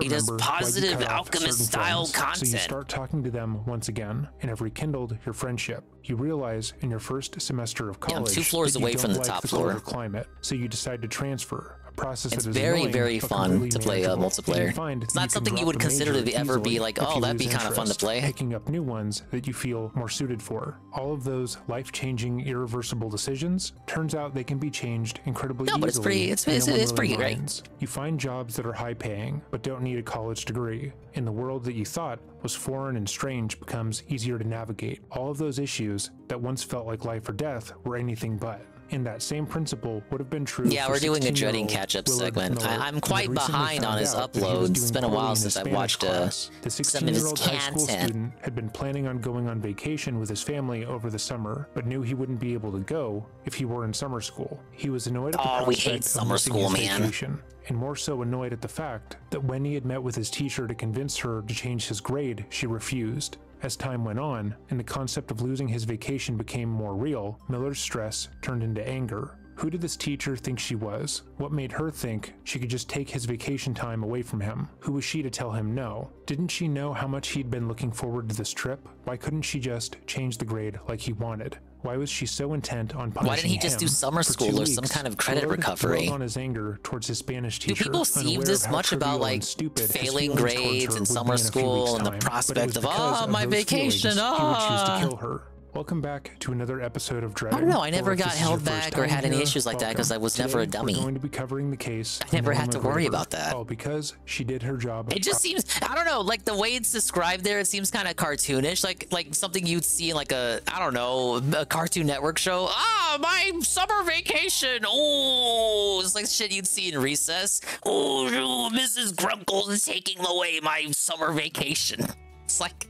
He does positive alchemist style content. So you start talking to them once again and have rekindled your friendship. You realize in your first semester of college, I'm 2 floors away from the top floor. Climate, so you decide to transfer. Process it's that is very, annoying, very fun to play multiplayer. It's not something you would consider to ever be like, oh, that'd be kind of fun to play. Picking up new ones that you feel more suited for. All of those life-changing, irreversible decisions, turns out they can be changed incredibly easily. No, but it's pretty great. You find jobs that are high-paying, but don't need a college degree. In the world that you thought was foreign and strange becomes easier to navigate. All of those issues that once felt like life or death were anything but. And that same principle would have been true. Yeah, we're doing a dreading catch-up segment. I'm quite behind on his uploads. It's been a while since I've watched some of his 16-year-old high school student had been planning on going on vacation with his family over the summer, but knew he wouldn't be able to go if he were in summer school. He was annoyed at the prospect we hate of summer missing school, his man. vacation, and more so annoyed at the fact that when he had met with his teacher to convince her to change his grade, she refused. As time went on, and the concept of losing his vacation became more real, Miller's stress turned into anger. Who did this teacher think she was? What made her think she could just take his vacation time away from him? Who was she to tell him no? Didn't she know how much he'd been looking forward to this trip? Why couldn't she just change the grade like he wanted? Why was she so intent on punishing him? Why didn't he just do summer school or some kind of credit recovery? On his anger towards his Spanish teacher, do people see this much about like failing grades in summer school and the prospect of my vacation? He would choose to kill her. Welcome back to another episode of Dread. I don't know. I never got held back or had any issues like that because I was never a dummy. We're going to be covering the case. I never had to worry about that. All because she did her job. It just seems, I don't know, like the way it's described there, it seems kind of cartoonish, like something you'd see in like a, I don't know, a Cartoon Network show. Ah, my summer vacation. Oh, it's like shit you'd see in Recess. Oh, Mrs. Grunkle is taking away my summer vacation. It's like,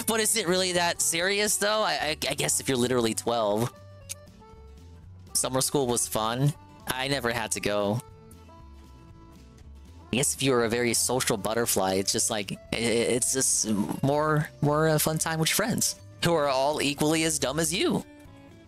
but is it really that serious though? I guess if you're literally 12. Summer school was fun. I never had to go. I guess if you were a very social butterfly, it's just like, it's just more a fun time with your friends who are all equally as dumb as you.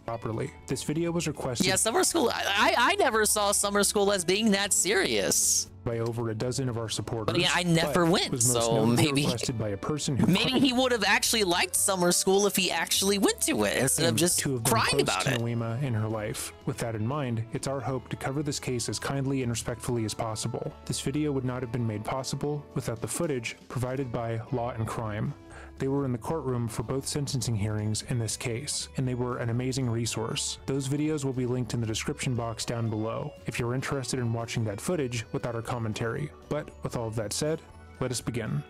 Properly. This video was requested. Yeah, summer school. I never saw summer school as being that serious. By over a dozen of our supporters. But yeah, I never went, so maybe by a person who maybe he would have actually liked summer school if he actually went to it instead of just crying about it. Noema in her life. With that in mind, it's our hope to cover this case as kindly and respectfully as possible. This video would not have been made possible without the footage provided by Law and Crime. They were in the courtroom for both sentencing hearings in this case, and they were an amazing resource. Those videos will be linked in the description box down below if you're interested in watching that footage without our commentary. But with all of that said, let us begin.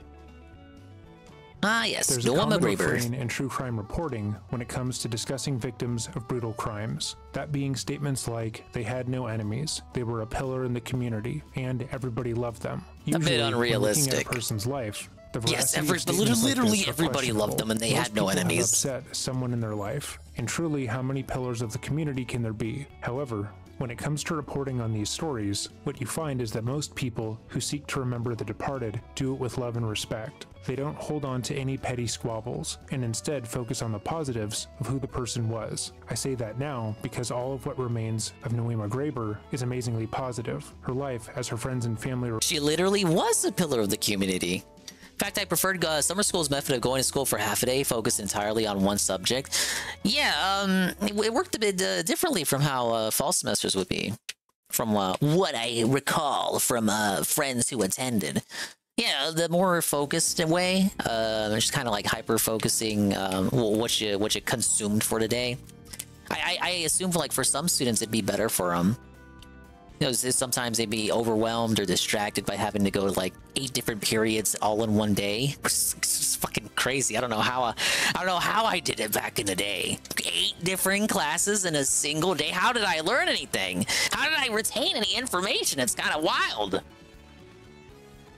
Ah yes, There's a common refrain in true crime reporting when it comes to discussing victims of brutal crimes. That being statements like, they had no enemies, they were a pillar in the community, and everybody loved them. Usually, a bit unrealistic. When looking at a person's life, yes, literally everybody loved them and they had no enemies. Upset someone in their life, and truly how many pillars of the community can there be? However, when it comes to reporting on these stories, what you find is that most people who seek to remember the departed do it with love and respect. They don't hold on to any petty squabbles, and instead focus on the positives of who the person was. I say that now because all of what remains of Noema Graber is amazingly positive. Her life, as her friends and family were— She literally was a pillar of the community. In fact, I preferred summer school's method of going to school for half a day, focused entirely on one subject. Yeah, it worked a bit differently from how fall semesters would be, from what I recall from friends who attended. Yeah, the more focused way, just kind of like hyper-focusing what you consumed for the day. I assume for some students it'd be better for them. You know, sometimes they'd be overwhelmed or distracted by having to go to like 8 different periods all in one day. It's fucking crazy. I don't know how I did it back in the day. 8 different classes in a single day. How did I learn anything? How did I retain any information? It's kind of wild.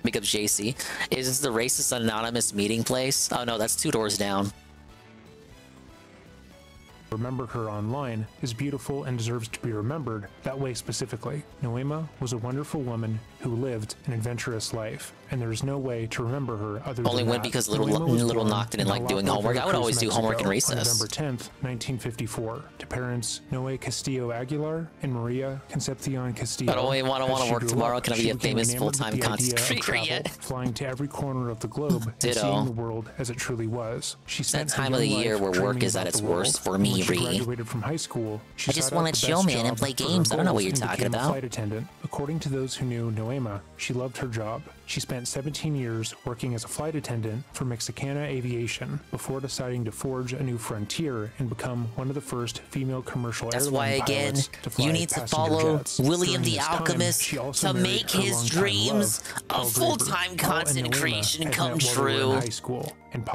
Make up JC. Is this the Racist Anonymous meeting place? Oh no, that's 2 doors down. Remember her online is beautiful and deserves to be remembered that way specifically. Noema was a wonderful woman who lived an adventurous life, and there is no way to remember her other than only went because little Noct didn't like doing homework. I would always do homework in recess. On November 10th, 1954, to parents Noe Castillo Aguilar and Maria Concepcion Castillo. I don't want to work tomorrow. Can I be a famous full-time content creator yet? Flying to every corner of the globe and seeing the world as it truly was. She spent that time of the year where work is at its worst for me. She graduated from high school. I just want to chill, man, and play games. I don't know what you're talking about. Flight attendant. According to those who knew Noema, she loved her job. She spent 17 years working as a flight attendant for Mexicana Aviation before deciding to forge a new frontier and become one of the first female commercial airline pilots to fly you need to follow William the Alchemist to make his dreams of full-time content creation come true.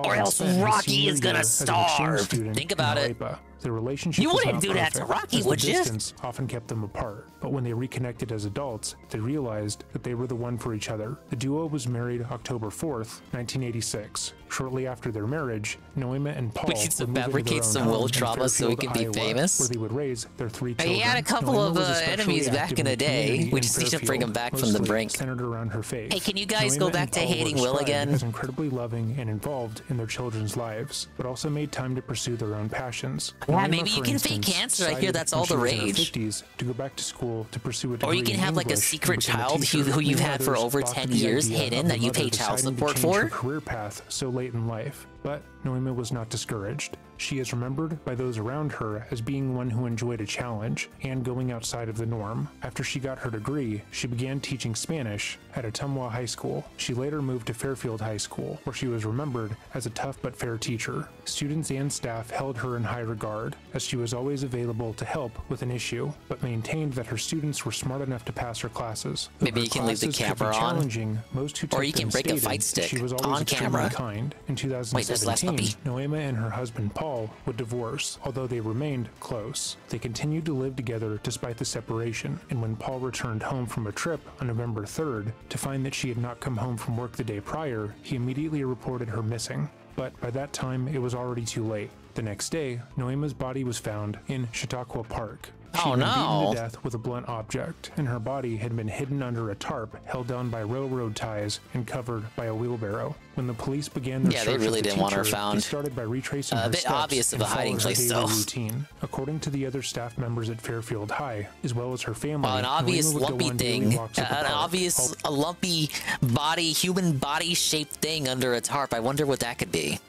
Or else Rocky is gonna starve. Think about it. The relationship you wouldn't do that to Rocky, would you? Distance often kept them apart, but when they reconnected as adults, they realized that they were the one for each other. The duo was married October 4th, 1986. Shortly after their marriage, Noema and Paul would need to fabricate some will trauma so he could be famous. Where they would raise their 3 children. He had a couple of enemies back in the day. We just need to bring him back from the brink. Centered around her faith. Hey, can you guys go back to hating Will again? Was incredibly loving and involved in their children's lives, but also made time to pursue their own passions. Yeah, maybe you can fake cancer. I hear that's all the rage. To go back to school to pursue a degree or you can have like a secret child who you've had for over 10 years hidden that you pay child support for. Career path so late in life. But Noema was not discouraged. She is remembered by those around her as being one who enjoyed a challenge and going outside of the norm. After she got her degree, she began teaching Spanish at Ottumwa High School. She later moved to Fairfield High School, where she was remembered as a tough but fair teacher. Students and staff held her in high regard, as she was always available to help with an issue, but maintained that her students were smart enough to pass her classes. Maybe you can leave the camera on, most who or you can break a fight stick she was always on camera. Kind. In 2017, Noema and her husband Paul would divorce, although they remained close. They continued to live together despite the separation, and when Paul returned home from a trip on November 3rd to find that she had not come home from work the day prior, he immediately reported her missing. But by that time, it was already too late. The next day, Noema's body was found in Chautauqua Park. She had been beaten to death with a blunt object, and her body had been hidden under a tarp held down by railroad ties and covered by a wheelbarrow. When the police began their search they really didn't want her found. They started by retracing her a bit steps obvious of a hiding place, though. Routine. According to the other staff members at Fairfield High, as well as her family, an obvious lumpy thing, a lumpy body, human body shaped thing under a tarp. I wonder what that could be.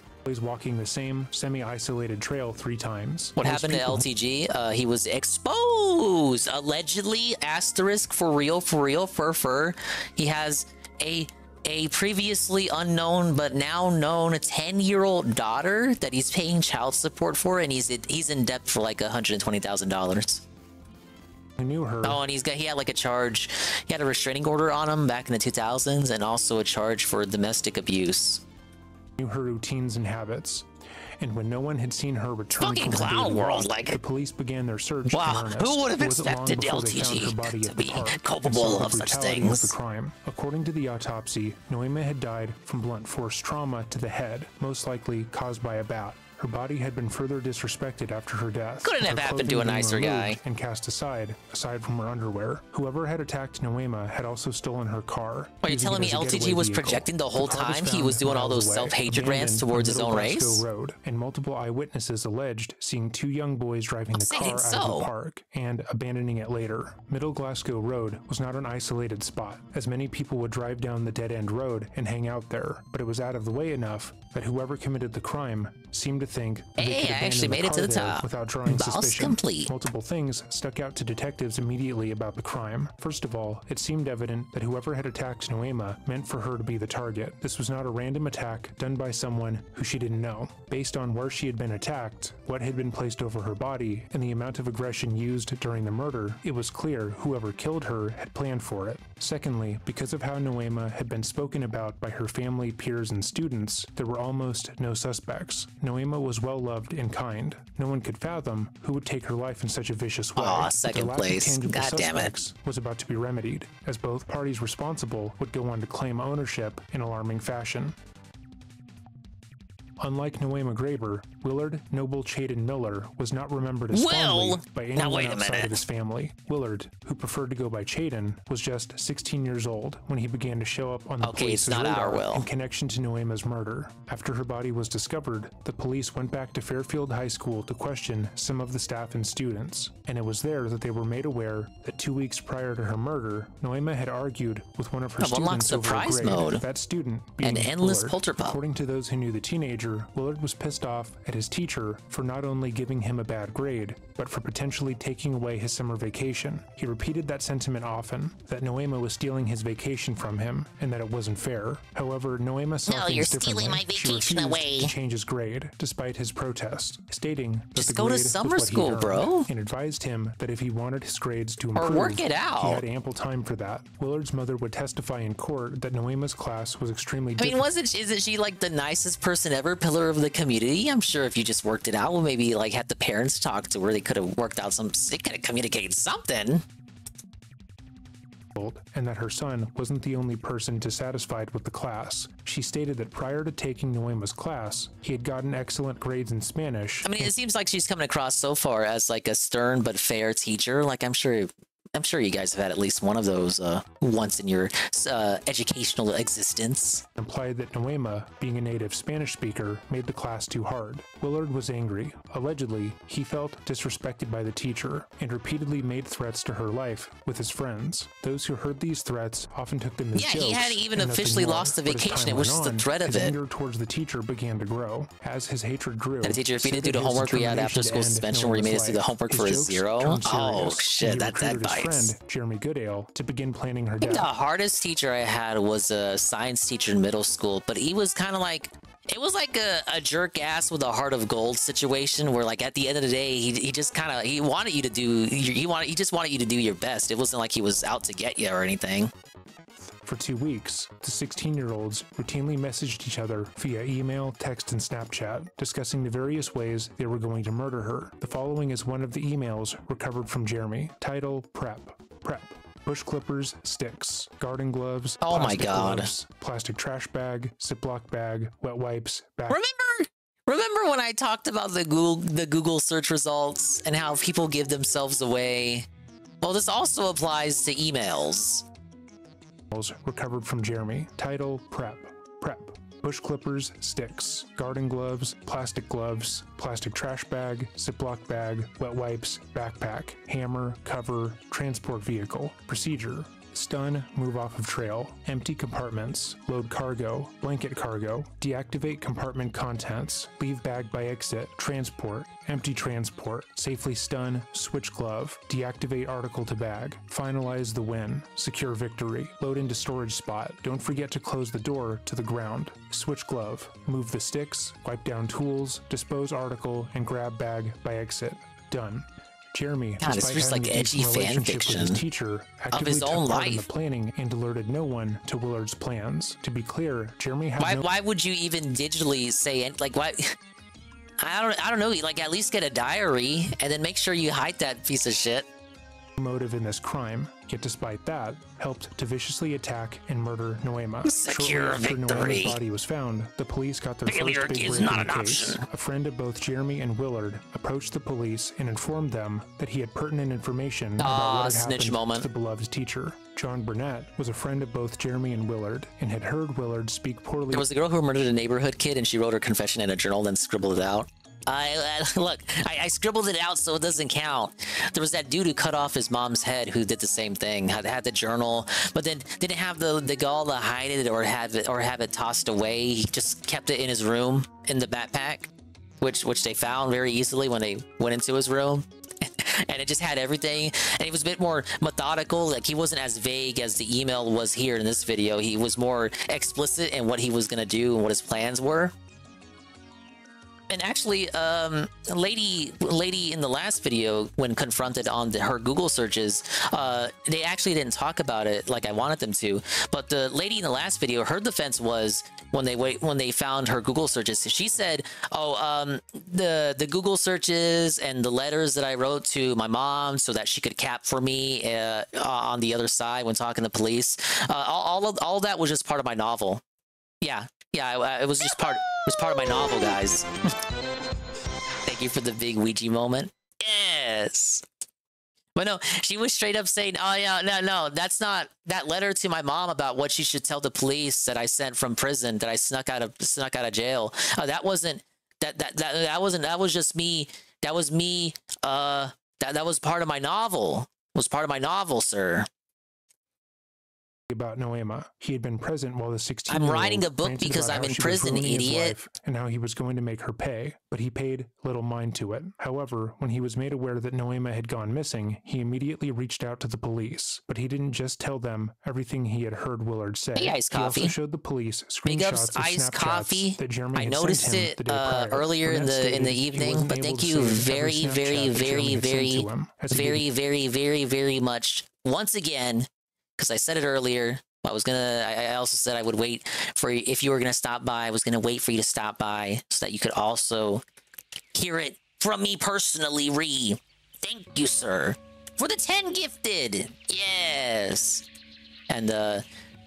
Walking the same semi-isolated trail 3 times. What happened to LTG? He was exposed, allegedly, asterisk, for real, fur. He has a previously unknown but now known 10-year-old daughter that he's paying child support for, and he's in debt for like $120,000. I knew her. Oh, and he had like a charge. He had a restraining order on him back in the 2000s, and also a charge for domestic abuse. Knew her routines and habits, and when no one had seen her return fucking from clown world, like the police began their search. Wow, in earnest. who would have expected LTG to be culpable of such things? The crime. According to the autopsy, Noema had died from blunt force trauma to the head, most likely caused by a bat. Her body had been further disrespected after her death. Couldn't have happened to a nicer guy. And cast aside from her underwear. Whoever had attacked Noema had also stolen her car. Are you telling me LTG was projecting the whole time? He was doing all those self-hatred rants towards his own race? Road, and multiple eyewitnesses alleged seeing 2 young boys driving the car out of the park and abandoning it later. Middle Glasgow Road was not an isolated spot, as many people would drive down the dead-end road and hang out there, but it was out of the way enough that whoever committed the crime seemed to think hey, I actually made it to the top without drawing suspicion. Complete. Multiple things stuck out to detectives immediately about the crime. First of all, it seemed evident that whoever had attacked Noema meant for her to be the target. This was not a random attack done by someone who she didn't know. Based on where she had been attacked, what had been placed over her body, and the amount of aggression used during the murder, it was clear whoever killed her had planned for it. Secondly, because of how Noema had been spoken about by her family, peers, and students, there were almost no suspects. Noema was well loved and kind. No one could fathom who would take her life in such a vicious way. Aw, second place. God damn it. Was about to be remedied, as both parties responsible would go on to claim ownership in alarming fashion. Unlike Noema Graber, Willard Noble Chaden Miller was not remembered as fondly by anyone outside of his family. Willard, who preferred to go by Chaden, was just 16 years old when he began to show up on the police's radar in connection to Noema's murder. After her body was discovered, the police went back to Fairfield High School to question some of the staff and students, and it was there that they were made aware that 2 weeks prior to her murder, Noema had argued with one of her students over a grade. That student being an endless Willard. polterpup. According to those who knew the teenager, Willard was pissed off at his teacher for not only giving him a bad grade, but for potentially taking away his summer vacation. He repeated that sentiment often, that Noema was stealing his vacation from him, and that it wasn't fair. However, Noema saw things differently. My vacation she refused away. to change his grade, despite his protest, stating that Just the go to grade summer was what school, he earned, bro. and advised him that if he wanted his grades to improve, Or work it out. he had ample time for that. Willard's mother would testify in court that Noema's class was extremely difficult. Isn't she like the nicest person ever, pillar of the community? I'm sure if you just worked it out, well, maybe like had the parents talk to where they could have worked out they could have communicated something. And that her son wasn't the only person dissatisfied with the class. She stated that prior to taking Noema's class, he had gotten excellent grades in Spanish. I mean, it seems like she's coming across so far as like a stern but fair teacher. Like, I'm sure I'm sure you guys have had at least one of those once in your educational existence. Implied that Noema, being a native Spanish speaker, made the class too hard. Willard was angry. Allegedly, he felt disrespected by the teacher and repeatedly made threats to her life with his friends. Those who heard these threats often took them as jokes. Yeah, he hadn't even and officially more. lost the But as vacation. time It was went just the on, threat of his it. anger towards the teacher began to grow. As his hatred grew, And the teacher, if he so didn't do did the his homework we had after determination to school end suspension where he made us do the Noema's homework life. for a His jokes 0? turned Oh, serious, shit, and he that recruited his bites. friend, Jeremy Goodale, to begin planning her I think death. the hardest teacher I had was a science teacher in middle school, but he was kind of like, it was like a jerk ass with a heart of gold situation where, like, at the end of the day, he just kind of, he wanted you to do, he just wanted you to do your best. It wasn't like he was out to get you or anything. For 2 weeks, the 16-year-olds routinely messaged each other via email, text, and Snapchat, discussing the various ways they were going to murder her. The following is one of the emails recovered from Jeremy. Title: Prep. Bush clippers, sticks, garden gloves, oh my plastic god, gloves, plastic trash bag, Ziploc bag, wet wipes, back. Remember when I talked about the Google search results and how people give themselves away? Well, this also applies to emails. Recovered from Jeremy. Title: Prep. Bush clippers, sticks, garden gloves, plastic trash bag, Ziploc bag, wet wipes, backpack, hammer, cover, transport vehicle. Procedure: stun, move off of trail, empty compartments, load cargo, blanket cargo, deactivate compartment contents, leave bag by exit, transport, empty transport, safely stun, switch glove, deactivate article to bag, finalize the win, secure victory, load into storage spot, don't forget to close the door to the ground, switch glove, move the sticks, wipe down tools, dispose article, and grab bag by exit. Done. Jeremy, God, it's just like edgy fan fiction with his teacher, of his own took part in life. the planning and alerted no one to Willard's plans. To be clear, Jeremy had Why would you even digitally say it? Like, why? I don't know. Like, at least get a diary and then make sure you hide that piece of shit. motive in this crime, yet despite that, helped to viciously attack and murder Noema. Secure Shortly after victory. Noema's body was found, the police got their Failure first big is break not in the an case. option. A friend of both Jeremy and Willard approached the police and informed them that he had pertinent information about what had snitch happened moment. to the beloved teacher. John Burnett was a friend of both Jeremy and Willard and had heard Willard speak poorly. There was the girl who murdered a neighborhood kid, and she wrote her confession in a journal, then scribbled it out. Look, I scribbled it out so it doesn't count. There was that dude who cut off his mom's head who did the same thing, had the journal, but then didn't have the gall to hide it or have it tossed away. He just kept it in his room in the backpack, which they found very easily when they went into his room. And it just had everything, and he was a bit more methodical. Like, he wasn't as vague as the email was here in this video. He was more explicit in what he was gonna do and what his plans were. And actually, a lady in the last video, when confronted on her Google searches, they actually didn't talk about it like I wanted them to. But the lady in the last video, her defense was when they found her Google searches, she said, "Oh, the Google searches and the letters that I wrote to my mom so that she could cap for me on the other side when talking to police, all of that was just part of my novel." Yeah, it was just part. It was part of my novel, guys. Thank you for the big Ouija moment. Yes. But no, she was straight up saying, "Oh yeah, no, that's not that letter to my mom about what she should tell the police that I sent from prison, that I snuck out of jail. That wasn't that wasn't. That was just me. That was me. That was part of my novel. It was part of my novel, sir." About Noema. He had been present while the 16 I'm writing a book because I'm in prison, idiot. And how he was going to make her pay, but he paid little mind to it. However, when he was made aware that Noema had gone missing, he immediately reached out to the police. But he didn't just tell them everything he had heard Willard say. Hey, Iced He Coffee. also showed the police Big screenshots ups, of Iced Snapchats Coffee. that Jeremy I had noticed sent him it the day prior. earlier in Burnett the stated he evening, wasn't but able thank to you save every very, Snapchat very, that Jeremy had sent to him, as he did very much once again, because I said it earlier. I also said I would wait for, if you were gonna stop by, I was gonna wait for you to stop by so that you could also hear it from me personally. Thank you, sir, for the 10 gifted. Yes. And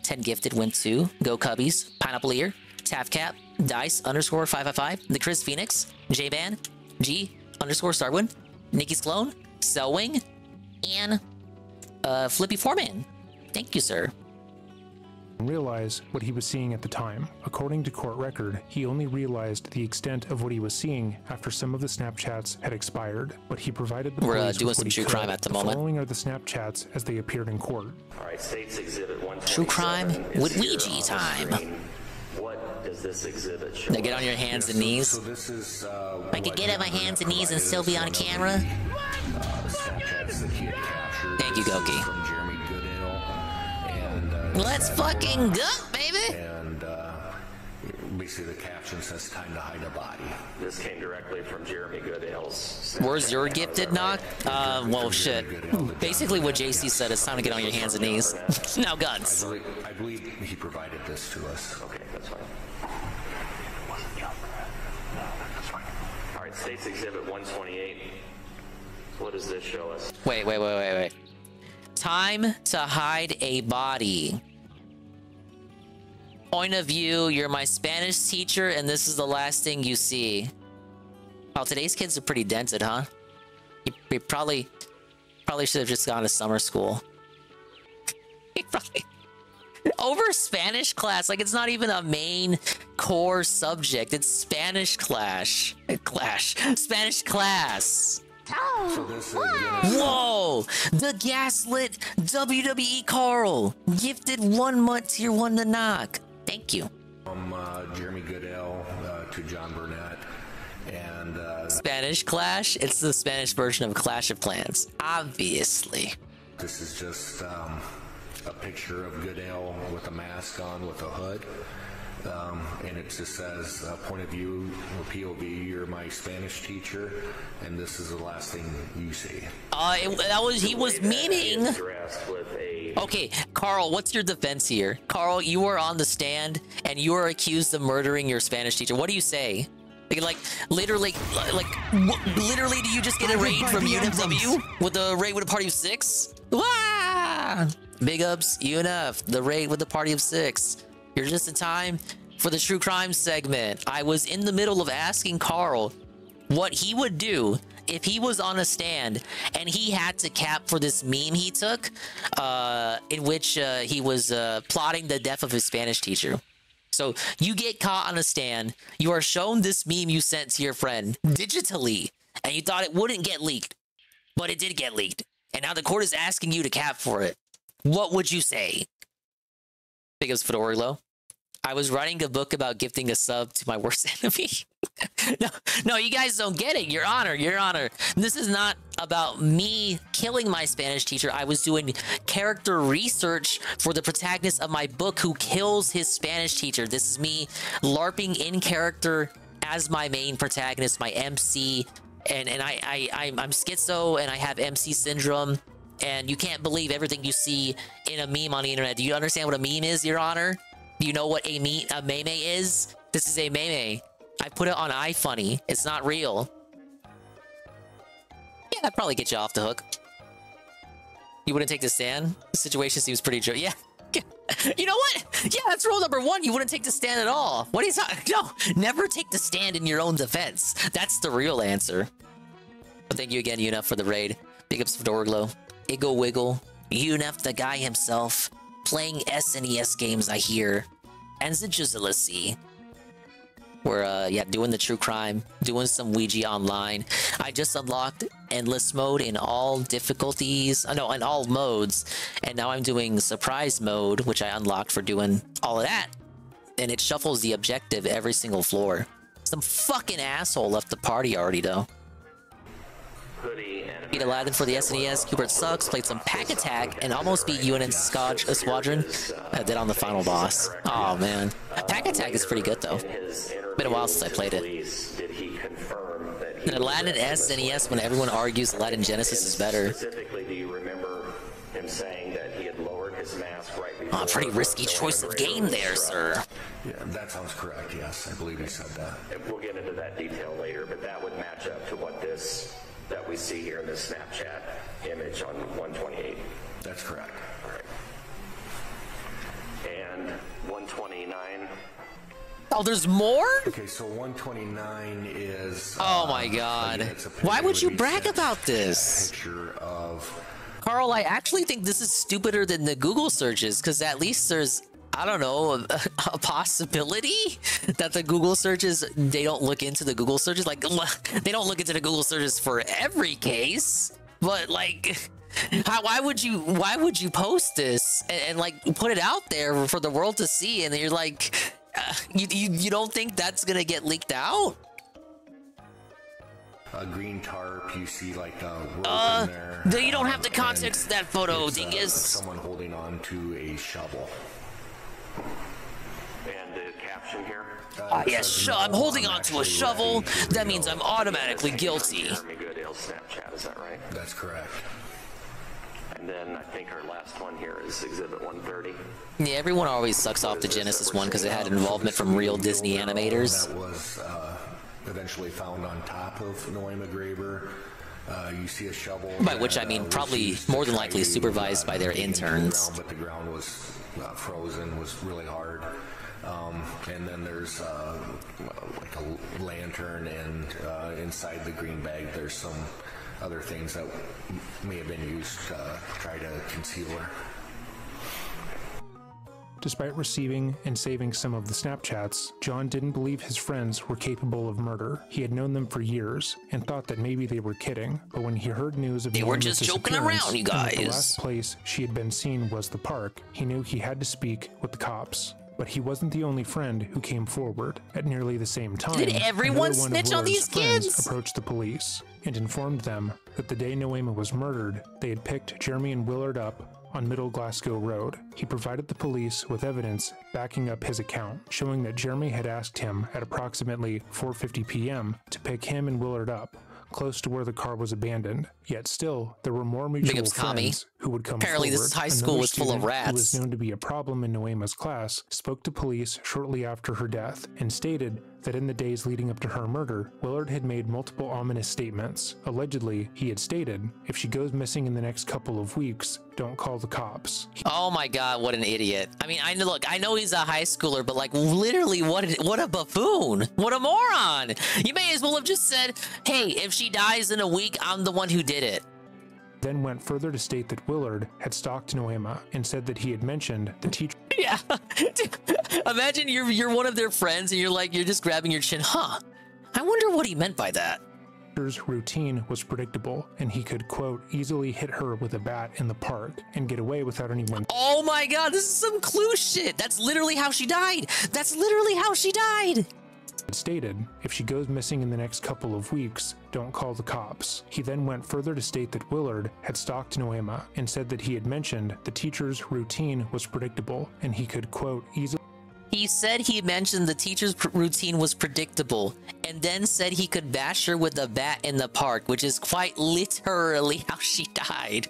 10 gifted went to Go Cubbies, Pineapple Ear, Tafcap, Dice _555, the Chris Phoenix, J-Ban, G _Starwin, Nikki's Clone, Selwing, and Flippy Foreman. Thank you, sir. Realize what he was seeing at the time. According to court record, he only realized the extent of what he was seeing after some of the Snapchats had expired, but he provided the police doing with some what he true could. crime at the moment. Following are the Snapchats as they appeared in court. All right, States Exhibit 127. True crime with is here Luigi on the time. screen. What does this exhibit show? Now get on your hands and knees. So this is, I could get on my hands and knees and still be on camera. Thank you, Goki. Let's fucking go, baby! And basically the caption says time to hide a body. This came directly from Jeremy Goodale's. Where's your gifted knock? Well, shit. Basically what JC said, it's time to get on your hands and knees. Now guns. I believe he provided this to us. Okay, that's fine. All right, States Exhibit 128. What does this show us? Wait. Time to hide a body. Point of view, you're my Spanish teacher and this is the last thing you see. Oh, today's kids are pretty dented, huh? You probably should have just gone to summer school. Over Spanish class, like it's not even a main core subject. It's Spanish Spanish class. Whoa! The gaslit WWE Carl gifted 1 month tier 1 to knock. Thank you. From Jeremy Goodale to John Burnett and Spanish Clash. It's the Spanish version of Clash of Clans, obviously. This is just a picture of Goodale with a mask on with a hood. And it just says, point of view, or POV, you're my Spanish teacher, and this is the last thing you see. He was meaning. Okay, Carl, what's your defense here? Carl, you were on the stand, and you were accused of murdering your Spanish teacher. What do you say? Literally, do you just get a raid from UNFW with a raid with a party of 6? Wah! Big ups, UNF, the raid with the party of 6. You're just in time for the true crime segment. I was in the middle of asking Carl what he would do if he was on a stand and he had to cap for this meme he took, in which he was plotting the death of his Spanish teacher. So you get caught on a stand, you are shown this meme you sent to your friend digitally, and you thought it wouldn't get leaked, but it did get leaked. And now the court is asking you to cap for it. What would you say? Big ups for the Orlo. I was writing a book about gifting a sub to my worst enemy. No, you guys don't get it. Your Honor. This is not about me killing my Spanish teacher. I was doing character research for the protagonist of my book who kills his Spanish teacher. This is me LARPing in character as my main protagonist, my MC. And I'm schizo and I have MC syndrome. And you can't believe everything you see in a meme on the internet. Do you understand what a meme is, Your Honor? Do you know what a meme is? This is a meme. I put it on iFunny. It's not real. Yeah, that'd probably get you off the hook. You wouldn't take the stand? The situation seems pretty true. Yeah. You know what? Yeah, that's rule number 1. You wouldn't take the stand at all. What are you talking? No, never take the stand in your own defense. That's the real answer. But thank you again, UNF, for the raid. Big ups for Dorglow. Iggle Wiggle, UNF the guy himself, playing SNES games I hear, and Zajuzalasi. We're, doing the true crime, doing some Ouija online. I just unlocked endless mode in all difficulties, in all modes, and now I'm doing surprise mode, which I unlocked for doing all of that. And it shuffles the objective every single floor. Some fucking asshole left the party already, though. Beat Aladdin for the SNES, Hubert sucks, played some Pack Attack, and almost beat UNN Squadron. Did on the final boss. Oh man. Pack Attack is pretty good though. Been a while since I played it. And Aladdin SNES, when everyone argues Aladdin Genesis is better. Specifically, do you remember him saying that he had lowered his mask right before? Oh, pretty risky choice of game there, sir. Yeah, that sounds correct, yes. I believe he said that. And we'll get into that detail later, but that would match up to what that we see here in this Snapchat image on 128. That's correct. All right. And 129. Oh, there's more? Okay, so 129 is... oh my god. Why would you brag about this? A picture of Carl, I actually think this is stupider than the Google searches, because at least there's, I don't know, a possibility that the Google searches, they don't look into the Google searches. Like, they don't look into the Google searches for every case, but like, why would you post this and like put it out there for the world to see? And you're like, you don't think that's gonna get leaked out? A green tarp, you see like a rope in there. You don't have the context of that photo, dingus. Someone holding on to a shovel. And the caption here? Yes, I'm holding on to a shovel. That means I'm automatically guilty. Jeremy Goodale's Snapchat, is that right? That's correct. And then I think our last one here is Exhibit 130. Yeah, everyone always sucks off the Genesis one because it had involvement from real Disney animators. That was eventually found on top of Noema Graber. You see a shovel. By which I mean probably more than likely supervised by their interns. But the ground was frozen, was really hard. And then there's like a lantern, and inside the green bag there's some other things that may have been used to try to conceal her. Despite receiving and saving some of the Snapchats, John didn't believe his friends were capable of murder. He had known them for years and thought that maybe they were kidding. But when he heard news of they were Noima's just joking around, you guys. And the last place she had been seen was the park, he knew he had to speak with the cops. But he wasn't the only friend who came forward. At nearly the same time, did everyone snitch on these kids? Approached the police and informed them that the day Noema was murdered, they had picked Jeremy and Willard up on Middle Glasgow Road. He provided the police with evidence backing up his account, showing that Jeremy had asked him at approximately 4:50 p.m. to pick him and Willard up, close to where the car was abandoned. Yet still, there were more mutual friends who would come Apparently forward. this high school was full of rats. Who was known to be a problem in Noema's class, spoke to police shortly after her death and stated that in the days leading up to her murder, Willard had made multiple ominous statements. Allegedly, he had stated, if she goes missing in the next couple of weeks, don't call the cops. Oh my god, what an idiot. I mean, I know he's a high schooler, but like literally what a buffoon. What a moron. You may as well have just said, hey, if she dies in a week, I'm the one who did it. Then went further to state that Willard had stalked Noema and said that he had mentioned the teacher. Yeah. Imagine you're one of their friends and you're just grabbing your chin. Huh. I wonder what he meant by that. Teacher's routine was predictable, and he could, quote, easily hit her with a bat in the park and get away without anyone. Oh my god, this is some Clue shit. That's literally how she died. That's literally how she died. Stated, if she goes missing in the next couple of weeks, don't call the cops. He then went further to state that Willard had stalked Noema and said that he had mentioned the teacher's routine was predictable and he could, quote, easily. He said he mentioned the teacher's routine was predictable and then said he could bash her with a bat in the park, which is quite literally how she died.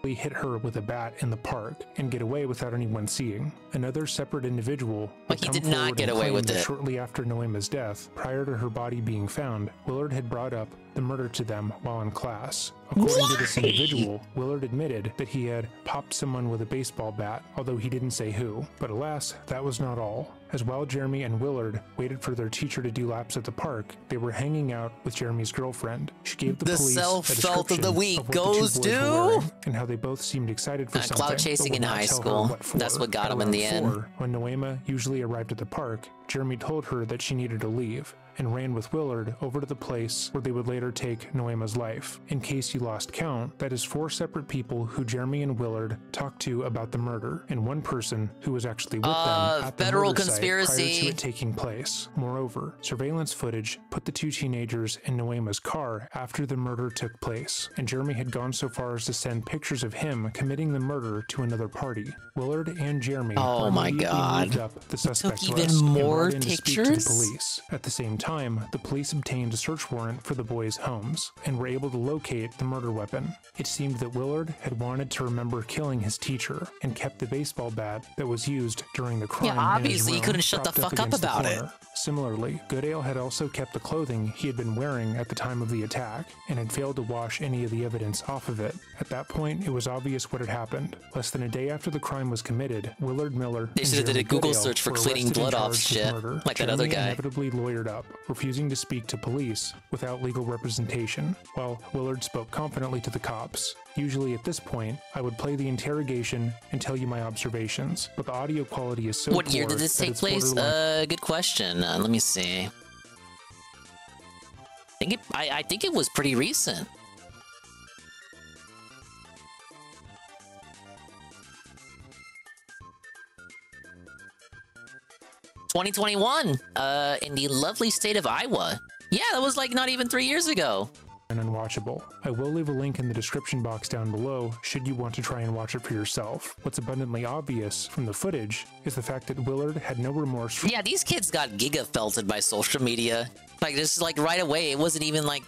Hit her with a bat in the park and get away without anyone seeing. Another separate individual but he did not get away with it. Shortly after Noema's death, prior to her body being found, Willard had brought up the murder to them while in class. According to this individual, Willard admitted that he had popped someone with a baseball bat, although he didn't say who. But alas, that was not all. As while Jeremy and Willard waited for their teacher to do laps at the park, they were hanging out with Jeremy's girlfriend. She gave the police self-felt of the week of goes to and how they both seemed excited for something. Cloud chasing in high school. That's what got him in the end. When Noema usually arrived at the park, Jeremy told her that she needed to leave and ran with Willard over to the place where they would later take Noema's life. In case you lost count, that is 4 separate people who Jeremy and Willard talked to about the murder, and 1 person who was actually with them at the federal murder conspiracy site prior to it taking place. Moreover, surveillance footage put the 2 teenagers in Noema's car after the murder took place, and Jeremy had gone so far as to send pictures of him committing the murder to another party. Willard and Jeremy oh my god moved up the suspect took even list more and pictures. To speak to the police. At the same time, the police obtained a search warrant for the boys' homes and were able to locate the murder weapon. It seemed that Willard had wanted to remember killing his teacher and kept the baseball bat that was used during the crime. Yeah, obviously he couldn't shut the fuck up about it. Similarly, Goodale had also kept the clothing he had been wearing at the time of the attack, and had failed to wash any of the evidence off of it. At that point, it was obvious what had happened. Less than a day after the crime was committed, Willard Miller They should have did a Google search for cleaning blood off shit, like that other guy. Inevitably lawyered up, refusing to speak to police without legal representation, while Willard spoke confidently to the cops. Usually at this point, I would play the interrogation and tell you my observations, but the audio quality is so What year poor did this that take it's place? borderline- Good question. Let me see. I think it was pretty recent. (2021) in the lovely state of Iowa. Yeah, that was like not even 3 years ago. And unwatchable. I will leave a link in the description box down below should you want to try and watch it for yourself. What's abundantly obvious from the footage is the fact that Willard had no remorse for— Yeah, these kids got giga-felted by social media. Like, just like right away. It wasn't even like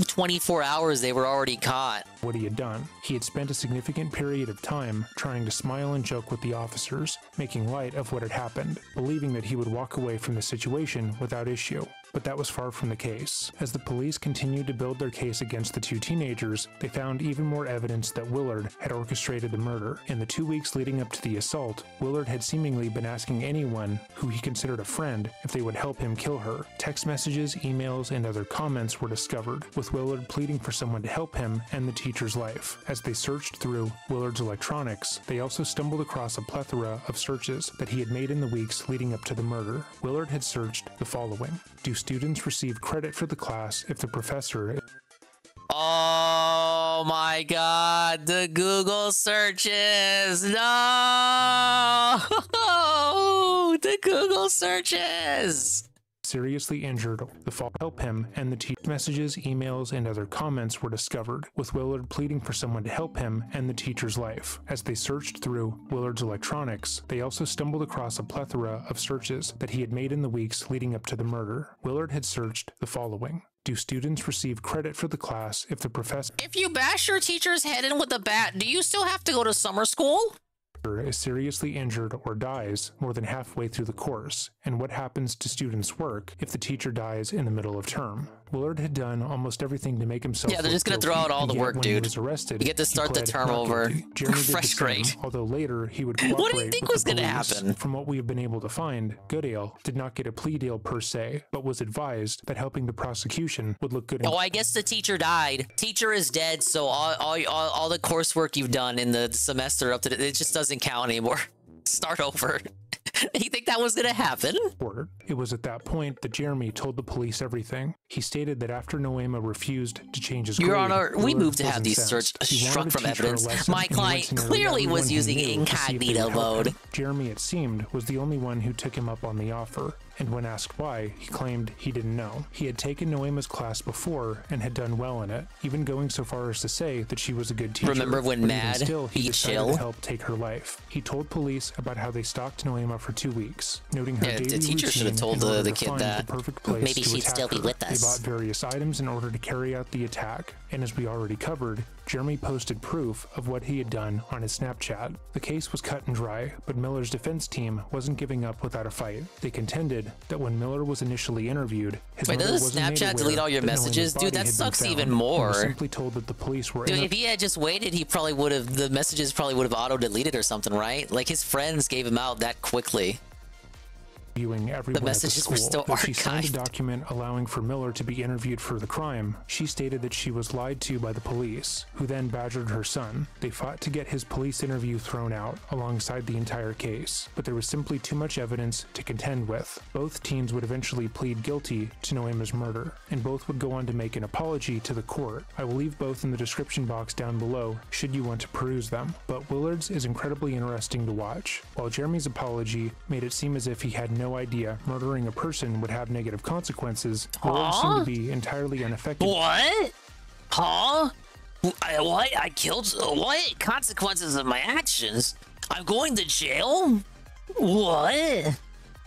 24 hours they were already caught. What he had done. He had spent a significant period of time trying to smile and joke with the officers, making light of what had happened, believing that he would walk away from the situation without issue. But that was far from the case. As the police continued to build their case against the two teenagers, they found even more evidence that Willard had orchestrated the murder. In the 2 weeks leading up to the assault, Willard had seemingly been asking anyone who he considered a friend if they would help him kill her. Text messages, emails, and other comments were discovered, with Willard pleading for someone to help him end the teacher's life. As they searched through Willard's electronics, they also stumbled across a plethora of searches that he had made in the weeks leading up to the murder. Willard had searched the following: do students receive credit for the class if the professor— Oh my god, the Google searches! No! The Google searches! seriously injured, the fall help him, and the teacher messages, emails, and other comments were discovered, with Willard pleading for someone to help him end the teacher's life. As they searched through Willard's electronics, they also stumbled across a plethora of searches that he had made in the weeks leading up to the murder. Willard had searched the following: do students receive credit for the class if the professor— If you bash your teacher's head in with a bat, do you still have to go to summer school? is seriously injured or dies more than halfway through the course, and what happens to students' work if the teacher dies in the middle of term. Willard had done almost everything to make himself— Yeah, they're just gonna throw out all the work, dude. He was arrested, you get to start the term over. Fresh grade. Although later he would cooperate. What do you think was gonna happen? From what we have been able to find, Goodale did not get a plea deal per se, but was advised that helping the prosecution would look good. Oh, I guess the teacher died. Teacher is dead, so all the coursework you've done in the semester up to it just doesn't count anymore. Start over. You think that was gonna happen? It was at that point that Jeremy told the police everything. He stated that after Noema refused to change his Your grade, Honor, we moved to have these searched struck from evidence. My client clearly was using incognito mode. Jeremy, it seemed, was the only one who took him up on the offer, and when asked why, he claimed he didn't know. He had taken Noema's class before and had done well in it, even going so far as to say that she was a good teacher. Remember when Mad still, he beat decided Chill? to help take her life. He told police about how they stalked Noema for 2 weeks, noting her daily the teacher should have routine told in order the to kid find that. the perfect place Maybe to she'd attack still be her. with They us. bought various items in order to carry out the attack, and as we already covered, Jeremy posted proof of what he had done on his Snapchat. The case was cut and dry, but Miller's defense team wasn't giving up without a fight. They contended that when Miller was initially interviewed, his Wait, mother doesn't wasn't made Snapchat delete aware all your that messages? Noema's Dude, body that had been sucks found, even and more. was simply told that the police were Dude, if he had just waited, he probably would have, the messages probably would have auto-deleted or something, right? Like, his friends gave him out that quickly. Viewing everyone messages at the were school. still Though she signed a archived. document allowing for Miller to be interviewed for the crime, she stated that she was lied to by the police, who then badgered her son. They fought to get his police interview thrown out alongside the entire case, but there was simply too much evidence to contend with. Both teams would eventually plead guilty to Noema's murder, and both would go on to make an apology to the court. I will leave both in the description box down below should you want to peruse them, but Willard's is incredibly interesting to watch. While Jeremy's apology made it seem as if he had no idea murdering a person would have negative consequences, Willard seemed to be entirely unaffected. What? Huh? What? I killed... What? Consequences of my actions? I'm going to jail? What?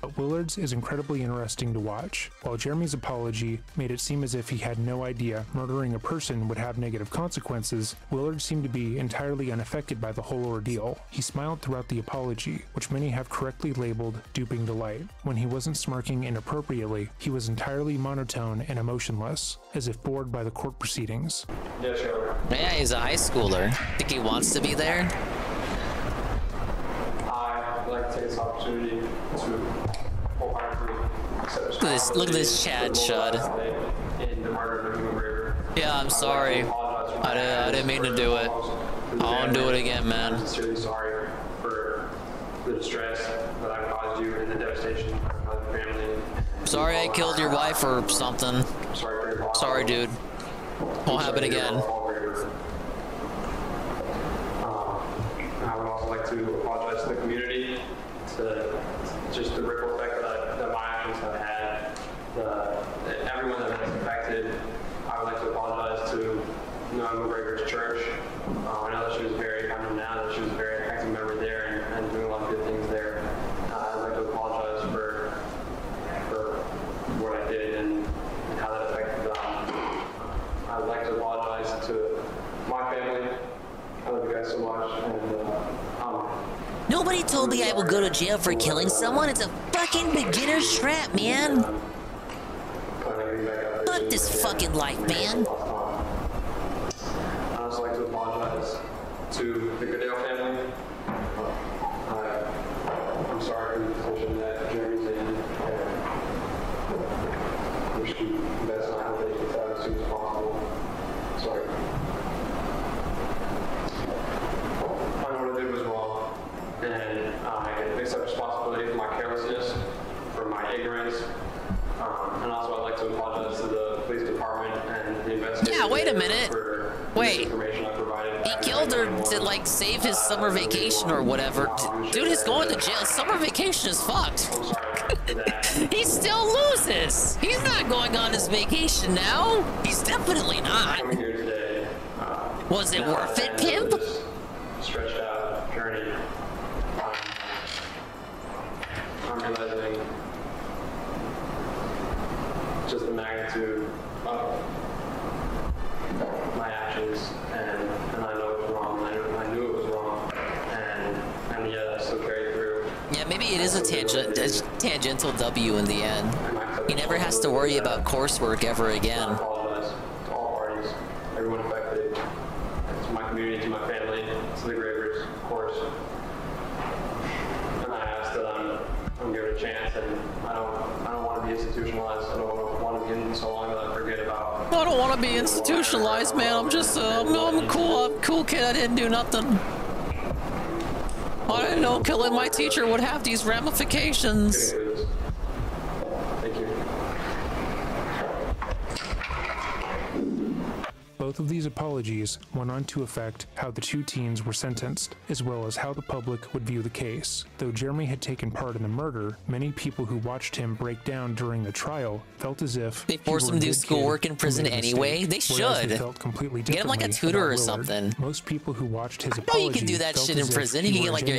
But Willard's is incredibly interesting to watch. While Jeremy's apology made it seem as if he had no idea murdering a person would have negative consequences, Willard seemed to be entirely unaffected by the whole ordeal. He smiled throughout the apology, which many have correctly labeled duping delight. When he wasn't smirking inappropriately, he was entirely monotone and emotionless, as if bored by the court proceedings. Yeah, sure. Yeah, he's a high schooler. Think he wants to be there? I'd like to take this opportunity to wholeheartedly accept Look at this Chad Chud. in the murder of Human River. Yeah, I'm sorry. I didn't mean to do it. I won't do it again, man. I'm sincerely sorry for the distress that I caused you and the devastation of my family. Sorry I killed your wife or something. Sorry, dude. Won't happen again. I would also like to apologize to the community, to just the ripple effect that my actions have had, everyone that has affected. I would like to apologize to Noah McGregor's church. I know that she was I know now that she was a very active member there and doing a lot of good things there. I'd like to apologize for what I did and how that affected them. I'd like to apologize to my family. I love you guys so much, and Nobody told me I would go to jail for killing someone. It's a fucking beginner's trap, man. Fuck this fucking life, man. I'd also like to apologize to the Goodale family. I'm sorry for the position that Jeremy's in, and wish you the best, and I hope that he gets out as soon as possible. Sorry. I know what I did was wrong, and I accept responsibility for my carelessness, for my ignorance, and also I'd like to apologize to the police department and the investigators. Yeah, wait a minute. Wait. Information I provided. He killed her to, like, save his summer vacation or whatever. Dude is going to jail. Summer vacation is fucked. He still loses. He's not going on his vacation now. He's definitely not. Was it worth it, pimp? Stretched out journey. I'm realizing just the magnitude of my actions, and I know it was wrong. I knew it was wrong, and yet I still carried through. Yeah, maybe it is a tangential W in the end. He never has to worry about coursework ever again. I apologize to all parties, everyone affected, to my community, to my family, to the Gravers, of course. And I ask that I'm given a chance, and I don't want to be institutionalized. I don't want to be in so long that I forget about. I don't want to be institutionalized, man. I'm just, I'm cool. I'm a cool kid. I didn't do nothing. I didn't know killing my teacher would have these ramifications. Thank you. Both of these apologies went on to affect how the two teens were sentenced, as well as how the public would view the case. Though Jeremy had taken part in the murder, many people who watched him break down during the trial felt as if they forced him to do schoolwork in prison anyway. They should. They felt completely get him like a tutor or something. Most people who watched his apology, I know you can do that shit in prison. You can get like your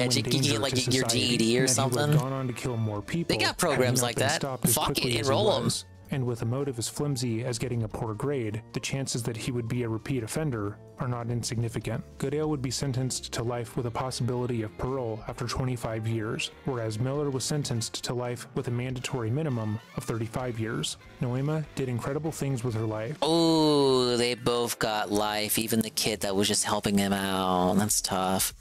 your GED or something. Gone on to kill more people. They got programs like that. Fuck it, enroll them. And with a motive as flimsy as getting a poor grade, the chances that he would be a repeat offender are not insignificant. Goodale would be sentenced to life with a possibility of parole after 25 years, whereas Miller was sentenced to life with a mandatory minimum of 35 years. Noema did incredible things with her life. Oh, they both got life, even the kid that was just helping him out. That's tough.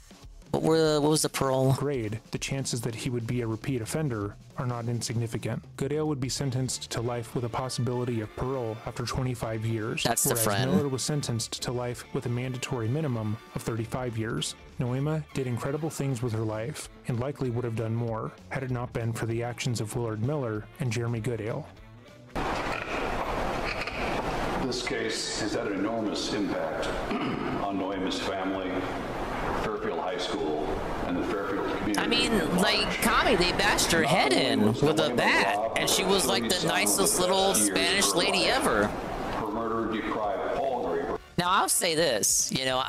What was the parole? Grade, the chances that he would be a repeat offender are not insignificant. Goodale would be sentenced to life with a possibility of parole after 25 years. That's the friend. Miller was sentenced to life with a mandatory minimum of 35 years. Noema did incredible things with her life, and likely would have done more, had it not been for the actions of Willard Miller and Jeremy Goodale. This case has had an enormous impact on Noema's family, Fairfield High School, and the Fairfield community. I mean, like, Kami, they bashed her head in with a bat, and she was like the nicest little Spanish lady ever. Her murder deprived Paul Graver. Now I'll say this, you know,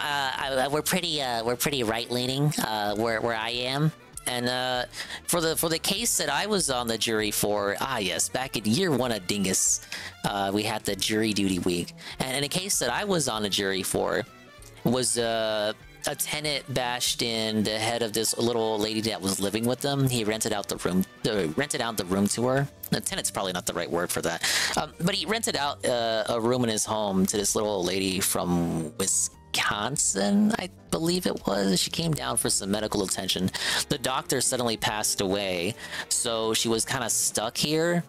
we're pretty right leaning where I am, And for the case that I was on the jury for, yes, back in year 1 of Dingus, we had the jury duty week. And in a case that I was on a jury for was a tenant bashed in the head of this little old lady that was living with them. He rented out the room to her. The tenant's probably not the right word for that. But he rented out a room in his home to this little old lady from Wisconsin, I believe it was. She came down for some medical attention. The doctor suddenly passed away, so she was kind of stuck here.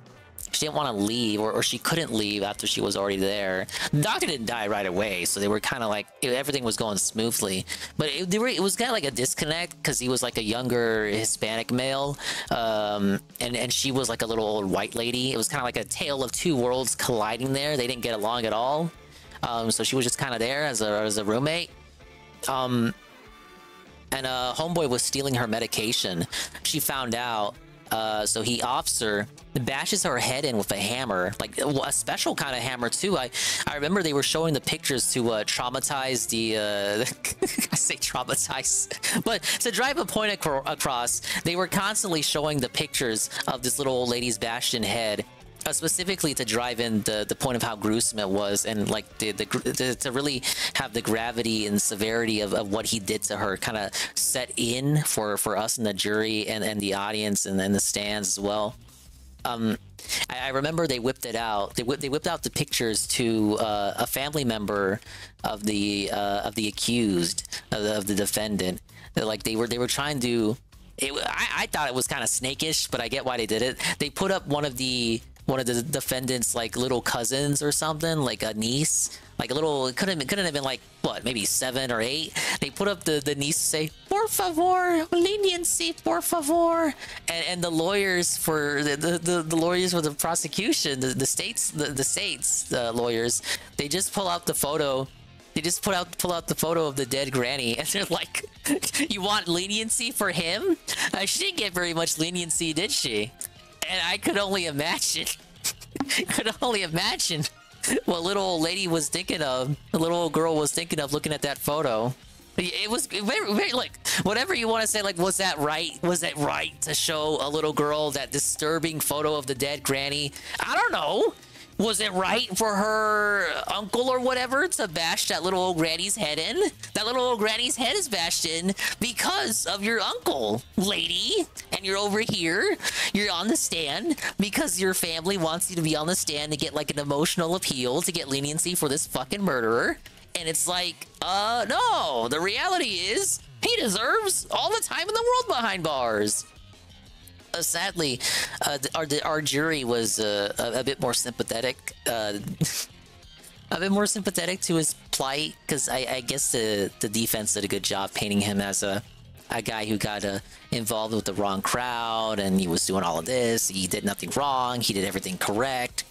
She didn't want to leave, or she couldn't leave after she was already there. The doctor didn't die right away, so they were kind of like, everything was going smoothly. But it was kind of like a disconnect, because he was like a younger Hispanic male, and she was like a little old white lady. It was kind of like a tale of two worlds colliding there. They didn't get along at all. So she was just kind of there as a roommate. And homeboy was stealing her medication. She found out. So he offs her, bashes her head in with a hammer, like a special kind of hammer too. I remember they were showing the pictures to traumatize the I say traumatize, but to drive a point across, they were constantly showing the pictures of this little old lady's bashed in head. Specifically to drive in the point of how gruesome it was, and like to really have the gravity and severity of what he did to her kind of set in for us in the jury and the audience and the stands as well. I remember they whipped it out. They whipped out the pictures to a family member of the accused, of the defendant. Like they were trying to. I thought it was kind of snakish, but I get why they did it. They put up one of the defendant's like little cousins or something, like a niece, like a little. It couldn't have been like what, maybe 7 or 8. They put up the niece to say "por favor, leniency, por favor," and the lawyers for the lawyers for the prosecution, the state's lawyers, they just pull out the photo. They just pull out the photo of the dead granny, and they're like, "You want leniency for him?" She didn't get very much leniency, did she? And I could only imagine. What little old lady was thinking of. The little old girl was thinking of looking at that photo. It was very, very, like, whatever you want to say. Like, was that right? Was it right to show a little girl that disturbing photo of the dead granny? I don't know. Was it right for her uncle or whatever to bash that little old granny's head in? That little old granny's head is bashed in because of your uncle, lady. And you're over here, you're on the stand because your family wants you to be on the stand to get like an emotional appeal, to get leniency for this fucking murderer. And it's like, no, the reality is he deserves all the time in the world behind bars. Sadly, our jury was a bit more sympathetic, a bit more sympathetic to his plight, because I guess the defense did a good job painting him as a guy who got involved with the wrong crowd, and he was doing all of this. He did nothing wrong. He did everything correct.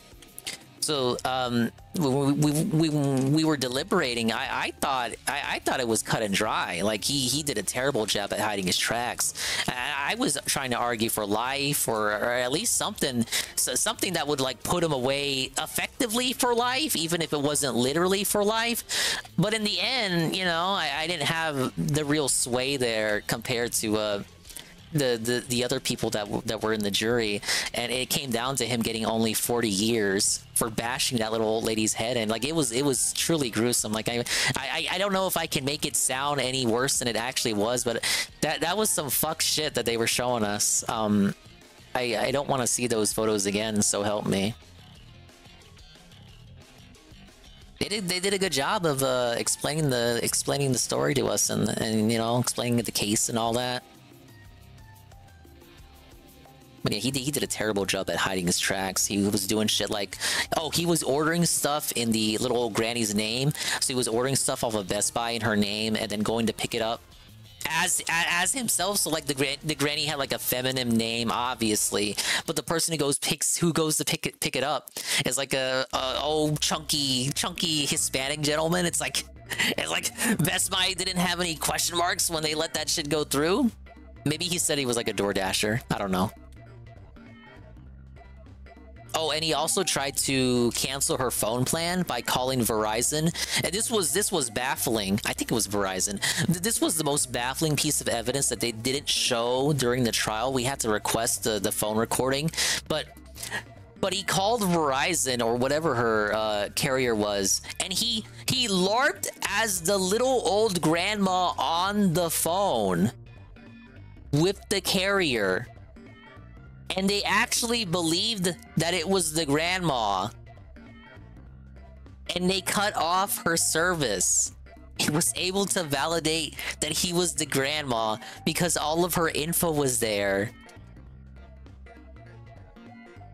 So we were deliberating. I thought it was cut and dry. Like he did a terrible job at hiding his tracks. I was trying to argue for life, or at least something that would like put him away effectively for life, even if it wasn't literally for life. But in the end, you know, I didn't have the real sway there compared to the other people that were in the jury, and it came down to him getting only 40 years for bashing that little old lady's head. And like it was truly gruesome. Like I don't know if I can make it sound any worse than it actually was, but that was some fuck shit that they were showing us. I don't want to see those photos again, so help me. They did a good job of explaining the story to us, and you know, explaining the case and all that. But yeah, he did a terrible job at hiding his tracks. He was doing shit like, oh, he was ordering stuff in the little old granny's name. So he was ordering stuff off of Best Buy in her name, and then going to pick it up as himself. So like the granny had like a feminine name, obviously, but the person who goes to pick it up is like a old chunky Hispanic gentleman. It's like Best Buy didn't have any question marks when they let that shit go through. Maybe he said he was like a DoorDasher. I don't know. Oh, and he also tried to cancel her phone plan by calling Verizon. And this was baffling. I think it was Verizon. This was the most baffling piece of evidence that they didn't show during the trial. We had to request the phone recording, but he called Verizon or whatever her carrier was, and he LARPed as the little old grandma on the phone with the carrier. And they actually believed that it was the grandma. And they cut off her service. He was able to validate that he was the grandma because all of her info was there.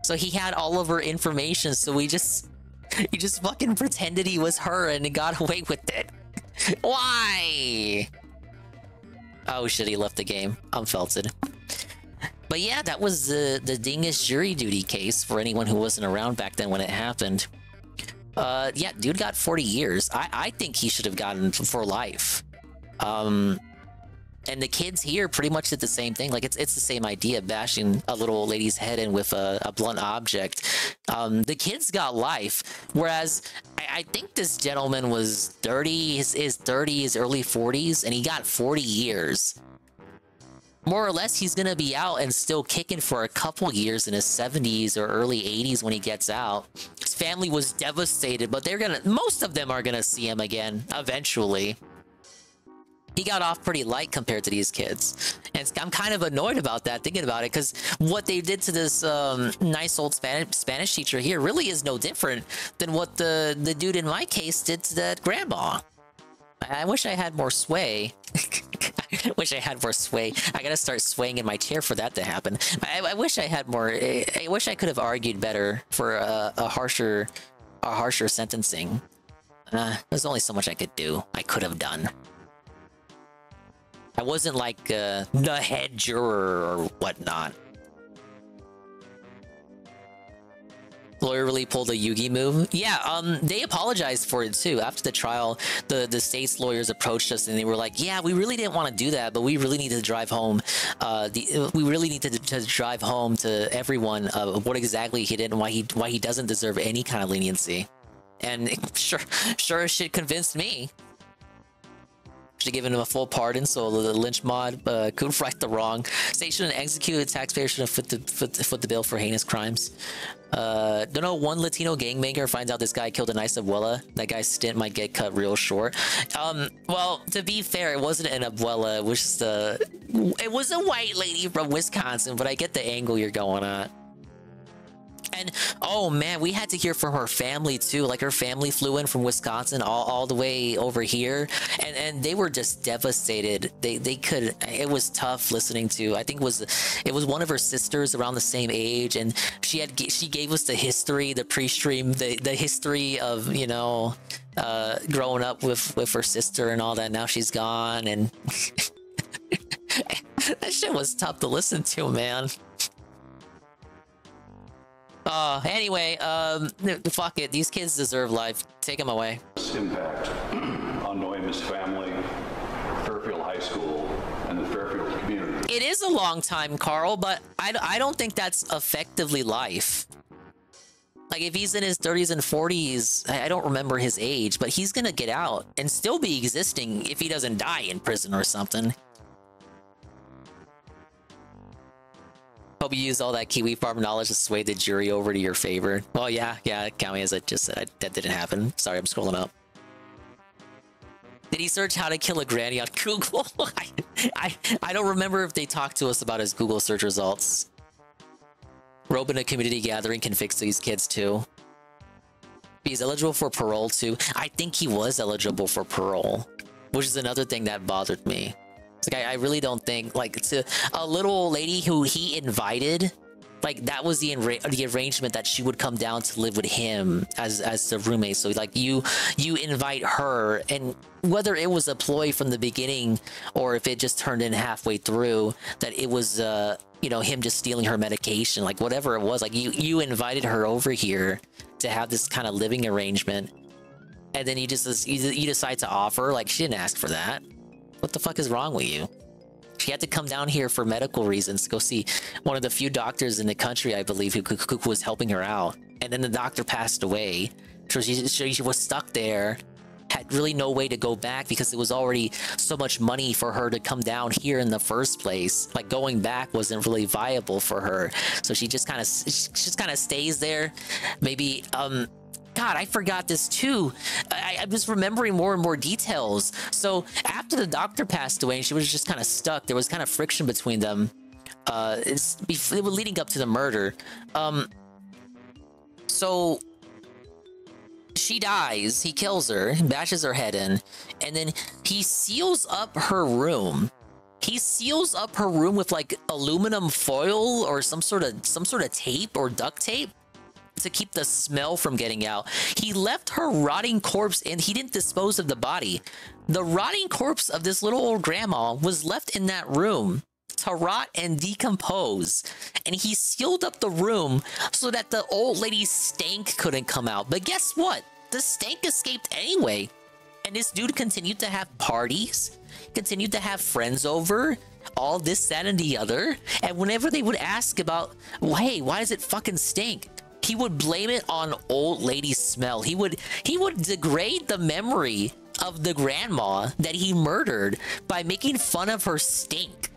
So he had all of her information, so he just fucking pretended he was her and got away with it. Why? Oh shit, he left the game. I'm felted. But yeah, that was the dingus jury duty case for anyone who wasn't around back then when it happened. Yeah, dude got 40 years. I think he should have gotten for life. And the kids here pretty much did the same thing. Like, it's the same idea, bashing a little old lady's head in with a blunt object. The kids got life, whereas I think this gentleman was 30, his 30s, early 40s, and he got 40 years. More or less, he's gonna be out and still kicking for a couple years in his 70s or early 80s when he gets out. His family was devastated, but most of them are gonna see him again, eventually. He got off pretty light compared to these kids. And I'm kind of annoyed about that, thinking about it, because what they did to this nice old Spanish teacher here really is no different than what the dude in my case did to that grandma. I wish I had more sway. I wish I had more sway. I gotta start swaying in my chair for that to happen. I wish I had more. I wish I could have argued better for a harsher sentencing. There's only so much I could do. I could have done. I wasn't like the head juror or whatnot. Lawyer really pulled a Yugi move. Yeah, they apologized for it too. After the trial, the state's lawyers approached us and they were like, "Yeah, we really didn't want to do that, but we really need to drive home. We really need to drive home to everyone what exactly he did and why he doesn't deserve any kind of leniency." And sure as shit convinced me. Should have given him a full pardon so the lynch mod could right the wrong. State shouldn't execute it. Taxpayers should have foot the bill for heinous crimes. Don't know, one Latino gangbanger finds out this guy killed a nice abuela. That guy's stint might get cut real short. Well, to be fair, it wasn't an abuela. It was a white lady from Wisconsin, but I get the angle you're going at. And oh man, we had to hear from her family too. Like, her family flew in from Wisconsin all the way over here, and they were just devastated. They could. It was tough listening to. I think it was one of her sisters around the same age, and she gave us the history, the pre-stream, the history of, you know, growing up with her sister and all that. Now she's gone, and that shit was tough to listen to, man. Anyway, fuck it. These kids deserve life. Take them away. Impact on Noema's family, Fairfield High School, and the Fairfield community. It is a long time, Carl, but I don't think that's effectively life. Like, if he's in his 30s and 40s, I don't remember his age, but he's gonna get out and still be existing if he doesn't die in prison or something. Hope you used all that Kiwi farm knowledge to sway the jury over to your favor. Well, yeah, Kami, as I just said, that didn't happen. Sorry, I'm scrolling up. Did he search how to kill a granny on Google? I don't remember if they talked to us about his Google search results. Rope in a community gathering can fix these kids too. He's eligible for parole too. I think he was eligible for parole, which is another thing that bothered me. Like, I really don't think, like, to a little old lady who he invited, like, that was the arrangement that she would come down to live with him as the roommate. So, like, you invite her, and whether it was a ploy from the beginning or if it just turned in halfway through, that it was you know, him just stealing her medication, like, whatever it was, like, you invited her over here to have this kind of living arrangement, and then you decide to offer. Like, she didn't ask for that. What the fuck is wrong with you? She had to come down here for medical reasons to go see one of the few doctors in the country, I believe, who was helping her out. And then the doctor passed away. So she was stuck there, had really no way to go back because it was already so much money for her to come down here in the first place. Like going back wasn't really viable for her. So she just kind of stays there. Maybe, God, I forgot this too. I'm just remembering more and more details. So after the doctor passed away and she was just kind of stuck, there was kind of friction between them. It was leading up to the murder. So she dies, he kills her, bashes her head in, and then he seals up her room. He seals up her room with like aluminum foil or some sort of tape or duct tape to keep the smell from getting out. He left her rotting corpse and he didn't dispose of the body. The rotting corpse of this little old grandma was left in that room to rot and decompose, and he sealed up the room so that the old lady's stank couldn't come out. But guess what? The stank escaped anyway, and this dude continued to have parties, continued to have friends over, all this, that, and the other. And whenever they would ask about, well, hey, why does it fucking stink? He would blame it on old lady's smell. He would degrade the memory of the grandma that he murdered by making fun of her stink.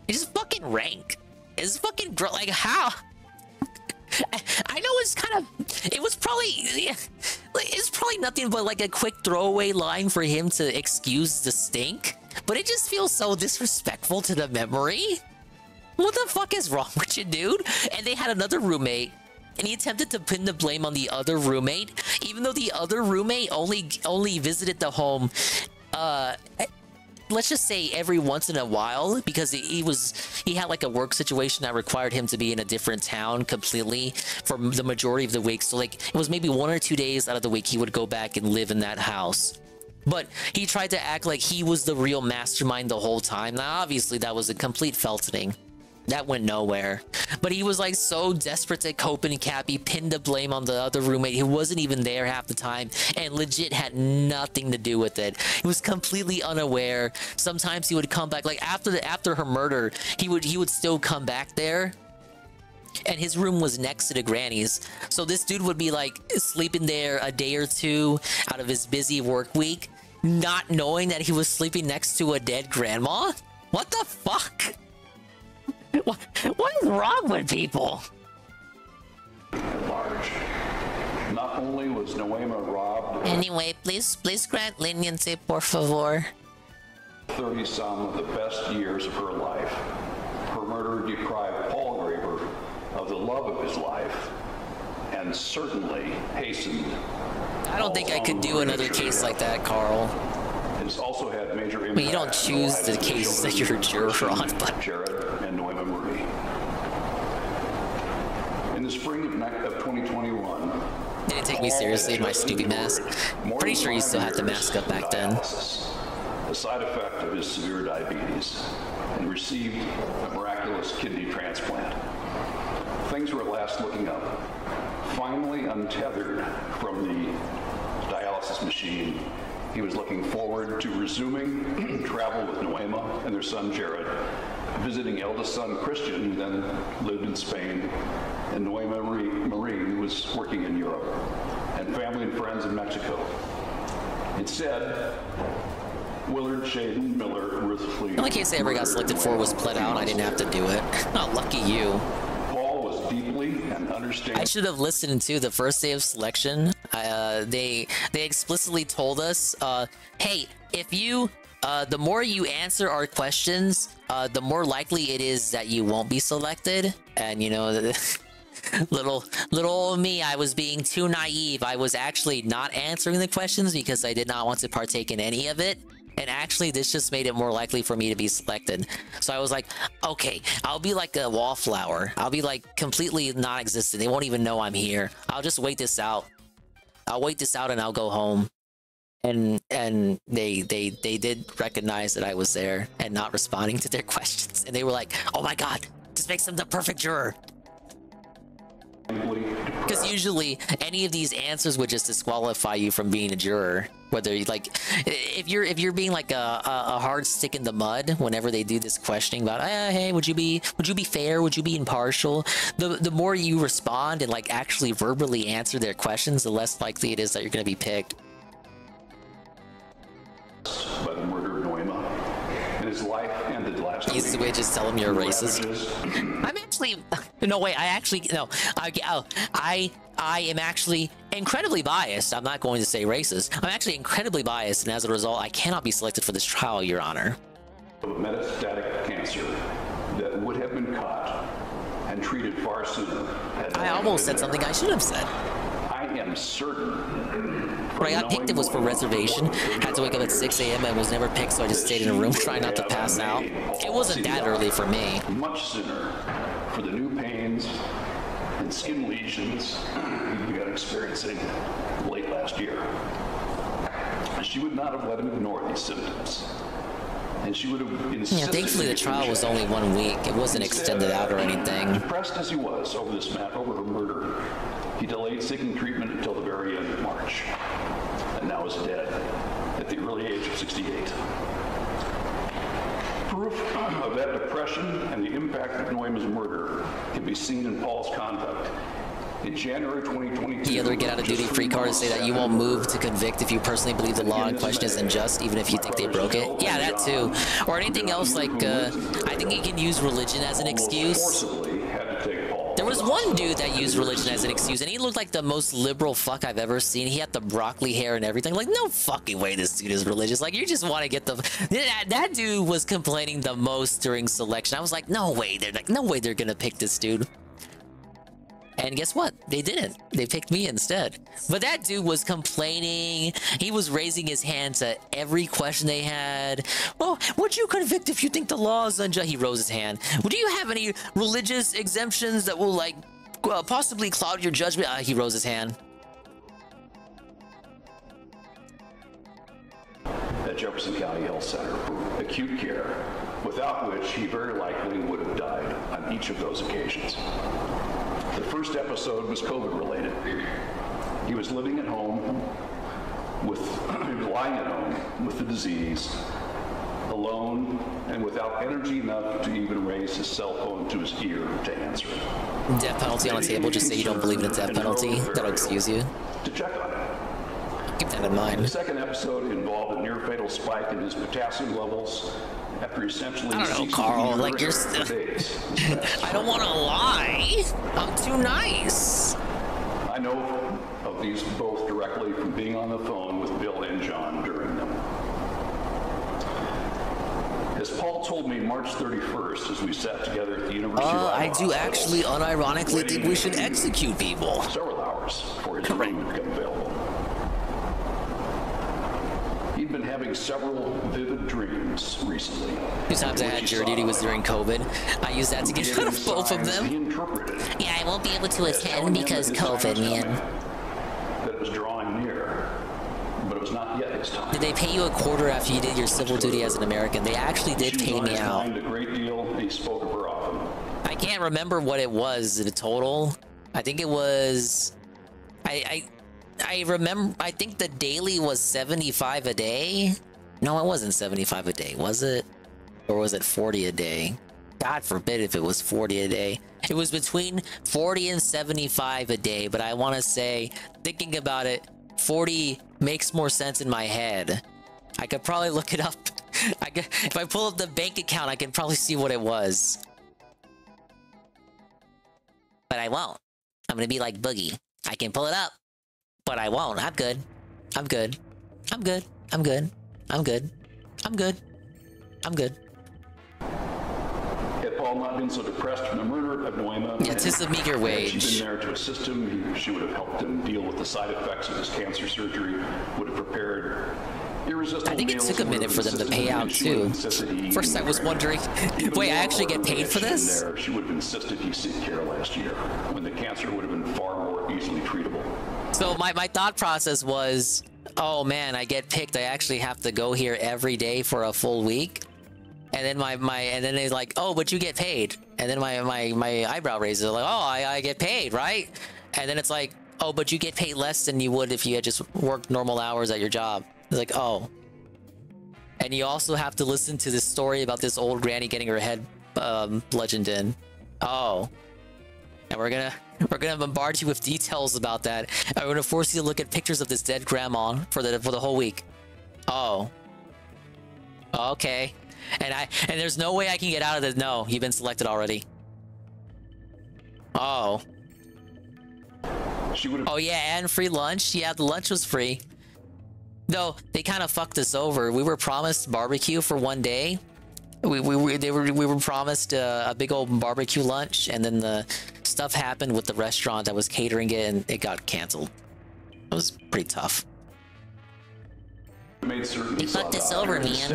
It's fucking rank. It's fucking like how. I know it's probably nothing but like a quick throwaway line for him to excuse the stink, but it just feels so disrespectful to the memory. What the fuck is wrong with you, dude? And they had another roommate, and he attempted to pin the blame on the other roommate, even though the other roommate only visited the home, let's just say every once in a while, because he had like a work situation that required him to be in a different town completely for the majority of the week. So like it was maybe 1 or 2 days out of the week he would go back and live in that house. But he tried to act like he was the real mastermind the whole time. Now obviously that was a complete feltoning. That went nowhere. But he was like so desperate to cope and cap, he pinned the blame on the other roommate who wasn't even there half the time and legit had nothing to do with it. He was completely unaware. Sometimes he would come back, like after her murder, he would still come back there. And his room was next to the granny's. So this dude would be like sleeping there a day or two out of his busy work week, not knowing that he was sleeping next to a dead grandma? What the fuck? What is wrong with people? At large. Not only was Noema robbed. Anyway, please grant leniency, por favor. 30-some of the best years of her life. Her murder deprived Paul Graber of the love of his life, and certainly hastened. I don't think I could do another case like that, Carl. It's also had major impact. I mean, you don't choose the cases that you're a juror on, but Jared and Noema Marie. In the spring of 2021, they didn't take me seriously in my stupid mask. Pretty sure you still had the mask up back then. A side effect of his severe diabetes, and received a miraculous kidney transplant. Things were at last looking up. Finally untethered from the dialysis machine, he was looking forward to resuming travel with Noema and their son Jared, visiting eldest son Christian, who then lived in Spain, and Noema Marie, who was working in Europe, and family and friends in Mexico. Instead, Willard, Shaden, Miller, Ruth Fleet. The only case I ever got selected for was Pled Out. I didn't have to do it. Oh, lucky you. Paul was deeply and understanding. I should have listened to the first day of selection. They explicitly told us, hey, if you, the more you answer our questions, the more likely it is that you won't be selected. And you know, little old me, I was being too naive. I was actually not answering the questions because I did not want to partake in any of it. And actually, this just made it more likely for me to be selected. So I was like, okay, I'll be like a wallflower. I'll be like completely non-existent. They won't even know I'm here. I'll just wait this out. I'll wait this out and I'll go home. And they did recognize that I was there and not responding to their questions. And they were like, oh my God, this makes them the perfect juror. Because usually any of these answers would just disqualify you from being a juror. Whether you like, if you're being like a hard stick in the mud whenever they do this questioning about, hey, would you be fair? Would you be impartial? The more you respond and like actually verbally answer their questions, the less likely it is that you're going to be picked. By the murder of Noema, and his life ended last week. Easy way, just tell him you're a racist. I'm actually, no wait, I am actually incredibly biased. I'm not going to say racist. I'm actually incredibly biased, and as a result, I cannot be selected for this trial, Your Honor. Of a metastatic cancer that would have been caught and treated far sooner. I almost said something I should have said. I am certain. When I got picked, it was for reservation. Had to wake up at 6 a.m. and was never picked, so I just stayed in a room trying not to pass out. It wasn't that early for me. Much sooner for the new pains and skin lesions he began experiencing late last year. She would not have let him ignore these symptoms. And she would have insisted. Yeah, thankfully the trial was only 1 week. It wasn't extended out or anything. Depressed as he was over this over her murder, he delayed seeking treatment until the very end of March, and now is dead at the early age of 68. Proof of that depression and the impact of Noema's murder can be seen in Paul's conduct. In January 2022, the other get out of duty free card to say that you won't move to convict if you personally believe the law in question is unjust, even if you think they broke it. Yeah, that too. Or anything else like, I think you can use religion as an excuse. There was one dude that used religion as an excuse, and he looked like the most liberal fuck I've ever seen. He had the broccoli hair and everything. Like, no fucking way this dude is religious. Like, you just want to get the... That dude was complaining the most during selection. I was like, no way. No way they're gonna pick this dude. And guess what? They didn't. They picked me instead. But that dude was complaining. He was raising his hand to every question they had. Well, would you convict if you think the law is unjust? He rose his hand. Do you have any religious exemptions that will, like, possibly cloud your judgment? He rose his hand. At Jefferson County Health Center for acute care, without which he very likely would have died on each of those occasions. The first episode was COVID-related. He was living at home he was lying at home with the disease, alone, and without energy enough to even raise his cell phone to his ear to answer it. Death penalty on the table. Just say you don't believe in a death penalty. That'll excuse you. To check on it. Keep that in mind. The second episode involved a near-fatal spike in his potassium levels after essentially... I don't know, Carl. Like, you're still... I don't want to lie. I'm too nice. I know of these both directly from being on the phone with Bill and John during them. As Paul told me March 31st as we sat together at the University of Iowa, I do actually unironically think we should execute people. Several hours before his room would become available. He'd been having several vivid dreams recently. 2 times I had jury duty was during COVID. I used that to get rid of both of them. Yeah, I won't be able to attend because COVID, man. That it was drawing near, but it was not yet his time. Did they pay you a quarter after you did your civil duty as an American? They actually did pay me out. A great deal, and he spoke of her often. I can't remember what it was in total. I think it was... I remember, I think the daily was 75 a day. No, it wasn't 75 a day, was it? Or was it 40 a day? God forbid if it was 40 a day. It was between 40 and 75 a day, but I want to say, thinking about it, 40 makes more sense in my head. I could probably look it up. If I pull up the bank account, I can probably see what it was. But I won't. I'm gonna be like Boogie. I can pull it up. But I won't. I'm good. I'm good. I'm good. I'm good. I'm good. I'm good. I'm good. Had Paul not been so depressed from the murder of Noema, yeah, tis a meager wage. Had she been there to assist him, she would have helped him deal with the side effects of his cancer surgery, would have prepared irresistible. I think it took a minute for them to pay out too. First I was wondering, wait, I actually get paid for this? She would have insisted he seek care last year, when the cancer would have been far more easily treatable. So my thought process was, oh man, I get picked. I actually have to go here every day for a full week. And then and then they're like, oh, but you get paid. And then my eyebrow raises, like, oh, I get paid, right? And then it's like, oh, but you get paid less than you would if you had just worked normal hours at your job. He's like, oh. And you also have to listen to this story about this old granny getting her head bludgeoned in. Oh. And we're gonna bombard you with details about that. And we're gonna force you to look at pictures of this dead grandma for the whole week. Oh. Okay. And there's no way I can get out of this. No, you've been selected already. Oh. Oh yeah, and free lunch. Yeah, the lunch was free. Though they kind of fucked us over. We were promised barbecue for one day. We were promised a big old barbecue lunch, and then the stuff happened with the restaurant that was catering it, and it got canceled. It was pretty tough. They fucked us over, man.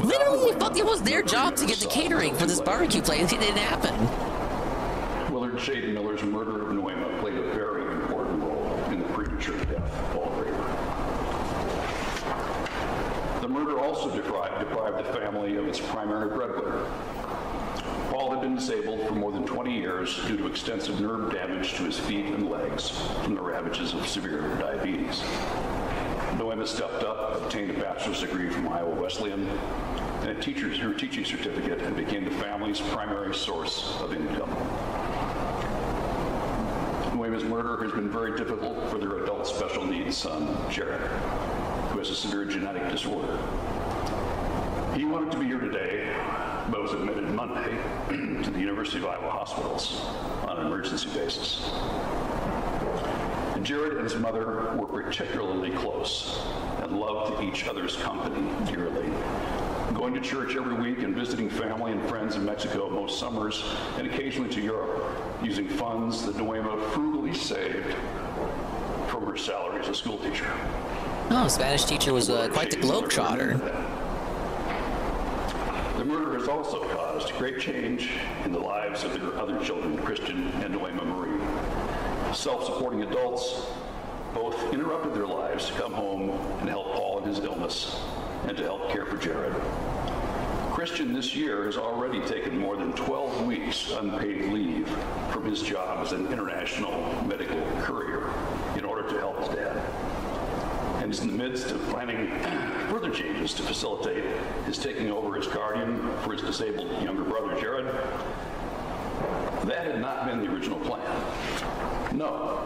Literally, it was their job to get the catering for this barbecue place. It didn't happen. Willard Shaden Miller's murder of Nuema played a very important role in the premature death of Paul Graber. The murder also deprived the family of its primary breadwinner. Paul had been disabled for more than 20 years due to extensive nerve damage to his feet and legs from the ravages of severe diabetes. Nuema stepped up, obtained a bachelor's degree from Iowa Wesleyan, and her teaching certificate, and became the family's primary source of income. Nuema's murder has been very difficult for their adult special needs son, Jared, who has a severe genetic disorder. He wanted to be here today, but was admitted Monday to the University of Iowa hospitals on an emergency basis. Jared and his mother were particularly close and loved each other's company dearly, going to church every week and visiting family and friends in Mexico most summers and occasionally to Europe, using funds that Nuema frugally saved from her salary as a school teacher. Oh, Spanish teacher was quite the globetrotter. The murder has also caused great change in the lives of their other children, Christian and Nuema Marie. Self-supporting adults both interrupted their lives to come home and help Paul in his illness and to help care for Jared. Christian this year has already taken more than 12 weeks unpaid leave from his job as an international medical courier in order to help his dad. And is in the midst of planning further changes to facilitate his taking over as guardian for his disabled younger brother, Jared. That had not been the original plan. No.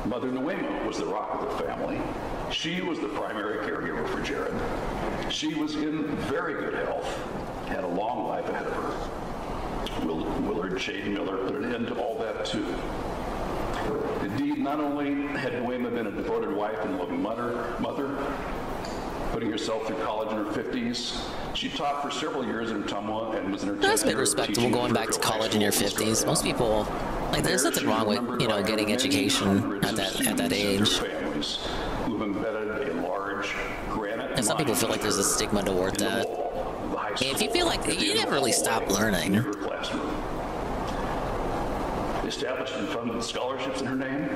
Mother Nuema was the rock of the family. She was the primary caregiver for Jared. She was in very good health, had a long life ahead of her. Willard Shaden Miller put an end to all that too. Indeed, not only had Nuema been a devoted wife and loving mother, putting herself through college in her 50s, she taught for several years in Ottumwa and was an That's been respectable going back to college in your 50s. Most people, like, there's nothing wrong with, you know, getting education at that age. And some people feel like there's a stigma toward that. And if you feel like you never really stop learning. Established and funded scholarships in her name,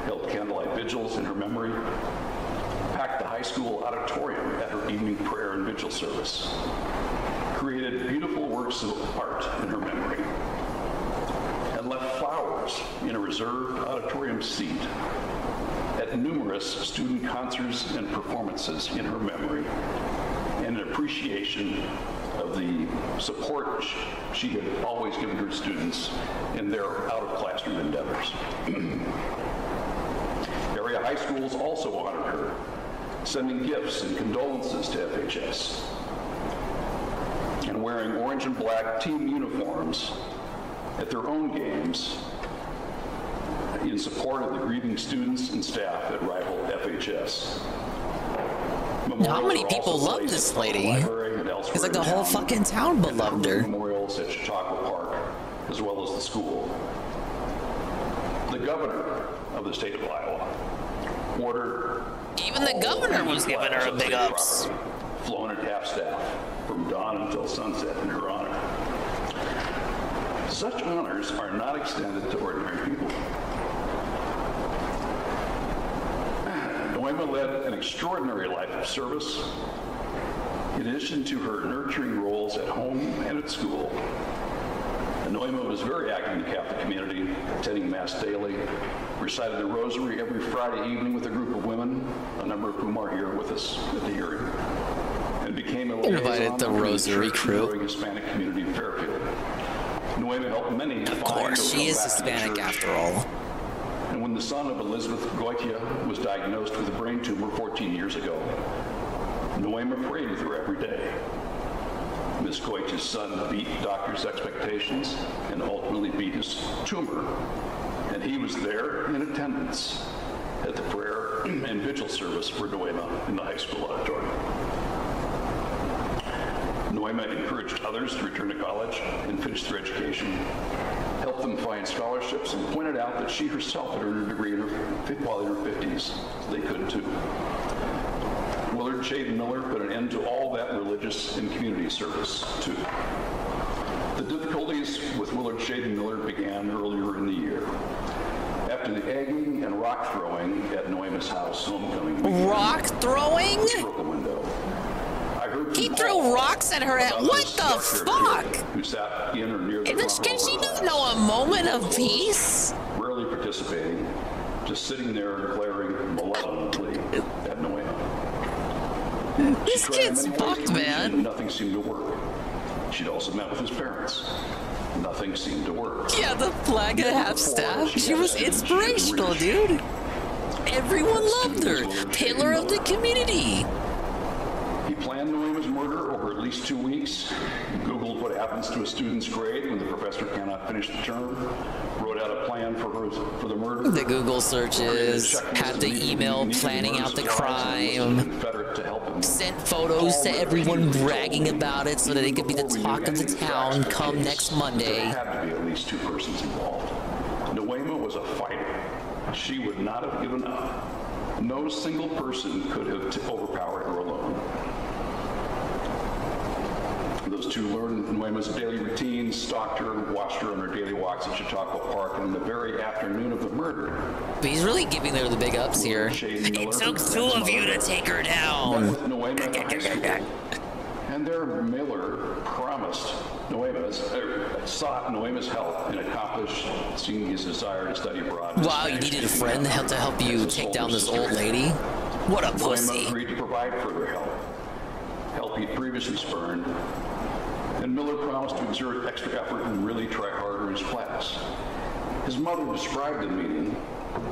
held candlelight vigils in her memory, packed the high school auditorium at her evening prayer and vigil service, created beautiful works of art in her memory, and left flowers in a reserved auditorium seat at numerous student concerts and performances in her memory, and an appreciation of the support she had always given her students in their out-of-classroom endeavors. Area high schools also honored her, sending gifts and condolences to FHS, and wearing orange and black team uniforms at their own games in support of the grieving students and staff at rival FHS. How many people love this lady? It's like the whole fucking town beloved her. Memorials at Chautauqua Park, as well as the school. The governor of the state of Iowa ordered even the governor was giving her a big ups. Flown at half staff from dawn until sunset in her honor. Such honors are not extended to ordinary people. Nuema led an extraordinary life of service. In addition to her nurturing roles at home and at school, Noema was very active in the Catholic community, attending Mass daily, recited the Rosary every Friday evening with a group of women, a number of whom are here with us at the hearing, and became a Invited the Rosary crew. growing Hispanic community in Fairfield. Noema helped many. Of course, she is Hispanic after all. And when the son of Elizabeth Goitia was diagnosed with a brain tumor 14 years ago, Noema prayed with her every day. Miss Goitia's son beat doctors' expectations and ultimately beat his tumor. And he was there in attendance at the prayer and vigil service for Noema in the high school auditorium. Noema encouraged others to return to college and finish their education, helped them find scholarships, and pointed out that she herself had earned a degree while in her 50s, so they could too. Willard Shaden Miller put an end to all that religious and community service, too. The difficulties with Willard Shaden Miller began earlier in the year. After the egging and rock throwing at Noema's house homecoming weekend, rock throwing? Broke a window. I heard He threw rocks at her. What the fuck? Who sat in or near the Can she not know a moment of peace? Rarely participating, just sitting there and glaring malevolently at Noema. This kid's fucked, man. Nothing seemed to work. She'd also met with his parents. Nothing seemed to work. Yeah, the flag and a half staff. She was inspirational, dude. Everyone loved her. Pillar of the community. He planned Noema's murder over at least 2 weeks. Googled what happens to a student's grade when the professor cannot finish the term. Wrote out a plan for the murder. The Google searches, had the email planning out the crime, sent photos to everyone bragging about it so that it could be the talk of the town come next Monday. There had to be at least 2 persons involved. Noema was a fighter. She would not have given up. No single person could have overpowered her alone. Those 2 learned Noema's daily routines, stalked her, watched her on her daily walks at Chautauqua Park, and in the very afternoon of the murder... But he's really giving her the big ups here. It took 2 of you to take her down. And their Miller promised sought Noema's help in accomplishing his desire to study abroad. Wow, you needed a friend to help you take down this old lady? What a pussy. Noema agreed to provide further help he'd previously spurned, and Miller promised to exert extra effort and really try harder in his class. His mother described the meeting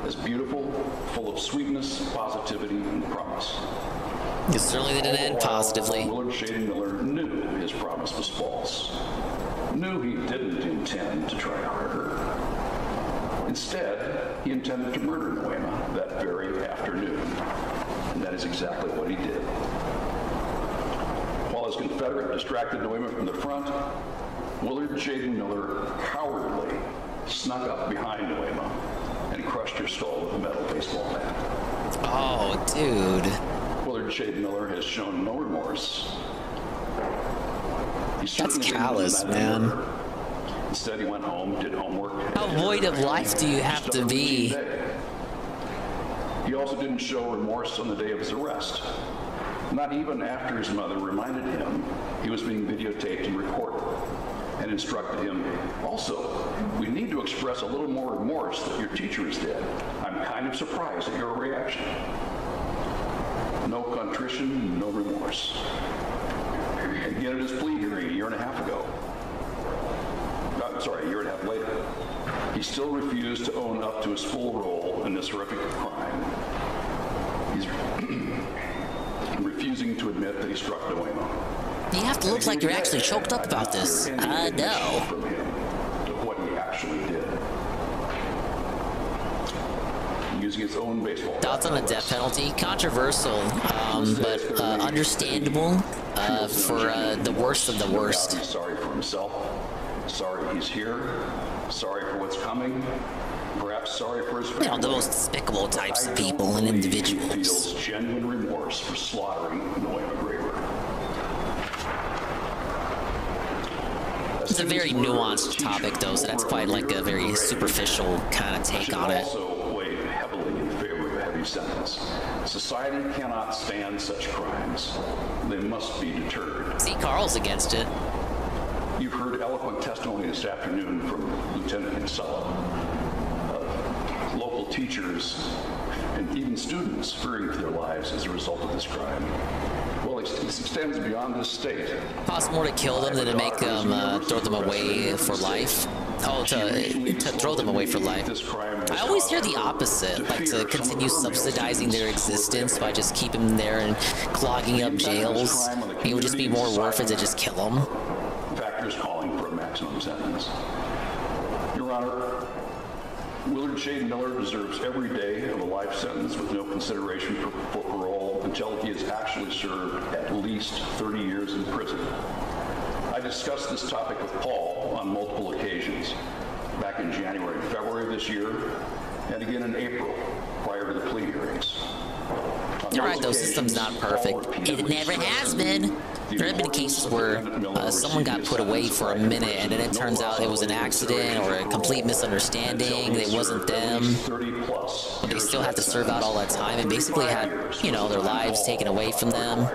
as beautiful, full of sweetness, positivity, and promise. It certainly didn't end positively. Willard Shaden Miller knew his promise was false. Knew he didn't intend to try harder. Instead, he intended to murder Noema that very afternoon. And that is exactly what he did. While his Confederate distracted Noema from the front, Willard Shaden Miller cowardly snuck up behind Noema and crushed her skull with a metal baseball bat. Oh, dude. Willard Shaden Miller has shown no remorse. That's callous, man. Instead, he went home, did homework. How void of life do you have to be? He also didn't show remorse on the day of his arrest. Not even after his mother reminded him he was being videotaped and recorded, and instructed him, also, we need to express a little more remorse that your teacher is dead. I'm kind of surprised at your reaction. No contrition, no remorse. Again, at his plea hearing a year and a half ago, a year and a half later, he still refused to own up to his full role in this horrific crime. He's refusing to admit that he struck Noema. You have to look like you're actually choked up about this. I know. From him to what he actually did. Using his own baseball. Thoughts on the death penalty? Controversial, but understandable for the worst of the worst. He's sorry for himself. Sorry he's here. Sorry for what's coming. Perhaps sorry for his family. You know, the most despicable types of people and individuals. He feels genuine remorse for slaughtering Noema Graber. It's a very nuanced topic, though, so that's quite like a very superficial kind of take on it. Also weighed heavily in favor of a heavy sentence. Society cannot stand such crimes. They must be deterred. See, Carl's against it. You've heard eloquent testimony this afternoon from Lieutenant Kinsella. Local teachers and even students fearing for their lives as a result of this crime. Well, it extends beyond this state. Costs more to kill them than to make them throw them away for life. Oh, to throw them away for life. I always hear the opposite, like to continue subsidizing their existence by just keeping them there and clogging up jails. It would just be more worth it to just kill them. Factors calling for a maximum sentence. Your Honor, Willard Shade Miller deserves every day of a life sentence with no consideration for parole until he has actually served at least 30 years in prison. I discussed this topic with Paul on multiple occasions, back in January and February of this year, and again in April, prior to the plea hearings. You're right, though, system's not perfect. It never has been. There have been cases where someone got put away for a minute and then it turns out it was an accident or a complete misunderstanding. It wasn't them. But they still had to serve out all that time and basically had, you know, their lives taken away from them.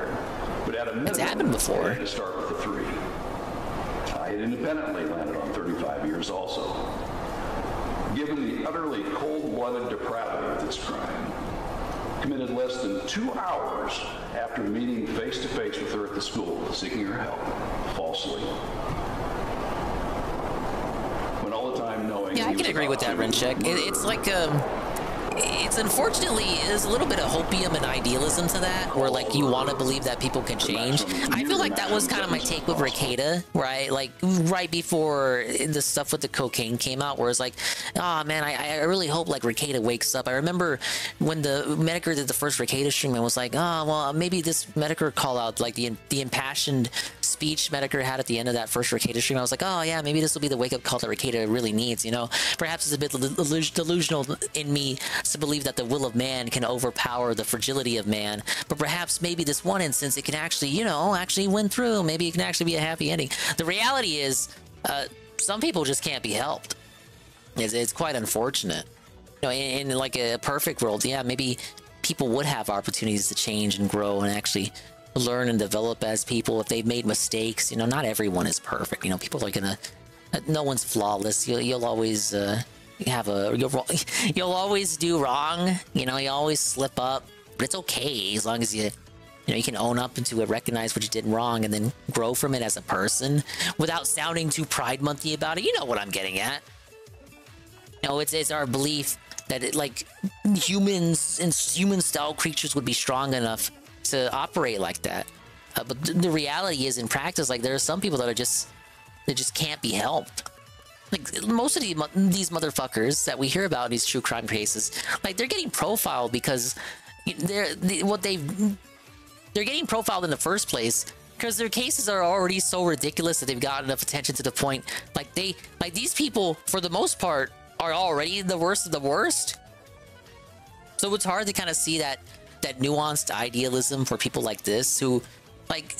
It's happened before. To start with the 3. I had independently landed on 35 years also. Given the utterly cold-blooded depravity of this crime, committed less than 2 hours after meeting face-to-face with her at the school, seeking her help, falsely. When all the time knowing... Yeah, I can agree with that, Renchek. It's like, it's unfortunately, there's a little bit of hopium and idealism to that, where like you want to believe that people can change. I feel like that was kind of my take with Rekieta, right? Like right before the stuff with the cocaine came out, where it's like, oh man, I really hope like Rekieta wakes up. I remember when the Medicare did the first Rekieta stream, and was like, oh well, maybe this Medicare call out, like the impassioned speech Medicare had at the end of that first Rekieta stream. I was like, oh yeah, maybe this will be the wake up call that Rekieta really needs. You know, perhaps it's a bit delusional in me to believe that the will of man can overpower the fragility of man, but perhaps maybe this one instance it can actually, you know, actually win through. Maybe it can actually be a happy ending. The reality is, some people just can't be helped. It's quite unfortunate. You know, in like a perfect world, yeah, maybe people would have opportunities to change and grow and actually learn and develop as people if they've made mistakes. You know, not everyone is perfect. You know, people are gonna, no one's flawless. You'll always you'll always do wrong. You know, you always slip up, but it's okay as long as you can own up into it, recognize what you did wrong, and then grow from it as a person without sounding too Pride Monthy about it. You know what I'm getting at. You know, it's our belief that like humans and human-style creatures would be strong enough to operate like that. But the reality is, in practice, like there are some people that just can't be helped. Like most of these motherfuckers that we hear about in these true crime cases, like they're getting profiled because they're getting profiled in the first place because their cases are already so ridiculous that they've got enough attention to the point like these people for the most part are already the worst of the worst. So it's hard to kind of see that nuanced idealism for people like this who like.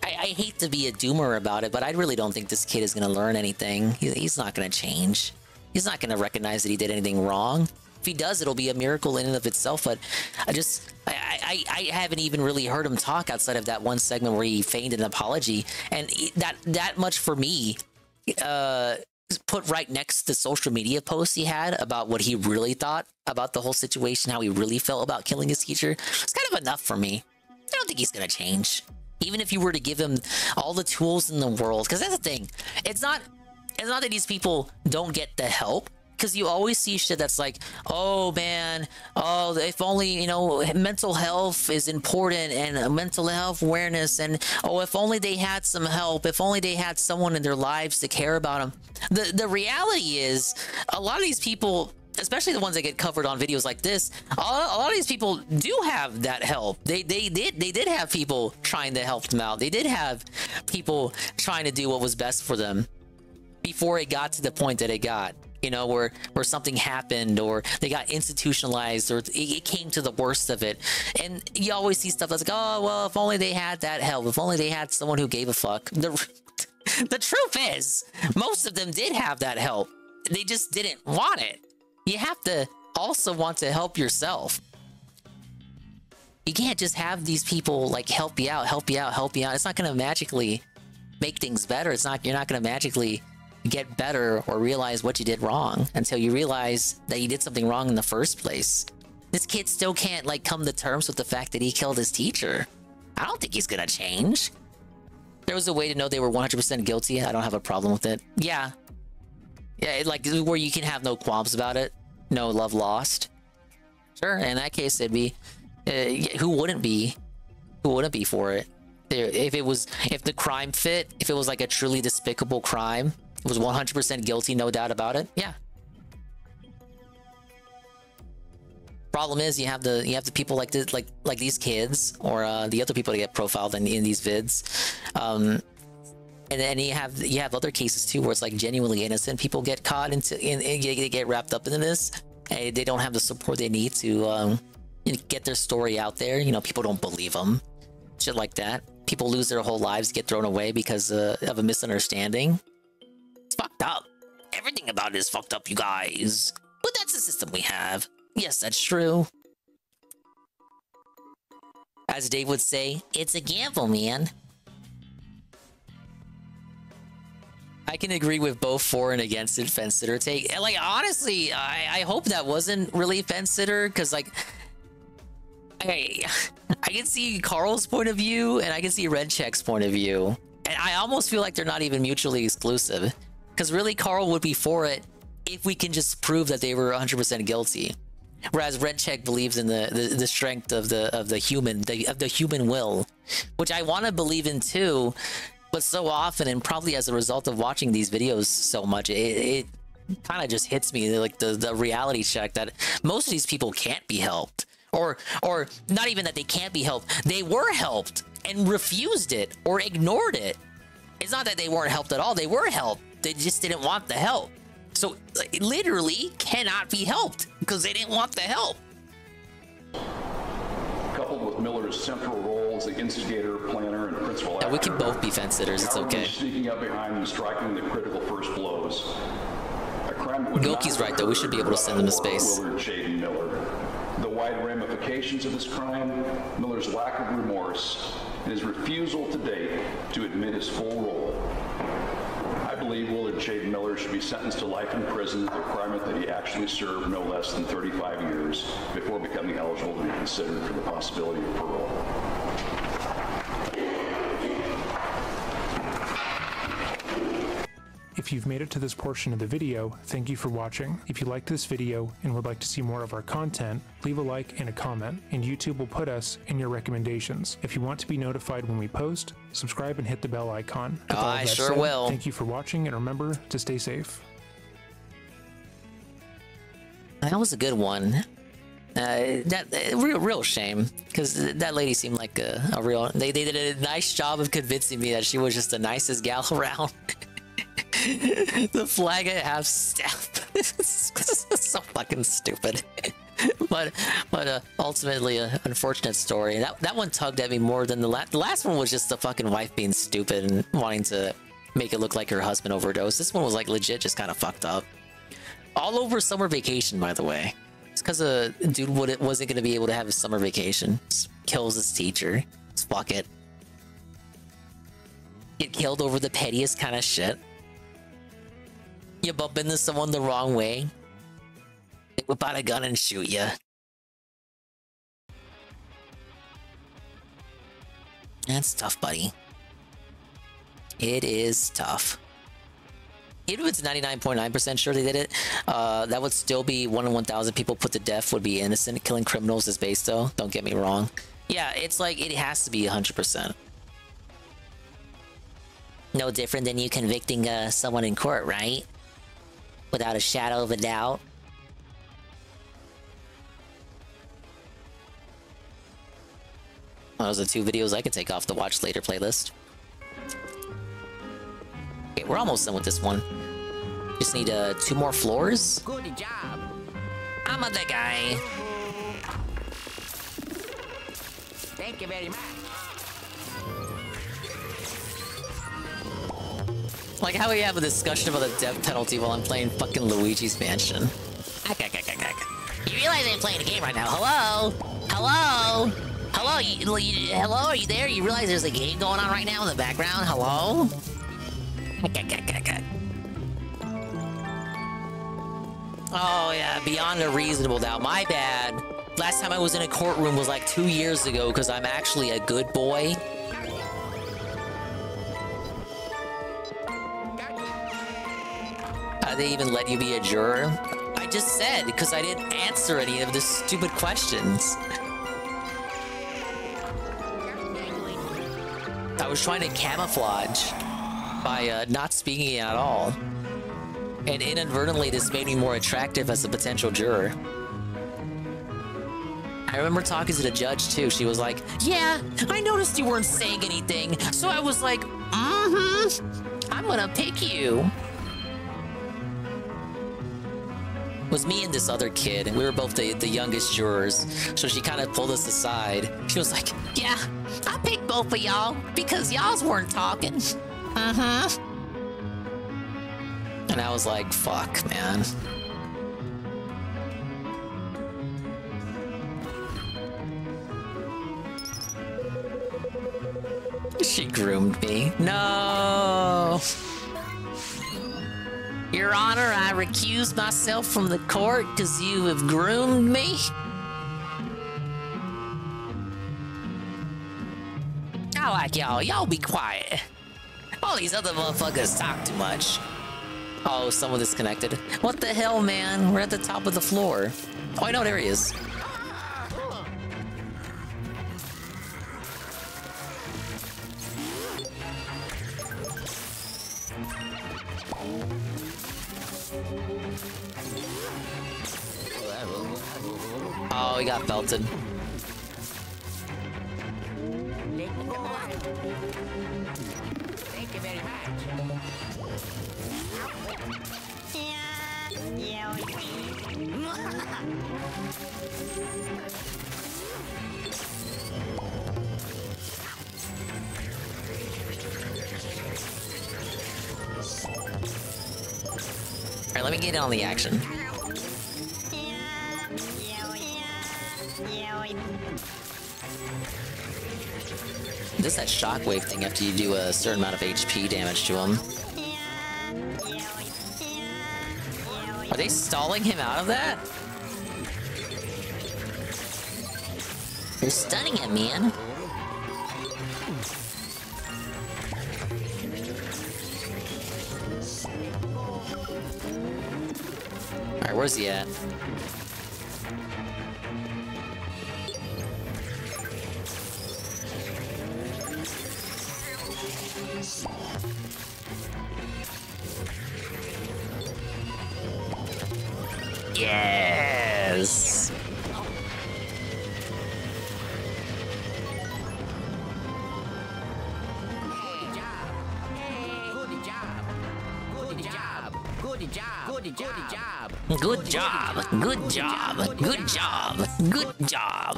I hate to be a doomer about it, but I really don't think this kid is going to learn anything. He's not going to change. He's not going to recognize that he did anything wrong. If he does, it'll be a miracle in and of itself, but I haven't even really heard him talk outside of that one segment where he feigned an apology, and that much for me put right next to the social media posts he had about what he really thought about the whole situation, how he really felt about killing his teacher. It's kind of enough for me. I don't think he's going to change. Even if you were to give him all the tools in the world, because that's the thing. It's not that these people don't get the help, because you always see shit that's like, oh man, oh, if only, you know, mental health is important and mental health awareness, and oh, if only they had some help, if only they had someone in their lives to care about them. The reality is, a lot of these people, especially the ones that get covered on videos like this, a lot of these people do have that help. They did have people trying to help them out. They did have people trying to do what was best for them before it got to the point that it got, you know, where something happened or they got institutionalized or it came to the worst of it. And you always see stuff that's like, oh, well, if only they had that help, if only they had someone who gave a fuck. The truth is, most of them did have that help. They just didn't want it. You have to also want to help yourself. You can't just have these people like help you out. It's not going to magically make things better. You're not gonna magically get better or realize what you did wrong until you realize that you did something wrong in the first place. This kid still can't, like, come to terms with the fact that he killed his teacher. I don't think he's gonna change. There was a way to know they were 100% guilty. I don't have a problem with it. Yeah. Yeah, like, where you can have no qualms about it. No love lost. Sure, in that case, it'd be... who wouldn't be? Who wouldn't be for it? If the crime fit, if it was like a truly despicable crime, it was 100% guilty, no doubt about it, yeah. Problem is, you have the people like this, like these kids, or the other people that get profiled in these vids, and then you have other cases too, where it's like genuinely innocent people get caught they get wrapped up into this, and they don't have the support they need to get their story out there. You know, people don't believe them, shit like that. People lose their whole lives, get thrown away because of a misunderstanding. It's fucked up. Everything about it is fucked up, you guys. But that's the system we have. Yes, that's true. As Dave would say, it's a gamble, man. I can agree with both for and against it, fence sitter take. Like, honestly, I hope that wasn't really fence sitter, because, like, I can see Carl's point of view, and I can see Red Check's point of view. And I almost feel like they're not even mutually exclusive. Because really, Carl would be for it if we can just prove that they were 100% guilty. Whereas Red Check believes in the strength of the human will, which I want to believe in too, but so often, and probably as a result of watching these videos so much, it kind of just hits me like the reality check that most of these people can't be helped, or not even that they can't be helped, they were helped and refused it or ignored it. It's not that they weren't helped at all; they were helped. They just didn't want the help. So, it literally cannot be helped because they didn't want the help. Coupled with Miller's central role as the instigator, planner, and principal actor, we can both be fence sitters. It's okay. Sneaking up behind and striking the critical first blows. Gilkey's right, though. We should be able to send them to space. Willard Jaden Miller. The wide ramifications of this crime, Miller's lack of remorse, and his refusal to date to admit his full role. I believe Willard Jaden Miller should be sentenced to life in prison for a crime that he actually served no less than 35 years before becoming eligible to be considered for the possibility of parole. If you've made it to this portion of the video, thank you for watching. If you liked this video and would like to see more of our content, leave a like and a comment, and YouTube will put us in your recommendations. If you want to be notified when we post, subscribe and hit the bell icon. I sure will. Thank you for watching, and remember to stay safe. That was a good one. Real shame, because that lady seemed like a real... They did a nice job of convincing me that she was just the nicest gal around. The flag at half staff. So fucking stupid. but ultimately an unfortunate story. That one tugged at me more than the last one was just the fucking wife being stupid and wanting to make it look like her husband overdosed. This one was like legit just kind of fucked up. All over summer vacation, by the way. It's because a dude wasn't going to be able to have his summer vacation. Just kills his teacher. Just fuck it. Get killed over the pettiest kind of shit. You bump into someone the wrong way, they whip out a gun and shoot you. That's tough, buddy. It is tough. Even if it's 99.9% sure they did it, that would still be 1 in 1,000 people put to death would be innocent. Killing criminals is based, though. Don't get me wrong. Yeah, it's like, it has to be 100%. No different than you convicting someone in court, right? Without a shadow of a doubt. Well, those are 2 videos I can take off the watch later playlist. Okay, we're almost done with this one. Just need 2 more floors. Good job. I'm the guy. Thank you very much. Like how we have a discussion about the death penalty while I'm playing fucking Luigi's Mansion. You realize I'm playing a game right now. Hello? Hello? Hello, hello, are you there? You realize there's a game going on right now in the background? Hello? Oh yeah, beyond a reasonable doubt. My bad. Last time I was in a courtroom was like 2 years ago because I'm actually a good boy. They even let you be a juror? I just said, because I didn't answer any of the stupid questions. I was trying to camouflage by not speaking at all. And inadvertently, this made me more attractive as a potential juror. I remember talking to the judge, too. She was like, yeah, I noticed you weren't saying anything. So I was like, I'm gonna pick you. It was me and this other kid, and we were both the youngest jurors. So she kind of pulled us aside. She was like, yeah, I picked both of y'all because y'alls weren't talking. And I was like, fuck, man. She groomed me. No! Your Honor, I recuse myself from the court because you have groomed me. I like y'all. Y'all be quiet. All these other motherfuckers talk too much. Oh, someone disconnected. What the hell, man? We're at the top of the floor. Oh, I know, there he is. Oh, he got belted. Thank you very much. Alright, let me get in on the action. Does that shockwave thing after you do a certain amount of HP damage to him? Are they stalling him out of that? You're stunning him, man. Alright, where's he at? Yes! Good job, good job, good job, good job.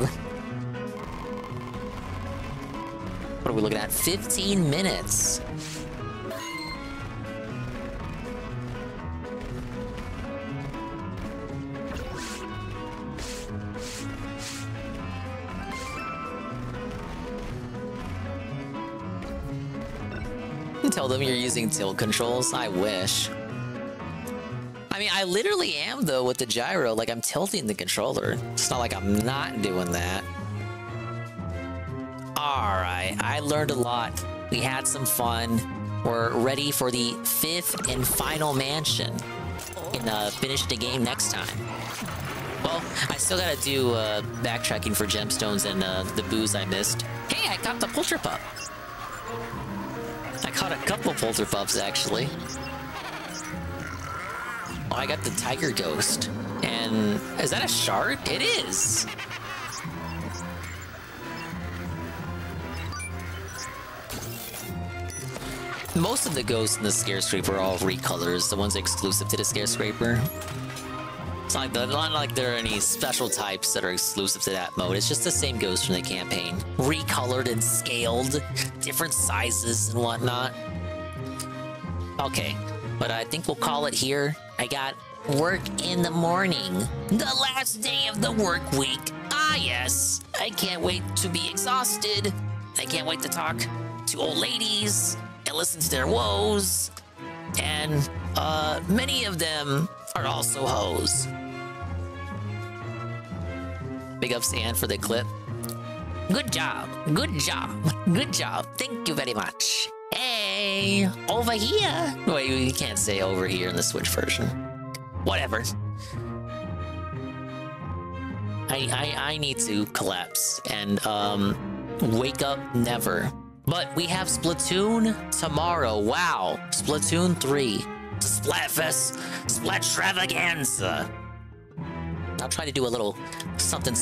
What are we looking at? 15 minutes. Tell them you're using tilt controls. I wish. I mean, I literally am, though, with the gyro. Like, I'm tilting the controller. It's not like I'm not doing that. Alright, I learned a lot. We had some fun. We're ready for the 5th and final mansion. And finish the game next time. Well, I still gotta do backtracking for gemstones and the booze I missed. Hey, I got the Polterpup. I caught a couple Polterpups, actually. Oh, I got the Tiger Ghost. And is that a shark? It is! Most of the ghosts in the Scarescraper are all recolors, the ones exclusive to the Scarescraper. It's not like there are any special types that are exclusive to that mode. It's just the same ghost from the campaign. Recolored and scaled, different sizes and whatnot. Okay, but I think we'll call it here. I got work in the morning. The last day of the work week. Ah, yes. I can't wait to be exhausted. I can't wait to talk to old ladies and listen to their woes. And many of them are also hoes. Big ups to Ann for the clip. Good job. Good job. Good job. Thank you very much. Hey, over here. Wait, you can't say over here in the Switch version. Whatever. I need to collapse and wake up never. But we have Splatoon tomorrow. Wow. Splatoon 3. Splatfest. Splattravaganza. I'll try to do a little something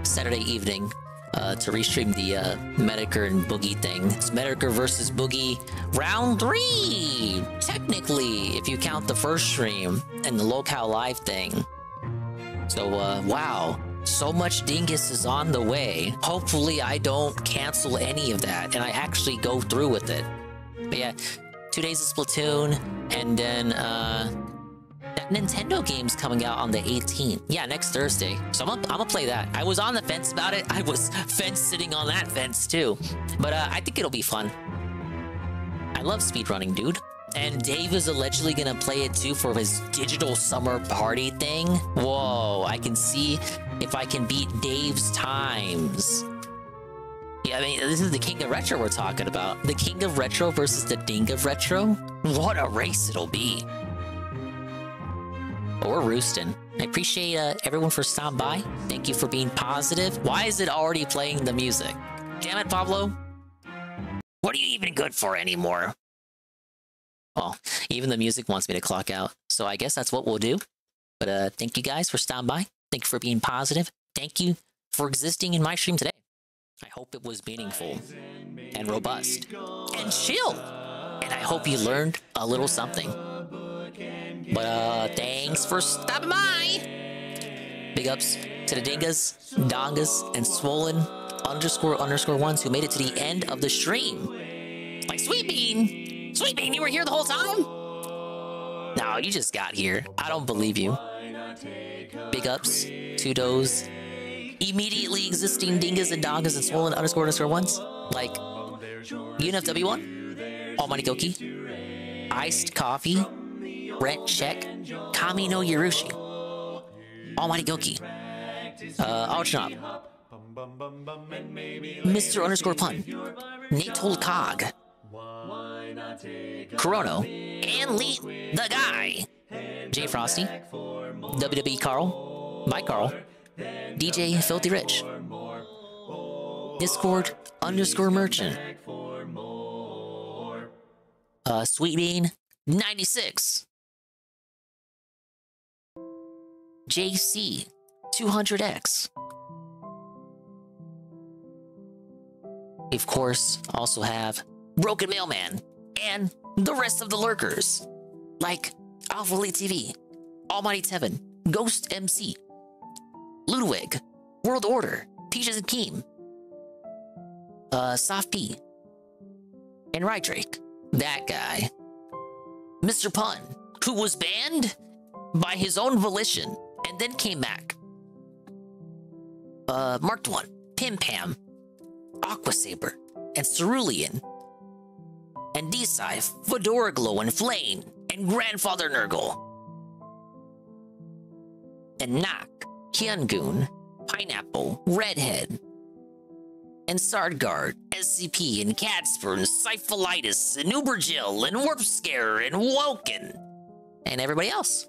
Saturday evening to restream the Medicare and Boogie thing. It's Medicare versus Boogie round 3. Technically, if you count the first stream and the locale live thing. So, wow. So much Dingus is on the way. Hopefully I don't cancel any of that and I actually go through with it. But yeah, 2 days of Splatoon and then that Nintendo game's coming out on the 18th. Yeah, next Thursday. So I'm gonna play that. I was on the fence about it. I was fence sitting on that fence too. But I think it'll be fun. I love speedrunning, dude. And Dave is allegedly gonna play it too for his digital summer party thing. Whoa, I can see if I can beat Dave's times. Yeah, I mean, this is the King of Retro we're talking about. The King of Retro versus the Ding of Retro. What a race it'll be. But we're roosting. I appreciate everyone for stopping by. Thank you for being positive. Why is it already playing the music? Damn it, Pablo. What are you even good for anymore? Well, even the music wants me to clock out. So I guess that's what we'll do. But thank you guys for stopping by. Thank you for being positive. Thank you for existing in my stream today. I hope it was meaningful and robust and chill. And I hope you learned a little something. But thanks for stopping by. Big ups to the Dingas, Dongas, and Swollen __ones who made it to the end of the stream. Like Sweet Bean. Sweet Bean, you were here the whole time? No, you just got here. I don't believe you. Big ups to those immediately existing Dingas and Dongas and Swollen __ones. Like UNFW1, Almighty Goki, Iced Coffee, Rent Check, Kami no Yurushi, Almighty Goki, Alchnop, Mr. _Pun, Nate Told Cog, Chrono, and Lee the Guy, J Frosty, WWE Carl, Mike Carl, DJ Filthy Rich, Discord _merchant, Sweet Bean 96, JC 200X. We of course also have Broken Mailman and the rest of the lurkers like Alpha Elite TV, Almighty Tevin, Ghost MC, Ludwig, World Order, Peaches and Keem, Soft P, and Rydrake, that guy, Mr. Pun, who was banned by his own volition and then came back, Marked One, Pim Pam, Aqua Saber, and Cerulean, and Desai, Fedora Glow and Flame, and Grandfather Nurgle, and Nak, Hyungoon, Pineapple, Redhead, and Sardguard, SCP, and Catspur, and Syphilitis, and Uberjill, and Warp Scare, and Woken, and everybody else.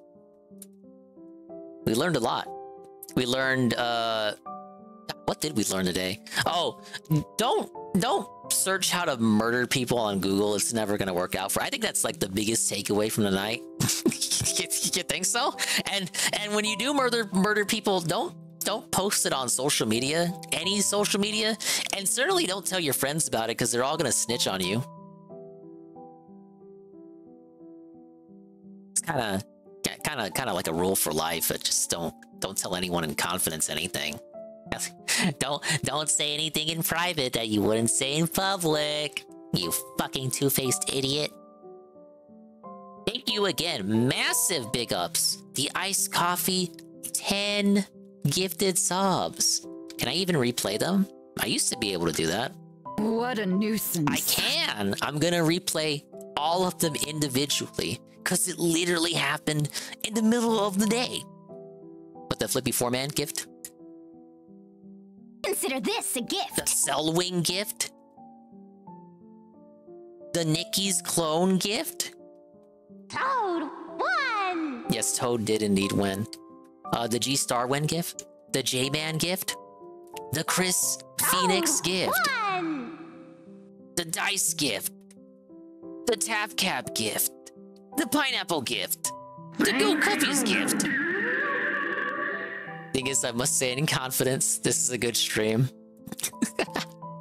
We learned a lot. We learned, what did we learn today? Oh, don't search how to murder people on Google. It's never gonna work out for. I think that's like the biggest takeaway from the night. You think so? And when you do murder people, don't post it on social media, any social media, and certainly don't tell your friends about it because they're all gonna snitch on you. It's kind of like a rule for life. But just don't tell anyone in confidence anything. Don't say anything in private that you wouldn't say in public. You fucking two-faced idiot. Thank you again. Massive big ups. The Iced Coffee 10 gifted subs. Can I even replay them? I used to be able to do that. What a nuisance. I can. I'm gonna replay all of them individually because it literally happened in the middle of the day. But the Flippy 4-man gift? Consider this a gift. The Cellwing gift? The Nikki's clone gift? Toad won. Yes, Toad did indeed win. The G-Star win gift? The J-Man gift? The Chris Phoenix gift? Won. The Dice gift? The Tap Cap gift? The Pineapple gift? The Go Cookies gift? Thing is, I must say in confidence, this is a good stream.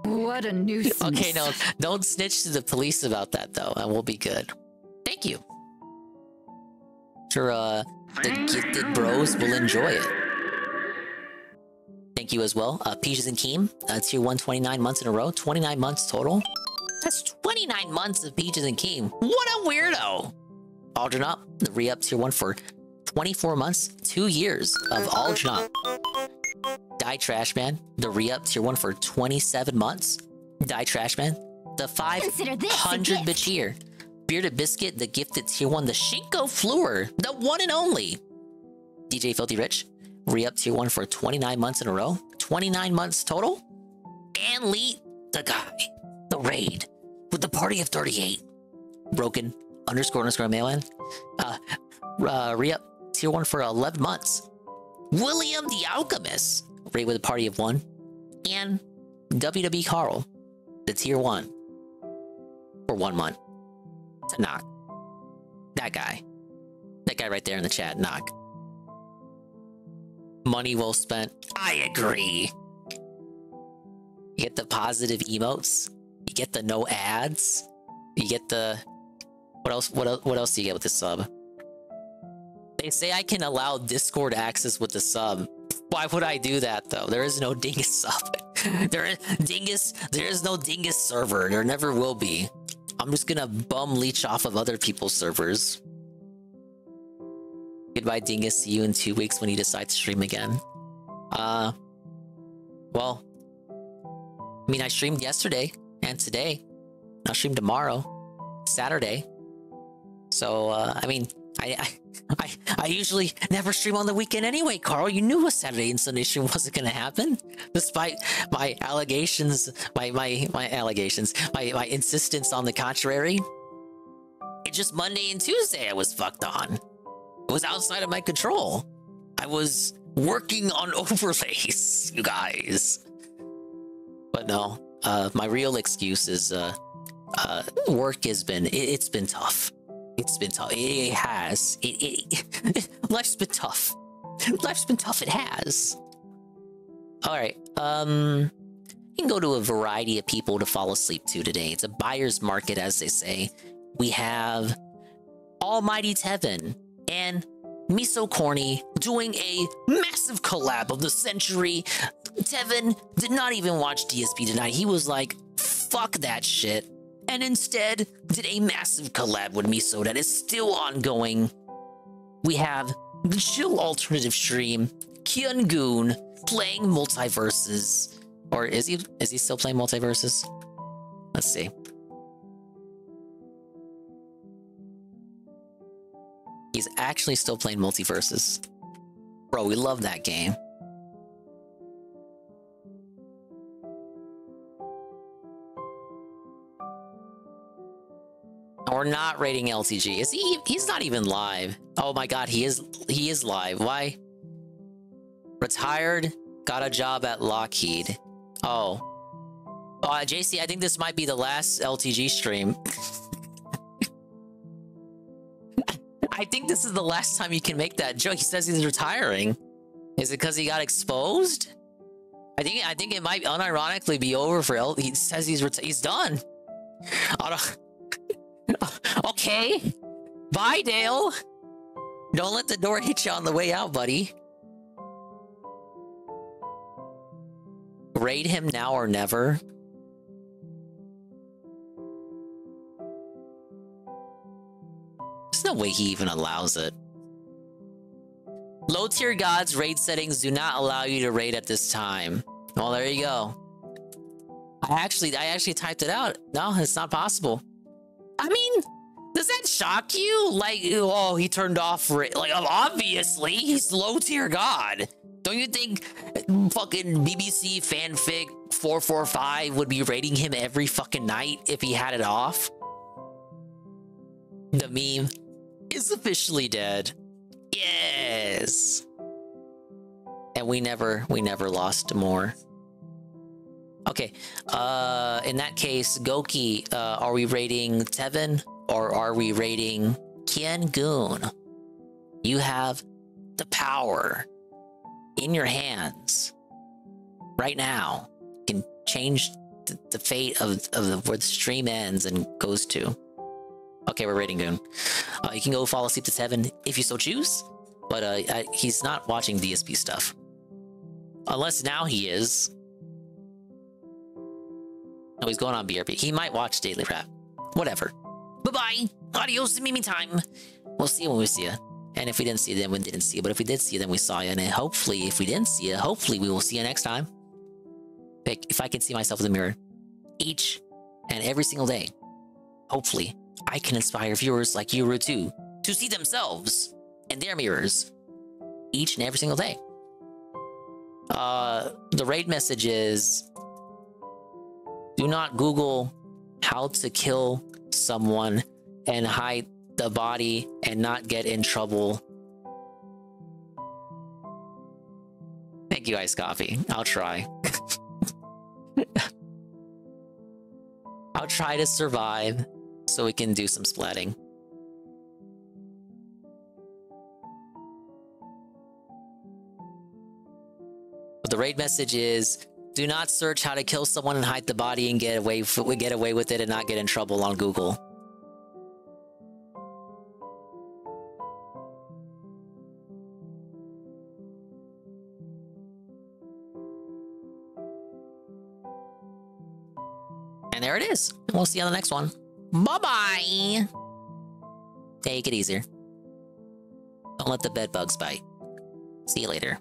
What a nuisance. Okay, no, don't snitch to the police about that, though, and we'll be good. Thank you. Sure, the gifted bros will enjoy it. Thank you as well. Peaches and Keem, tier 1, 29 months in a row. 29 months total. That's 29 months of Peaches and Keem. What a weirdo! Aldrin Up, the re-up tier 1 for 24 months, 2 years of Aldrin Up. Die Trash Man, the re-up tier 1 for 27 months. Die Trash Man, the 500 bit cheer. Bearded Biscuit, the gifted tier 1, the Shinko Fleur, the one and only. DJ Filthy Rich, re-up tier 1 for 29 months in a row. 29 months total. And Lee, the guy, the raid, with the party of 38. Broken __ Mailman, re-up tier 1 for 11 months. William the Alchemist, raid with a party of 1. And WW Carl, the tier 1 for 1 month. To knock. That guy right there in the chat, knock. Money well spent. I agree. You get the positive emotes. You get the no ads. You get the... What else do you get with the sub? They say I can allow Discord access with the sub. Why would I do that, though? There is no Dingus sub. There is no Dingus server. There never will be. I'm just gonna bum leech off of other people's servers. Goodbye, Dingus. See you in 2 weeks when you decide to stream again. Well, I mean, I streamed yesterday and today. I'll stream tomorrow, Saturday. So, I mean, I usually never stream on the weekend anyway, Carl. You knew a Saturday and Sunday stream wasn't gonna happen, despite my allegations, my insistence on the contrary. It's just Monday and Tuesday I was fucked on. It was outside of my control. I was working on overlays, you guys. But no, my real excuse is work has been it's been tough. It's been tough. It has. Life's been tough. Life's been tough. It has. All right. You can go to a variety of people to fall asleep to today. It's a buyer's market, as they say. We have Almighty Tevin and Miso Corny doing a massive collab of the century. Tevin did not even watch DSP tonight. He was like, fuck that shit. And instead did a massive collab with Miso that is still ongoing. We have the chill alternative stream, Kyun Goon, playing Multiverses. Or is he still playing Multiverses? Let's see. He's actually still playing Multiverses. Bro, we love that game. We're not rating LTG. Is he? He's not even live. Oh my god, he is live. Why? Retired, got a job at Lockheed. Oh. JC, I think this might be the last LTG stream. I think this is the last time you can make that joke. He says he's retiring. Is it because he got exposed? I think it might unironically be over for L. He says he's done. Okay. Bye, Dale. Don't let the door hit you on the way out, buddy. Raid him now or never. There's no way he even allows it. Low tier gods raid settings do not allow you to raid at this time. Well, there you go. I actually typed it out. No, it's not possible. I mean, does that shock you? Like, oh, he turned off, like, obviously, he's low tier god. Don't you think fucking BBC fanfic 445 would be rating him every fucking night if he had it off? The meme is officially dead. Yes. And we never lost more. Okay, in that case, Goki, are we rating Tevin or are we rating Kian-gun? You have the power in your hands right now. You can change the fate of where the stream ends and goes to. Okay, we're rating Goon. You can go fall asleep to Tevin if you so choose, but he's not watching DSP stuff. Unless now he is. No, he's going on BRB. He might watch Daily Rap. Whatever. Bye-bye. Adios, Mimi time. We'll see you when we see you. And if we didn't see you, then we didn't see you. But if we did see you, then we saw you. And hopefully, if we didn't see you, hopefully we will see you next time. If I can see myself in the mirror each and every single day, hopefully I can inspire viewers like you too to see themselves in their mirrors each and every single day. The raid message is, do not Google how to kill someone and hide the body and not get in trouble. Thank you, Iced Coffee. I'll try. I'll try to survive so we can do some splatting. But the raid message is, do not search how to kill someone and hide the body and get away with it and not get in trouble on Google. And there it is. We'll see you on the next one. Bye-bye. Take it easier. Don't let the bed bugs bite. See you later.